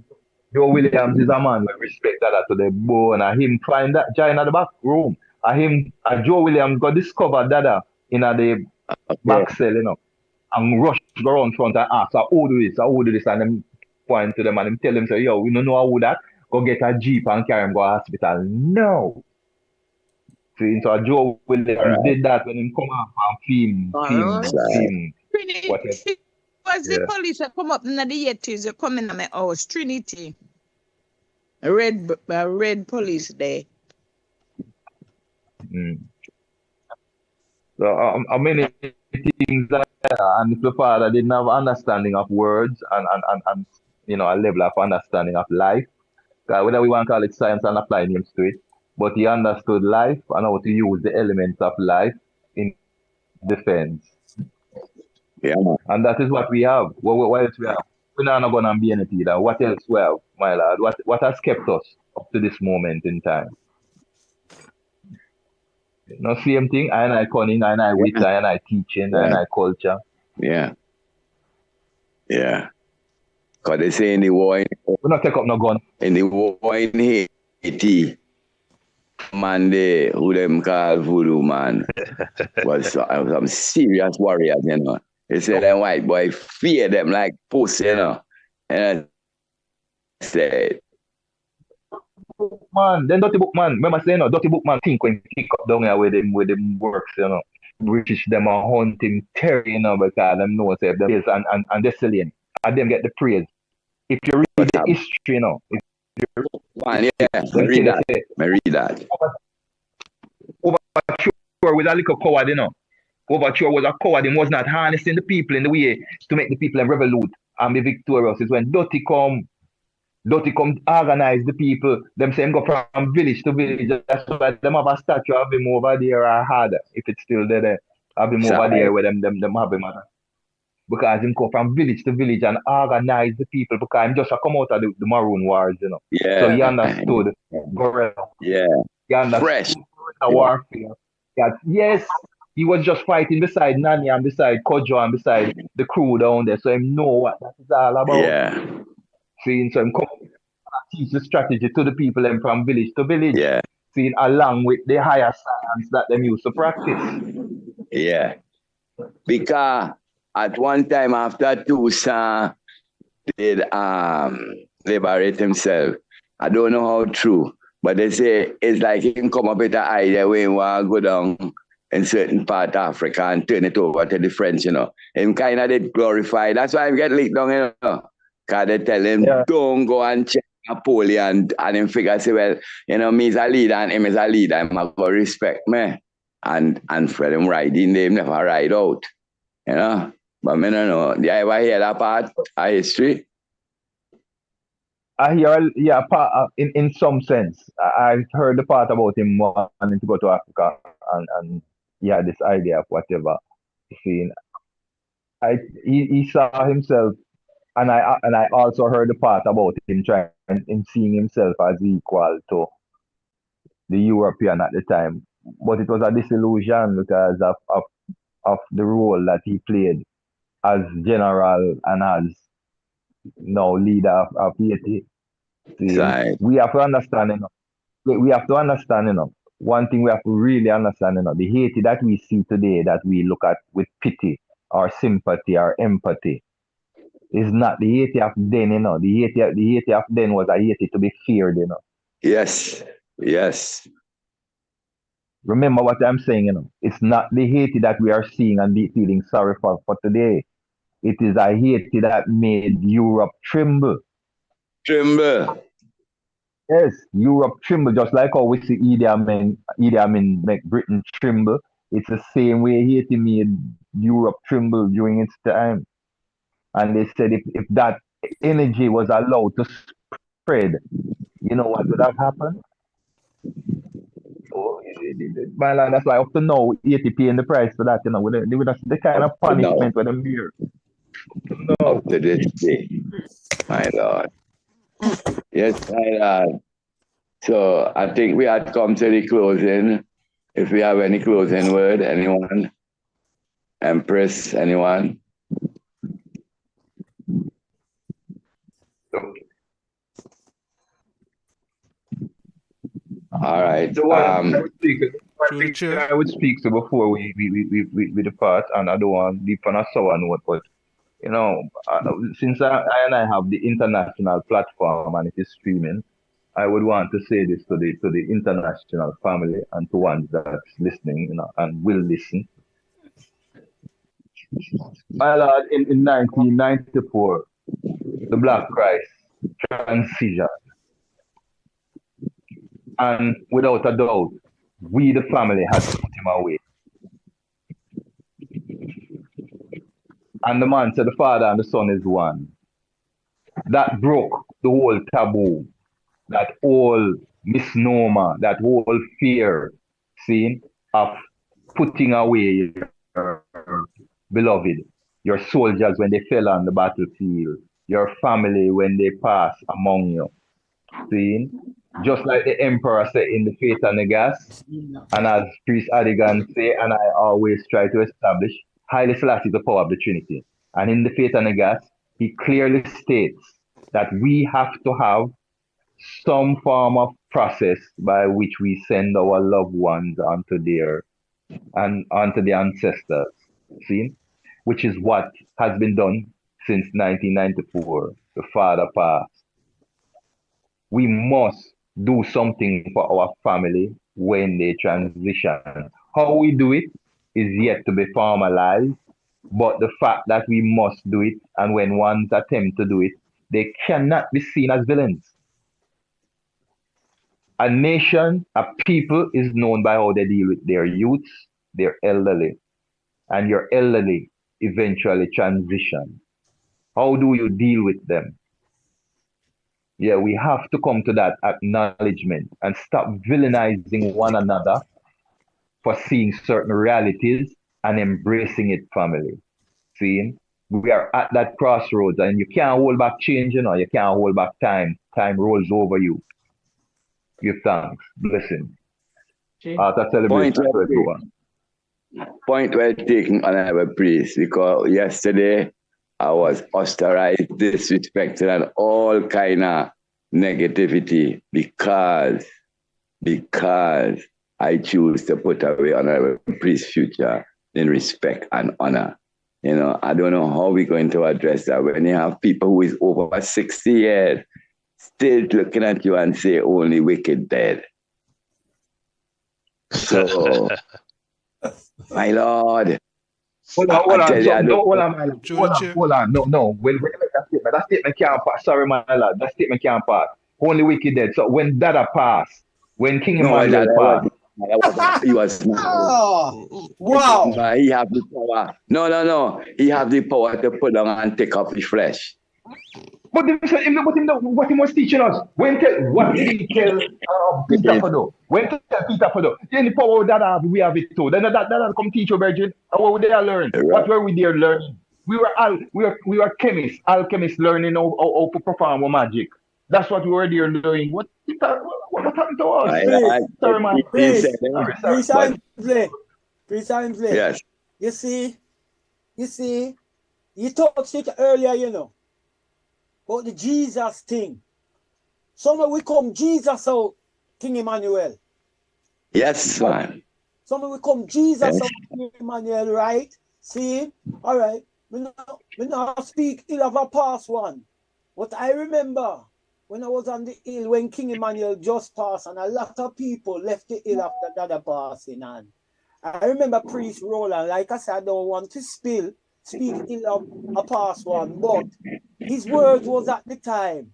is a man with respect that to the bone and him find that giant at the back room. And Joe Williams got discovered that in the back cell, you know, and rush around front and ask, who do this, and them point to them and them tell them, say, yo, we don't know how that, go get a jeep and carry him go to hospital. No. See, so Joe Williams did that when him come up and film, whatever. Was the police that come up in the 80s, they come in my house, Trinity. A red police there. So many things that, and if the father didn't have understanding of words and you know, a level of understanding of life, whether we want to call it science and apply names to it, but he understood life and how to use the elements of life in defense. Yeah. And that is what we have. What else we have? We're not going to be anything either. What else we have, my lad? What has kept us up to this moment in time? No, same thing. I cunning, I wit, I teaching, I culture. Yeah. Yeah. Because they say in the war, we not take up no gun. In the war in Haiti, man, who them call voodoo man, was some serious warriors, you know. They say them white boy fear them like pussy, you know. And I said, man, then Dirty Book Man, remember saying, no, Dirty Book Man think when he kick up down here with them works, you know. British them are hunting terror, you know, because them know say them is and they're selling. And them get the praise. If you read the history, you know. Man, yeah, I read that. Overture with a little coward, you know. Overture was a coward. He was not harnessing the people in the way to make the people revolute and be victorious. It's when Dirty come organize the people. Them same go from village to village. That's why them have a statue of him over there or harder, if it's still there. Have him over there where them have him. Because him go from village to village and organize the people because him just a come out of the Maroon Wars, you know. Yeah. So he understood guerrilla. Yeah. He understood warfare. Yes. He was just fighting beside Nani and beside Kojo and beside the crew down there. So him know what that is all about. Yeah. Seeing so him come and teach the strategy to the people them from village to village. Yeah. Seeing along with the higher science that them used to practice. Yeah. Because at one time after Tucson did liberate himself, I don't know how true, but they say it's like he can come up with an idea where he want to go down in certain part of Africa and turn it over to the French, you know. Him kind of did glorify. That's why him get licked down, you know. Because they tell him, don't go and check Napoleon, and him figure, say, well, you know, me is a leader and him is a leader. I'm going to respect me. And for them riding, they never ride out, you know. But I don't know. Do you ever hear that part of history? I hear, yeah, in some sense. I heard the part about him wanting to go to Africa and he had this idea of whatever. Seeing, he saw himself, and I also heard the part about him trying and seeing himself as equal to the European at the time. But it was a disillusion because of the role that he played as general and as leader of Haiti. We have to understand, we have to understand, one thing we have to really understand, the Haiti that we see today, that we look at with pity or sympathy or empathy, is not the Haiti of then, The Haiti of then was a Haiti to be feared, Yes, yes. Remember what I'm saying, It's not the Haiti that we are seeing and feeling sorry for today. It is a Haiti that made Europe tremble. Tremble. Yes, Europe tremble just like how we see Idi Amin make Britain tremble. It's the same way Haiti made Europe tremble during its time. And they said if that energy was allowed to spread, you know what would have happened? Oh, my land, that's why up to now, 80 paying the price for that, you know, with the kind of Up to now, punishment with them beer. up to this day, my Lord. Yes, my Lord. So I think we had come to the closing. If we have any closing word, anyone? Empress, anyone? All right. The one I would speak to before we depart, and I don't want to deep on a sour note, but you know, since I and I have the international platform and it is streaming, I would want to say this to the international family and to ones that's listening, you know, and will listen. My Lord, in 1994, the Black Christ transition. And without a doubt, we, the family, had to put him away. And the man said, the Father and the Son is one. That broke the whole taboo, that whole misnomer, that whole fear, see, of putting away your beloved, your soldiers when they fell on the battlefield, your family when they pass among you. See, just like the emperor said in the Faith and the Gas, and as Priest Adigan say, and I always try to establish, Haile Selassie is the power of the Trinity. And in the Faith and the Gas, he clearly states that we have to have some form of process by which we send our loved ones onto the ancestors. See, which is what has been done since 1994. The father passed. We must do something for our family when they transition. How we do it is yet to be formalized, but the fact that we must do it, and when ones attempt to do it, they cannot be seen as villains. A nation, a people is known by how they deal with their youths, their elderly, and your elderly eventually transition. How do you deal with them? Yeah, we have to come to that acknowledgement and stop villainizing one another for seeing certain realities and embracing it, family. See, we are at that crossroads and you can't hold back change, you know, you can't hold back time. Time rolls over you. Give thanks. Blessing. After celebration to everyone. Point well taken, Honorable Priest, because yesterday I was ostracized, disrespected, and all kind of negativity because I choose to put away Honorable Priest's future in respect and honor. You know, I don't know how we're going to address that when you have people who is over 60 years still looking at you and say only wicked dead. So, my Lord. Hold on. No. When that statement can't pass. Sorry, my lord. That statement can't pass. Only wicked dead. So when Dada passed, when King Emmanuel passed. He was wow. He have the power. No. He have the power to put down and take up his flesh. But what he was teaching us. What did he tell Peter for though? When to tell Peter for though? The power that we have it too. Then that come teach you, virgin. What would they learn? Right. What were we there learning? We were chemists, alchemists learning how to perform magic. That's what we were there doing. What happened to us? Sorry, man. Precisely. Yes. You see, you touched it earlier, you know, about the Jesus thing. Somewhere we come Jesus out, King Emmanuel. Yes, man. Somewhere we come Jesus out, King Emmanuel, right? See? All right. We now speak ill of a past one. But I remember when I was on the hill when King Emmanuel just passed and a lot of people left the hill after that other passing. And I remember Priest Roland, like I said, I don't want to speak ill of a past one, but his words was at the time,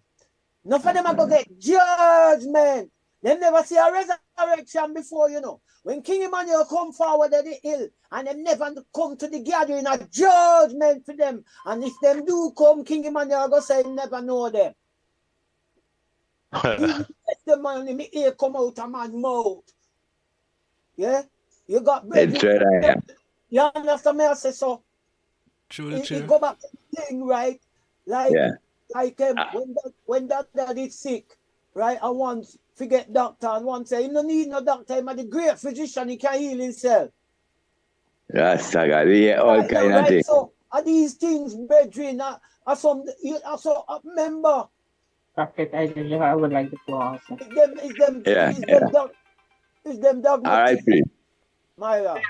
None of them are going to get judgment. They never see a resurrection before, you know. When King Emmanuel come forward at the hill and they never come to the gathering, a judgment for them. And if them do come, King Emmanuel go say never know them. Even the man in the ear come out of man's mouth. Yeah? You got brethren. You understand me? I say so. It go back to the thing, right? Like, when that is sick, right? I once forget doctor and one say, you don't need no doctor, he's the great physician, he can heal himself. Rastafari, all kind of things. So are these things, brethren, are some member. Prophet, I would like to go also. Is them dogmatic. All right, please. My lord.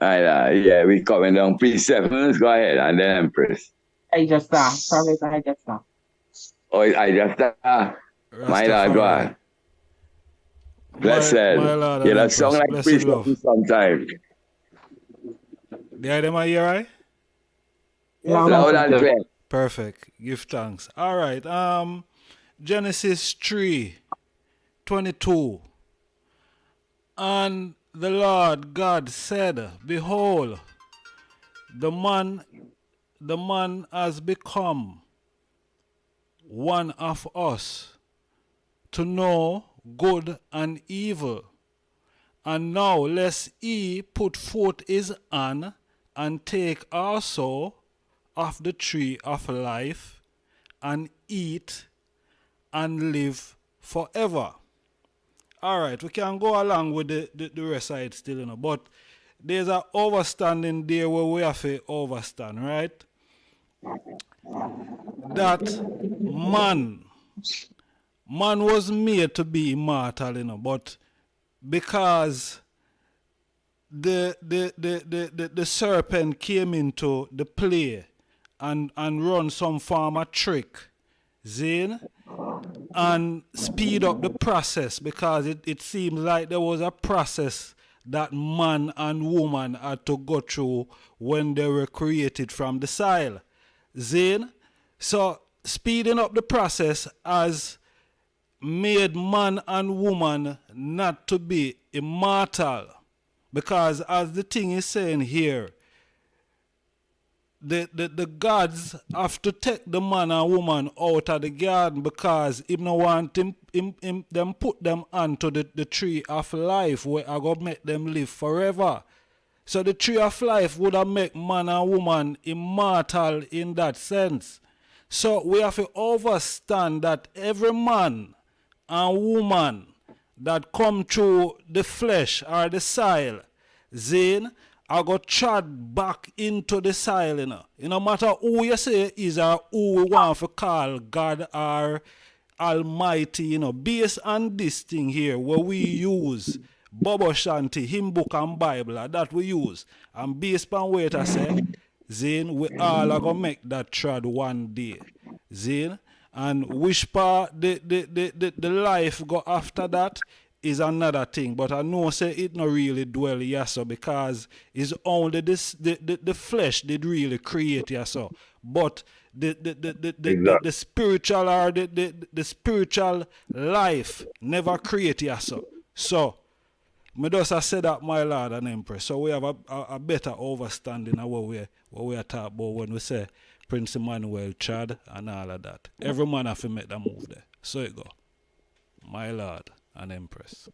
Yeah, we coming down. Please, 7 minutes, go ahead, and then Empress. Ijahstars, Prophet Ijahstars. Oh, Ijahstars. My lord, go on. Blessed. You know, song like priest sometimes. The item are here, right? Loud and clear. Perfect. Give thanks. All right. Genesis 3:22. And the Lord God said, behold, the man has become one of us to know good and evil. And now lest he put forth his hand and take also of the tree of life and eat and live forever. All right, we can go along with the rest of it still, you know, but there's an overstanding there where we have to overstand, right? That man was made to be immortal, you know, but because the serpent came into the play and run some form of trick, Zane, and speed up the process, because it seems like there was a process that man and woman had to go through when they were created from the soil. Zane, so speeding up the process has made man and woman not to be immortal, because as the thing is saying here, the gods have to take the man and woman out of the garden, because if no want them put them onto the tree of life where I go make them live forever. So the tree of life would have make man and woman immortal in that sense. So we have to understand that every man and woman that come through the flesh or the soil, Zane, I got trod back into the soil, you know. It no matter who you say is or who we want to call God or Almighty, you know, based on this thing here where we use Bobo Shanti, hymn book and Bible, that we use. And based on what I say, Zane, we all are gonna make that trod one day. Zane, and which part the life go after that is another thing. But I know say it not really dwell here, so because it's only this the flesh did really create here, so. But the spiritual or the spiritual life never create here, so. So me just say that, my Lord and Empress. So we have a better understanding of what we are talking about when we say Prince Emmanuel, Chad, and all of that. Every man have to make that move there. So it go. My Lord and Empress.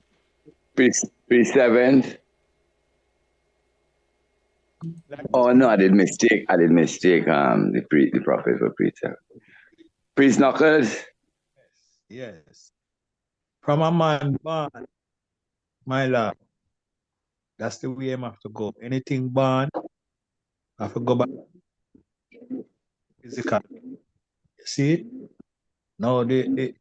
Peace 7. Oh no, I did mistake. The prophet for Priest 7. Priest Knuckles. Yes. From a man born, my Lord. That's the way I have to go. Anything born, I have to go back physical. You see it? Now the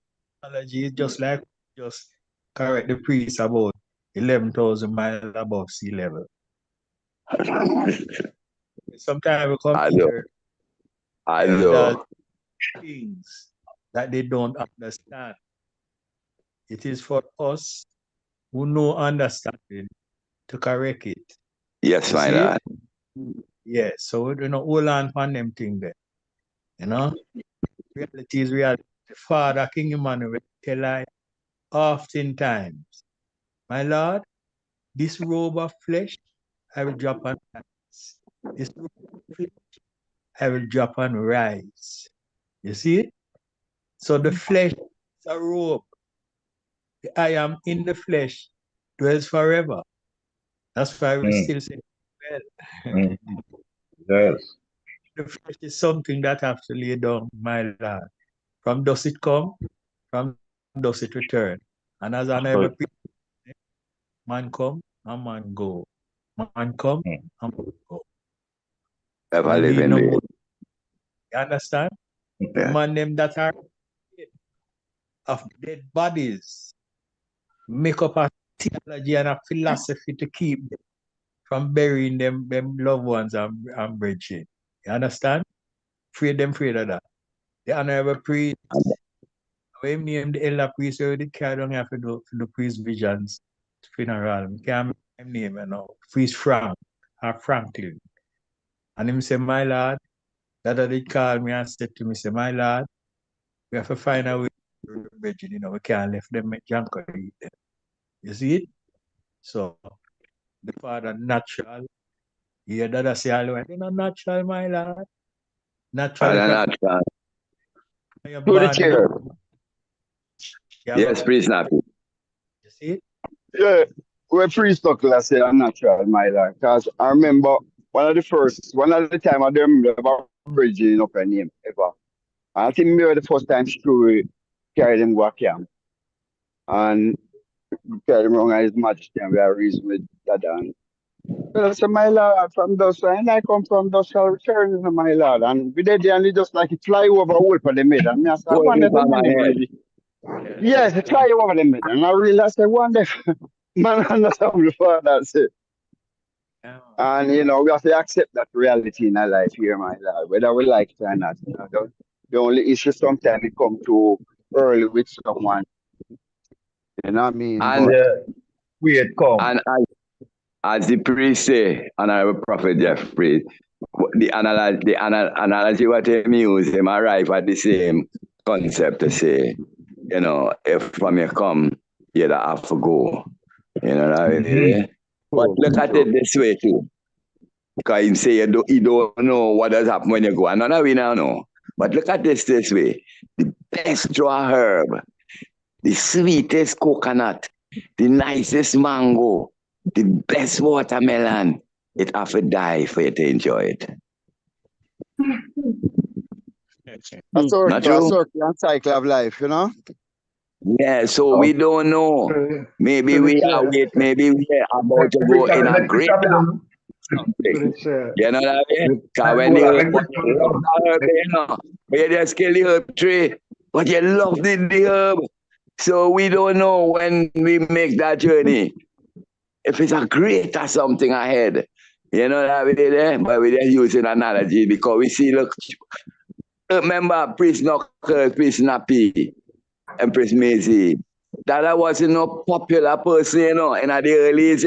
analogy is just like just correct the priest about 11,000 miles above sea level. Sometimes we come here, I know things that they don't understand. It is for us who know understanding to correct it. Yes, my Lord. Yes, so we don't hold on on them thing there. You know? Reality is reality. the father, King Emmanuel, tell I oftentimes, my Lord, this robe of flesh I will drop on ice. This robe of flesh I will drop on rice. You see it? So the flesh is a robe. The I am in the flesh dwells forever. That's why we still say, well, Yes. the flesh is something that have to lay down, my Lord. From does it come, from does it return. And as I never preach, man come and man go. Man come and man go. Ever living no there. more. You understand? The man them that are of dead bodies make up a theology and a philosophy to keep them from burying them loved ones and bridging. You understand? Afraid of that. The honorable priest, we name the elder priest, we did carry on here for the priest visions funeral. We can't name priest Frank or Franklin. And him say, my Lord, that did call me and said to me, say, my Lord, we have to find a way to bridging, we can't let them make junk eat them. You see it? So the father natural. Yeah, that say all right. You're not natural, my Lord. Natural. Natural. To the chair. Yes, please, Nappy. You see it? Yeah, we're pretty stuck last year, I'm natural, my lord. Because I remember one of the time I remember about bridging up a name ever. And I think maybe the first time Screw carried him go camp. And carried him around his majesty and we are reason with that. And well, I said, my lord, from those and I come from those shall return, my lord. And we did there and he just like it fly over all for the mid. And I said, I wonder if my name. Yes, it fly over the mid. And I realized I wonder if man understand the father say. And we have to accept that reality in our life here, my lord, whether we like it or not. The only issue sometimes it come too early with someone. You know what I mean? And wait, come. And as the priest say, Honorable Prophet Jeff priest, the analogy what him use, him arrive at the same concept to say, if from you come, you have to go. You know what I mean? But look at it this way too. Because you say you don't know what does happen when you go. And none of we now know. But look at this way. The best draw herb, the sweetest coconut, the nicest mango, the best watermelon, it have to die for you to enjoy it. That's a cycle of life, Yeah, so we don't know. Maybe we are maybe we are about to go in a great something. You know what I mean? Because when you love the herb, but you just kill the herb tree, but you love the herb. So we don't know when we make that journey if it's a greater something ahead. You know what I mean? But we're just using analogy because we see, look, remember Priest Knuckles, Priest Nappy, and Priest Maisie. That wasn't no popular person, in the early days,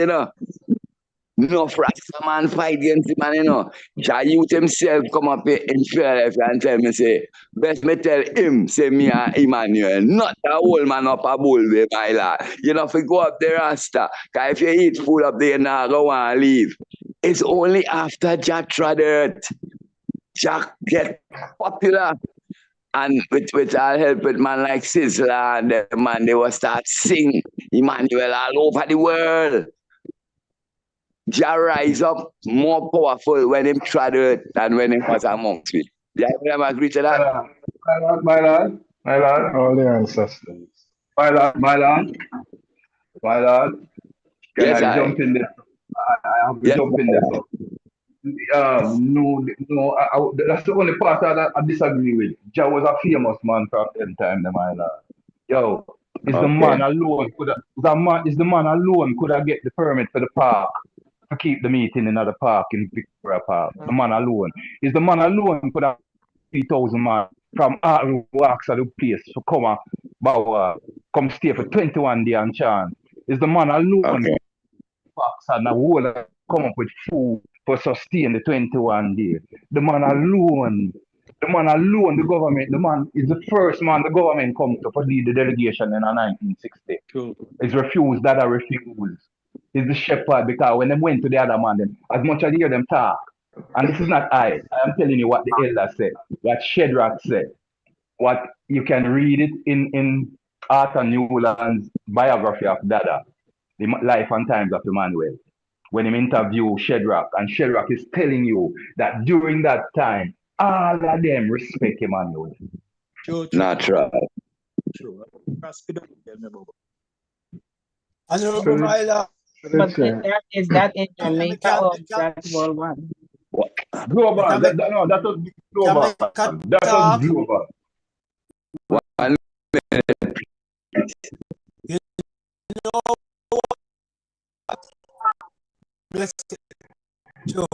No Rasta man fight against him, man, Jah youth himself come up in Philadelphia and tell me, say, best me tell him, say me and Emmanuel, not the old man up a bull way, my lad. You know, if you go up there, Rasta, because if you eat food up there, now go and leave. It's only after Jah trod earth, Jah get popular. And with all help with man like Sizzler and the man, they will start sing Emmanuel all over the world. Jah rise up more powerful when him trod earth than when he was amongst me. Yeah, I agree to that. My lord, all the ancestors. My lord. Can Yes, I jump in there? I have to jump in there. No, that's the only part that I disagree with. Jah was a famous man from them time, my lord. Yo, the man alone could have get the permit for the park to keep the meeting in the park in Victoria Park. The man alone. Is the man alone could have 3,000 man from all walks of the place to come stay for 21 days and chant. Is the man alone and the whole come up with food for sustain the 21 days. The man alone the man alone, the government, the man is the first man the government come to for the delegation in 1960. True. It's refused, that I refuse. He's the shepherd because when they went to the other man, them, as much as you hear them talk, and this is not I am telling you what the elder said, what Shadrach said, what you can read it in Arthur Newland's biography of Dada, the life and times of Emmanuel, when he interviewed Shadrach, and Shadrach is telling you that during that time, all of them respect Emmanuel. True. Natural. True. Honorable Myla. But is that in Jamaica or that's worldwide? Global. No, that was global. That was global. 1 minute. You know what? Bless Joe.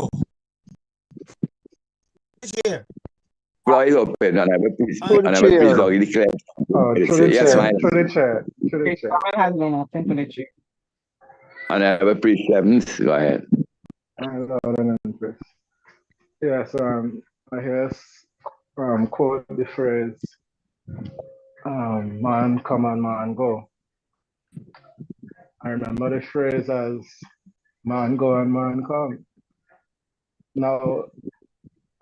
Here. Floor is open and I have a piece. Through the And I have a piece chair. already declared. Oh, Yes, through the yes, chair. mine. Through the chair. Through the chair. Comment has been open to the chair. And I have a priest 7th. Go ahead. Lord and Empress. Yes, I hear quote the phrase, man come and man go. I remember the phrase as man go and man come. Now,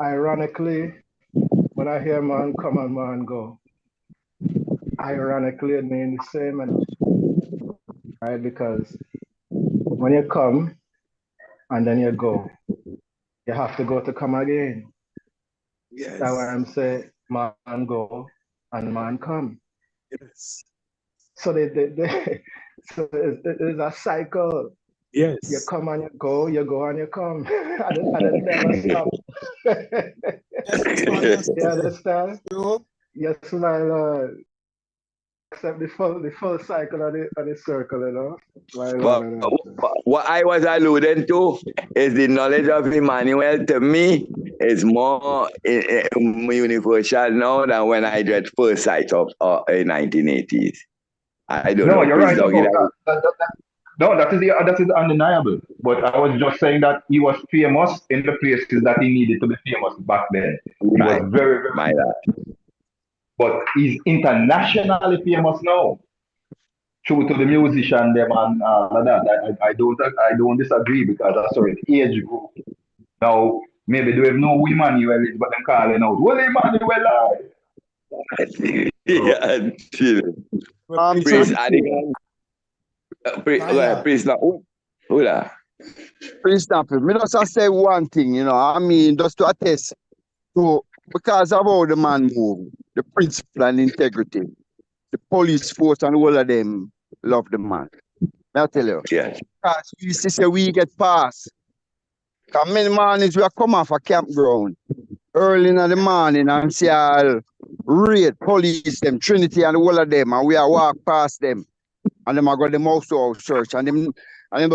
ironically, when I hear man come and man go, ironically it means the same, right? Because when you come and then you go, you have to go to come again. Yes. That's why I'm saying man go and man come. Yes. So so it's a cycle. Yes. You come and you go and you come. and it never stops. You understand? Yes, my Lord. Except the full cycle of the circle, you know. My Lord. What I was alluding to is the knowledge of Emmanuel to me is more universal now than when I read first sight of in 1980s. I don't know. No, you're right about that. No, that is undeniable. But I was just saying that he was famous in the places that he needed to be famous back then. He was very, very famous. But he's internationally famous now. True to the musician them and all of that. I don't disagree because that's a age group. Now maybe they have no who Emmanuel is, but they're calling out, well, Emmanuel. Yeah, Priest Adigan. Priest now. Priest Nappy, me just say one thing, you know, I mean, just to attest to, because of how the man move, the principle and integrity, the police force and all of them love the man. I'll tell you. Yes. Because we used to say we get past. Because many mornings we come off a campground early in the morning and see all raid, police, them, Trinity and all of them, and we are walk past them. And them are go them house to house church. And them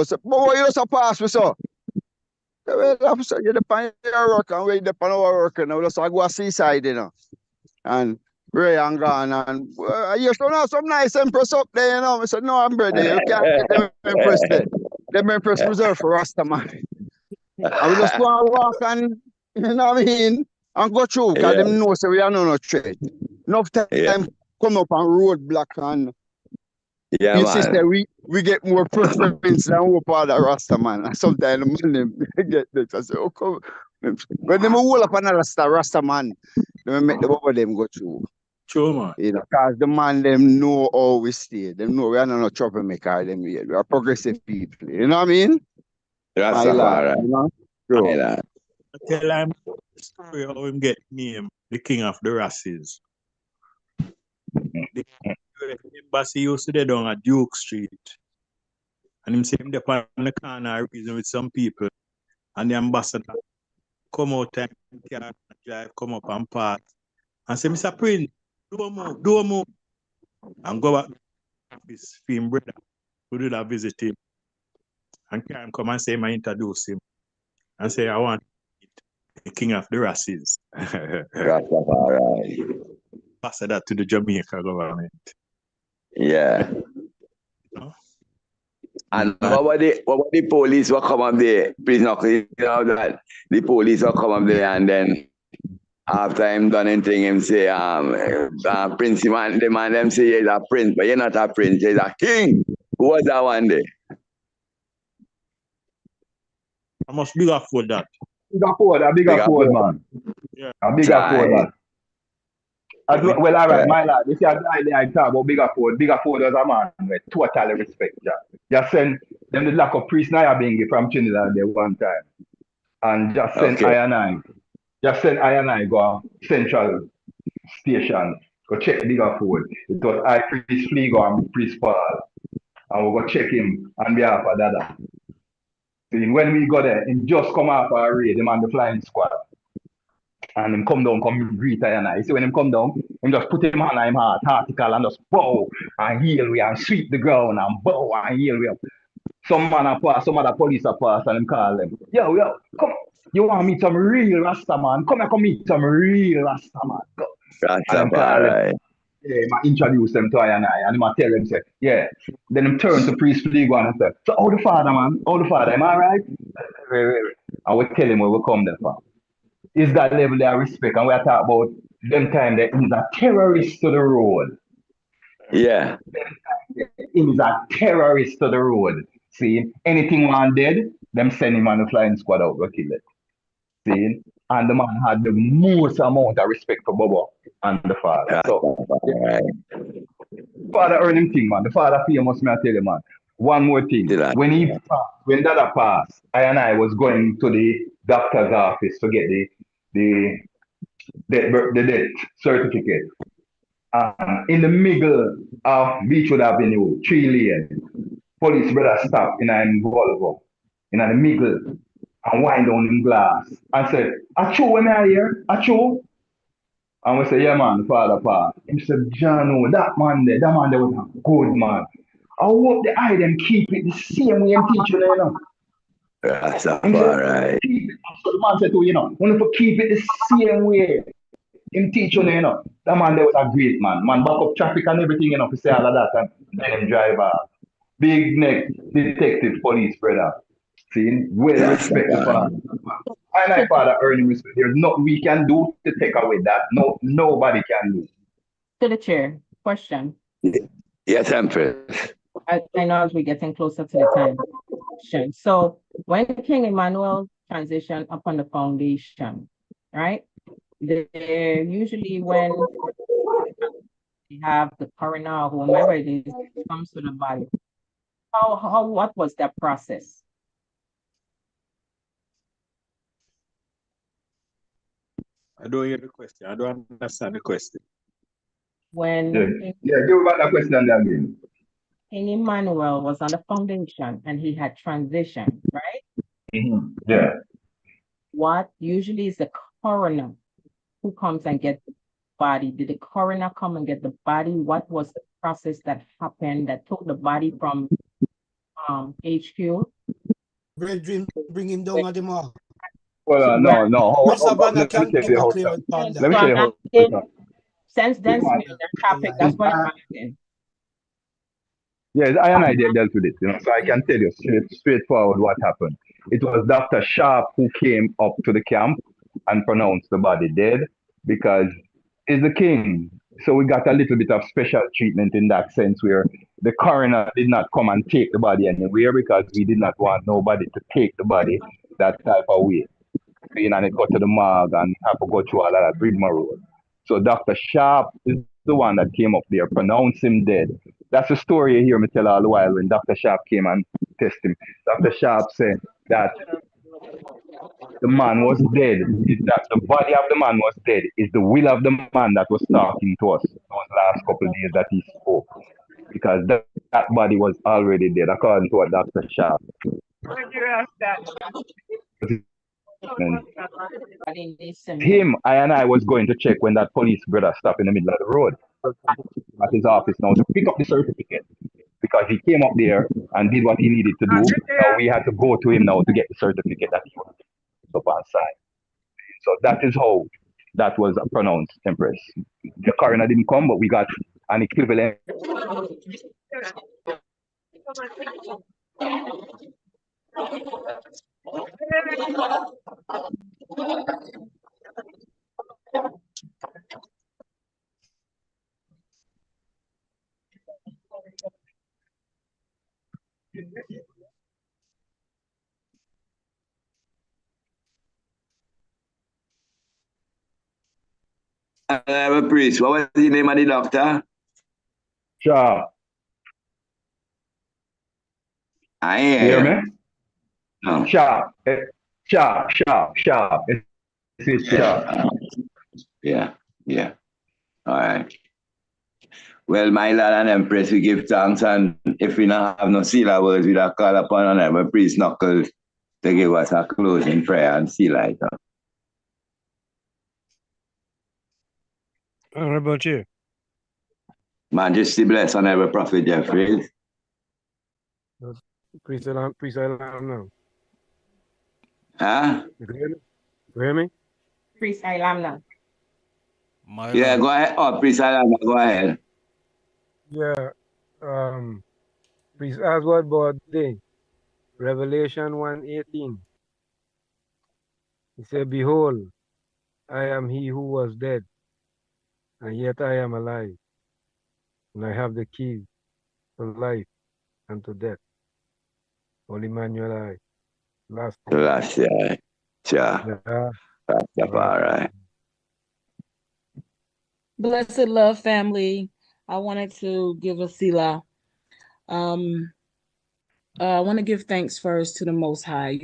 say, boy, you just pass me so. Well, officer, you're the your work and we're the our work and we just go to seaside, you know. And Ray and gone and you still know some nice empress up there, you know. I said, no, I'm ready. You can't get them empress there. Them empress reserved for Rasta man. And we just go and walk and, you know what I mean, and go through because them know so we are no trade. Enough time come up on roadblock and you see that we get more preference than we part of Rasta man. And sometimes the man get this. I say, oh come. When them all up on a Rasta man, they make the both of them go through. True, man. You know, because the man them know how we stay. Them know we are not troublemaker them here. We are progressive people. You know what I mean? Rastafari. You know? True. I tell him the story how him get named the king of the races. The embassy used to be down at Duke Street. And him say him up on the corner reason with some people. And the ambassador come out and drive, come up and park. And say, Mr. Prince, do a move. And go back to his film brother who did that visit him. And him come and say, I introduce him. And say, I want the king of the races. Rastafari. Ambassador to the Jamaica government. Yeah. And what about the police will come up there? Please not, you know that the police will come up there and then after him done anything, him say, Prince, the man them say he's a prince, but you're not a prince, he's a king. Who was that one day? I must big afford that. Big afford, man. Yeah. A big afford that. Well, all right, my lad. You see, I talk about big afford. Big afford as a man with totally respect. Just send them the lack of priest Nayabingi from Trinidad there one time. And just send I and I go central station, go check big afford. It was I priest Fligo and priest Paul. And we go check him on behalf of Dada. See, when we go there, he just come out for a raid, him and the flying squad. And him come down, come greet I and I. See, when him come down, him just put him hand on him heart, article, and just bow and heal we and sweep the ground and bow and heal we. Some man a pass, some other police a pass, and him call them. Yo, come, you want to meet some real Rasta man? Come here, come meet some real Rasta man. Go. And him call them. Yeah, I introduce them to I and I tell them, say, yeah. Then him turn to priest Fligo and say, so how the father, man? How the father, am I right? And we tell him where we come there from. Is that level of respect, and we are talking about them time that he's a terrorist to the road. Yeah. He's a terrorist to the road. See, anything one dead, them send him on the flying squad out to kill it. See, and the man had the most amount of respect for Bobo and the father. So, father earn him thing, man. The father famous, me I tell you, man. One more thing. When Dada passed, I and I was going to the doctor's office to get the death certificate. In the middle of Beechwood Avenue, 3 lane, police brother stopped in a Volvo, in the middle, and wind down in glass, and said, Achu, when I here? Achu? And we say, yeah, man, the father passed. He said, John, that man there was a good man. I hope the eye them keep it the same way I'm teaching you, know. That's all right. So the man said to you know, only for keep it the same way. Him teach you know. That man there was a great man. Man back up traffic and everything, you know, to say all of that and then him drive off. Big neck detective police brother. See, well respected father. And I father earning respect. There's nothing we can do to take away that. No, nobody can do. To the chair, question. Yes, Empress. I know as we're getting closer to the time. So when King Emmanuel transitioned upon the foundation, right? They're usually when they have the coroner or whomever it is comes to the body. What was that process? I don't hear the question. I don't understand the question. When give about that question again. King Emmanuel was on the foundation and he had transitioned, right? Mm-hmm. Yeah. What usually is the coroner who comes and gets the body? Did the coroner come and get the body? What was the process that happened that took the body from HQ? Brethren, bring him down at the mark. Well, no. Let me tell you how. Since then, that topic, that's what I'm asking. Yes, I and I dealt with it, you know, so I can tell you straightforward what happened. It was Dr. Sharp who came up to the camp and pronounced the body dead because he's the king. So we got a little bit of special treatment in that sense where the coroner did not come and take the body anywhere because we did not want nobody to take the body that type of way. You know, and it got to the morgue and have to go through all of that rigmarole. So Dr. Sharp is the one that came up there, pronounced him dead. That's the story you hear me tell all the while when Dr. Sharp came and tested him. Dr. Sharp said that the man was dead, that the body of the man was dead, is the will of the man that was talking to us those last couple of days that he spoke. Because that body was already dead, according to what Dr. Sharp. Him, I and I was going to check when that police brother stopped in the middle of the road at his office now to pick up the certificate because he came up there and did what he needed to do. Now we had to go to him now to get the certificate that he was up on side. So that is how that was pronounced, Empress. The coroner didn't come, but we got an equivalent. Honorable priest, what was the name of the doctor? Sharp. I You hear hear you. me? No. Sharp. Sharp. It's sharp. Yeah. All right. Well, my Lord and Empress, we give thanks, and if we don't have no seal words, we'll call upon Honorable Priest Knuckles to give us a closing prayer and seal it up. Honorable Chair. Majesty bless Honorable Prophet Jeffries. Priest Islam now. Huh? You hear me? Priest Islam now. Yeah, go ahead. Oh, Priest Islam, go ahead. Yeah. Priest Oswald Bode, Revelation 1:18. He said, Behold, I am he who was dead, and yet I am alive, and I have the keys to life and to death. Holy Emmanuel, last year. Sure. Rastafari. Blessed love family. I wanted to give a sila. I want to give thanks first to the Most High,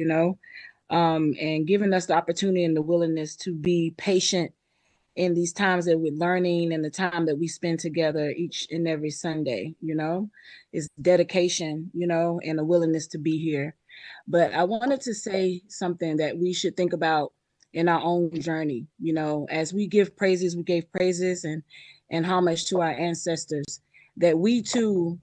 and giving us the opportunity and the willingness to be patient in these times that we're learning and the time that we spend together each and every Sunday, it's dedication, and a willingness to be here. But I wanted to say something that we should think about in our own journey, as we give praises, we gave praises and homage to our ancestors, that we too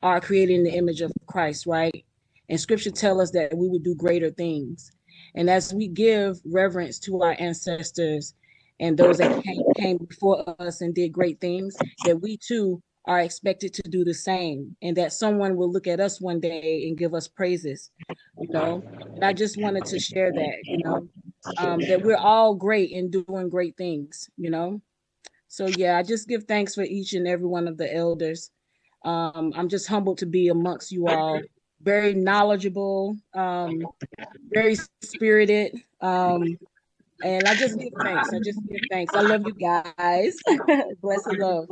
are creating the image of Christ, right? And scripture tells us that we would do greater things. And as we give reverence to our ancestors and those that came before us and did great things, that we too are expected to do the same, and that someone will look at us one day and give us praises, And I just wanted to share that, that we're all great in doing great things, So yeah, I just give thanks for each and every one of the elders. I'm just humbled to be amongst you all. Very knowledgeable, very spirited, and I just give thanks. I love you guys. Blessed love.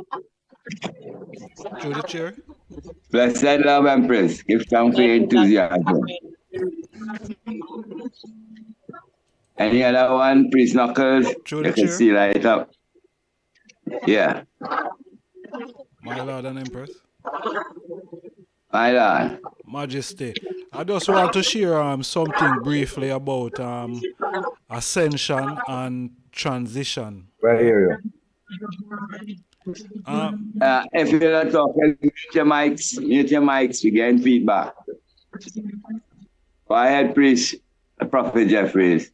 Through the chair. Blessed love, Empress. Give thanks for your enthusiasm. Any other one, Priest Knuckles? You can see light up. Yeah. My Lord and Empress. My Lord. Majesty. I just want to share something briefly about ascension and transition. I hear you. If you're not talking, mute your mics, we're getting feedback. Go ahead, Priest, Prophet Jeffries.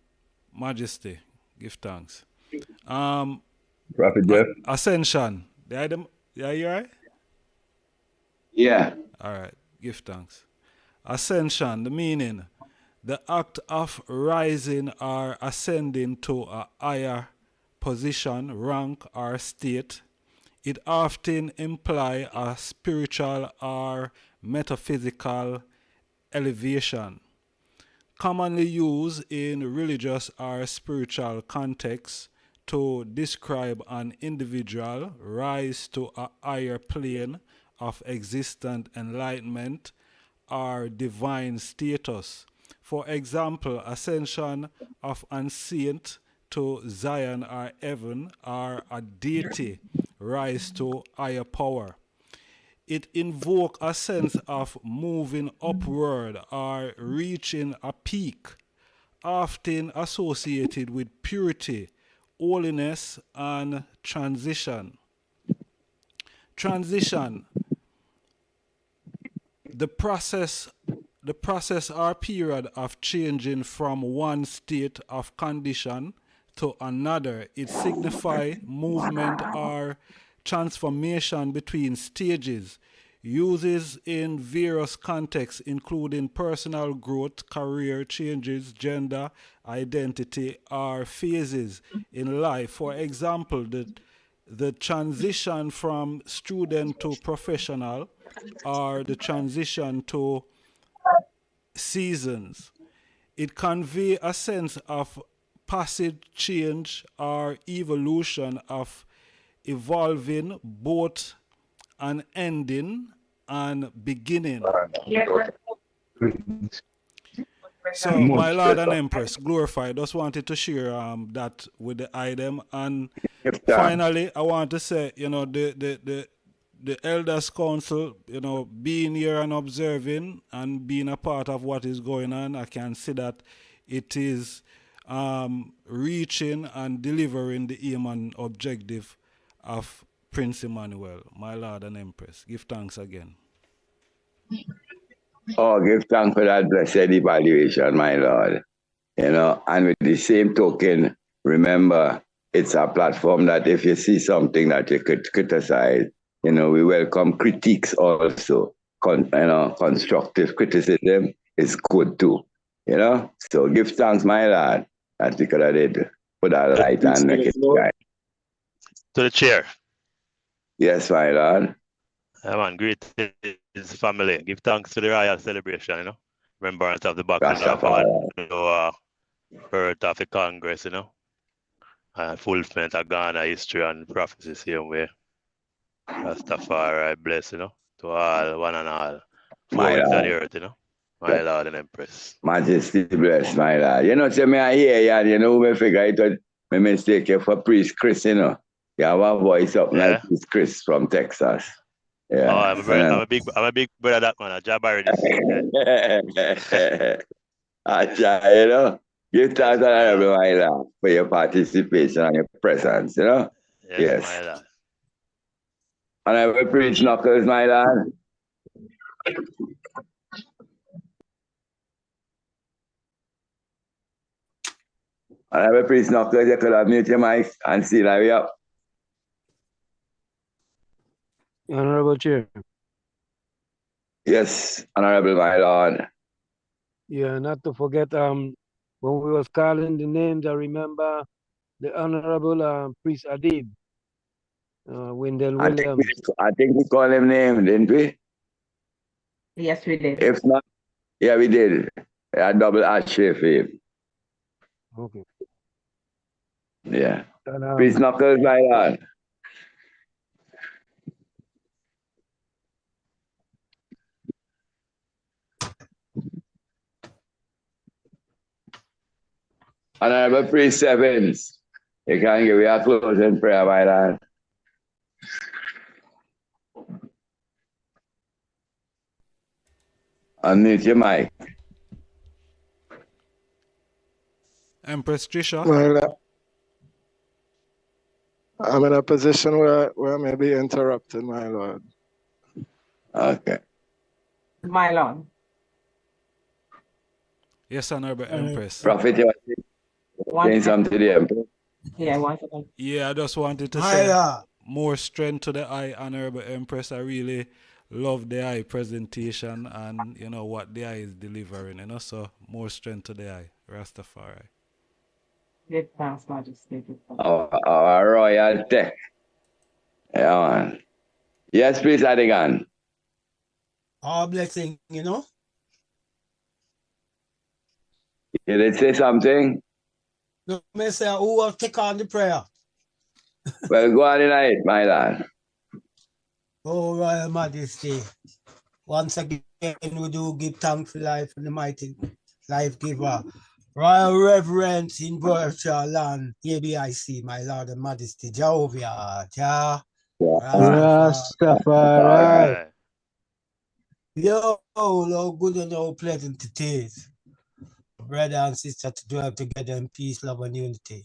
Majesty, give thanks. Prophet Jeff. Ascension. You right? Yeah. All right, give thanks. Ascension, the meaning, the act of rising or ascending to a higher position, rank, or state. It often implies a spiritual or metaphysical elevation. Commonly used in religious or spiritual contexts to describe an individual rise to a higher plane of existent enlightenment or divine status. For example, ascension of a saint to Zion or heaven, or a deity rise to higher power. It invokes a sense of moving upward or reaching a peak, often associated with purity, holiness, and transition. Transition, the process or period of changing from one state of condition to another. It signifies movement or transformation between stages. Uses in various contexts, including personal growth, career changes, gender identity, or phases in life. For example, the transition from student to professional, or the transition to seasons. It conveys a sense of passive change or evolution of evolving, both an ending and beginning. So, my Lord and Empress, glorified, just wanted to share that with the item. And finally, I want to say, you know, the Elders Council, you know, being here and observing and being a part of what is going on, I can see that it is reaching and delivering the aim and objective of Prince Emmanuel, my Lord and Empress. Give thanks again. Oh, give thanks for that blessed evaluation, my Lord. You know, and with the same token, remember, it's a platform that if you see something that you could criticize, you know, we welcome critiques also. You know, constructive criticism is good too. You know, so give thanks, my Lord, that we could have did put our light and make it right. To the chair. Yes, my Lord. Man, greetings, family. Give thanks to the royal celebration, you know. Remembrance of the Battle of Adwa, birth of the Congress, you know. And fulfillment of Ghana history and prophecy same way. Rastafari bless, you know, to all, one and all. My Forward to Lord. the earth, you know. My Lord and Empress. Majesty bless, my Lord. You know, say me I hear you, and you know, me figure it was my mistake for Priest Chris, you know. You have a voice up like Priest Chris from Texas. Yeah. Oh, I'm a big brother that man, a job already. I try, you know. Give thanks, Honorable, my Lord, for your participation and your presence, you know. Yes. My Lord. Honorable Priest Knuckles, my Lord. Honorable Priest Knuckles, you could have mute your mic and see that we up. Honorable Chair. Yes, Honorable, my Lord. Yeah, not to forget, when we was calling the names, I remember the Honorable Priest Adib, Wendell Williams. I think we called him name, didn't we? Yes, we did. If not, yeah, we did. A double ashtray for him. Okay. Yeah. Priest Knuckles, my Lord. Honorable Priest Evans, you can give me a closing prayer, my Lord. Unmute your mic. Empress Trisha. Well, I'm in a position where I may be interrupted, my Lord. Okay. My Lord. Yes, Honorable Empress. Prophet, you want to say something to the Empress? Yeah, one second. Yeah, I just wanted to say more strength to the eye, Honorable Empress. I really love the eye presentation and, you know, what the eye is delivering, you know, so more strength to the eye. Rastafari. Give thanks, Majesty. Our royal tech. Yeah, man. Yes, please, Adigan. All blessing, you know. You did say something? No, me say, who will take on the prayer? Well, go on tonight, my lad. Oh, Royal Majesty. Once again, we do give thanks for life and the mighty life giver. Royal Reverence in virtual land, E.A.B.I.C, my Lord and Majesty, Jehovah, Rastafari. Yo, Lord, good and all pleasant it is. Brother and sister to dwell together in peace, love, and unity.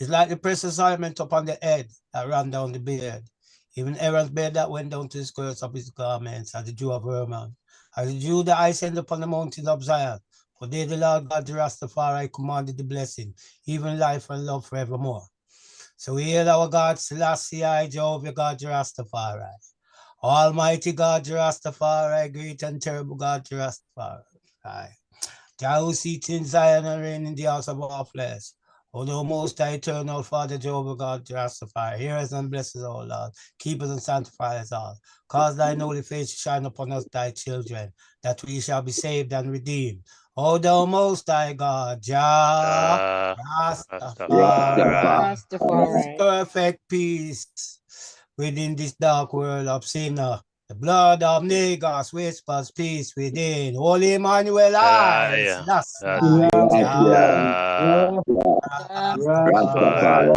It's like the precious ointment upon the head that ran down the beard. Even Aaron's beard that went down to the skirts of his garments, as the Jew of Hermon. As the Jew that I sent upon the mountain of Zion. For they, the Lord God, the Rastafari, commanded the blessing, even life and love forevermore. So we hail our God, Selassie, Jehovah God, Rastafari. Almighty God, Rastafari, great and terrible God, Rastafari. Jah who sits in Zion and reign in the house of our flesh. O thou most high eternal Father, Jehovah God, Rastafari, hear us and bless us, O Lord. Keep us and sanctify us all. Cause thine holy face to shine upon us, thy children, that we shall be saved and redeemed. O thou most high God, Jah, Rastafari, Rastafari. perfect peace. within this dark world of sin. The blood of niggas whispers peace within. Holy Emmanuel, eyes, that's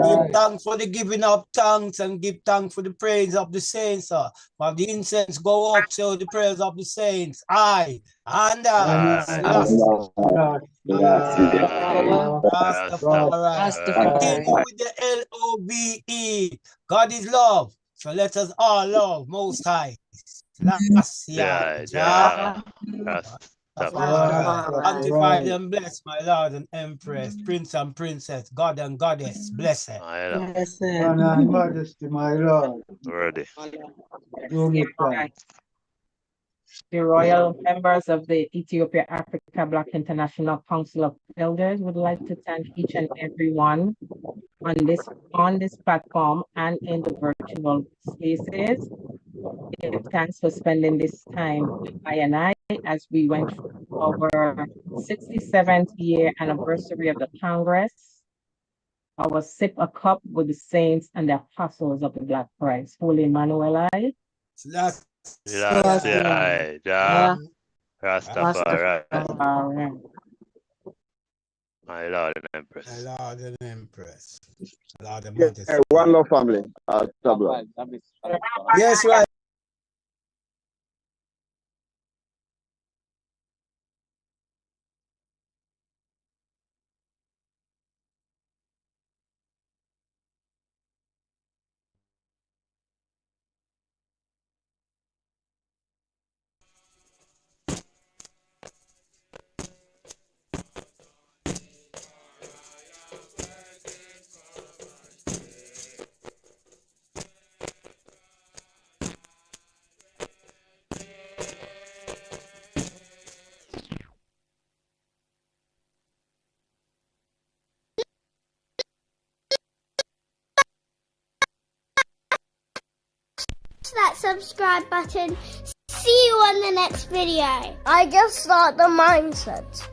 Give thanks for the giving of thanks and give thanks for the praise of the saints. For the incense go up, so the prayers of the saints. I and Continue with the LOVE. God is love. So let us all love Most High. Sanctified and blessed, my Lord and Empress, Prince and Princess, God and Goddess, blessed. Honor and majesty, my Lord. Worthy. The royal members of the Ethiopia Africa Black International Council of Elders would like to thank each and every one on this platform and in the virtual spaces. Give thanks for spending this time with I as we went through our 67th year anniversary of the Congress. Our sip a cup with the saints and the apostles of the Black Christ. Holy Emmanuel, Rastafari. My Lord and Empress. My Lord and Empress. Lord and Majesty. One love family. Yes, right. That subscribe button. See you on the next video. I just start the mindset.